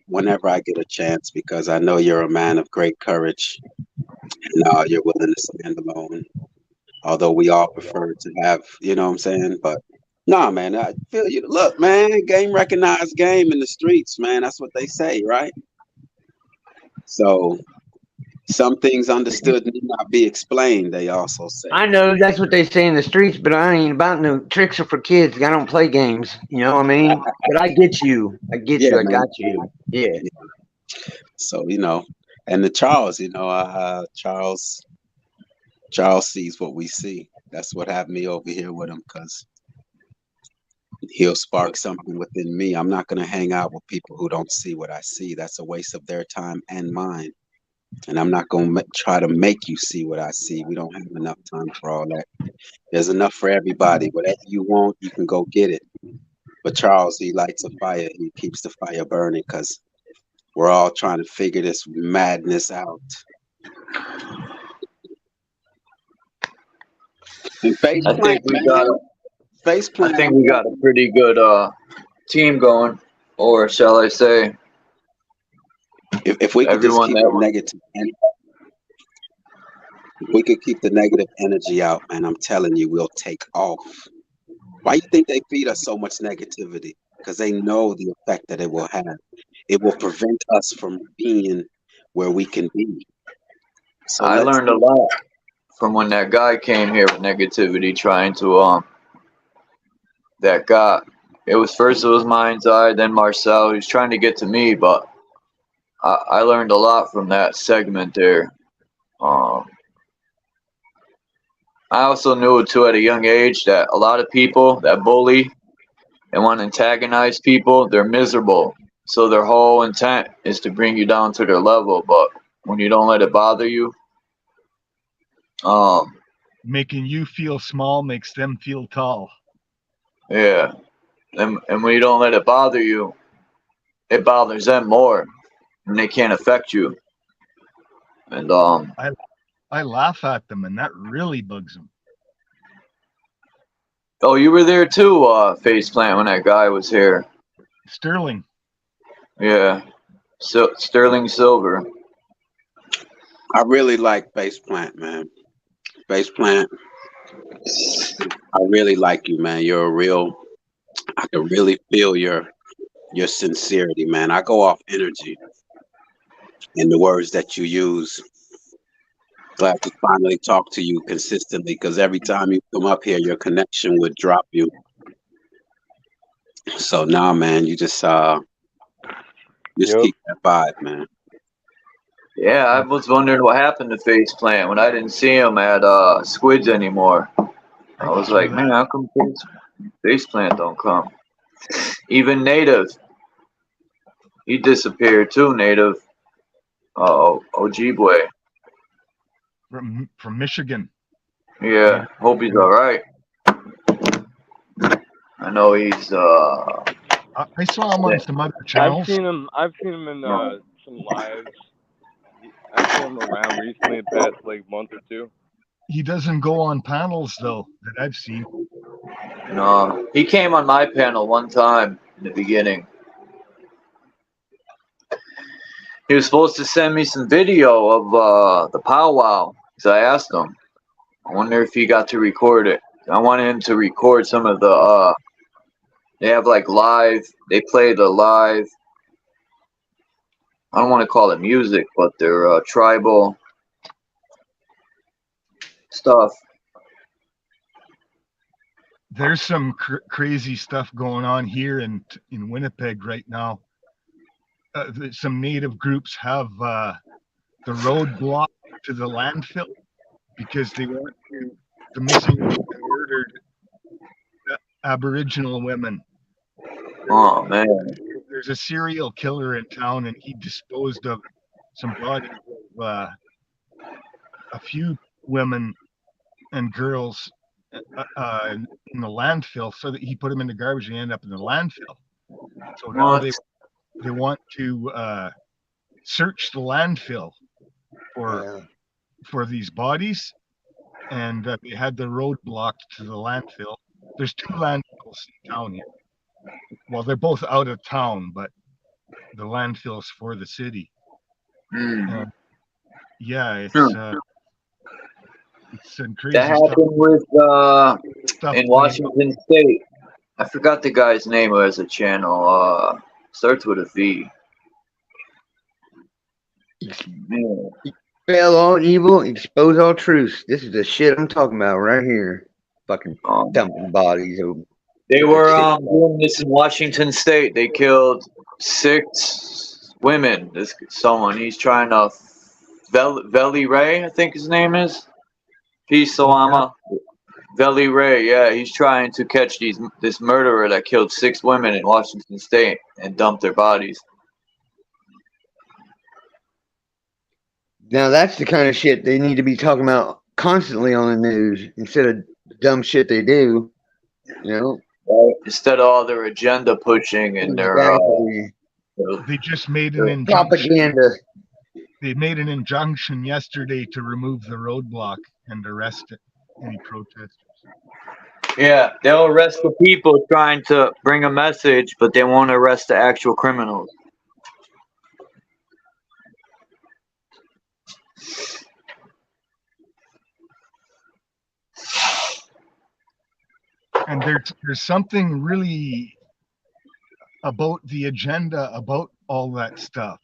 Speaker 10: whenever I get a chance, because I know you're a man of great courage, and you're willing to stand alone. Although we all prefer to have, you know what I'm saying, but nah, man, I feel you. Look, man, game recognized game in the streets, man. That's what they say, right? So some things understood need not be explained, they also say.
Speaker 5: I know that's what they say in the streets, but I ain't about no tricks are for kids. I don't play games. You know what I mean? But I get you. I got you. Yeah.
Speaker 10: So, you know, and the Charles, you know, Charles sees what we see. That's what have me over here with him, because he'll spark something within me. I'm not going to hang out with people who don't see what I see. That's a waste of their time and mine. And I'm not going to try to make you see what I see. We don't have enough time for all that. There's enough for everybody. Whatever you want, you can go get it. But Charles, he lights a fire. He keeps the fire burning, because we're all trying to figure this madness out. And
Speaker 1: I think we got a pretty good team going, or shall I say,
Speaker 10: if we could just keep the negative, if we could keep the negative energy out, man, I'm telling you, we'll take off. Why you think they feed us so much negativity? Because they know the effect that it will have. It will prevent us from being where we can be. So
Speaker 1: I learned a lot from when that guy came here with negativity, trying to that guy. It was Mind's Eye, then Marcel. He was trying to get to me, but I learned a lot from that segment there. I also knew too at a young age that a lot of people that bully and want to antagonize people, they're miserable. So their whole intent is to bring you down to their level. But when you don't let it bother you,
Speaker 7: Making you feel small makes them feel tall.
Speaker 1: Yeah. And when you don't let it bother you, it bothers them more, and they can't affect you. And
Speaker 7: I laugh at them, and that really bugs them.
Speaker 1: Oh, you were there too, Faceplant, when that guy was here.
Speaker 7: Sterling.
Speaker 1: Yeah. So Sterling Silver.
Speaker 10: I really like Faceplant, man. Faceplant. I really like you, man. You're a real. I can really feel your sincerity, man. I go off energy in the words that you use. Glad to finally talk to you consistently, because every time you come up here, your connection would drop you. So now, man, you just keep that vibe, man.
Speaker 1: Yeah, I was wondering what happened to Faceplant when I didn't see him at Squids anymore. I was like, man, how come Faceplant don't come? Even Native, he disappeared too. Native, Ojibwe.
Speaker 7: From Michigan.
Speaker 1: Yeah, hope he's all right. I know he's.
Speaker 7: I saw him on some other channels.
Speaker 9: I've seen him in some lives. I've seen him around recently, the past like month or two.
Speaker 7: He doesn't go on panels though that I've seen.
Speaker 1: No, he came on my panel one time in the beginning. He was supposed to send me some video of the powwow, because I asked him. I wonder if he got to record it. I wanted him to record some of the. They have like live. They play the live. I don't want to call it music, but their tribal stuff.
Speaker 7: There's some crazy stuff going on here in Winnipeg right now. Some native groups have the road blocked to the landfill because they want the missing and murdered Aboriginal women.
Speaker 1: Oh man!
Speaker 7: There's a serial killer in town, and he disposed of some bodies of a few women and girls in the landfill, so that he put them in the garbage and end up in the landfill. So now they want to search the landfill for these bodies, and they had the road blocked to the landfill. There's 2 landfills in town here. Well, they're both out of town, but the landfill's for the city. Yeah, it's some crazy
Speaker 1: That happened with in Washington State. I forgot the guy's name who has a channel. Starts with a V.
Speaker 5: Expel all evil, expose all truths. This is the shit I'm talking about right here. Fucking dumping bodies.
Speaker 1: They were doing this in Washington State. They killed 6 women. Someone he's trying to Veli Ray, I think his name is. Peace Salama. Veli Ray, yeah, he's trying to catch this murderer that killed 6 women in Washington State and dumped their bodies.
Speaker 5: Now that's the kind of shit they need to be talking about constantly on the news instead of the dumb shit they do. You know,
Speaker 1: instead of all their agenda pushing and their
Speaker 7: they just made an injunction.
Speaker 5: Propaganda.
Speaker 7: They made an injunction yesterday to remove the roadblock and arrest any protesters.
Speaker 1: Yeah, they'll arrest the people trying to bring a message, but they won't arrest the actual criminals.
Speaker 7: And there's something really about the agenda about all that stuff,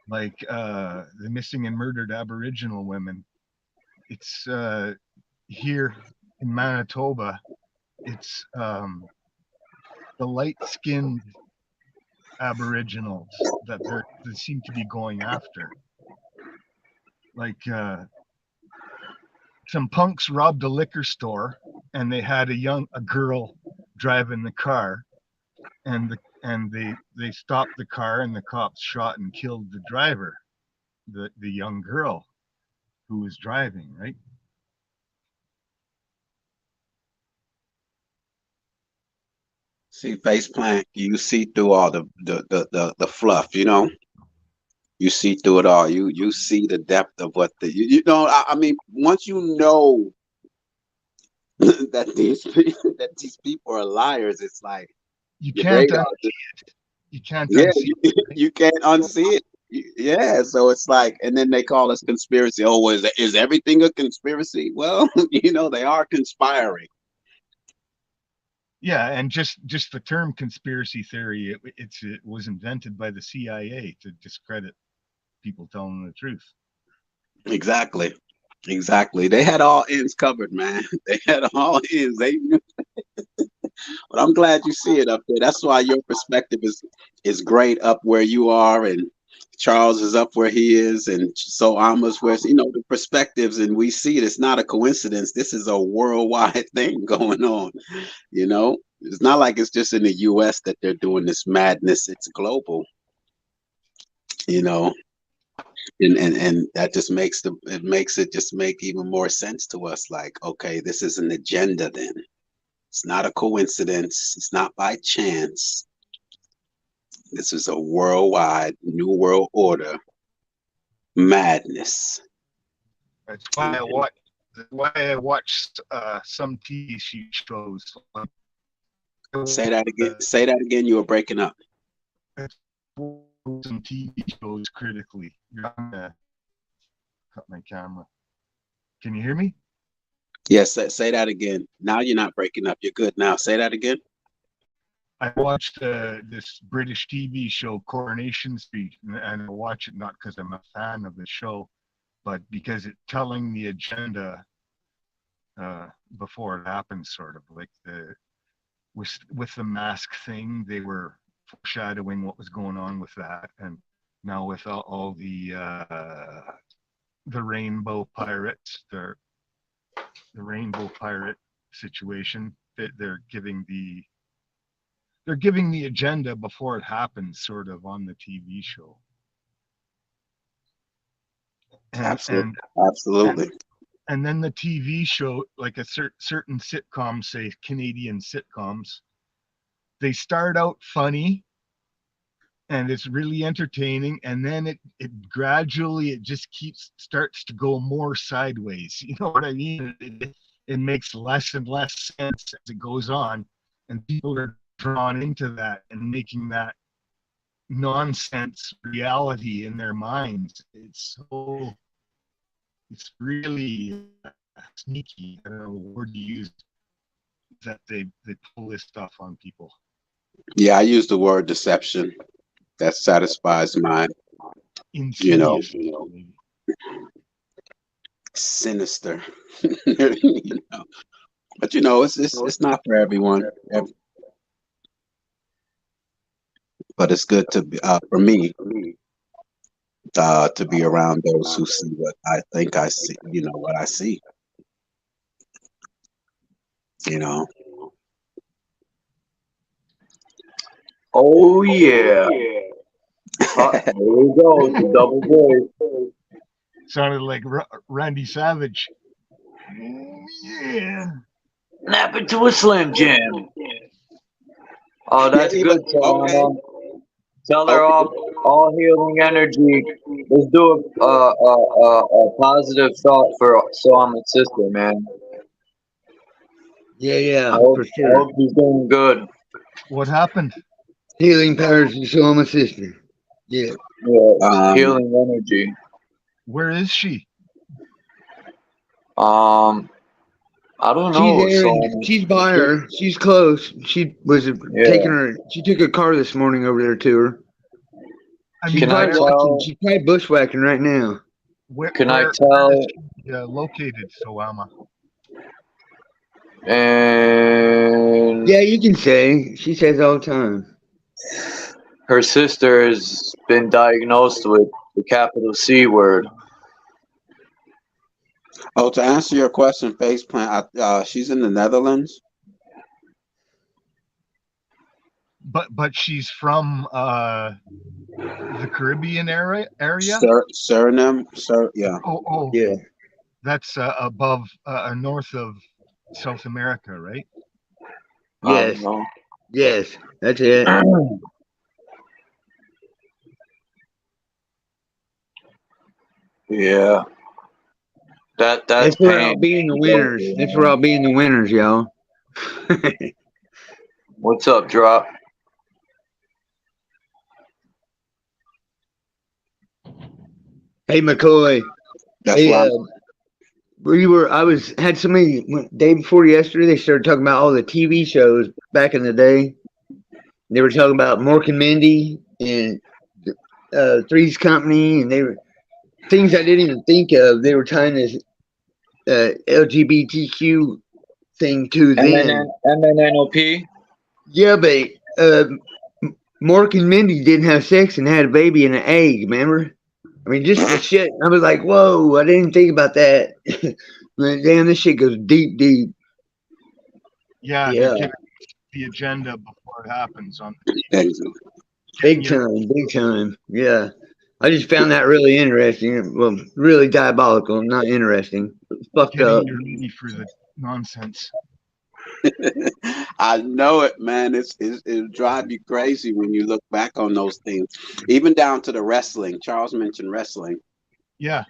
Speaker 7: like the missing and murdered Aboriginal women. It's here in Manitoba. It's the light-skinned Aboriginals that they seem to be going after. Like some punks robbed a liquor store, and they had a girl driving the car, and they stopped the car, and the cops shot and killed the driver, the young girl who was driving, right?
Speaker 10: See, face plant, you see through all the fluff, you know. You see through it all. You see the depth of what you know. I mean, once you know that these people are liars, it's like
Speaker 7: You
Speaker 10: your
Speaker 7: can't
Speaker 10: radar.
Speaker 7: you can't
Speaker 10: Yeah,
Speaker 7: unsee it, right?
Speaker 10: you can't unsee it. Yeah, so it's like, and then they call us conspiracy. Oh, is everything a conspiracy? Well, you know, they are conspiring.
Speaker 7: Yeah, and just the term conspiracy theory, it was invented by the CIA to discredit people telling the truth.
Speaker 10: Exactly. Exactly. They had all ends covered, man. They had all ends. They knew. But I'm glad you see it up there. That's why your perspective is great up where you are, and Charles is up where he is, and so Alma's where, you know, the perspectives, and we see it. It's not a coincidence. This is a worldwide thing going on. You know, it's not like it's just in the U.S. that they're doing this madness. It's global. You know, and that just makes it just make even more sense to us. Like, okay, this is an agenda then. It's not a coincidence. It's not by chance. This is a worldwide new world order madness.
Speaker 7: That's why I watched some TV shows.
Speaker 10: Say that again. Say that again. You were breaking up.
Speaker 7: Some TV shows critically. You're gonna cut my camera. Can you hear me?
Speaker 10: Yes. Say that again. Now you're not breaking up. You're good now. Say that again.
Speaker 7: I watched this British TV show, Coronation Street, and I watch it not because I'm a fan of the show, but because it's telling the agenda before it happens, sort of like with the mask thing. They were foreshadowing what was going on with that, and now with all the rainbow pirates, the rainbow pirate situation, they're giving the agenda before it happens, sort of, on the TV show.
Speaker 10: Absolutely.
Speaker 7: And then the TV show, like a certain sitcoms, say Canadian sitcoms, they start out funny and it's really entertaining, and then it gradually just starts to go more sideways. You know what I mean? It makes less and less sense as it goes on, and people are drawn into that and making that nonsense reality in their minds. It's really sneaky. I don't know what word to use, that they pull this stuff on people.
Speaker 10: Yeah, I use the word deception. That satisfies my,
Speaker 7: insidious,
Speaker 10: sinister. You know. But you know, it's not for everyone. But it's good to be for me to be around those who see what I think I see. You know what I see. You know.
Speaker 1: Oh yeah. There we go. The double voice.
Speaker 7: Sounded like Randy Savage. Yeah.
Speaker 1: Nap into a Slim Jim. Oh, that's good.
Speaker 10: Okay.
Speaker 1: Tell her all healing energy. Let's do a positive thought for Salama's sister, man.
Speaker 5: Yeah,
Speaker 1: for
Speaker 5: sure.
Speaker 1: I hope she's doing good.
Speaker 7: What happened?
Speaker 5: Healing powers to Salama's sister. Yeah.
Speaker 1: Healing energy.
Speaker 7: Where is she?
Speaker 1: I don't know.
Speaker 5: She's there. She's by her. She's close. She was taking her. She took a car this morning over there to her. She's probably bushwhacking right now.
Speaker 7: Where
Speaker 1: I tell?
Speaker 7: Where is she, located, Salama?
Speaker 1: And
Speaker 5: yeah, you can say. She says all the time.
Speaker 1: Her sister has been diagnosed with the capital C word.
Speaker 10: Oh, to answer your question, Faceplant, she's in the Netherlands.
Speaker 7: But she's from the Caribbean area.
Speaker 10: Suriname, yeah.
Speaker 7: Oh,
Speaker 5: yeah.
Speaker 7: That's above, north of South America, right?
Speaker 5: Yes. Yes, that's it.
Speaker 1: Yeah. That's
Speaker 5: That's where I'll
Speaker 1: pain.
Speaker 5: be in the winners. That's where I'll be in the winners, y'all.
Speaker 1: What's up, Drop?
Speaker 5: Hey, McCoy.
Speaker 10: That's
Speaker 5: Hey,
Speaker 10: why
Speaker 5: I had somebody day before yesterday. They started talking about all the TV shows back in the day. They were talking about Mork and Mindy and Three's Company, and they were things I didn't even think of. They were tying this LGBTQ thing to them.
Speaker 1: MNNOP?
Speaker 5: Yeah, but Mork and Mindy didn't have sex and had a baby in an egg, remember? I mean, just the shit. I was like, whoa, I didn't think about that. Damn, this shit goes deep, deep.
Speaker 7: Yeah,
Speaker 5: Yeah.
Speaker 7: they give the agenda before it happens on the
Speaker 5: Big time, big time. Yeah. I just found that really interesting. Well, really diabolical, not interesting. Fucked up.
Speaker 7: Getting you ready for the nonsense.
Speaker 10: I know it, man. It'll drive you crazy when you look back on those things, even down to the wrestling. Charles mentioned wrestling.
Speaker 7: Yeah.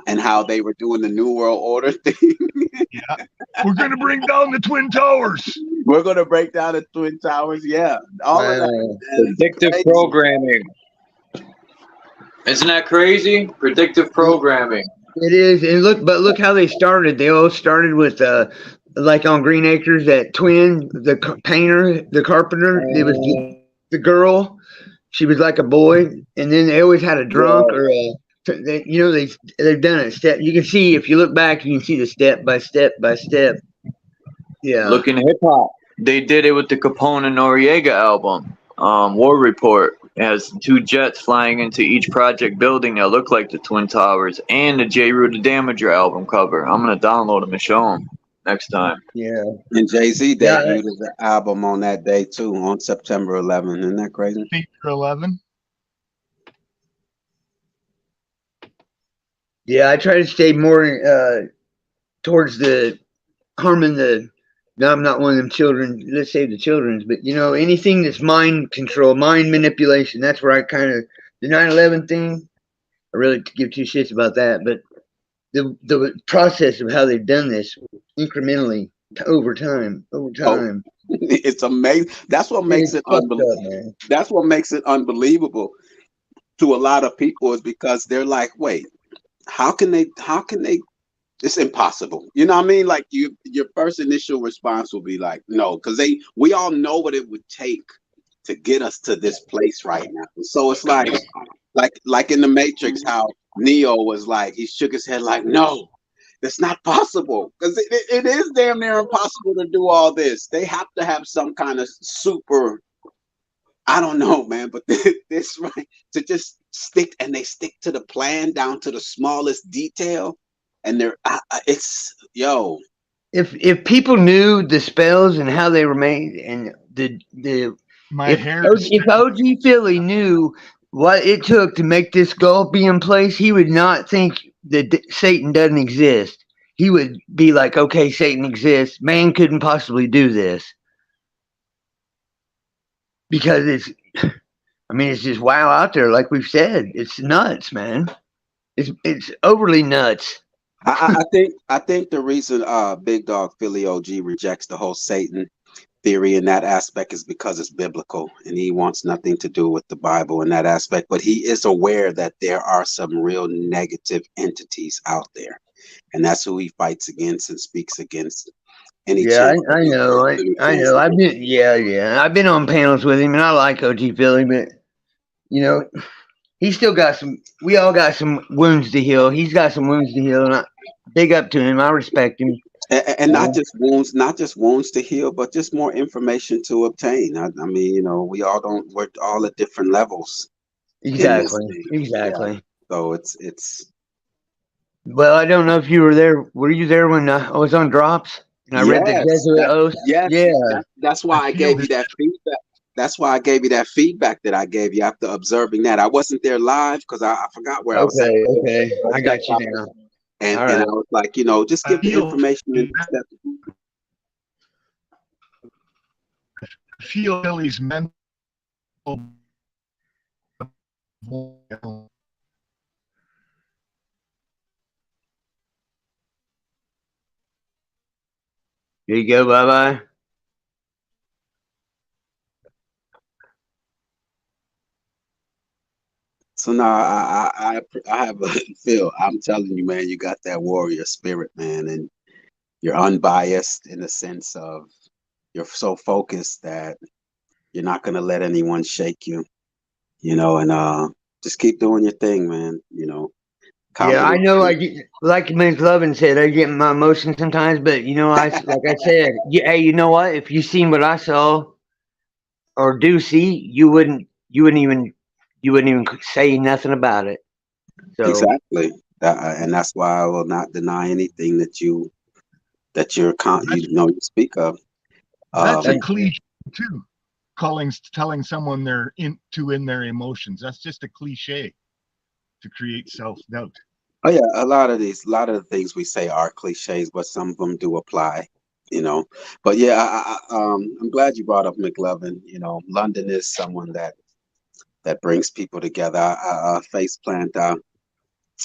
Speaker 10: And how they were doing the New World Order thing.
Speaker 7: Yeah. We're going to bring down the Twin Towers.
Speaker 10: We're going to break down the Twin Towers. Yeah. All of that.
Speaker 1: Predictive programming. Isn't that crazy? Predictive programming.
Speaker 5: It is. And look how they started. They all started with like on Green Acres, that twin, the painter, the carpenter. It was the girl. She was like a boy, and then they always had a drunk or a. They've done it step. You can see if you look back, you can see the step by step by step. Yeah.
Speaker 1: Look in hip hop. They did it with the Capone and Noriega album. War Report. It has 2 jets flying into each project building that look like the Twin Towers, and the J. Rue the Damager album cover. I'm gonna download them and show them next time.
Speaker 5: Yeah.
Speaker 10: And Jay-Z debuted the album on that day too, on September 11th. Isn't that crazy?
Speaker 7: September 11.
Speaker 5: Yeah, I try to stay more towards the harming the. No, I'm not one of them children. Let's say the children's, but anything that's mind control, mind manipulation. That's where I kind of the 9/11 thing. I really give 2 shits about that, but the process of how they've done this incrementally over time.
Speaker 10: It's amazing. That's what makes it unbelievable. That's what makes it unbelievable to a lot of people, is because they're like, wait, how can they? It's impossible. You know what I mean? Like your first initial response will be like, no, because we all know what it would take to get us to this place right now. So it's like in the Matrix, how Neo was like, he shook his head like, no, that's not possible, because it is damn near impossible to do all this. They have to have some kind of super, I don't know, man, but this right to just stick, and they stick to the plan down to the smallest detail. And it's
Speaker 5: If people knew the spells and how they were made, and if OG Philly knew what it took to make this gulf be in place, he would not think that Satan doesn't exist. He would be like, okay, Satan exists. Man couldn't possibly do this, because it's just wow out there. Like we've said, it's nuts, man. It's overly nuts.
Speaker 10: I think the reason Big Dog Philly OG rejects the whole Satan theory in that aspect is because it's biblical, and he wants nothing to do with the Bible in that aspect. But he is aware that there are some real negative entities out there, and that's who he fights against and speaks against.
Speaker 5: Yeah, I know. I know. I've been on panels with him, and I like OG Philly, but he's still got some. We all got some wounds to heal. He's got some wounds to heal, and I big up to him. I respect him.
Speaker 10: And not just wounds to heal, but just more information to obtain. I mean, we're all at different levels.
Speaker 5: Exactly.
Speaker 10: Yeah. So it's.
Speaker 5: Well, I don't know if you were there. Were you there when I was on Drops and I read the Jesuit Oath?
Speaker 10: Yes.
Speaker 5: Yeah.
Speaker 10: That's why I gave you that feedback. That's why I gave you that feedback that I gave you after observing that. I wasn't there live because I forgot where I was.
Speaker 5: Okay. I got you now.
Speaker 10: And I was like, just give the information.
Speaker 7: feel Billy's mental.
Speaker 5: There you go. Bye bye.
Speaker 10: So now I have a Phil. I'm telling you, man, you got that warrior spirit, man, and you're unbiased in the sense of you're so focused that you're not gonna let anyone shake you, you know, and just keep doing your thing, man. You know,
Speaker 5: Yeah, I
Speaker 10: confidence.
Speaker 5: know. Like McLovin said, I get my emotions sometimes, but you know, like I said, hey, you know what? If you seen what I saw or do see, you wouldn't even say nothing about it. So
Speaker 10: Exactly, and that's why I will not deny anything that you you speak of.
Speaker 7: That's a
Speaker 5: thank you.
Speaker 7: cliche too. Telling someone they're in their emotions. That's just a cliche to create self-doubt.
Speaker 10: Oh yeah, a lot of the things we say are cliches, but some of them do apply, you know. But yeah, I'm glad you brought up McLovin. You know, London is someone that brings people together. Face plant.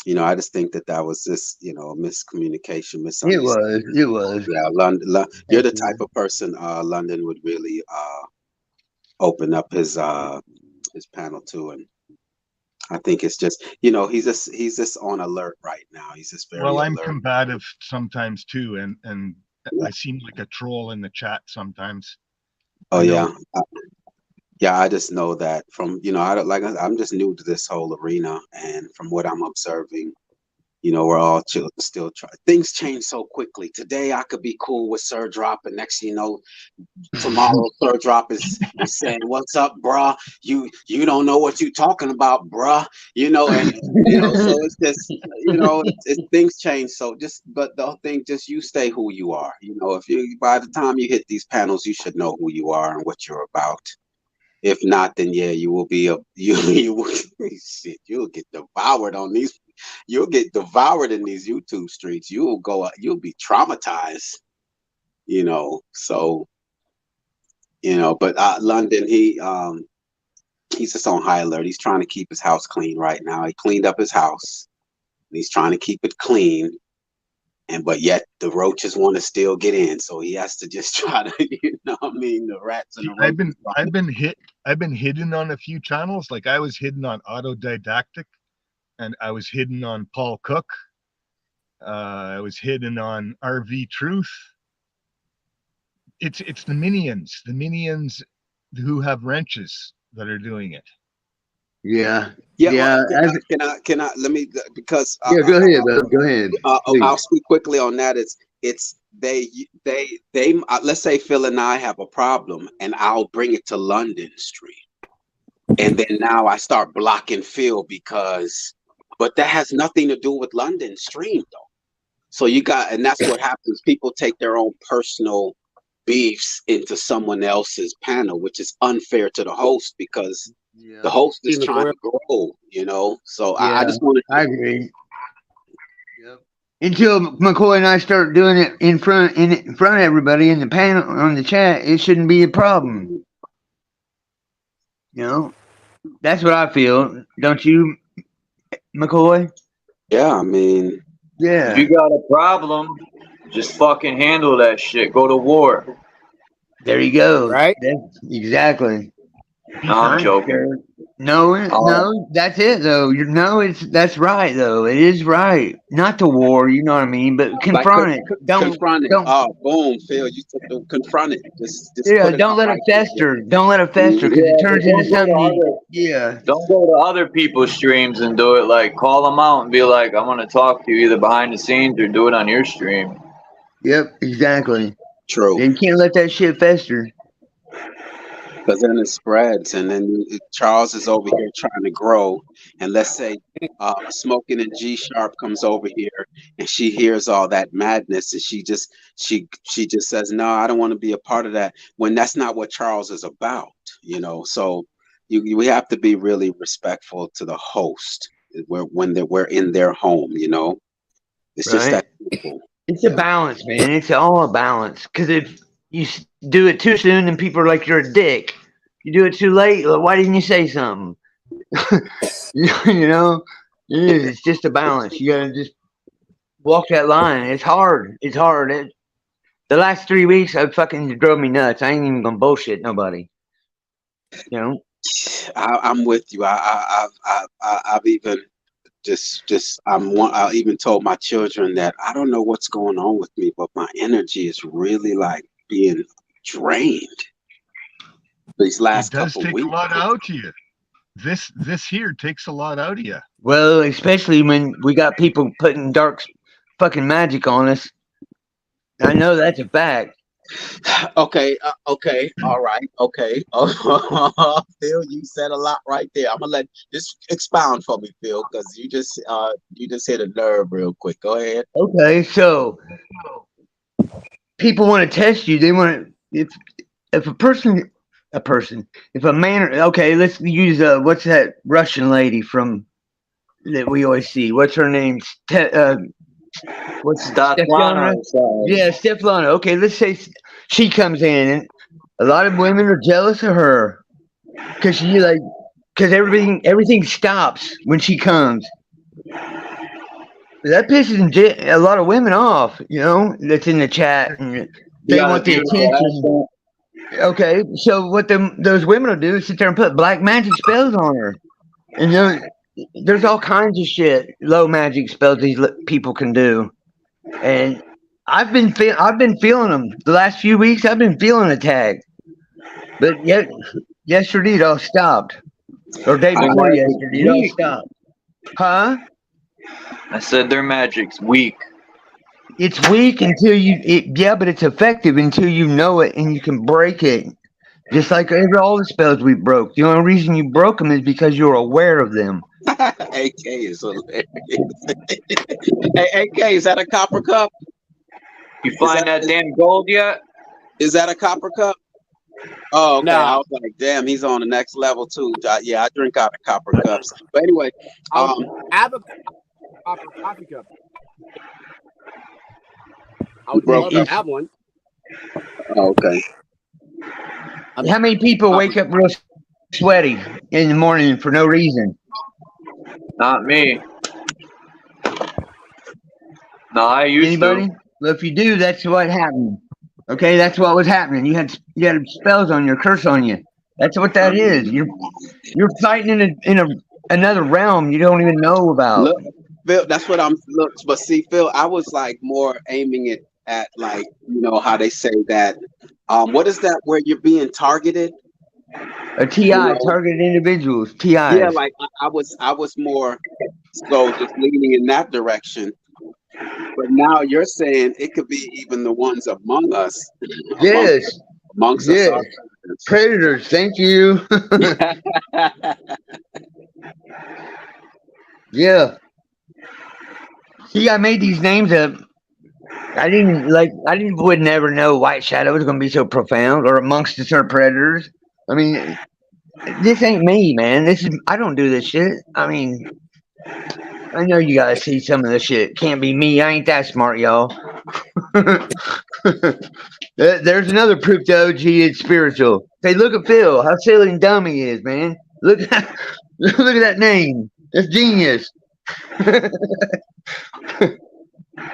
Speaker 10: You know, I just think that was just, you know, miscommunication,
Speaker 5: It
Speaker 10: misunderstanding.
Speaker 5: was. It was.
Speaker 10: Yeah, London. You're the type of person London would really open up his panel to, and I think it's just, you know, he's just on alert right now. He's just very
Speaker 7: Well, I'm
Speaker 10: alert.
Speaker 7: combative sometimes too, and I seem like a troll in the chat sometimes.
Speaker 10: Oh yeah. Yeah, I just know that from, you know, I'm just new to this whole arena, and from what I'm observing, you know, we're all still trying. Things change so quickly. Today I could be cool with Sir Drop, and next thing you know, tomorrow Sir Drop is saying, "What's up, bruh? You don't know what you talking about, bruh." You know, and you know, so it's just, you know, things change. So but the thing, just you stay who you are. You know, if you by the time you hit these panels, you should know who you are and what you're about. If not, then yeah, you will be shit. You'll get devoured on these. You'll get devoured in these YouTube streets. You'll be traumatized. You know, so you know. But London, he's just on high alert. He's trying to keep his house clean right now. He cleaned up his house. He's trying to keep it clean, but yet the roaches want to still get in. So he has to just try to, you know what I mean, the rats and the roaches.
Speaker 7: I've been hidden on a few channels. Like I was hidden on Autodidactic, and I was hidden on Paul Cook. I was hidden on RV Truth. It's the minions who have wrenches that are doing it.
Speaker 5: Yeah.
Speaker 10: Well, can I let me, because
Speaker 5: go ahead, bro. Go ahead.
Speaker 10: I'll speak quickly on that. It's they let's say Phil and I have a problem, and I'll bring it to London Street, and then now I start blocking Phil but that has nothing to do with London Stream though. So and that's what happens. People take their own personal beefs into someone else's panel, which is unfair to the host, because the host is trying to grow, you know. So
Speaker 5: yeah,
Speaker 10: I just want to.
Speaker 5: I agree. Yep. Until McCoy and I start doing it in front of everybody in the panel on the chat, it shouldn't be a problem. You know, that's what I feel. Don't you, McCoy?
Speaker 10: Yeah, I mean,
Speaker 5: yeah.
Speaker 1: If you got a problem, just fucking handle that shit. Go to war.
Speaker 5: There you go. Right? Exactly.
Speaker 1: No, I'm joking.
Speaker 5: No, that's it though. That's right though. It is right. Not the war, you know what I mean, but confront it.
Speaker 10: Confront it. Oh, boom, Phil, you took the confront it. Just
Speaker 5: don't let it fester. Don't let it fester, because it turns into something.
Speaker 1: Don't go to other people's streams and do it. Like, call them out and be like, "I want to talk to you," either behind the scenes or do it on your stream.
Speaker 5: Yep, exactly.
Speaker 10: True.
Speaker 5: You can't let that shit fester.
Speaker 10: Because then it spreads, and then Charles is over here trying to grow, and let's say Smoking and G Sharp comes over here, and she hears all that madness, and she just says, "No, I don't want to be a part of that." When that's not what Charles is about, you know. So we have to be really respectful to the host when we're in their home, you know. It's just that simple.
Speaker 5: It's a balance, man. It's all a balance. Because if you do it too soon, and people are like, you're a dick. You do it too late. Why didn't you say something? You know, it's just a balance. You gotta just walk that line. It's hard. It's hard. The last 3 weeks, it fucking drove me nuts. I ain't even gonna bullshit nobody. You know.
Speaker 10: I'm with you. I've even I even told my children that I don't know what's going on with me, but my energy is really like being drained these last couple weeks.
Speaker 7: It does take a lot out of you. This here takes a lot out of you.
Speaker 5: Well, especially when we got people putting dark fucking magic on us. I know that's a fact.
Speaker 10: Okay, all right, okay. Phil, you said a lot right there. I'm gonna just expound for me, Phil, because you just hit a nerve real quick. Go ahead.
Speaker 5: Okay, so people want to test you. They want to if a man. Okay, let's use what's that Russian lady from that we always see? What's her name? What's
Speaker 1: Svetlana?
Speaker 5: Yeah, Svetlana. Okay, let's say she comes in, and a lot of women are jealous of her because everything stops when she comes. That pisses a lot of women off, you know, that's in the chat, and they want the attention. Okay, so what those women will do is sit there and put black magic spells on her, and there's all kinds of shit, low magic spells these people can do, and I've been feeling them the last few weeks. I've been feeling attacked, but yet yesterday it all stopped, or day before yesterday it all stopped. Huh?
Speaker 1: I said their magic's weak.
Speaker 5: It's weak until but it's effective until you know it and you can break it. Just like all the spells we broke. The only reason you broke them is because you're aware of them.
Speaker 10: AK is hilarious. Hey, AK, is that a copper cup?
Speaker 1: You find that damn gold yet?
Speaker 10: Is that a copper cup? Oh, okay.
Speaker 14: No.
Speaker 10: I was like, damn, he's on the next level too. Yeah, I drink out of copper cups. But anyway,
Speaker 14: I have a copper coffee cup. I would love to have one.
Speaker 10: Okay.
Speaker 5: How many people wake up real sweaty in the morning for no reason?
Speaker 1: Not me. No, I used
Speaker 5: Anybody?
Speaker 1: to.
Speaker 5: Well, if you do, that's what happened. Okay, that's what was happening. You had spells on your curse on you. That's what that is. You're fighting in another realm you don't even know about.
Speaker 10: Look, Phil, that's what I'm. Look, but see, Phil, I was like more aiming it at like, you know how they say that. What is that where you're being targeted?
Speaker 5: A TI, targeted individuals. TIs.
Speaker 10: Yeah, like I was more so just leaning in that direction. But now you're saying it could be even the ones among us.
Speaker 5: Yes.
Speaker 10: Amongst
Speaker 5: yes.
Speaker 10: us.
Speaker 5: Predators, thank you. Yeah. See, I made these names up. Would never know White Shadow was gonna be so profound, or amongst us are predators. I mean, this ain't me, man. I don't do this shit. I mean, I know you guys see some of this shit. Can't be me. I ain't that smart, y'all. There's another proof to OG is spiritual. Hey, look at Phil. How silly and dumb he is, man. Look at that name. That's genius.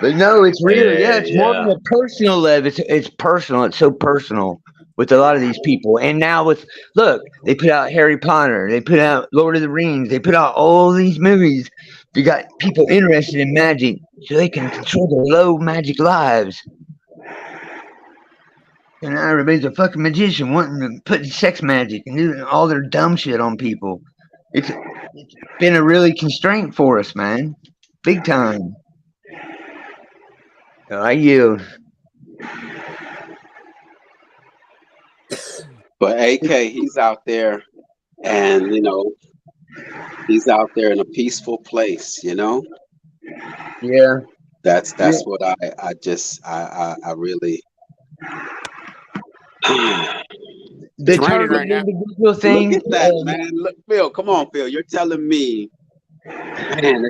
Speaker 5: But no, it's real. Yeah, it's more than a personal level. It's personal. It's so personal with a lot of these people. And now look, they put out Harry Potter. They put out Lord of the Rings. They put out all these movies. You got people interested in magic so they can control their low magic lives. And now everybody's a fucking magician wanting to put sex magic and do all their dumb shit on people. It's been a really constraint for us, man. Big time. I yield.
Speaker 10: But AK, he's out there, and he's out there in a peaceful place.
Speaker 5: Yeah.
Speaker 10: That's what I really.
Speaker 5: The target individual thing.
Speaker 10: Look at that, man. Look, Phil, come on, Phil. You're telling me, man.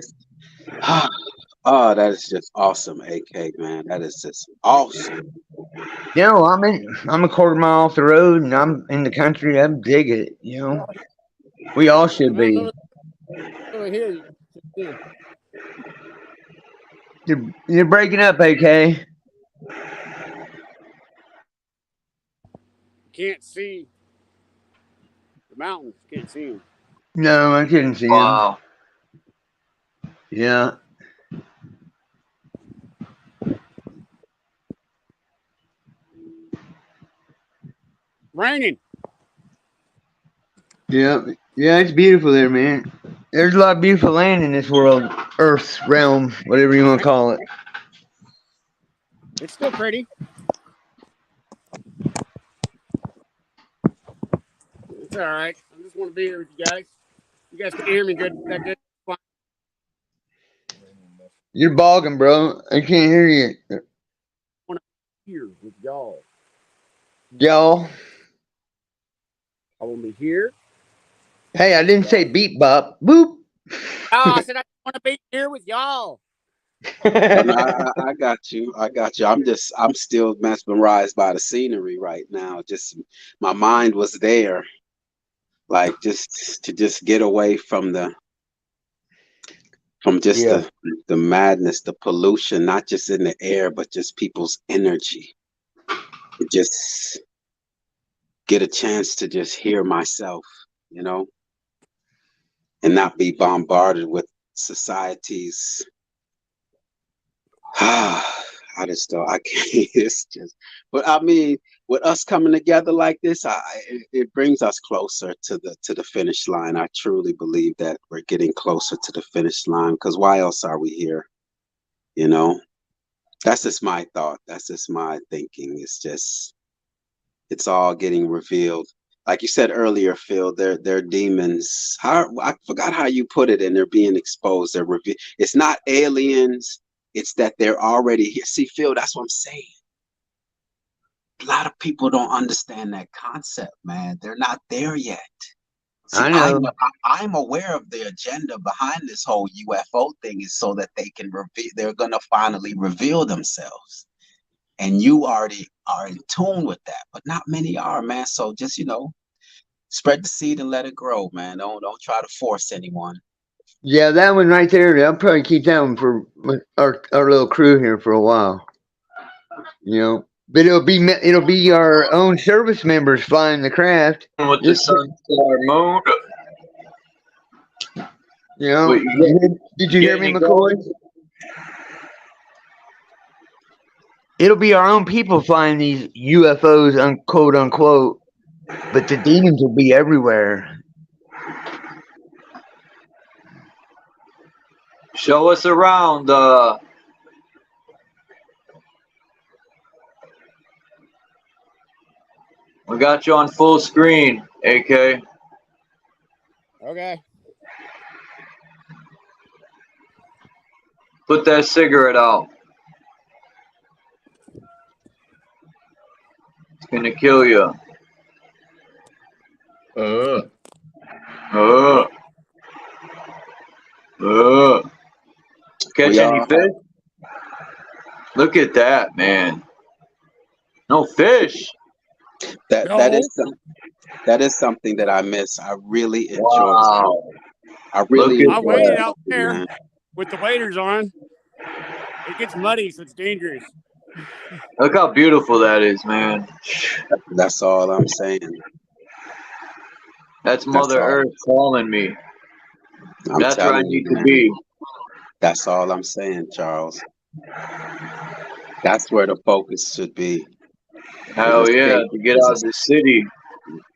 Speaker 10: Oh, that is just awesome, AK, man. That is just awesome.
Speaker 5: You know, I'm a quarter mile off the road, and I'm in the country. I dig it. You know, we all should be.
Speaker 14: Over here. You can see.
Speaker 5: You're breaking up, AK.
Speaker 14: Can't see the mountains. Can't see them.
Speaker 5: No, I couldn't see him.
Speaker 1: Wow.
Speaker 5: Yeah.
Speaker 14: Raining.
Speaker 5: Yeah. Yeah, it's beautiful there, man. There's a lot of beautiful land in this world, Earth's realm, whatever you want to call it.
Speaker 14: It's still pretty. It's all right. I just want to be here with you guys. You guys can hear me good. That good. Fine.
Speaker 5: You're bogging, bro. I can't hear you.
Speaker 14: I want to be here with y'all.
Speaker 5: Y'all.
Speaker 14: I want to be here.
Speaker 5: Hey, I didn't say beep bop. Boop.
Speaker 14: Oh, I said I want to be here with y'all.
Speaker 10: I got you. I got you. I'm still mesmerized by the scenery right now. Just my mind was there, like just to get away from the madness, the pollution, not just in the air, but just people's energy. Just get a chance to just hear myself, you know, and not be bombarded with society's. I just don't. I can't. It's just. But I mean, with us coming together like this, it brings us closer to the finish line. I truly believe that we're getting closer to the finish line. Because why else are we here? You know, that's just my thought. That's just my thinking. It's all getting revealed. Like you said earlier, Phil, they're demons. I forgot how you put it, and they're being exposed. They're revealed. It's not aliens. It's that they're already here. See, Phil, that's what I'm saying. A lot of people don't understand that concept, man. They're not there yet. See,
Speaker 5: I know.
Speaker 10: I'm aware of the agenda behind this whole UFO thing is so that they can reveal. They're gonna finally reveal themselves, and you already are in tune with that. But not many are, man. So just spread the seed and let it grow, man. Don't try to force anyone.
Speaker 5: Yeah, that one right there. I'll probably keep that one for our little crew here for a while. You know, but it'll be our own service members flying the craft
Speaker 1: with the sun, star, moon.
Speaker 5: You know, did you hear me, McCoy? It'll be our own people flying these UFOs, quote unquote, but the demons will be everywhere.
Speaker 1: Show us around. We got you on full screen, AK.
Speaker 14: Okay.
Speaker 1: Put that cigarette out. It's gonna kill you. Catch any fish? Look at that, man. No fish.
Speaker 10: That is something that I miss. I really enjoy.
Speaker 1: Wow.
Speaker 10: I
Speaker 14: waited out there, man, with the waders on. It gets muddy, so it's dangerous.
Speaker 1: Look how beautiful that is, man.
Speaker 10: That's all I'm saying.
Speaker 1: That's Mother Earth calling me. That's where I need to be.
Speaker 10: That's all I'm saying, Charles. That's where the focus should be.
Speaker 1: Hell yeah, to get out of the city.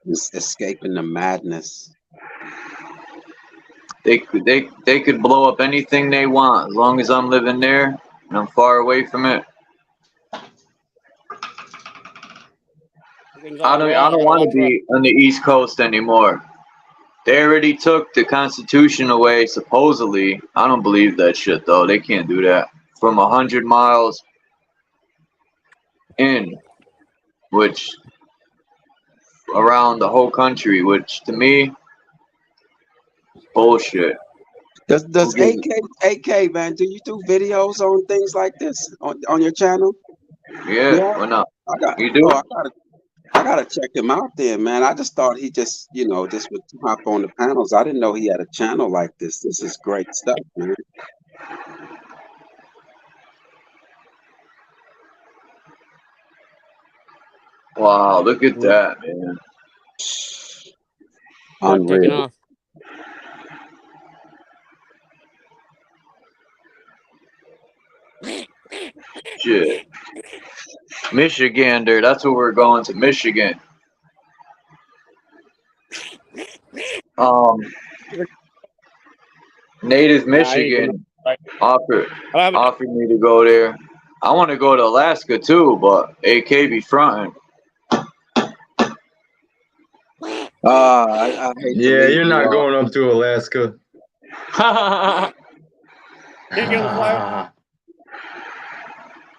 Speaker 10: Escaping the madness.
Speaker 1: They could blow up anything they want as long as I'm living there and I'm far away from it. I don't want to be on the East Coast anymore. They already took the Constitution away, supposedly. I don't believe that shit, though. They can't do that. From 100 miles in, which around the whole country, which to me, bullshit.
Speaker 10: Does AK man, do you do videos on things like this on your channel?
Speaker 1: Yeah, why not? You do?
Speaker 10: I gotta check him out there, man. I just thought he just, just would hop on the panels. I didn't know he had a channel like this. This is great stuff, man.
Speaker 1: Wow, look at that, man.
Speaker 14: I'm taking
Speaker 10: Unreal.
Speaker 14: off.
Speaker 1: Shit. Michigander, that's where we're going to, Michigan. Native Michigan offered me to go there. I want to go to Alaska too, but AK be fronting.
Speaker 10: I hate to
Speaker 12: Yeah,
Speaker 10: leave
Speaker 12: you're not going up to Alaska.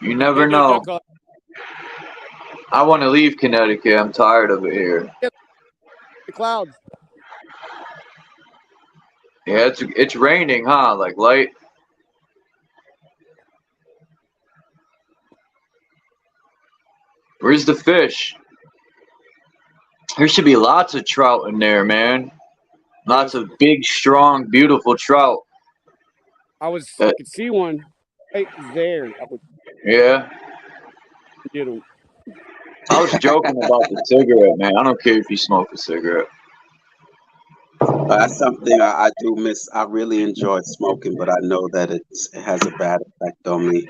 Speaker 1: You never know. I want to leave Connecticut. I'm tired of it here.
Speaker 14: The clouds.
Speaker 1: Yeah, it's raining, huh? Like light. Where's the fish? There should be lots of trout in there, man. Lots of big, strong, beautiful trout.
Speaker 14: I could see one right there.
Speaker 1: Yeah.
Speaker 14: Get him.
Speaker 1: I was joking about the cigarette, man. I don't care if you smoke a cigarette.
Speaker 10: That's something I do miss. I really enjoy smoking, but I know that it has a bad effect on me.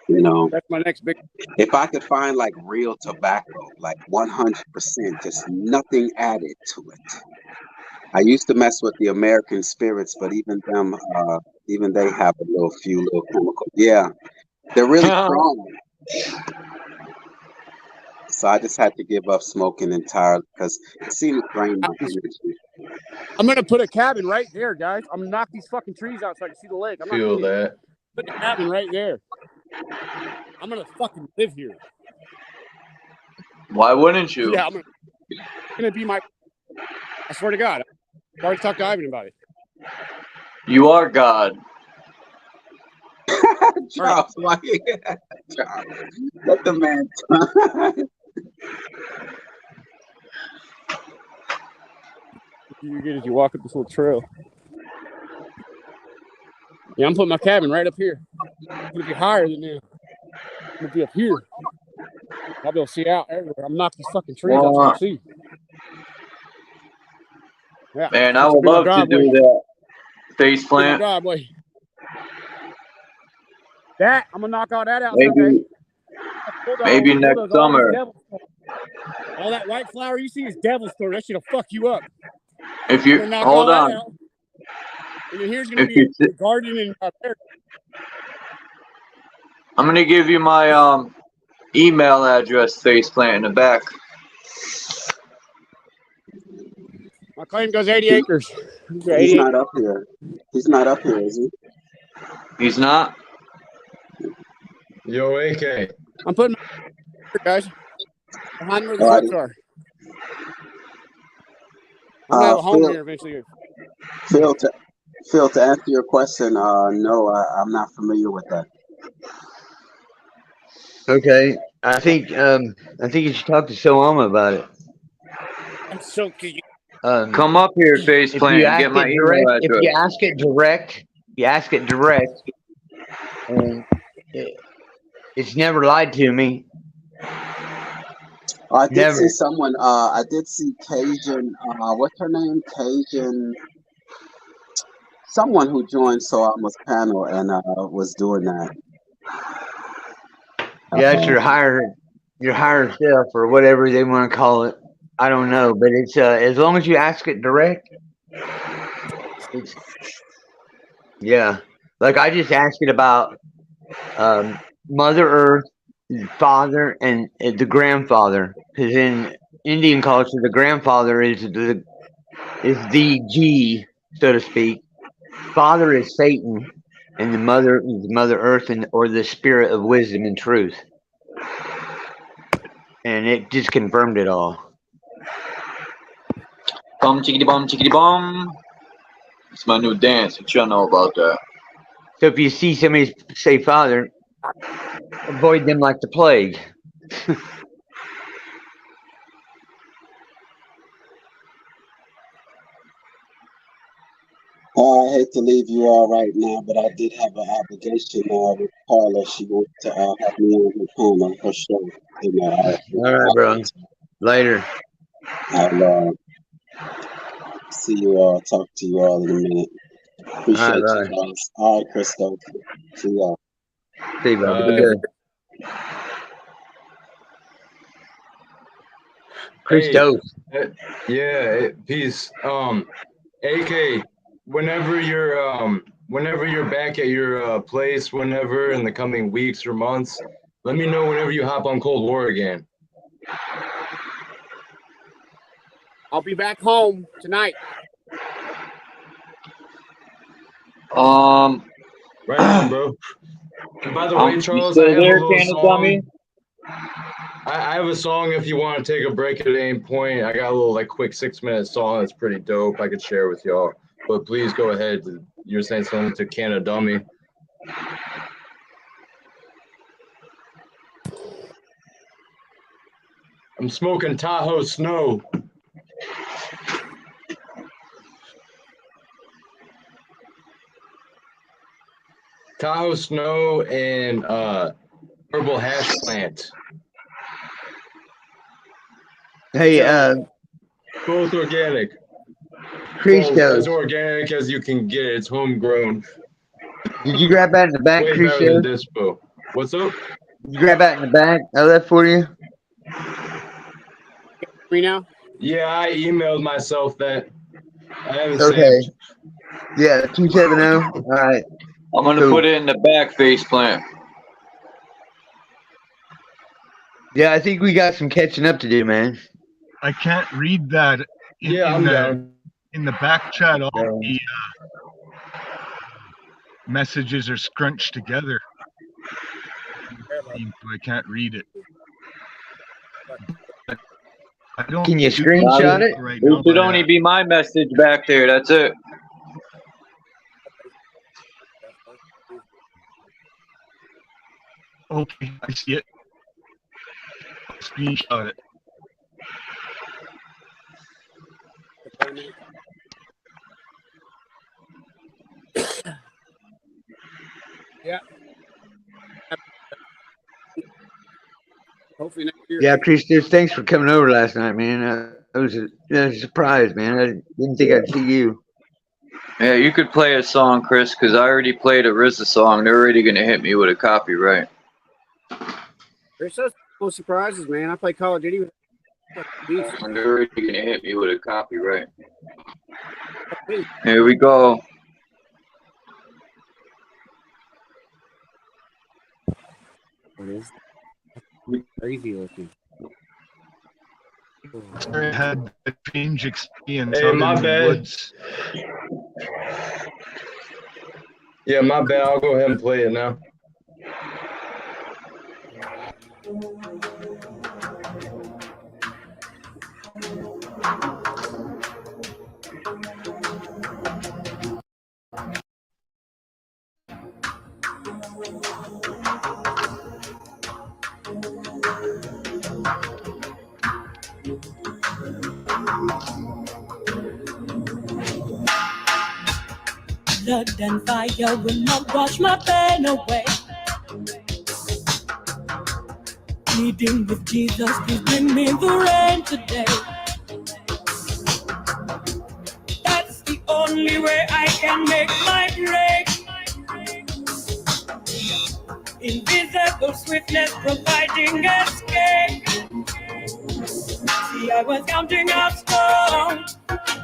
Speaker 14: That's my next big.
Speaker 10: If I could find like real tobacco, like 100%, just nothing added to it. I used to mess with the American Spirits, but even they have a few little chemicals. Yeah, they're really strong. So I just had to give up smoking entirely because it seemed to drain my energy.
Speaker 14: I'm gonna put a cabin right there, guys. I'm gonna knock these fucking trees out so I can see the lake. I'm not
Speaker 12: Feel
Speaker 14: kidding.
Speaker 12: that.
Speaker 14: Put the cabin right there. I'm gonna fucking live here.
Speaker 1: Why wouldn't you?
Speaker 14: Yeah, it's gonna be my. I swear to God, I've already talked to Ivan about it.
Speaker 1: You are God.
Speaker 10: Charles, let the man talk.
Speaker 14: You get as you walk up this little trail. Yeah, I'm putting my cabin right up here. I'm gonna be higher than them. I'm gonna be up here. I'll be able to see out everywhere. I'm knocking these fucking trees out so I can see. Yeah,
Speaker 1: Man, I would love to do that. Face plant.
Speaker 14: Driveway. That I'm gonna knock all that out.
Speaker 1: Maybe next summer.
Speaker 14: All that white flower you see is devil's throat. That shit'll fuck you up.
Speaker 1: If you hold on.
Speaker 14: And then here's gonna be a garden in
Speaker 1: I'm gonna give you my email address, faceplant, in the back.
Speaker 14: My claim goes 80 acres.
Speaker 10: He's not up here. He's not up here, is he?
Speaker 1: He's not?
Speaker 12: Yo, AK.
Speaker 14: I'm putting guys behind where the trucks are. I'm gonna have a home here eventually.
Speaker 10: Phil, to answer your question, no, I'm not familiar with that.
Speaker 5: Okay, I think you should talk to Soama about it.
Speaker 14: I'm so cute.
Speaker 1: Come up here, faceplant, and get my email address.
Speaker 5: If you ask it direct, and it's never lied to me.
Speaker 10: I did see someone. I did see Cajun. What's her name? Cajun. Someone who joined Soama's panel and was doing that.
Speaker 5: Yeah, it's your higher self or whatever they want to call it. I don't know, but it's as long as you ask it direct. It's like I just asked it about Mother Earth, Father, and the grandfather. Because in Indian culture, the grandfather is the G, so to speak. Father is Satan, and the mother is Mother Earth, or the spirit of wisdom and truth. And it just confirmed it all.
Speaker 1: Bum chickity bum chickity bum. It's my new dance. What y'all know about that?
Speaker 5: So if you see somebody say Father, avoid them like the plague.
Speaker 10: I hate to leave you all right now, but I did have an obligation with Paula. She wants to have me on her panel, her show. You know,
Speaker 5: all right, bro. Later.
Speaker 10: I'll see you all. Talk to you all in a minute. Appreciate you guys. All right, Christo. See y'all.
Speaker 5: See you, bro. Christo.
Speaker 12: Yeah, peace. AK, whenever you're back at your place, whenever in the coming weeks or months, let me know whenever you hop on Cold War again.
Speaker 14: I'll be back home tonight.
Speaker 12: Right on, bro. And by the way, Charles, I have a little song. I have a song if you want to take a break at any point. I got a little quick 6-minute song that's pretty dope I could share with y'all. But please go ahead. You're saying something to Canada Dummy. I'm smoking Tahoe Snow. Tahoe Snow and herbal hash plant.
Speaker 5: Hey,
Speaker 12: both organic.
Speaker 5: Christo.
Speaker 12: As organic as you can get. It's homegrown.
Speaker 5: Did you grab that in the back,
Speaker 12: Way
Speaker 5: Christo?
Speaker 12: better than Dispo. What's up?
Speaker 5: Did you grab that in the back? I left for you.
Speaker 14: Me now?
Speaker 12: Yeah, I emailed myself that. I haven't
Speaker 5: Okay.
Speaker 12: saved.
Speaker 5: Yeah, 270. All right.
Speaker 1: I'm gonna put it in the back face plant.
Speaker 5: Yeah, I think we got some catching up to do, man.
Speaker 7: I can't read that in the back chat. All the messages are scrunched together. I can't read it. I don't.
Speaker 5: Can you screenshot it?
Speaker 1: It should only be my message back there. That's it.
Speaker 7: Okay, I see it. I'll screenshot it.
Speaker 14: Yeah. Hopefully next year.
Speaker 5: Yeah, Christos, thanks for coming over last night, man. It was a surprise, man. I didn't think I'd see you.
Speaker 1: Yeah, you could play a song, Chris, because I already played a RZA song. They're already gonna hit me with a copyright.
Speaker 14: There's such cool surprises, man. I play Call of Duty with.
Speaker 1: They're already gonna hit me with a copyright. Here we go.
Speaker 14: What is crazy looking?
Speaker 7: I had a change experience.
Speaker 12: Hey, my bad.
Speaker 7: Woods.
Speaker 12: Yeah, my bad. I'll go ahead and play it now.
Speaker 15: Blood and fire will not wash my pain away. Pleading with Jesus, please bring me the rain today. That's the only way I can make my break. Invisible swiftness providing escape. See, I was counting out stones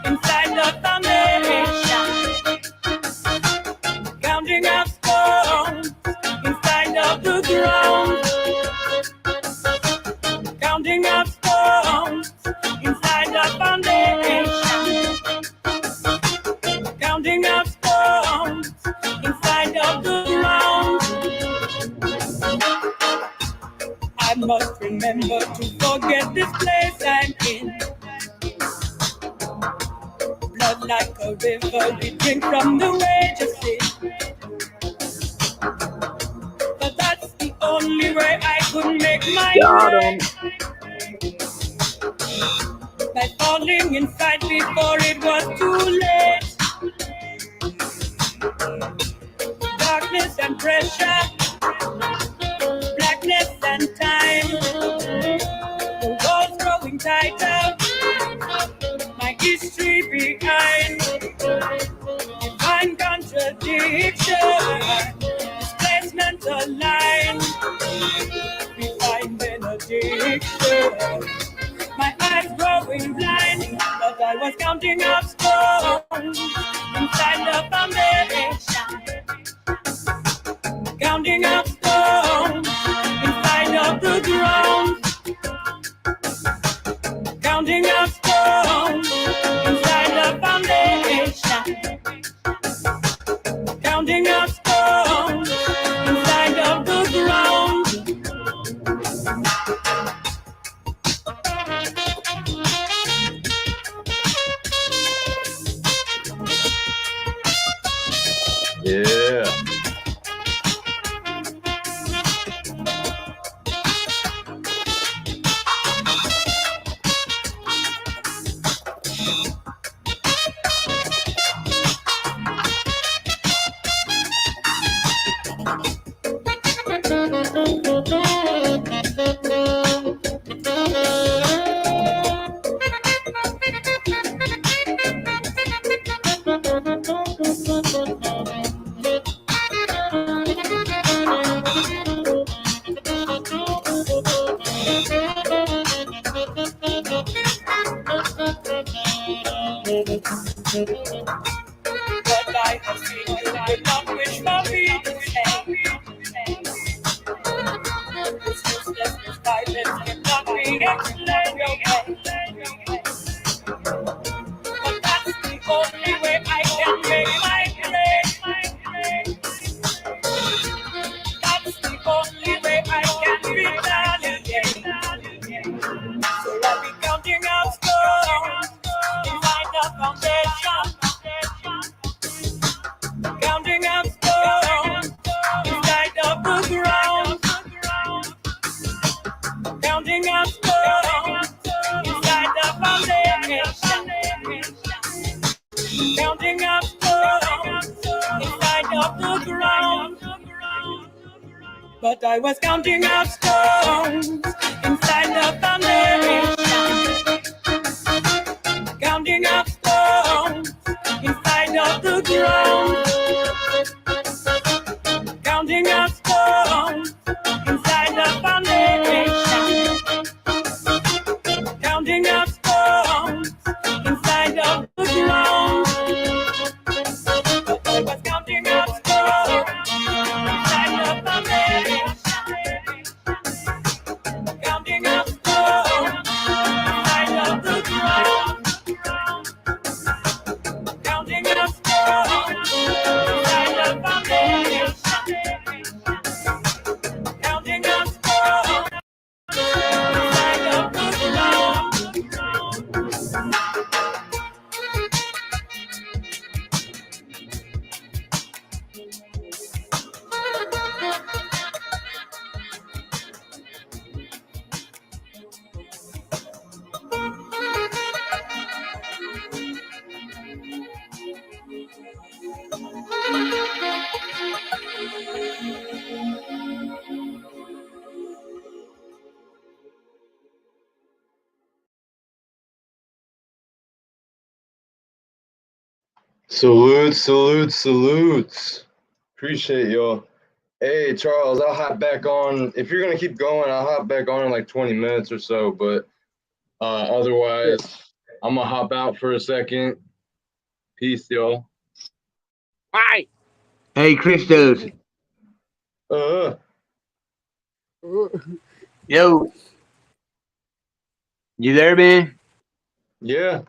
Speaker 15: inside the foundation. Counting out stones inside of the ground. Counting out stones inside the foundation. Counting out stones inside of the ground. I must remember to forget this place I'm in. Blood like a river, we drink from the rage of sin. But that's the only way I couldn't make my
Speaker 1: Got
Speaker 15: break by falling inside before it was too late. Darkness and pressure, blackness and time. The walls growing tighter, my history behind. Divine contradiction, displacement aligned. Divine benediction. My eyes growing blind, but I was counting up stones inside the foundation. Counting up stones inside of the ground. Counting up stones inside the foundation. Counting up stones inside of the ground.
Speaker 12: Yeah.
Speaker 15: But I have seen you did not wish for me to stay. This useless violence cannot be explained your way. But that's the only way I can make my grade. That's the only way I can retaliate. So I'll be counting out stones inside the foundation. Counting up stones inside of the ground. Counting up stones inside the foundation. Counting up stones inside of the ground. But I was counting up stones inside the foundation. Counting up stones inside of the ground. Counting up stones inside the foundation. Counting up stones inside of the ground. But I was counting up stones inside the foundation. Counting up stones inside of the ground. Counting up stones inside the foundation. Counting up stones inside of the ground.
Speaker 12: Salutes. Appreciate y'all. Hey, Charles, I'll hop back on. If you're going to keep going, I'll hop back on in like 20 minutes or so. But otherwise, I'm going to hop out for a second. Peace, y'all.
Speaker 14: Bye.
Speaker 5: Hey, Christos. Yo. You there, man?
Speaker 12: Yeah.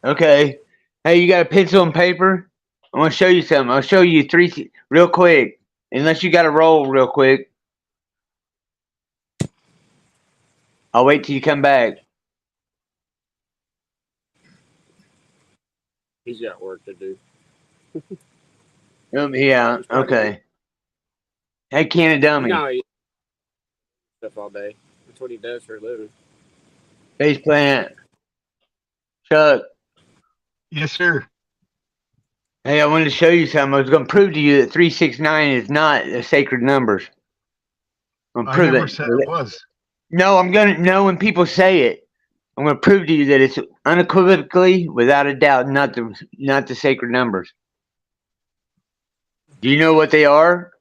Speaker 5: Okay. Hey, you got a pencil and paper? I want to show you something. I'll show you three real quick. Unless you got to roll real quick. I'll wait till you come back.
Speaker 14: He's got work to do.
Speaker 5: Yeah, okay. Head cannon dummy.
Speaker 14: No, he stuff all day. That's what he does for a living.
Speaker 5: Face plant. Chuck.
Speaker 7: Yes, sir.
Speaker 5: Hey, I wanted to show you something. I was going to prove to you that 369 is not a sacred numbers. I'm going to prove
Speaker 7: I never
Speaker 5: it.
Speaker 7: said it was.
Speaker 5: No, I'm going to know when people say it. I'm going to prove to you that it's unequivocally, without a doubt, not the sacred numbers. Do you know what they are?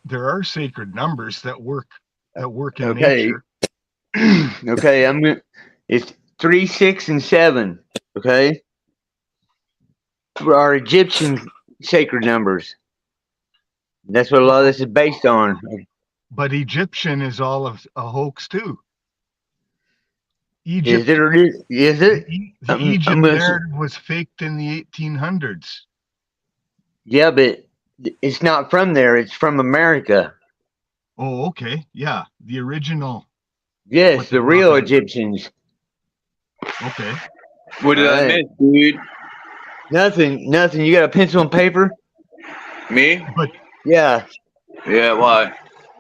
Speaker 7: There are sacred numbers that work in nature.
Speaker 5: Okay, it's 3, 6, and 7. Okay, for our Egyptian sacred numbers. That's what a lot of this is based on.
Speaker 7: But Egyptian is all of a hoax too.
Speaker 5: Egypt, is it?
Speaker 7: The Egypt narrative was faked in the 1800s.
Speaker 5: Yeah, but it's not from there. It's from America.
Speaker 7: Oh, okay. Yeah, the original.
Speaker 5: Yes, the real Egyptians.
Speaker 7: Okay.
Speaker 1: What did I miss, dude?
Speaker 5: Nothing. You got a pencil and paper?
Speaker 1: Me?
Speaker 5: Yeah.
Speaker 1: Yeah, why?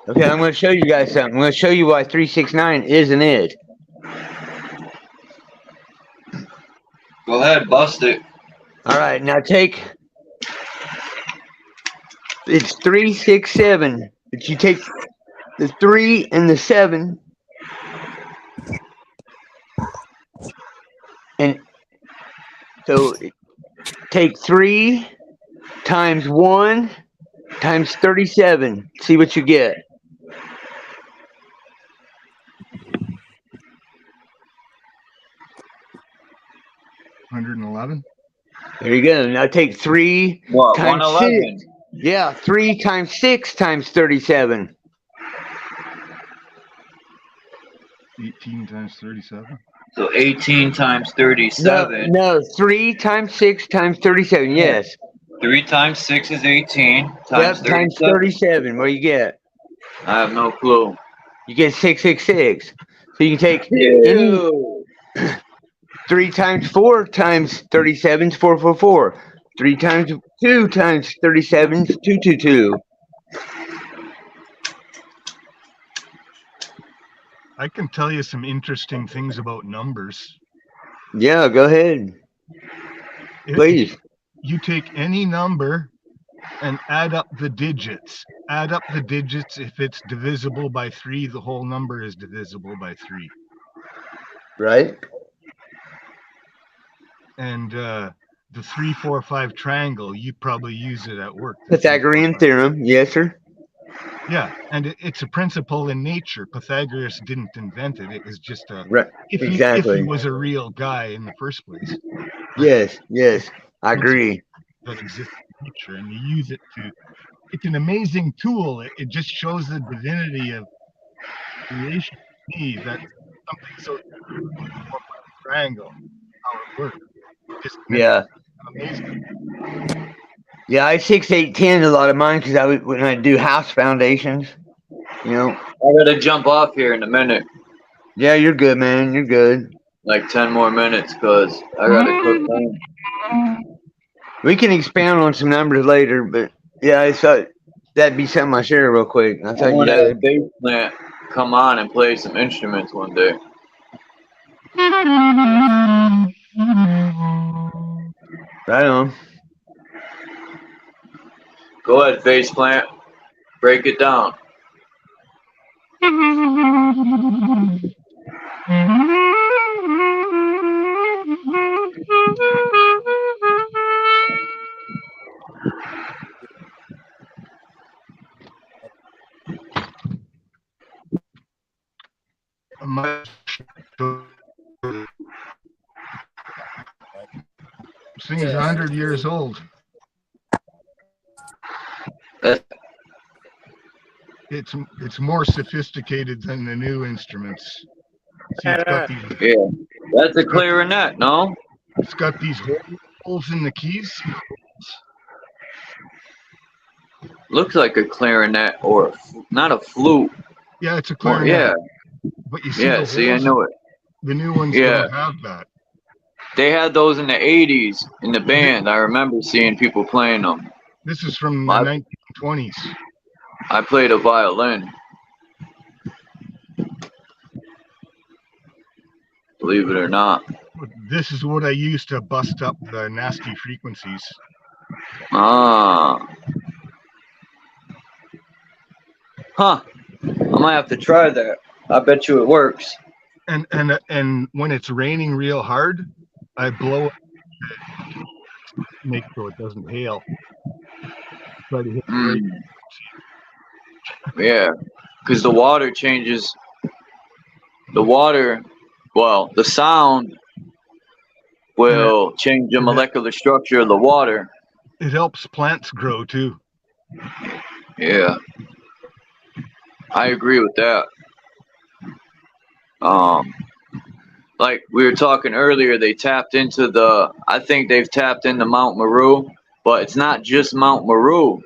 Speaker 5: Okay, I'm going to show you guys something. I'm going to show you why 369 isn't it.
Speaker 1: Go ahead, bust it.
Speaker 5: All right, now it's 3, 6, 7. But you take the 3 and the 7, and so take 3 times 1 times 37. See what you get.
Speaker 7: $111.
Speaker 5: There you go. Now take 3 times
Speaker 1: 111?
Speaker 5: 6. Yeah, 3 times 6 times 37.
Speaker 7: 18 times 37.
Speaker 1: So 18 times 37.
Speaker 5: No, 3 times 6 times 37. Yes.
Speaker 1: 3 times 6 is 18. Times 37.
Speaker 5: Times 37. What do you get?
Speaker 1: I have no clue.
Speaker 5: You get 666. So you can take any 3 times 4 times 37 is 444. 3 times 2 times 37 is 222.
Speaker 7: I can tell you some interesting things about numbers.
Speaker 5: Yeah, go ahead. Please.
Speaker 7: You take any number and add up the digits. Add up the digits. If it's divisible by 3, the whole number is divisible by 3.
Speaker 5: Right.
Speaker 7: And the 3, 4, 5 triangle, you probably use it at work.
Speaker 5: Pythagorean theorem. Yes, sir.
Speaker 7: Yeah, and it's a principle in nature. Pythagoras didn't invent it. It was just if he was a real guy in the first place.
Speaker 5: Yes, I agree.
Speaker 7: That exists in nature, and you use it it's an amazing tool. It just shows the divinity of creation to me, that something so triangle, how it works. Just amazing.
Speaker 5: Yeah, I 6, 8, 10 a lot of mine because when I do house foundations, you know.
Speaker 1: I gotta jump off here in a minute.
Speaker 5: Yeah, you're good, man. You're good.
Speaker 1: Like 10 more minutes, because I gotta cook home.
Speaker 5: We can expand on some numbers later, but yeah, I thought that'd be something I share real quick. I thought
Speaker 1: want to bass plant come on and play some instruments one day.
Speaker 5: Right on.
Speaker 1: Go ahead, bass plant. Break it down.
Speaker 7: This thing is 100 years old. It's more sophisticated than the new instruments. See, it's got these,
Speaker 1: that's a clarinet, no?
Speaker 7: It's got these holes in the keys.
Speaker 1: Looks like a clarinet or not a flute.
Speaker 7: Yeah, it's a clarinet. But you see
Speaker 1: I know it.
Speaker 7: The new ones don't have that.
Speaker 1: They had those in the 80s in the band. I remember seeing people playing them.
Speaker 7: This is from the 1920s.
Speaker 1: I played a violin. Believe it or not.
Speaker 7: This is what I used to bust up the nasty frequencies.
Speaker 1: Ah. Huh. I might have to try that. I bet you it works.
Speaker 7: And when it's raining real hard, I blow it to make so it doesn't hail. Try to hit the right.
Speaker 1: Yeah, because the water changes. The water, well, the sound will change the molecular structure of the water.
Speaker 7: It helps plants grow too.
Speaker 1: Yeah, I agree with that. Like we were talking earlier, they tapped into I think they've tapped into Mount Meru, but it's not just Mount Meru.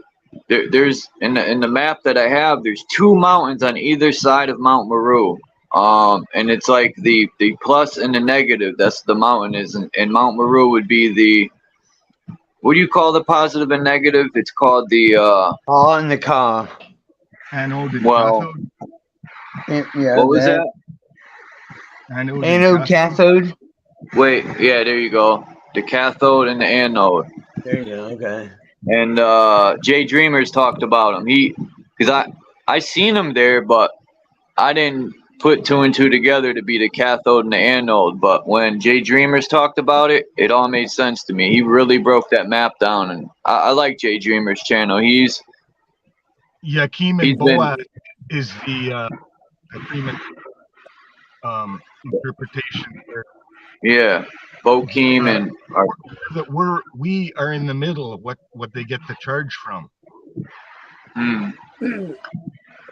Speaker 1: There's in the map that I have, there's 2 mountains on either side of Mount Meru. And it's like the plus and the negative. That's the mountain is, and Mount Meru would be the, what do you call the positive and negative? It's called the
Speaker 5: on the car.
Speaker 7: Anode and
Speaker 5: cathode. Yeah,
Speaker 1: what was that?
Speaker 5: Anode cathode.
Speaker 1: Wait, yeah, there you go. The cathode and the anode.
Speaker 5: There you go. Okay.
Speaker 1: And Jay Dreamers talked about him. Because I seen him there, but I didn't put 2 and 2 together to be the cathode and the anode. But when Jay Dreamers talked about it, it all made sense to me. He really broke that map down, and I like Jay Dreamers' channel.
Speaker 7: Yakim and Boaz is the agreement interpretation there.
Speaker 1: Yeah, Bokeem and
Speaker 7: that we are in the middle of what they get the charge from.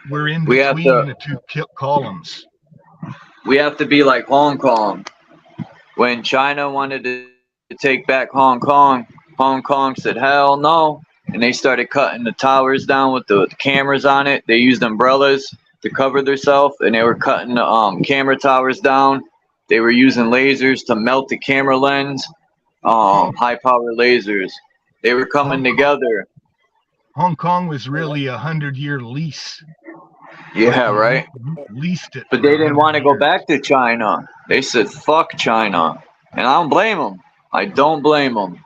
Speaker 7: We're in between the 2 columns.
Speaker 1: We have to be like Hong Kong. When China wanted to take back Hong Kong, Hong Kong said, hell no. And they started cutting the towers down with the cameras on it. They used umbrellas to cover themselves, and they were cutting the camera towers down. They were using lasers to melt the camera lens, high power lasers. They were coming together.
Speaker 7: Hong Kong was really 100-year lease.
Speaker 1: Yeah, right.
Speaker 7: Leased it.
Speaker 1: But they didn't want to go back to China. They said, fuck China. And I don't blame them. I don't blame them.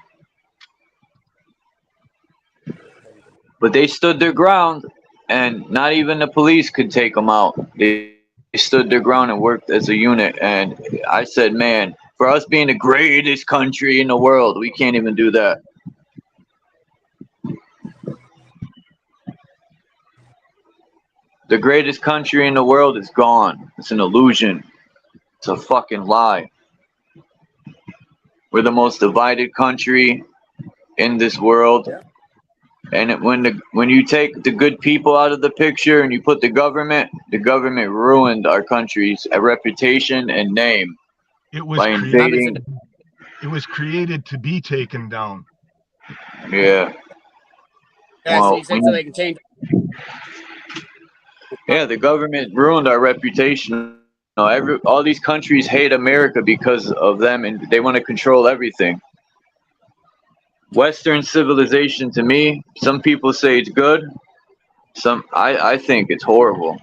Speaker 1: But they stood their ground, and not even the police could take them out. They stood their ground and worked as a unit. And I said, man, for us being the greatest country in the world, we can't even do that. The greatest country in the world is gone. It's an illusion. It's a fucking lie. We're the most divided country in this world. And when you take the good people out of the picture and you put the government ruined our country's reputation and name.
Speaker 7: It was created to be taken down.
Speaker 1: Yeah.
Speaker 14: Yeah, so you said so they can change.
Speaker 1: Yeah, the government ruined our reputation. All these countries hate America because of them, and they want to control everything. Western civilization, to me, some people say it's good. I think it's horrible.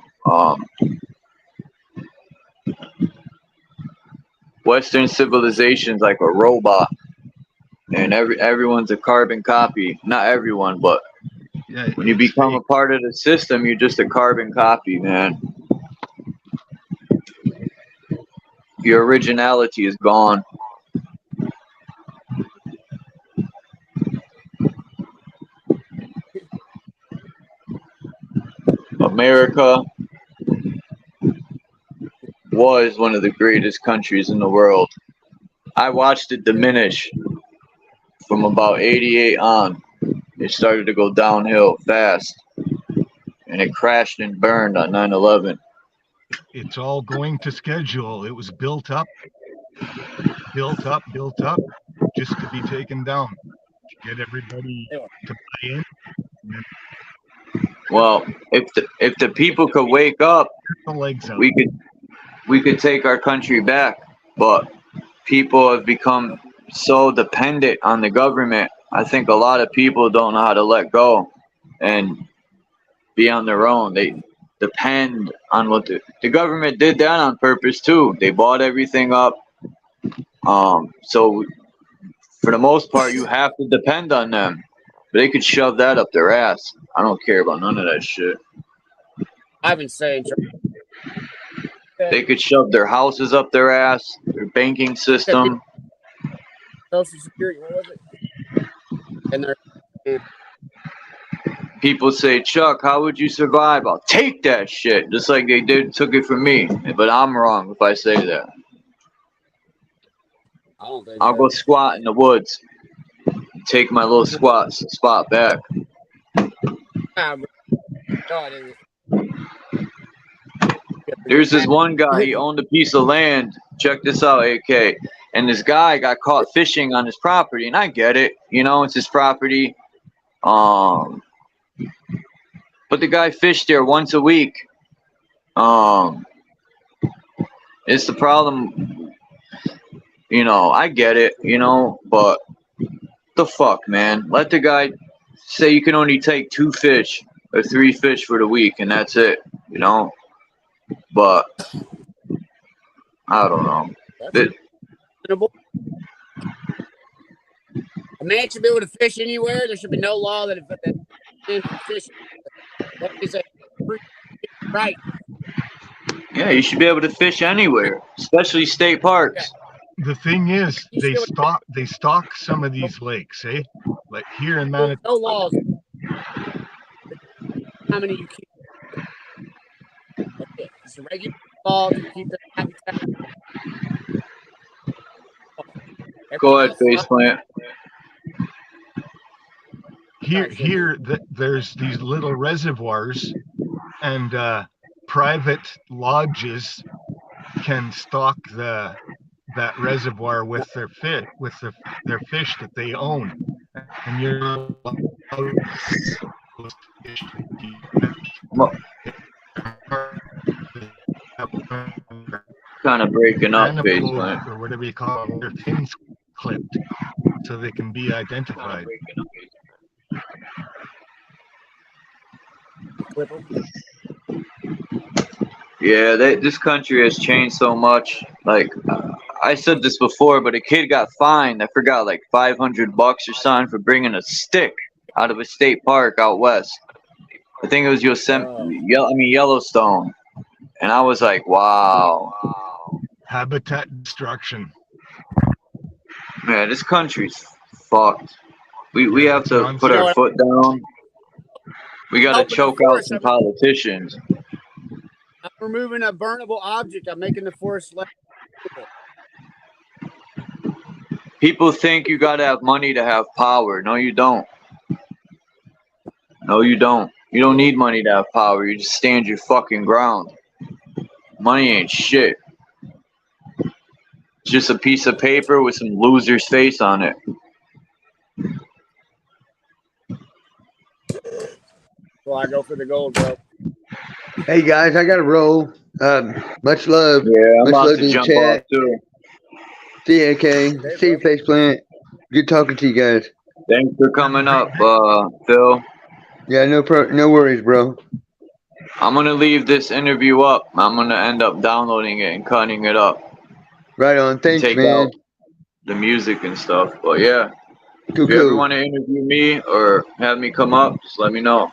Speaker 1: Western civilization's like a robot, and everyone's a carbon copy. Not everyone, but when you become a part of the system, you're just a carbon copy, man. Your originality is gone. America was one of the greatest countries in the world. I watched it diminish from about 88 on. It started to go downhill fast, and it crashed and burned on 9/11.
Speaker 7: It's all going to schedule. It was built up, just to be taken down, to get everybody to buy in.
Speaker 1: Well, if the people could wake up, we could take our country back. But people have become so dependent on the government I think a lot of people don't know how to let go and be on their own. They depend on what the government did that on purpose too. They bought everything up. So for the most part, you have to depend on them. But they could shove that up their ass. I don't care about none of that shit.
Speaker 14: I've been saying.
Speaker 1: They could shove their houses up their ass, their banking system.
Speaker 14: Social Security, what was it? And they're
Speaker 1: people say, Chuck, how would you survive? I'll take that shit, just like they took it from me. But I'm wrong if I say that.
Speaker 14: I don't think
Speaker 1: I'll go squat in the woods, take my little spot back. There's this one guy, he owned a piece of land. Check this out, AK. And this guy got caught fishing on his property, and I get it. You know, it's his property. But the guy fished there once a week. It's the problem. You know, I get it, you know, but the fuck, man. Let the guy say you can only take 2 fish or 3 fish for the week, and that's it, you know. But I don't know.
Speaker 14: A man should be able to fish anywhere. There should be no law that fish. Right.
Speaker 1: Yeah, you should be able to fish anywhere, especially state parks.
Speaker 7: The thing is, they stock some of these lakes, eh? Like here in Manitoba.
Speaker 14: No laws. How many you keep? Okay. It's a regular law to keep the habitat.
Speaker 1: Go ahead, Faceplant.
Speaker 7: There's these little reservoirs, and private lodges can stock that reservoir with their their fish that they own, and you're
Speaker 1: kind of breaking up, Faceplant.
Speaker 7: Or whatever you call it, their fins clipped so they can be identified.
Speaker 1: Yeah, this country has changed so much. Like, I said this before, but a kid got fined. I forgot, like $500 or something for bringing a stick out of a state park out west. I think it was Yellowstone. And I was like, wow.
Speaker 7: Habitat destruction.
Speaker 1: Man, this country's fucked. We have to put our foot down. We got to choke out some politicians.
Speaker 14: I'm removing a burnable object. I'm making the forest less.
Speaker 1: People think you got to have money to have power. No, you don't. No, you don't. You don't need money to have power. You just stand your fucking ground. Money ain't shit. It's just a piece of paper with some loser's face on it.
Speaker 14: Well, I go for the gold, bro.
Speaker 5: Hey guys, I got to roll. Much love.
Speaker 1: Yeah, I'm
Speaker 5: much
Speaker 1: about
Speaker 5: love
Speaker 1: to jump
Speaker 5: chat.
Speaker 1: off too.
Speaker 5: See you, AK. See you, Faceplant. Good talking to you guys.
Speaker 1: Thanks for coming up, Phil.
Speaker 5: Yeah, no worries, bro.
Speaker 1: I'm gonna leave this interview up. I'm gonna end up downloading it and cutting it up.
Speaker 5: Right on. Thanks,
Speaker 1: take
Speaker 5: man.
Speaker 1: Out the music and stuff. But yeah,
Speaker 5: cool,
Speaker 1: if you ever want to interview me or have me come up, just let me know.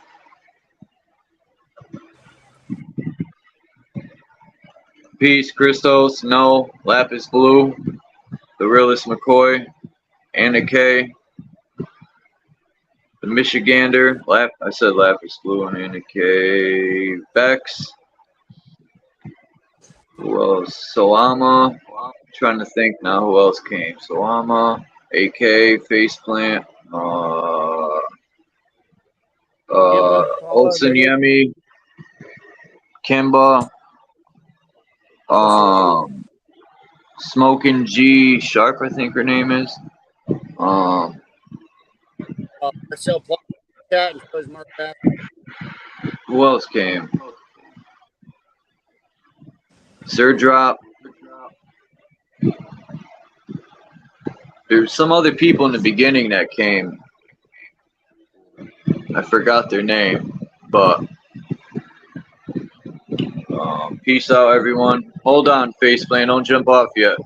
Speaker 1: Peace, Christos, No, Lapis Blue, The Realist McCoy, Anna K, The Michigander, I said Lapis Blue and Anna K, Bex, who else? Soama, trying to think now who else came. Soama, AK, Faceplant, Olsen Yemi, Kimba, Smoking G Sharp, I think her name is. Who else came? Sir Drop. There's some other people in the beginning that came. I forgot their name, but peace out, everyone. Hold on, Faceplane. Don't jump off yet.